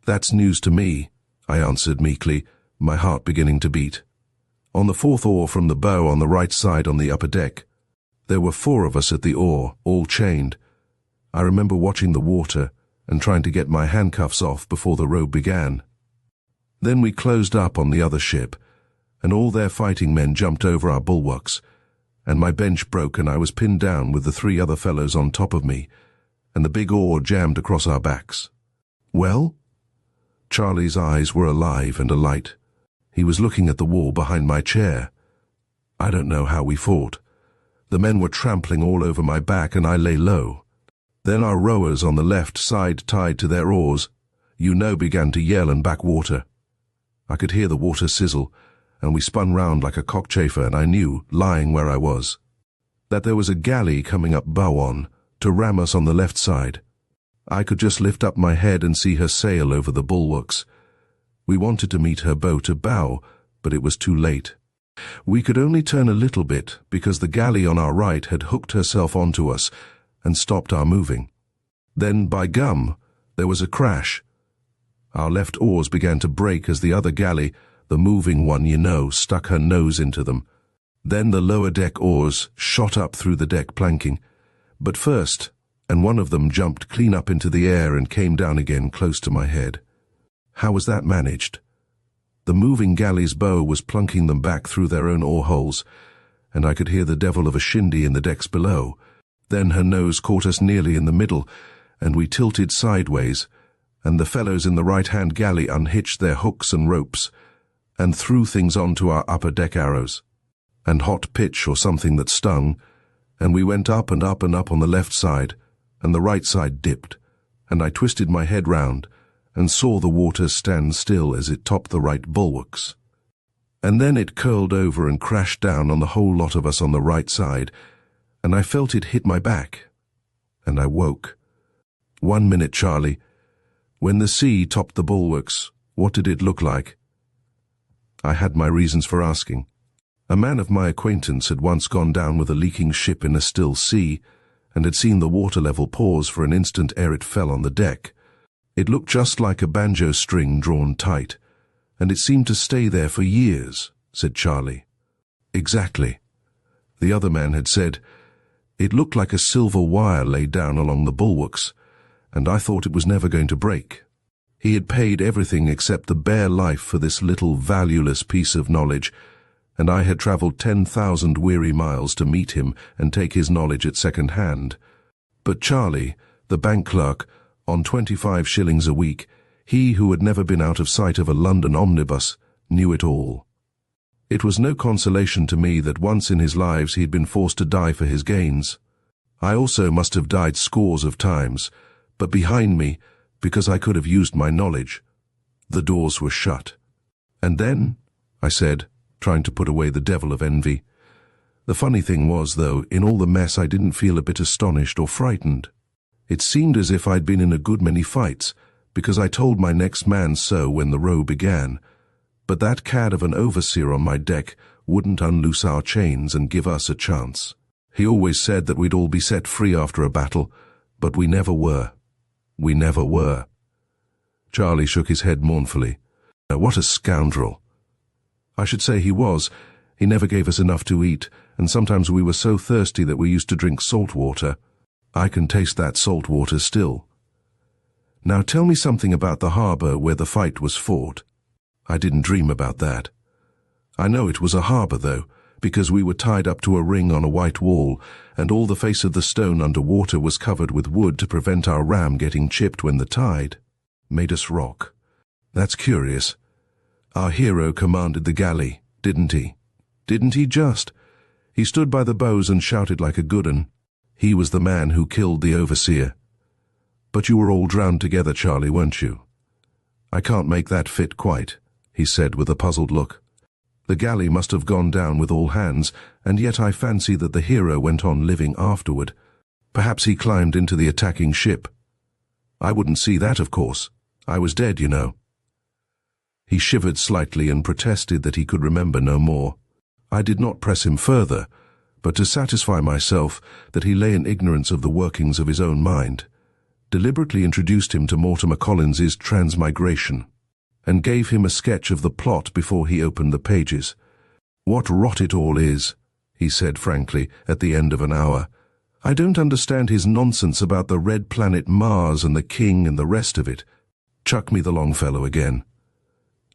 that's news to me," I answered meekly, my heart beginning to beat. "On the fourth oar from the bow on the right side on the upper deck. There were 4 of us at the oar, all chained. I remember watching the water and trying to get my handcuffs off before the row began. Then we closed up on the other ship, and all their fighting men jumped over our bulwarks, and my bench broke and I was pinned down with the 3 other fellows on top of me, and the big oar jammed across our backs." "Well?" Charlie's eyes were alive and alight. He was looking at the wall behind my chair. I don't know how we fought. The men were trampling all over my back and I lay low. Then our rowers on the left side tied to their oars, began to yell and back water. I could hear the water sizzle, and we spun round like a cockchafer, and I knew, lying where I was, that there was a galley coming up bow on to ram us on the left side. I could just lift up my head and see her sail over the bulwarks. We wanted to meet her boat a bow, but it was too late. We could only turn a little bit because the galley on our right had hooked herself onto us and stopped our moving. Then, by gum, there was a crash. Our left oars began to break as the other galley, the moving one stuck her nose into them. Then the lower deck oars shot up through the deck planking. But first, and one of them jumped clean up into the air and came down again close to my head. How was that managed? The moving galley's bow was plunking them back through their own oar holes, and I could hear the devil of a shindy in the decks below. Then her nose caught us nearly in the middle, and we tilted sideways, and the fellows in the right-hand galley unhitched their hooks and ropes, and threw things onto our upper deck arrows, and hot pitch or something that stung, and we went up and up and up on the left side, and the right side dipped, and I twisted my head round, and saw the water stand still as it topped the right bulwarks. And then it curled over and crashed down on the whole lot of us on the right side, and I felt it hit my back, and I woke. 1 minute, Charlie. When the sea topped the bulwarks, what did it look like? I had my reasons for asking. A man of my acquaintance had once gone down with a leaking ship in a still sea, and had seen the water level pause for an instant ere it fell on the deck. It looked just like a banjo string drawn tight, and it seemed to stay there for years, said Charlie. Exactly. The other man had said, it looked like a silver wire laid down along the bulwarks, and I thought it was never going to break. He had paid everything except the bare life for this little valueless piece of knowledge, and I had travelled 10,000 weary miles to meet him and take his knowledge at second hand. But Charlie, the bank clerk, on 25 shillings a week, he who had never been out of sight of a London omnibus, knew it all. It was no consolation to me that once in his lives he had been forced to die for his gains. I also must have died scores of times, but behind me, because I could have used my knowledge. The doors were shut. And then, I said, trying to put away the devil of envy. The funny thing was, though, in all the mess I didn't feel a bit astonished or frightened. It seemed as if I'd been in a good many fights, because I told my next man so when the row began. But that cad of an overseer on my deck wouldn't unloose our chains and give us a chance. He always said that we'd all be set free after a battle, but we never were. We never were. Charlie shook his head mournfully. What a scoundrel. I should say he was. He never gave us enough to eat, and sometimes we were so thirsty that we used to drink salt water. I can taste that salt water still. Now tell me something about the harbour where the fight was fought. I didn't dream about that. I know it was a harbour, though, because we were tied up to a ring on a white wall, and all the face of the stone under water was covered with wood to prevent our ram getting chipped when the tide made us rock. That's curious. Our hero commanded the galley, didn't he? Didn't he just? He stood by the bows and shouted like a good 'un. He was the man who killed the overseer. But you were all drowned together, Charlie, weren't you? I can't make that fit quite, he said with a puzzled look. The galley must have gone down with all hands, and yet I fancy that the hero went on living afterward. Perhaps he climbed into the attacking ship. I wouldn't see that, of course. I was dead, you know. He shivered slightly and protested that he could remember no more. I did not press him further, but to satisfy myself that he lay in ignorance of the workings of his own mind, deliberately introduced him to Mortimer Collins's Transmigration, and gave him a sketch of the plot before he opened the pages. What rot it all is, he said frankly at the end of an hour. I don't understand his nonsense about the red planet Mars and the king and the rest of it. Chuck me the Longfellow again.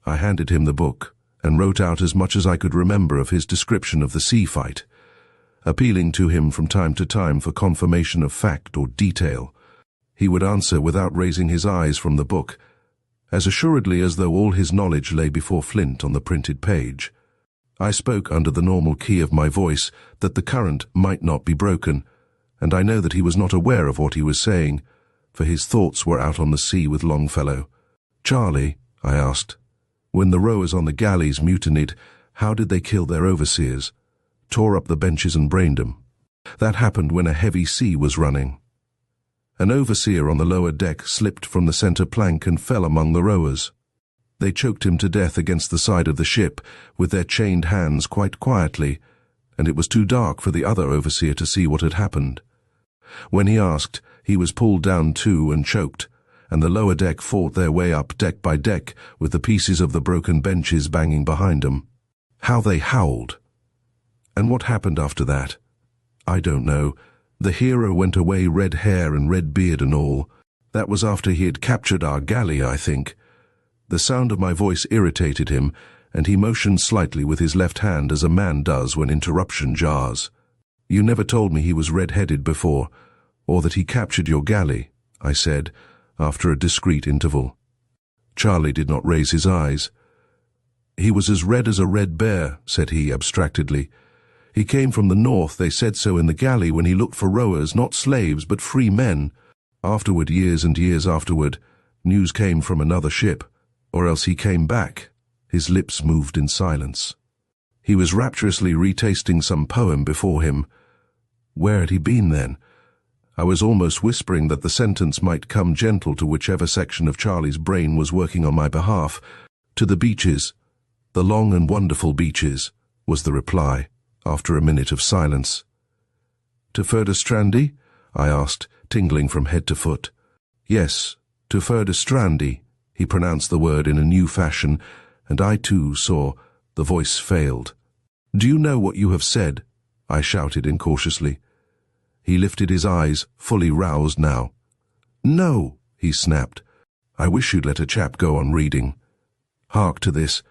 I handed him the book and wrote out as much as I could remember of his description of the sea fight, appealing to him from time to time for confirmation of fact or detail. He would answer without raising his eyes from the book, as assuredly as though all his knowledge lay before Flint on the printed page. I spoke under the normal key of my voice, that the current might not be broken, and I know that he was not aware of what he was saying, for his thoughts were out on the sea with Longfellow. "Charlie," I asked, "when the rowers on the galleys mutinied, how did they kill their overseers? Tore up the benches and brained them." "That happened when a heavy sea was running. An overseer on the lower deck slipped from the center plank and fell among the rowers. They choked him to death against the side of the ship with their chained hands quite quietly, and it was too dark for the other overseer to see what had happened. When he asked, he was pulled down too and choked, and the lower deck fought their way up deck by deck with the pieces of the broken benches banging behind them. How they howled! And what happened after that? I don't know. The hero went away, red hair and red beard and all. That was after he had captured our galley, I think." The sound of my voice irritated him, and he motioned slightly with his left hand as a man does when interruption jars. "You never told me he was red-headed before, or that he captured your galley," I said, after a discreet interval. Charlie did not raise his eyes. "He was as red as a red bear," said he abstractedly. "He came from the north, they said so in the galley when he looked for rowers, not slaves, but free men. Afterward, years and years afterward, news came from another ship, or else he came back." His lips moved in silence. He was rapturously retasting some poem before him. Where had he been then? I was almost whispering that the sentence might come gentle to whichever section of Charlie's brain was working on my behalf. "To the beaches, the long and wonderful beaches," was the reply, after a minute of silence. "To Furdestrandi?" I asked, tingling from head to foot. "Yes, to Furdestrandi," he pronounced the word in a new fashion, and I too saw the voice failed. "Do you know what you have said?" I shouted incautiously. He lifted his eyes, fully roused now. "No," he snapped. "I wish you'd let a chap go on reading. Hark to this.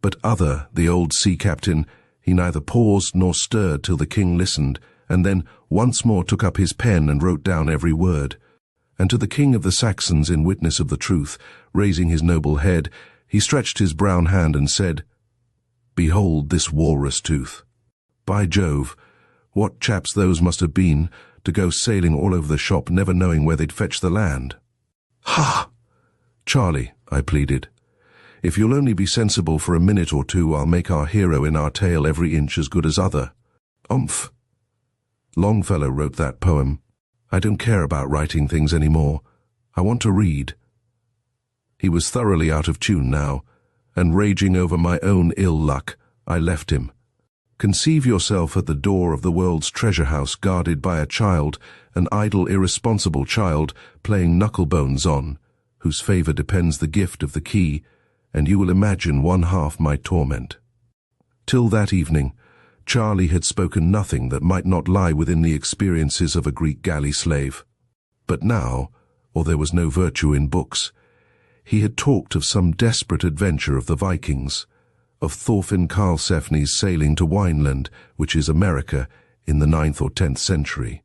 But other, the old sea captain, he neither paused nor stirred till the king listened, and then once more took up his pen and wrote down every word. And to the king of the Saxons, in witness of the truth, raising his noble head, he stretched his brown hand and said, 'Behold this walrus tooth. By Jove, what chaps those must have been, to go sailing all over the shop, never knowing where they'd fetch the land.'" "Ha! Charlie," I pleaded, "if you'll only be sensible for a minute or two, I'll make our hero in our tale every inch as good as other." "Umph. Longfellow wrote that poem. I don't care about writing things any more. I want to read." He was thoroughly out of tune now, and raging over my own ill luck, I left him. Conceive yourself at the door of the world's treasure house, guarded by a child, an idle, irresponsible child, playing knucklebones on, whose favor depends the gift of the key, and you will imagine one half my torment. Till that evening, Charlie had spoken nothing that might not lie within the experiences of a Greek galley slave. But now, or there was no virtue in books, he had talked of some desperate adventure of the Vikings, of Thorfinn Karlsefni's sailing to Wineland, which is America, in the 9th or 10th century.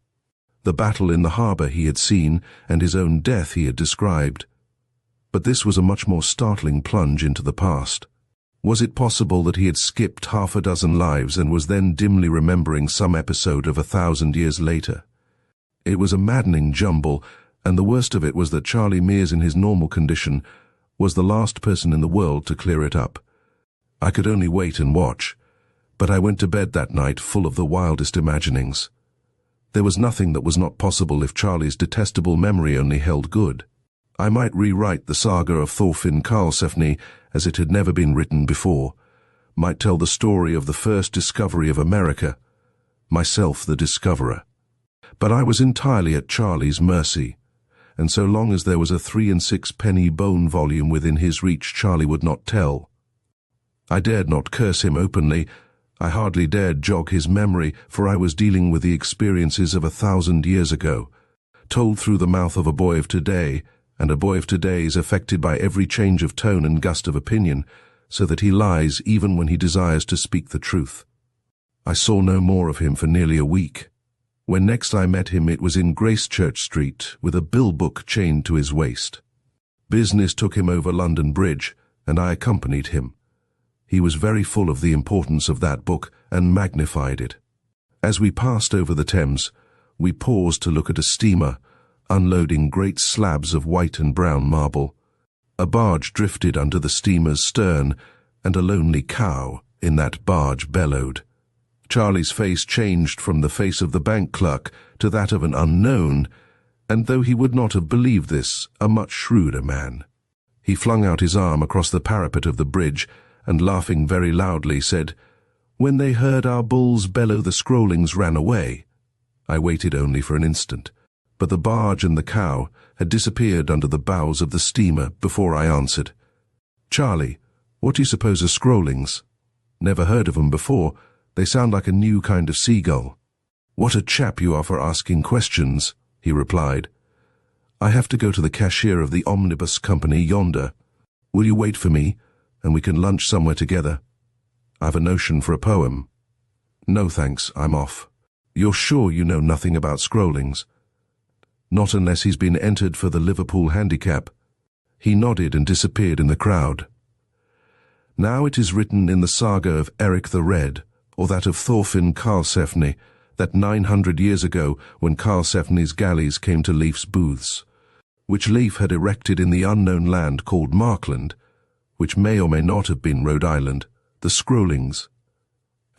The battle in the harbor he had seen, and his own death he had described. But this was a much more startling plunge into the past. Was it possible that he had skipped half a dozen lives and was then dimly remembering some episode of 1,000 years later? It was a maddening jumble, and the worst of it was that Charlie Mears, in his normal condition, was the last person in the world to clear it up. I could only wait and watch, but I went to bed that night full of the wildest imaginings. There was nothing that was not possible if Charlie's detestable memory only held good. I might rewrite the saga of Thorfinn Karlsefni as it had never been written before, might tell the story of the first discovery of America, myself the discoverer. But I was entirely at Charlie's mercy, and so long as there was a 3 and 6 penny bone volume within his reach, Charlie would not tell. I dared not curse him openly. I hardly dared jog his memory, for I was dealing with the experiences of 1,000 years ago, told through the mouth of a boy of today, and a boy of today is affected by every change of tone and gust of opinion, so that he lies even when he desires to speak the truth. I saw no more of him for nearly a week. When next I met him, it was in Gracechurch Street, with a bill book chained to his waist. Business took him over London Bridge, and I accompanied him. He was very full of the importance of that book and magnified it. As we passed over the Thames, we paused to look at a steamer, unloading great slabs of white and brown marble. A barge drifted under the steamer's stern, and a lonely cow in that barge bellowed. Charlie's face changed from the face of the bank clerk to that of an unknown, and though he would not have believed this, a much shrewder man. He flung out his arm across the parapet of the bridge, and laughing very loudly said, "When they heard our bulls bellow, the Scrollings ran away." I waited only for an instant, but the barge and the cow had disappeared under the bows of the steamer before I answered. "Charlie, what do you suppose are Scrollings?" "Never heard of 'em before. They sound like a new kind of seagull." "What a chap you are for asking questions," he replied. "I have to go to the cashier of the omnibus company yonder. Will you wait for me, and we can lunch somewhere together? I've a notion for a poem." "No thanks, I'm off." "You're sure you know nothing about Scrollings?" "Not unless he's been entered for the Liverpool handicap." He nodded and disappeared in the crowd. Now it is written in the saga of Eric the Red, or that of Thorfinn Karlsefni, that 900 years ago, when Karlsefni's galleys came to Leif's booths, which Leif had erected in the unknown land called Markland, which may or may not have been Rhode Island, the Scrollings.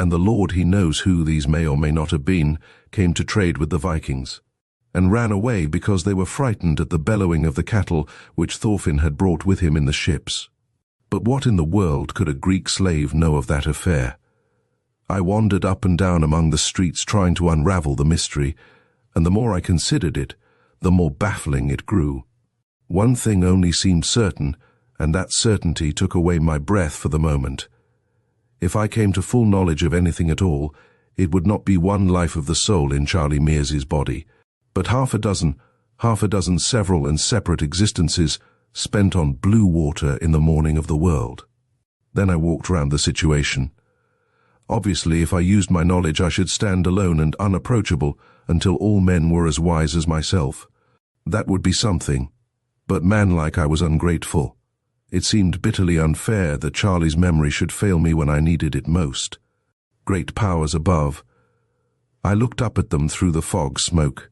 And the Lord, he knows who these may or may not have been, came to trade with the Vikings, and ran away because they were frightened at the bellowing of the cattle which Thorfinn had brought with him in the ships. But what in the world could a Greek slave know of that affair? I wandered up and down among the streets trying to unravel the mystery, and the more I considered it, the more baffling it grew. One thing only seemed certain, and that certainty took away my breath for the moment. If I came to full knowledge of anything at all, it would not be one life of the soul in Charlie Mears's body, but half a dozen several and separate existences spent on blue water in the morning of the world. Then I walked round the situation. Obviously, if I used my knowledge, I should stand alone and unapproachable until all men were as wise as myself. That would be something, but manlike I was ungrateful. It seemed bitterly unfair that Charlie's memory should fail me when I needed it most. Great powers above. I looked up at them through the fog smoke.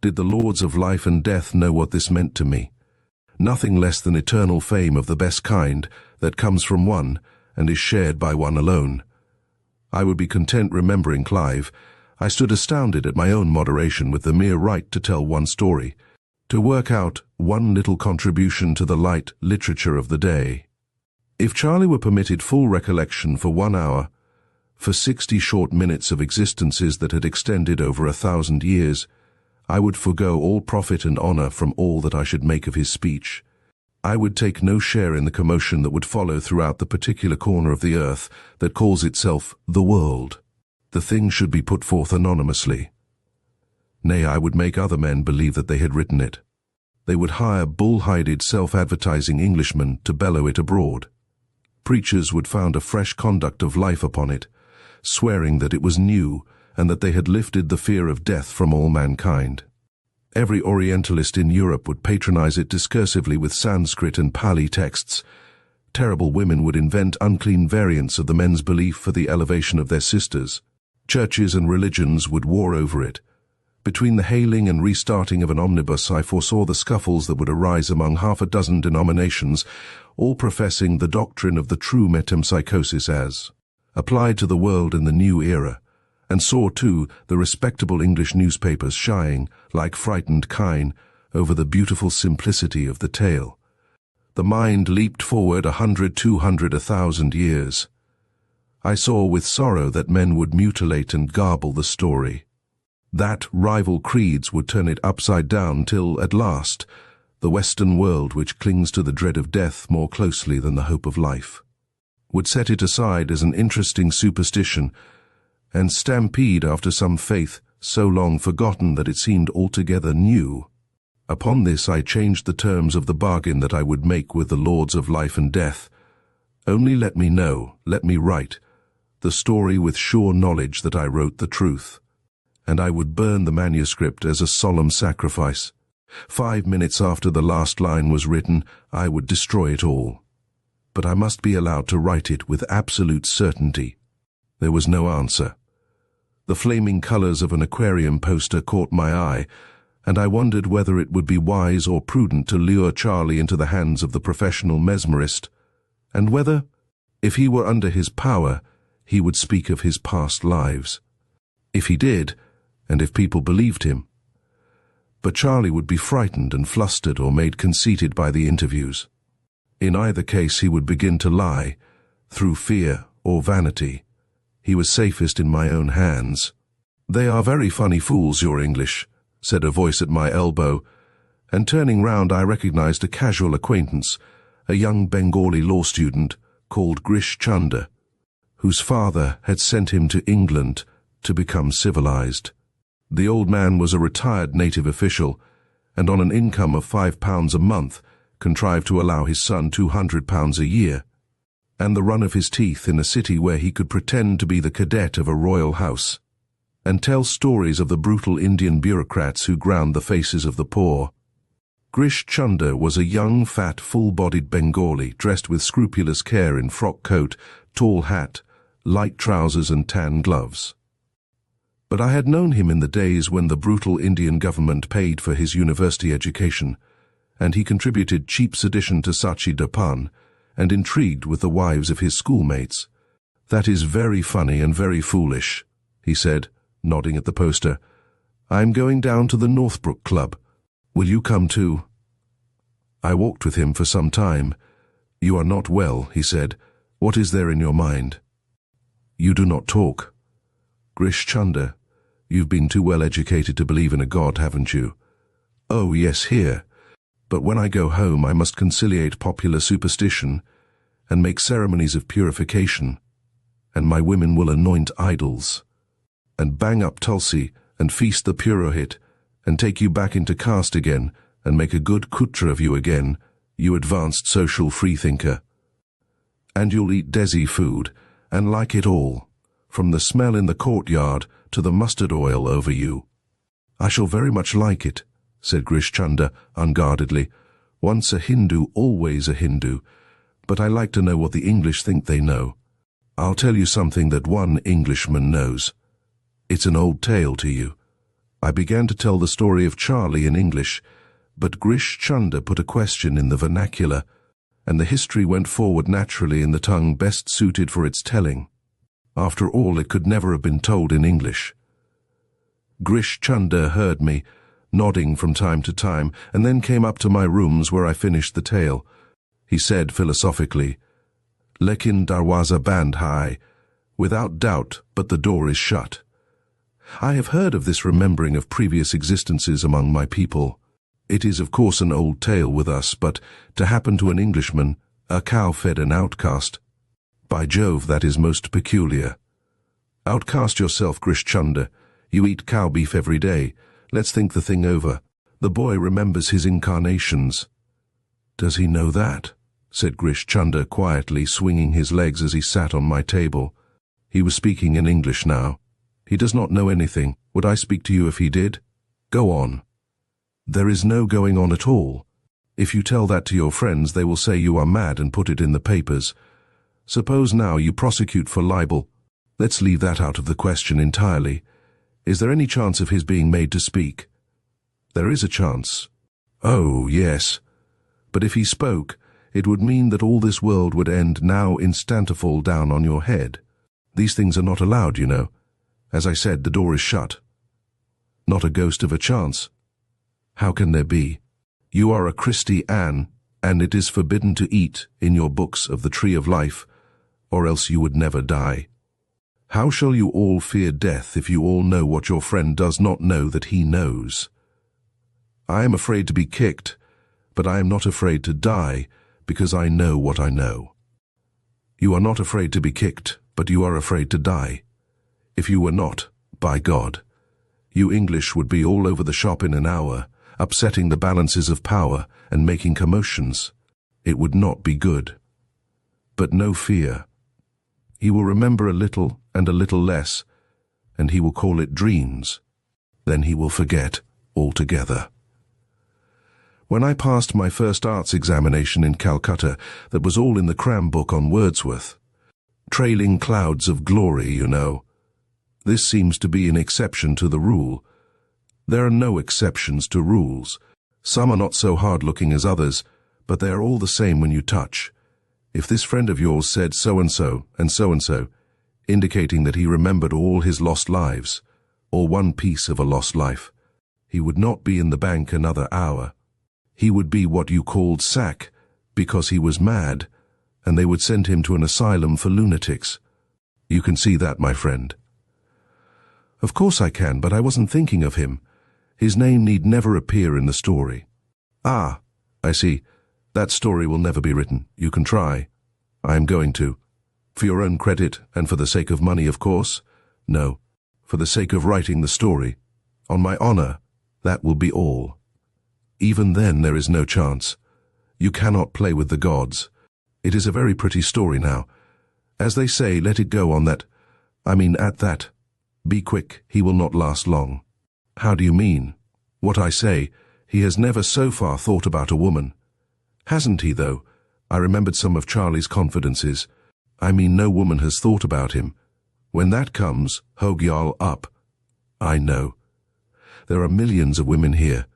Did the lords of life and death know what this meant to me? Nothing less than eternal fame of the best kind that comes from one and is shared by one alone. I would be content remembering Clive. I stood astounded at my own moderation with the mere right to tell one story, to work out one little contribution to the light literature of the day. If Charlie were permitted full recollection for 1 hour, for 60 short minutes of existences that had extended over 1,000 years, I would forego all profit and honor from all that I should make of his speech. I would take no share in the commotion that would follow throughout the particular corner of the earth that calls itself the world. The thing should be put forth anonymously. Nay, I would make other men believe that they had written it. They would hire bull-hided, self-advertising Englishmen to bellow it abroad. Preachers would found a fresh conduct of life upon it, swearing that it was new and that they had lifted the fear of death from all mankind. Every Orientalist in Europe would patronize it discursively with Sanskrit and Pali texts. Terrible women would invent unclean variants of the men's belief for the elevation of their sisters. Churches and religions would war over it. Between the hailing and restarting of an omnibus, I foresaw the scuffles that would arise among half a dozen denominations, all professing the doctrine of the true metempsychosis as applied to the world in the new era, and saw, too, the respectable English newspapers shying, like frightened kine, over the beautiful simplicity of the tale. The mind leaped forward 100, 200, 1,000 years. I saw with sorrow that men would mutilate and garble the story. That rival creeds would turn it upside down till, at last, the Western world, which clings to the dread of death more closely than the hope of life, would set it aside as an interesting superstition and stampede after some faith so long forgotten that it seemed altogether new. Upon this I changed the terms of the bargain that I would make with the lords of life and death. Only let me know, let me write, the story with sure knowledge that I wrote the truth, and I would burn the manuscript as a solemn sacrifice. 5 minutes after the last line was written, I would destroy it all. but I must be allowed to write it with absolute certainty. There was no answer. The flaming colors of an aquarium poster caught my eye, and I wondered whether it would be wise or prudent to lure Charlie into the hands of the professional mesmerist, and whether, if he were under his power, he would speak of his past lives. If he did, and if people believed him. But Charlie would be frightened and flustered or made conceited by the interviews. In either case he would begin to lie, through fear or vanity. He was safest in my own hands. "They are very funny fools, your English," said a voice at my elbow, and turning round I recognized a casual acquaintance, a young Bengali law student called Grish Chunder, whose father had sent him to England to become civilized. The old man was a retired native official, and on an income of £5 a month contrived to allow his son £200 a year, and the run of his teeth in a city where he could pretend to be the cadet of a royal house, and tell stories of the brutal Indian bureaucrats who ground the faces of the poor. Grish Chunder was a young, fat, full-bodied Bengali dressed with scrupulous care in frock coat, tall hat, light trousers and tan gloves. But I had known him in the days when the brutal Indian government paid for his university education, and he contributed cheap sedition to Sachi Dapan, and intrigued with the wives of his schoolmates. "That is very funny and very foolish," he said, nodding at the poster. "I'm going down to the Northbrook Club. Will you come too?" I walked with him for some time. "You are not well," he said. "What is there in your mind?" "You do not talk." "Grish Chunder, you've been too well educated to believe in a God, haven't you?" "Oh, yes, here. But when I go home I must conciliate popular superstition and make ceremonies of purification, and my women will anoint idols, and bang up Tulsi and feast the Purohit, and take you back into caste again, and make a good kutra of you again, you advanced social freethinker. And you'll eat desi food, and like it all, from the smell in the courtyard to the mustard oil over you." "I shall very much like it," said Grish Chunder unguardedly. "Once a Hindu, always a Hindu, but I like to know what the English think they know. I'll tell you something that one Englishman knows. It's an old tale to you." I began to tell the story of Charlie in English, but Grish Chunder put a question in the vernacular, and the history went forward naturally in the tongue best suited for its telling. After all, it could never have been told in English. Grish Chunder heard me, nodding from time to time, and then came up to my rooms where I finished the tale. He said philosophically, "Lekin darwaza band hai," without doubt, but the door is shut. I have heard of this remembering of previous existences among my people. It is of course an old tale with us, but to happen to an Englishman, a cow-fed and outcast, by Jove, that is most peculiar. Outcast yourself, Grish Chunder. You eat cow beef every day. Let's think the thing over. The boy remembers his incarnations. "Does he know that?" said Grish Chunder quietly, swinging his legs as he sat on my table. He was speaking in English now. "He does not know anything. Would I speak to you if he did?" "Go on." "There is no going on at all. If you tell that to your friends, they will say you are mad and put it in the papers. Suppose now you prosecute for libel. Let's leave that out of the question entirely. Is there any chance of his being made to speak?" "There is a chance." "Oh, yes. But if he spoke, it would mean that all this world would end now instanta fall down on your head. These things are not allowed, you know. As I said, the door is shut." "Not a ghost of a chance." "How can there be? You are a Christy Anne, and it is forbidden to eat in your books of the tree of life, or else you would never die. How shall you all fear death if you all know what your friend does not know that he knows? I am afraid to be kicked, but I am not afraid to die, because I know what I know." "You are not afraid to be kicked, but you are afraid to die. If you were not, by God, you English would be all over the shop in an hour, upsetting the balances of power and making commotions. It would not be good. But no fear. He will remember a little and a little less, and he will call it dreams. Then he will forget altogether." When I passed my first arts examination in Calcutta, that was all in the cram book on Wordsworth. Trailing clouds of glory, you know. This seems to be an exception to the rule. There are no exceptions to rules. Some are not so hard-looking as others, but they are all the same when you touch. If this friend of yours said so-and-so and so-and-so, indicating that he remembered all his lost lives, or one piece of a lost life, he would not be in the bank another hour. He would be what you called sack, because he was mad, and they would send him to an asylum for lunatics. You can see that, my friend. Of course I can, but I wasn't thinking of him. His name need never appear in the story. Ah, I see. That story will never be written. You can try. I am going to. For your own credit, and for the sake of money, of course. No, for the sake of writing the story. On my honor, that will be all. Even then there is no chance. You cannot play with the gods. It is a very pretty story now. As they say, let it go on that. At that. Be quick, he will not last long. How do you mean? What I say, he has never so far thought about a woman. Hasn't he, though? I remembered some of Charlie's confidences. No woman has thought about him. When that comes, Hogyal up. I know. There are millions of women here.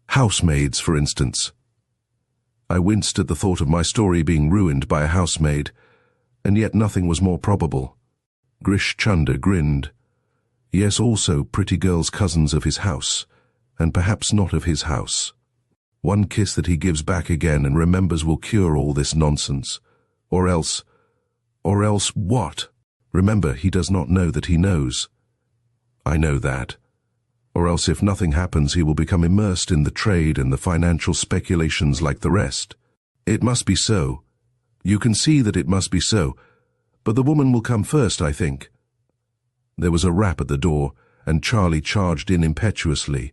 Housemaids, for instance. I winced at the thought of my story being ruined by a housemaid, and yet nothing was more probable. Grish Chunder grinned. Yes, also pretty girls cousins of his house, and perhaps not of his house. One kiss that he gives back again and remembers will cure all this nonsense. Or else what? Remember, he does not know that he knows. I know that. Or else if nothing happens, he will become immersed in the trade and the financial speculations like the rest. It must be so. You can see that it must be so. But the woman will come first, I think. There was a rap at the door, and Charlie charged in impetuously.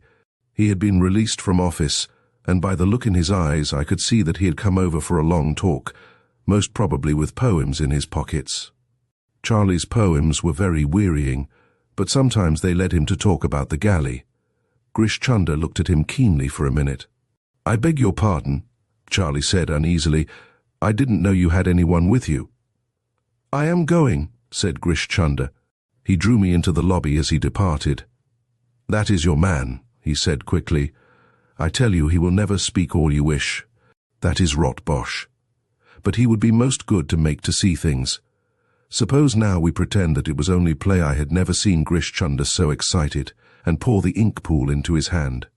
He had been released from office, and by the look in his eyes I could see that he had come over for a long talk, most probably with poems in his pockets. Charlie's poems were very wearying, but sometimes they led him to talk about the galley. Grish Chunder looked at him keenly for a minute. I beg your pardon, Charlie said uneasily. I didn't know you had anyone with you. I am going, said Grish Chunder. He drew me into the lobby as he departed. That is your man, he said quickly. I tell you he will never speak all you wish. That is rot bosh. But he would be most good to make to see things. Suppose now we pretend that it was only play. I had never seen Grish Chunder so excited, and pour the ink pool into his hand.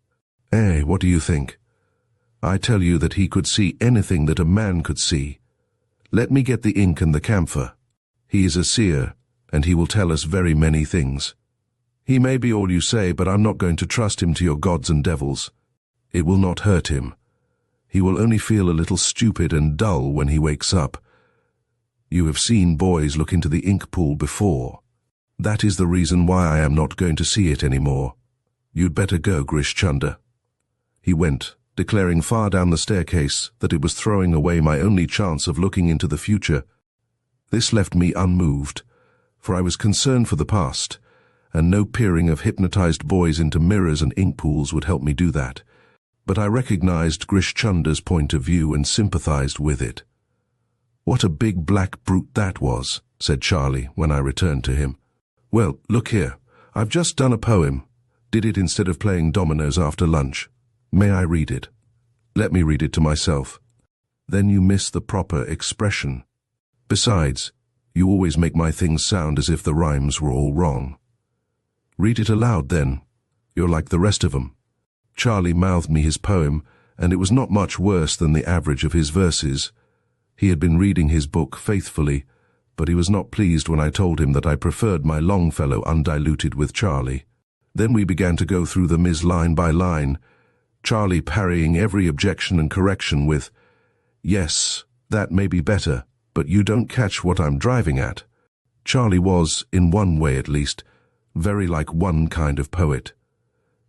What do you think? I tell you that he could see anything that a man could see. Let me get the ink and the camphor. He is a seer, and he will tell us very many things. He may be all you say, but I'm not going to trust him to your gods and devils. It will not hurt him. He will only feel a little stupid and dull when he wakes up. You have seen boys look into the ink pool before. That is the reason why I am not going to see it any more. You'd better go, Grish Chunder. He went, declaring far down the staircase that it was throwing away my only chance of looking into the future. This left me unmoved, for I was concerned for the past, and no peering of hypnotized boys into mirrors and ink pools would help me do that. But I recognized Grish Chunder's point of view and sympathized with it. What a big black brute that was, said Charlie when I returned to him. Well, look here, I've just done a poem. Did it instead of playing dominoes after lunch. May I read it? Let me read it to myself. Then you miss the proper expression. Besides, you always make my things sound as if the rhymes were all wrong. Read it aloud, then. You're like the rest of 'em. Charlie mouthed me his poem, and it was not much worse than the average of his verses. He had been reading his book faithfully, but he was not pleased when I told him that I preferred my Longfellow undiluted with Charlie. Then we began to go through the Ms. line by line, Charlie parrying every objection and correction with, "Yes, that may be better, but you don't catch what I'm driving at." Charlie was, in one way at least, very like one kind of poet.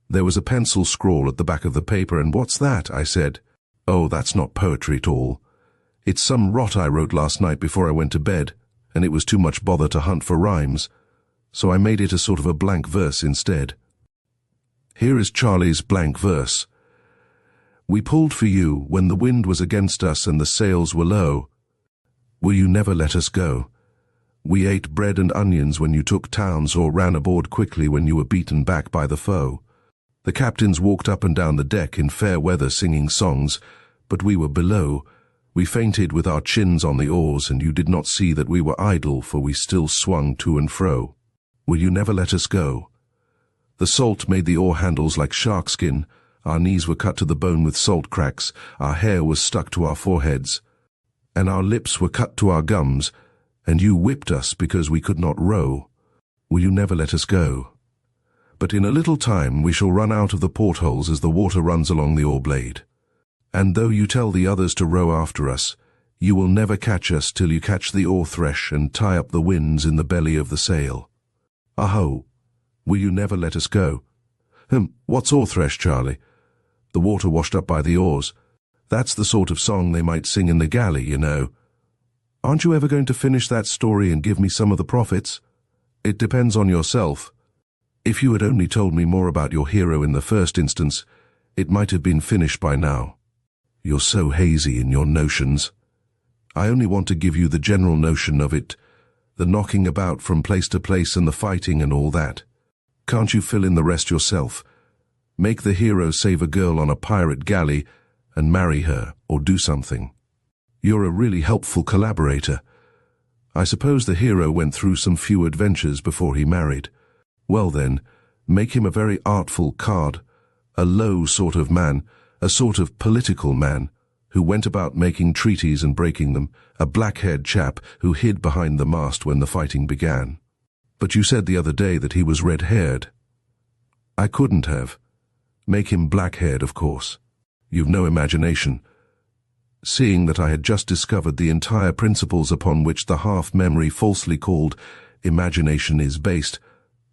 There was a pencil scrawl at the back of the paper, and "What's that?" I said. "Oh, that's not poetry at all. It's some rot I wrote last night before I went to bed, and it was too much bother to hunt for rhymes, so I made it a sort of a blank verse instead." Here is Charlie's blank verse. We pulled for you when the wind was against us and the sails were low. Will you never let us go? We ate bread and onions when you took towns or ran aboard quickly when you were beaten back by the foe. The captains walked up and down the deck in fair weather singing songs, but we were below. We fainted with our chins on the oars, and you did not see that we were idle, for we still swung to and fro. Will you never let us go? The salt made the oar handles like shark skin. Our knees were cut to the bone with salt cracks. Our hair was stuck to our foreheads, and our lips were cut to our gums, and you whipped us because we could not row. Will you never let us go? But in a little time we shall run out of the portholes as the water runs along the oar blade. And though you tell the others to row after us, you will never catch us till you catch the oar thresh and tie up the winds in the belly of the sail. Aho! Will you never let us go? What's oar thresh, Charlie? The water washed up by the oars. That's the sort of song they might sing in the galley, you know. Aren't you ever going to finish that story and give me some of the profits? It depends on yourself. If you had only told me more about your hero in the first instance, it might have been finished by now. You're so hazy in your notions. I only want to give you the general notion of it, the knocking about from place to place and the fighting and all that. Can't you fill in the rest yourself? Make the hero save a girl on a pirate galley and marry her, or do something. You're a really helpful collaborator. I suppose the hero went through some few adventures before he married. Well then, make him a very artful card, a low sort of man, a sort of political man, who went about making treaties and breaking them, a black-haired chap who hid behind the mast when the fighting began. But you said the other day that he was red-haired. I couldn't have. Make him black-haired, of course. You've no imagination. Seeing that I had just discovered the entire principles upon which the half-memory falsely called imagination is based,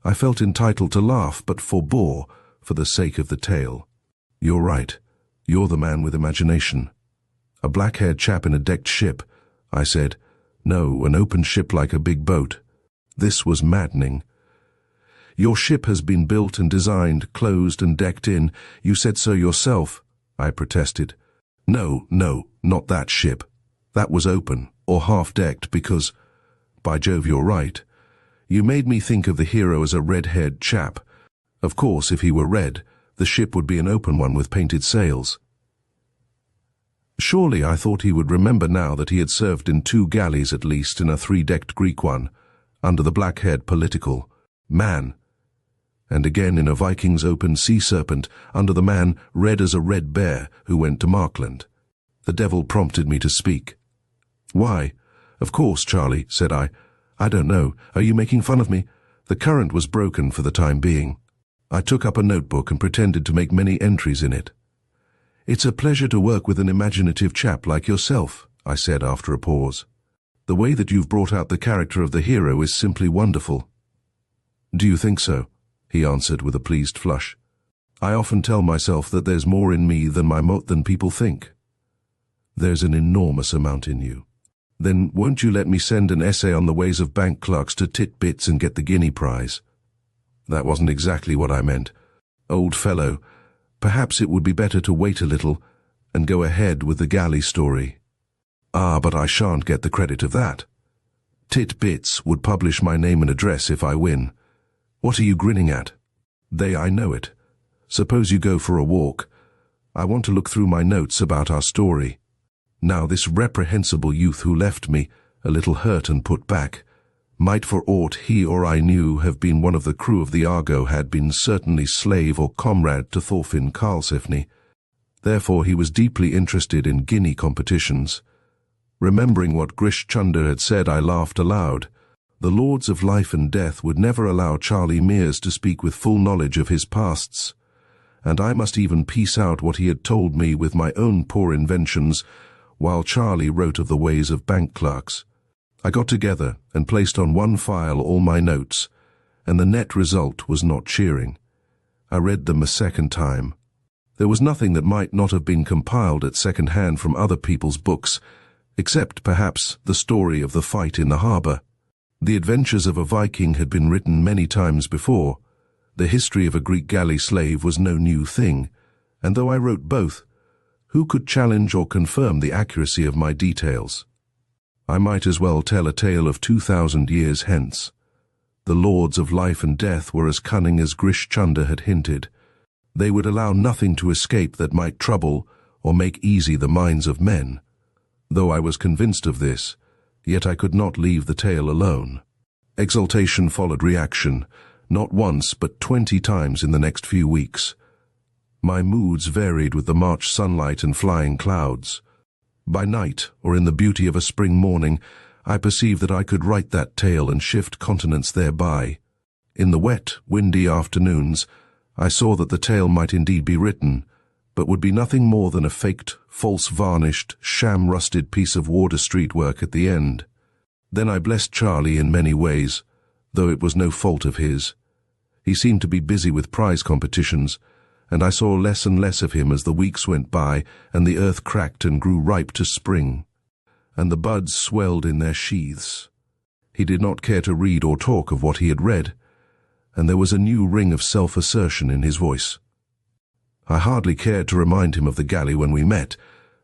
I felt entitled to laugh, but forbore for the sake of the tale. You're right. You're the man with imagination. A black-haired chap in a decked ship, I said. No, an open ship like a big boat. This was maddening. Your ship has been built and designed, closed and decked in. You said so yourself, I protested. No, not that ship. That was open, or half-decked, because, by Jove, you're right. You made me think of the hero as a red-haired chap. Of course, if he were red, the ship would be an open one with painted sails. Surely I thought he would remember now that he had served in 2 galleys at least, in a 3-decked Greek one, under the black-haired political man, and again in a Viking's open sea serpent under the man red as a red bear who went to Markland. The devil prompted me to speak. Why? Of course, Charlie, said I. I don't know. Are you making fun of me? The current was broken for the time being. I took up a notebook and pretended to make many entries in it. It's a pleasure to work with an imaginative chap like yourself, I said after a pause. The way that you've brought out the character of the hero is simply wonderful. Do you think so? He answered with a pleased flush. I often tell myself that there's more in me than people think. There's an enormous amount in you. Then won't you let me send an essay on the ways of bank clerks to Titbits and get the guinea prize? That wasn't exactly what I meant. Old fellow, perhaps it would be better to wait a little and go ahead with the galley story. Ah, but I shan't get the credit of that. Titbits would publish my name and address if I win. What are you grinning at? I know it. Suppose you go for a walk. I want to look through my notes about our story. Now this reprehensible youth who left me, a little hurt and put back, might for aught he or I knew have been one of the crew of the Argo, had been certainly slave or comrade to Thorfinn Karlsefni. Therefore he was deeply interested in guinea competitions. Remembering what Grish Chunder had said, I laughed aloud. The Lords of Life and Death would never allow Charlie Mears to speak with full knowledge of his pasts, and I must even piece out what he had told me with my own poor inventions, while Charlie wrote of the ways of bank clerks. I got together and placed on one file all my notes, and the net result was not cheering. I read them a second time. There was nothing that might not have been compiled at second hand from other people's books, except perhaps the story of the fight in the harbour. The adventures of a Viking had been written many times before. The history of a Greek galley slave was no new thing, and though I wrote both, Who could challenge or confirm the accuracy of my details? I might as well tell a tale of 2,000 years hence. The lords of life and death were as cunning as Grish Chunder had hinted. They would allow nothing to escape that might trouble or make easy the minds of men. Though I was convinced of this, yet I could not leave the tale alone. Exultation followed reaction, not once but 20 times in the next few weeks. My moods varied with the March sunlight and flying clouds. By night, or in the beauty of a spring morning, I perceived that I could write that tale and shift continents thereby. In the wet, windy afternoons, I saw that the tale might indeed be written, but would be nothing more than a faked, false-varnished, sham-rusted piece of Wardour Street work at the end. Then I blessed Charlie in many ways, though it was no fault of his. He seemed to be busy with prize competitions, and I saw less and less of him as the weeks went by and the earth cracked and grew ripe to spring, and the buds swelled in their sheaths. He did not care to read or talk of what he had read, and there was a new ring of self-assertion in his voice. I hardly cared to remind him of the galley when we met,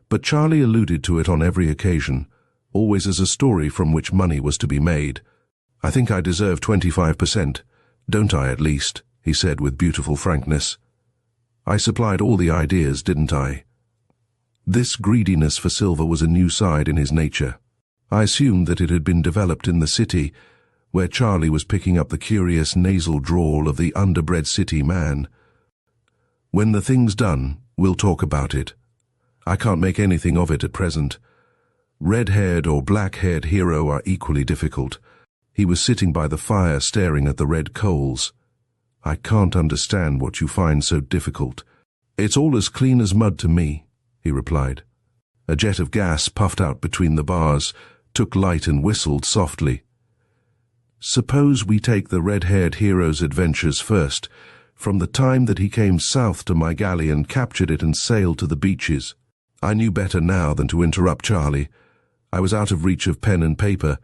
but Charlie alluded to it on every occasion, always as a story from which money was to be made. "I think I deserve 25%, don't I at least?" he said with beautiful frankness. "I supplied all the ideas, didn't I?" This greediness for silver was a new side in his nature. I assumed that it had been developed in the city, where Charlie was picking up the curious nasal drawl of the underbred city man. "When the thing's done, we'll talk about it. I can't make anything of it at present. Red-haired or black-haired hero are equally difficult." He was sitting by the fire staring at the red coals. "I can't understand what you find so difficult." "It's all as clean as mud to me," he replied. A jet of gas puffed out between the bars, took light and whistled softly. "Suppose we take the red-haired hero's adventures first, from the time that he came south to my galley and captured it and sailed to the beaches." I knew better now than to interrupt Charlie. I was out of reach of pen and paper,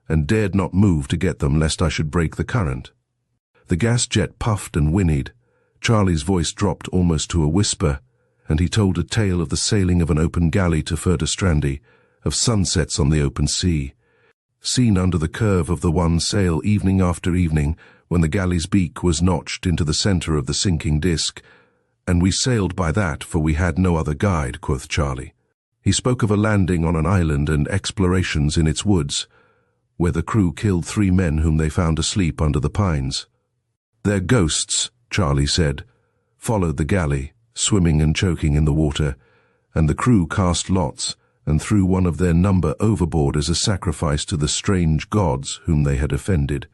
and dared not move to get them lest I should break the current. The gas jet puffed and whinnied. Charlie's voice dropped almost to a whisper, and he told a tale of the sailing of an open galley to Furdurstrandi, of sunsets on the open sea, seen under the curve of the one sail evening after evening when the galley's beak was notched into the center of the sinking disk, and we sailed by that, for we had no other guide, quoth Charlie. He spoke of a landing on an island and explorations in its woods, where the crew killed 3 men whom they found asleep under the pines. "Their ghosts," Charlie said, "followed the galley, swimming and choking in the water, and the crew cast lots and threw one of their number overboard as a sacrifice to the strange gods whom they had offended.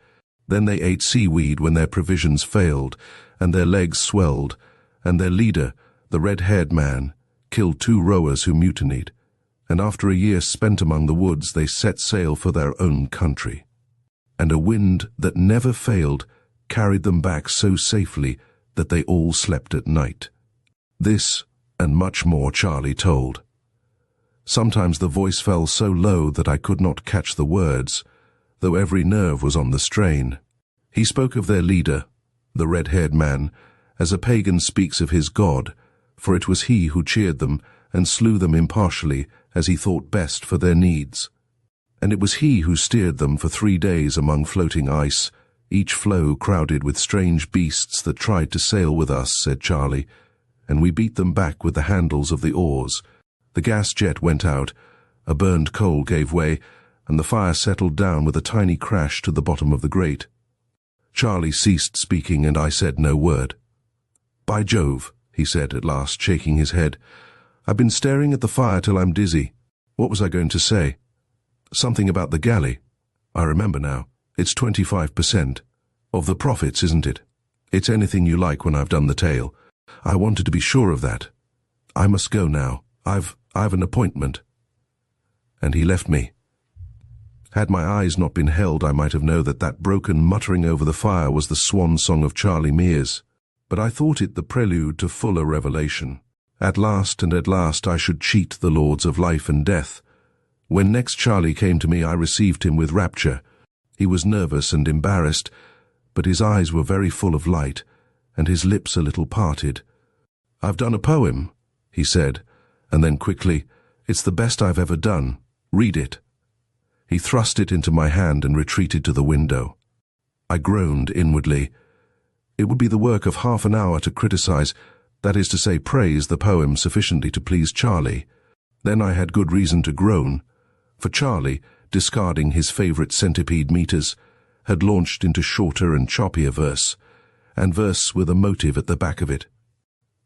Then they ate seaweed when their provisions failed, and their legs swelled, and their leader, the red-haired man, killed 2 rowers who mutinied, and after a year spent among the woods they set sail for their own country. And a wind that never failed carried them back so safely that they all slept at night." This, and much more, Charlie told. Sometimes the voice fell so low that I could not catch the words, though every nerve was on the strain. He spoke of their leader, the red-haired man, as a pagan speaks of his god, for it was he who cheered them and slew them impartially as he thought best for their needs. And it was he who steered them for 3 days among floating ice, each floe crowded with strange beasts that tried to sail with us, said Charlie, and we beat them back with the handles of the oars. The gas jet went out, a burned coal gave way, and the fire settled down with a tiny crash to the bottom of the grate. Charlie ceased speaking, and I said no word. "By Jove," he said at last, shaking his head, "I've been staring at the fire till I'm dizzy. What was I going to say? Something about the galley. I remember now. It's 25% of the profits, isn't it? It's anything you like when I've done the tale. I wanted to be sure of that. I must go now. I've an appointment." And he left me. Had my eyes not been held, I might have known that that broken muttering over the fire was the swan song of Charlie Mears, but I thought it the prelude to fuller revelation. At last I should cheat the lords of life and death. When next Charlie came to me, I received him with rapture. He was nervous and embarrassed, but his eyes were very full of light, and his lips a little parted. "I've done a poem," he said, And then quickly, "It's the best I've ever done. Read it." He thrust it into my hand and retreated to the window. I groaned inwardly. It would be the work of half an hour to criticize, that is to say, praise the poem sufficiently to please Charlie. Then I had good reason to groan, for Charlie, discarding his favorite centipede meters, had launched into shorter and choppier verse, and verse with a motive at the back of it.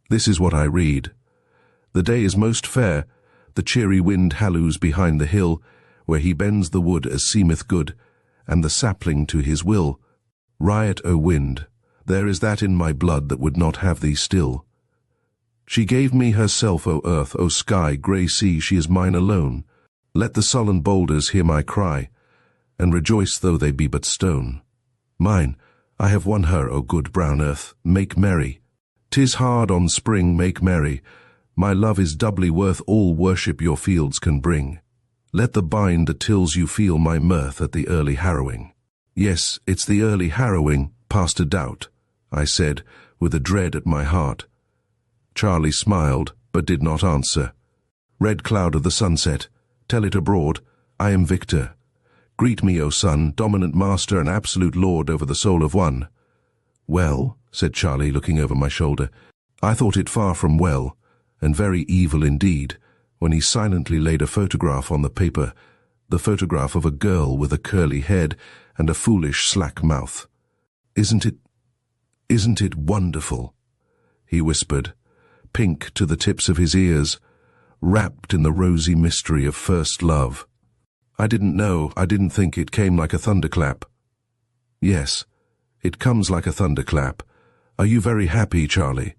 This is what I read. "The day is most fair, the cheery wind halloos behind the hill, where he bends the wood as seemeth good, and the sapling to his will. Riot, O wind, there is that in my blood that would not have thee still. She gave me herself, O earth, O sky, grey sea, she is mine alone. Let the sullen boulders hear my cry, and rejoice though they be but stone. Mine, I have won her, O good brown earth, make merry. 'Tis hard on spring, make merry. My love is doubly worth all worship your fields can bring. Let the bind that tills you feel my mirth at the early harrowing." "Yes, it's the early harrowing, past a doubt," I said, with a dread at my heart. Charlie smiled, but did not answer. "Red cloud of the sunset, tell it abroad, I am victor. Greet me, O sun, dominant master and absolute lord over the soul of one." "Well," said Charlie, looking over my shoulder, "I thought it far from well, and very evil indeed, when he silently laid a photograph on the paper, the photograph of a girl with a curly head and a foolish slack mouth. Isn't it wonderful?" he whispered, pink to the tips of his ears, wrapped in the rosy mystery of first love. "I didn't think it came like a thunderclap." "Yes, it comes like a thunderclap. Are you very happy, Charlie?"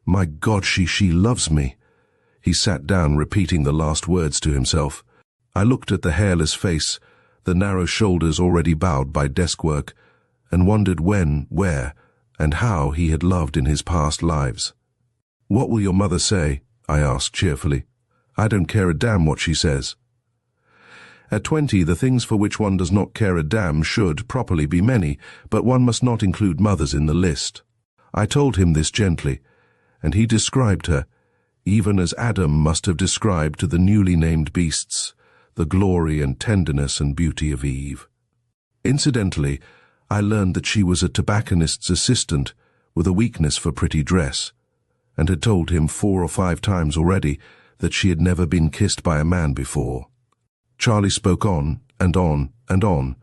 "My God, she loves me." He sat down, repeating the last words to himself. I looked at the hairless face, the narrow shoulders already bowed by desk work, and wondered when, where, and how he had loved in his past lives. "What will your mother say?" I asked cheerfully. "I don't care a damn what she says." At 20, the things for which one does not care a damn should properly be many, but one must not include mothers in the list. I told him this gently, and he described her, even as Adam must have described to the newly named beasts, the glory and tenderness and beauty of Eve. Incidentally, I learned that she was a tobacconist's assistant with a weakness for pretty dress, and had told him 4 or 5 times already that she had never been kissed by a man before. Charlie spoke on and on and on,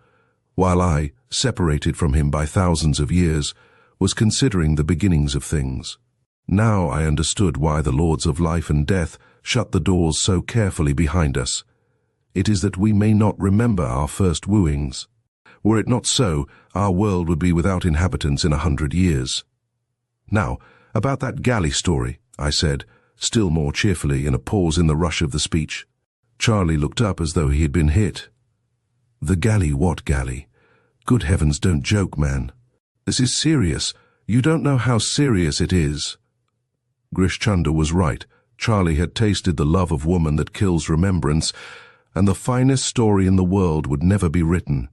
while I, separated from him by thousands of years, was considering the beginnings of things. Now I understood why the lords of life and death shut the doors so carefully behind us. It is that we may not remember our first wooings. Were it not so, our world would be without inhabitants in 100 years. "Now, about that galley story," I said, still more cheerfully in a pause in the rush of the speech. Charlie looked up as though he had been hit. "The galley, what galley? Good heavens, don't joke, man. This is serious. You don't know how serious it is." Grish Chunder was right. Charlie had tasted the love of woman that kills remembrance, and the finest story in the world would never be written.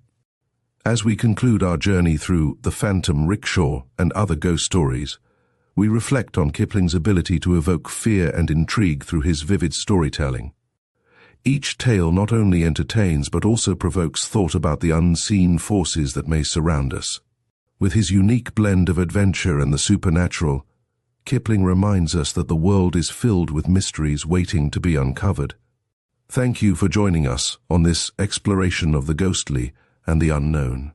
As we conclude our journey through The Phantom Rickshaw and other ghost stories, we reflect on Kipling's ability to evoke fear and intrigue through his vivid storytelling. Each tale not only entertains but also provokes thought about the unseen forces that may surround us. With his unique blend of adventure and the supernatural, Kipling reminds us that the world is filled with mysteries waiting to be uncovered. Thank you for joining us on this exploration of the ghostly and the unknown.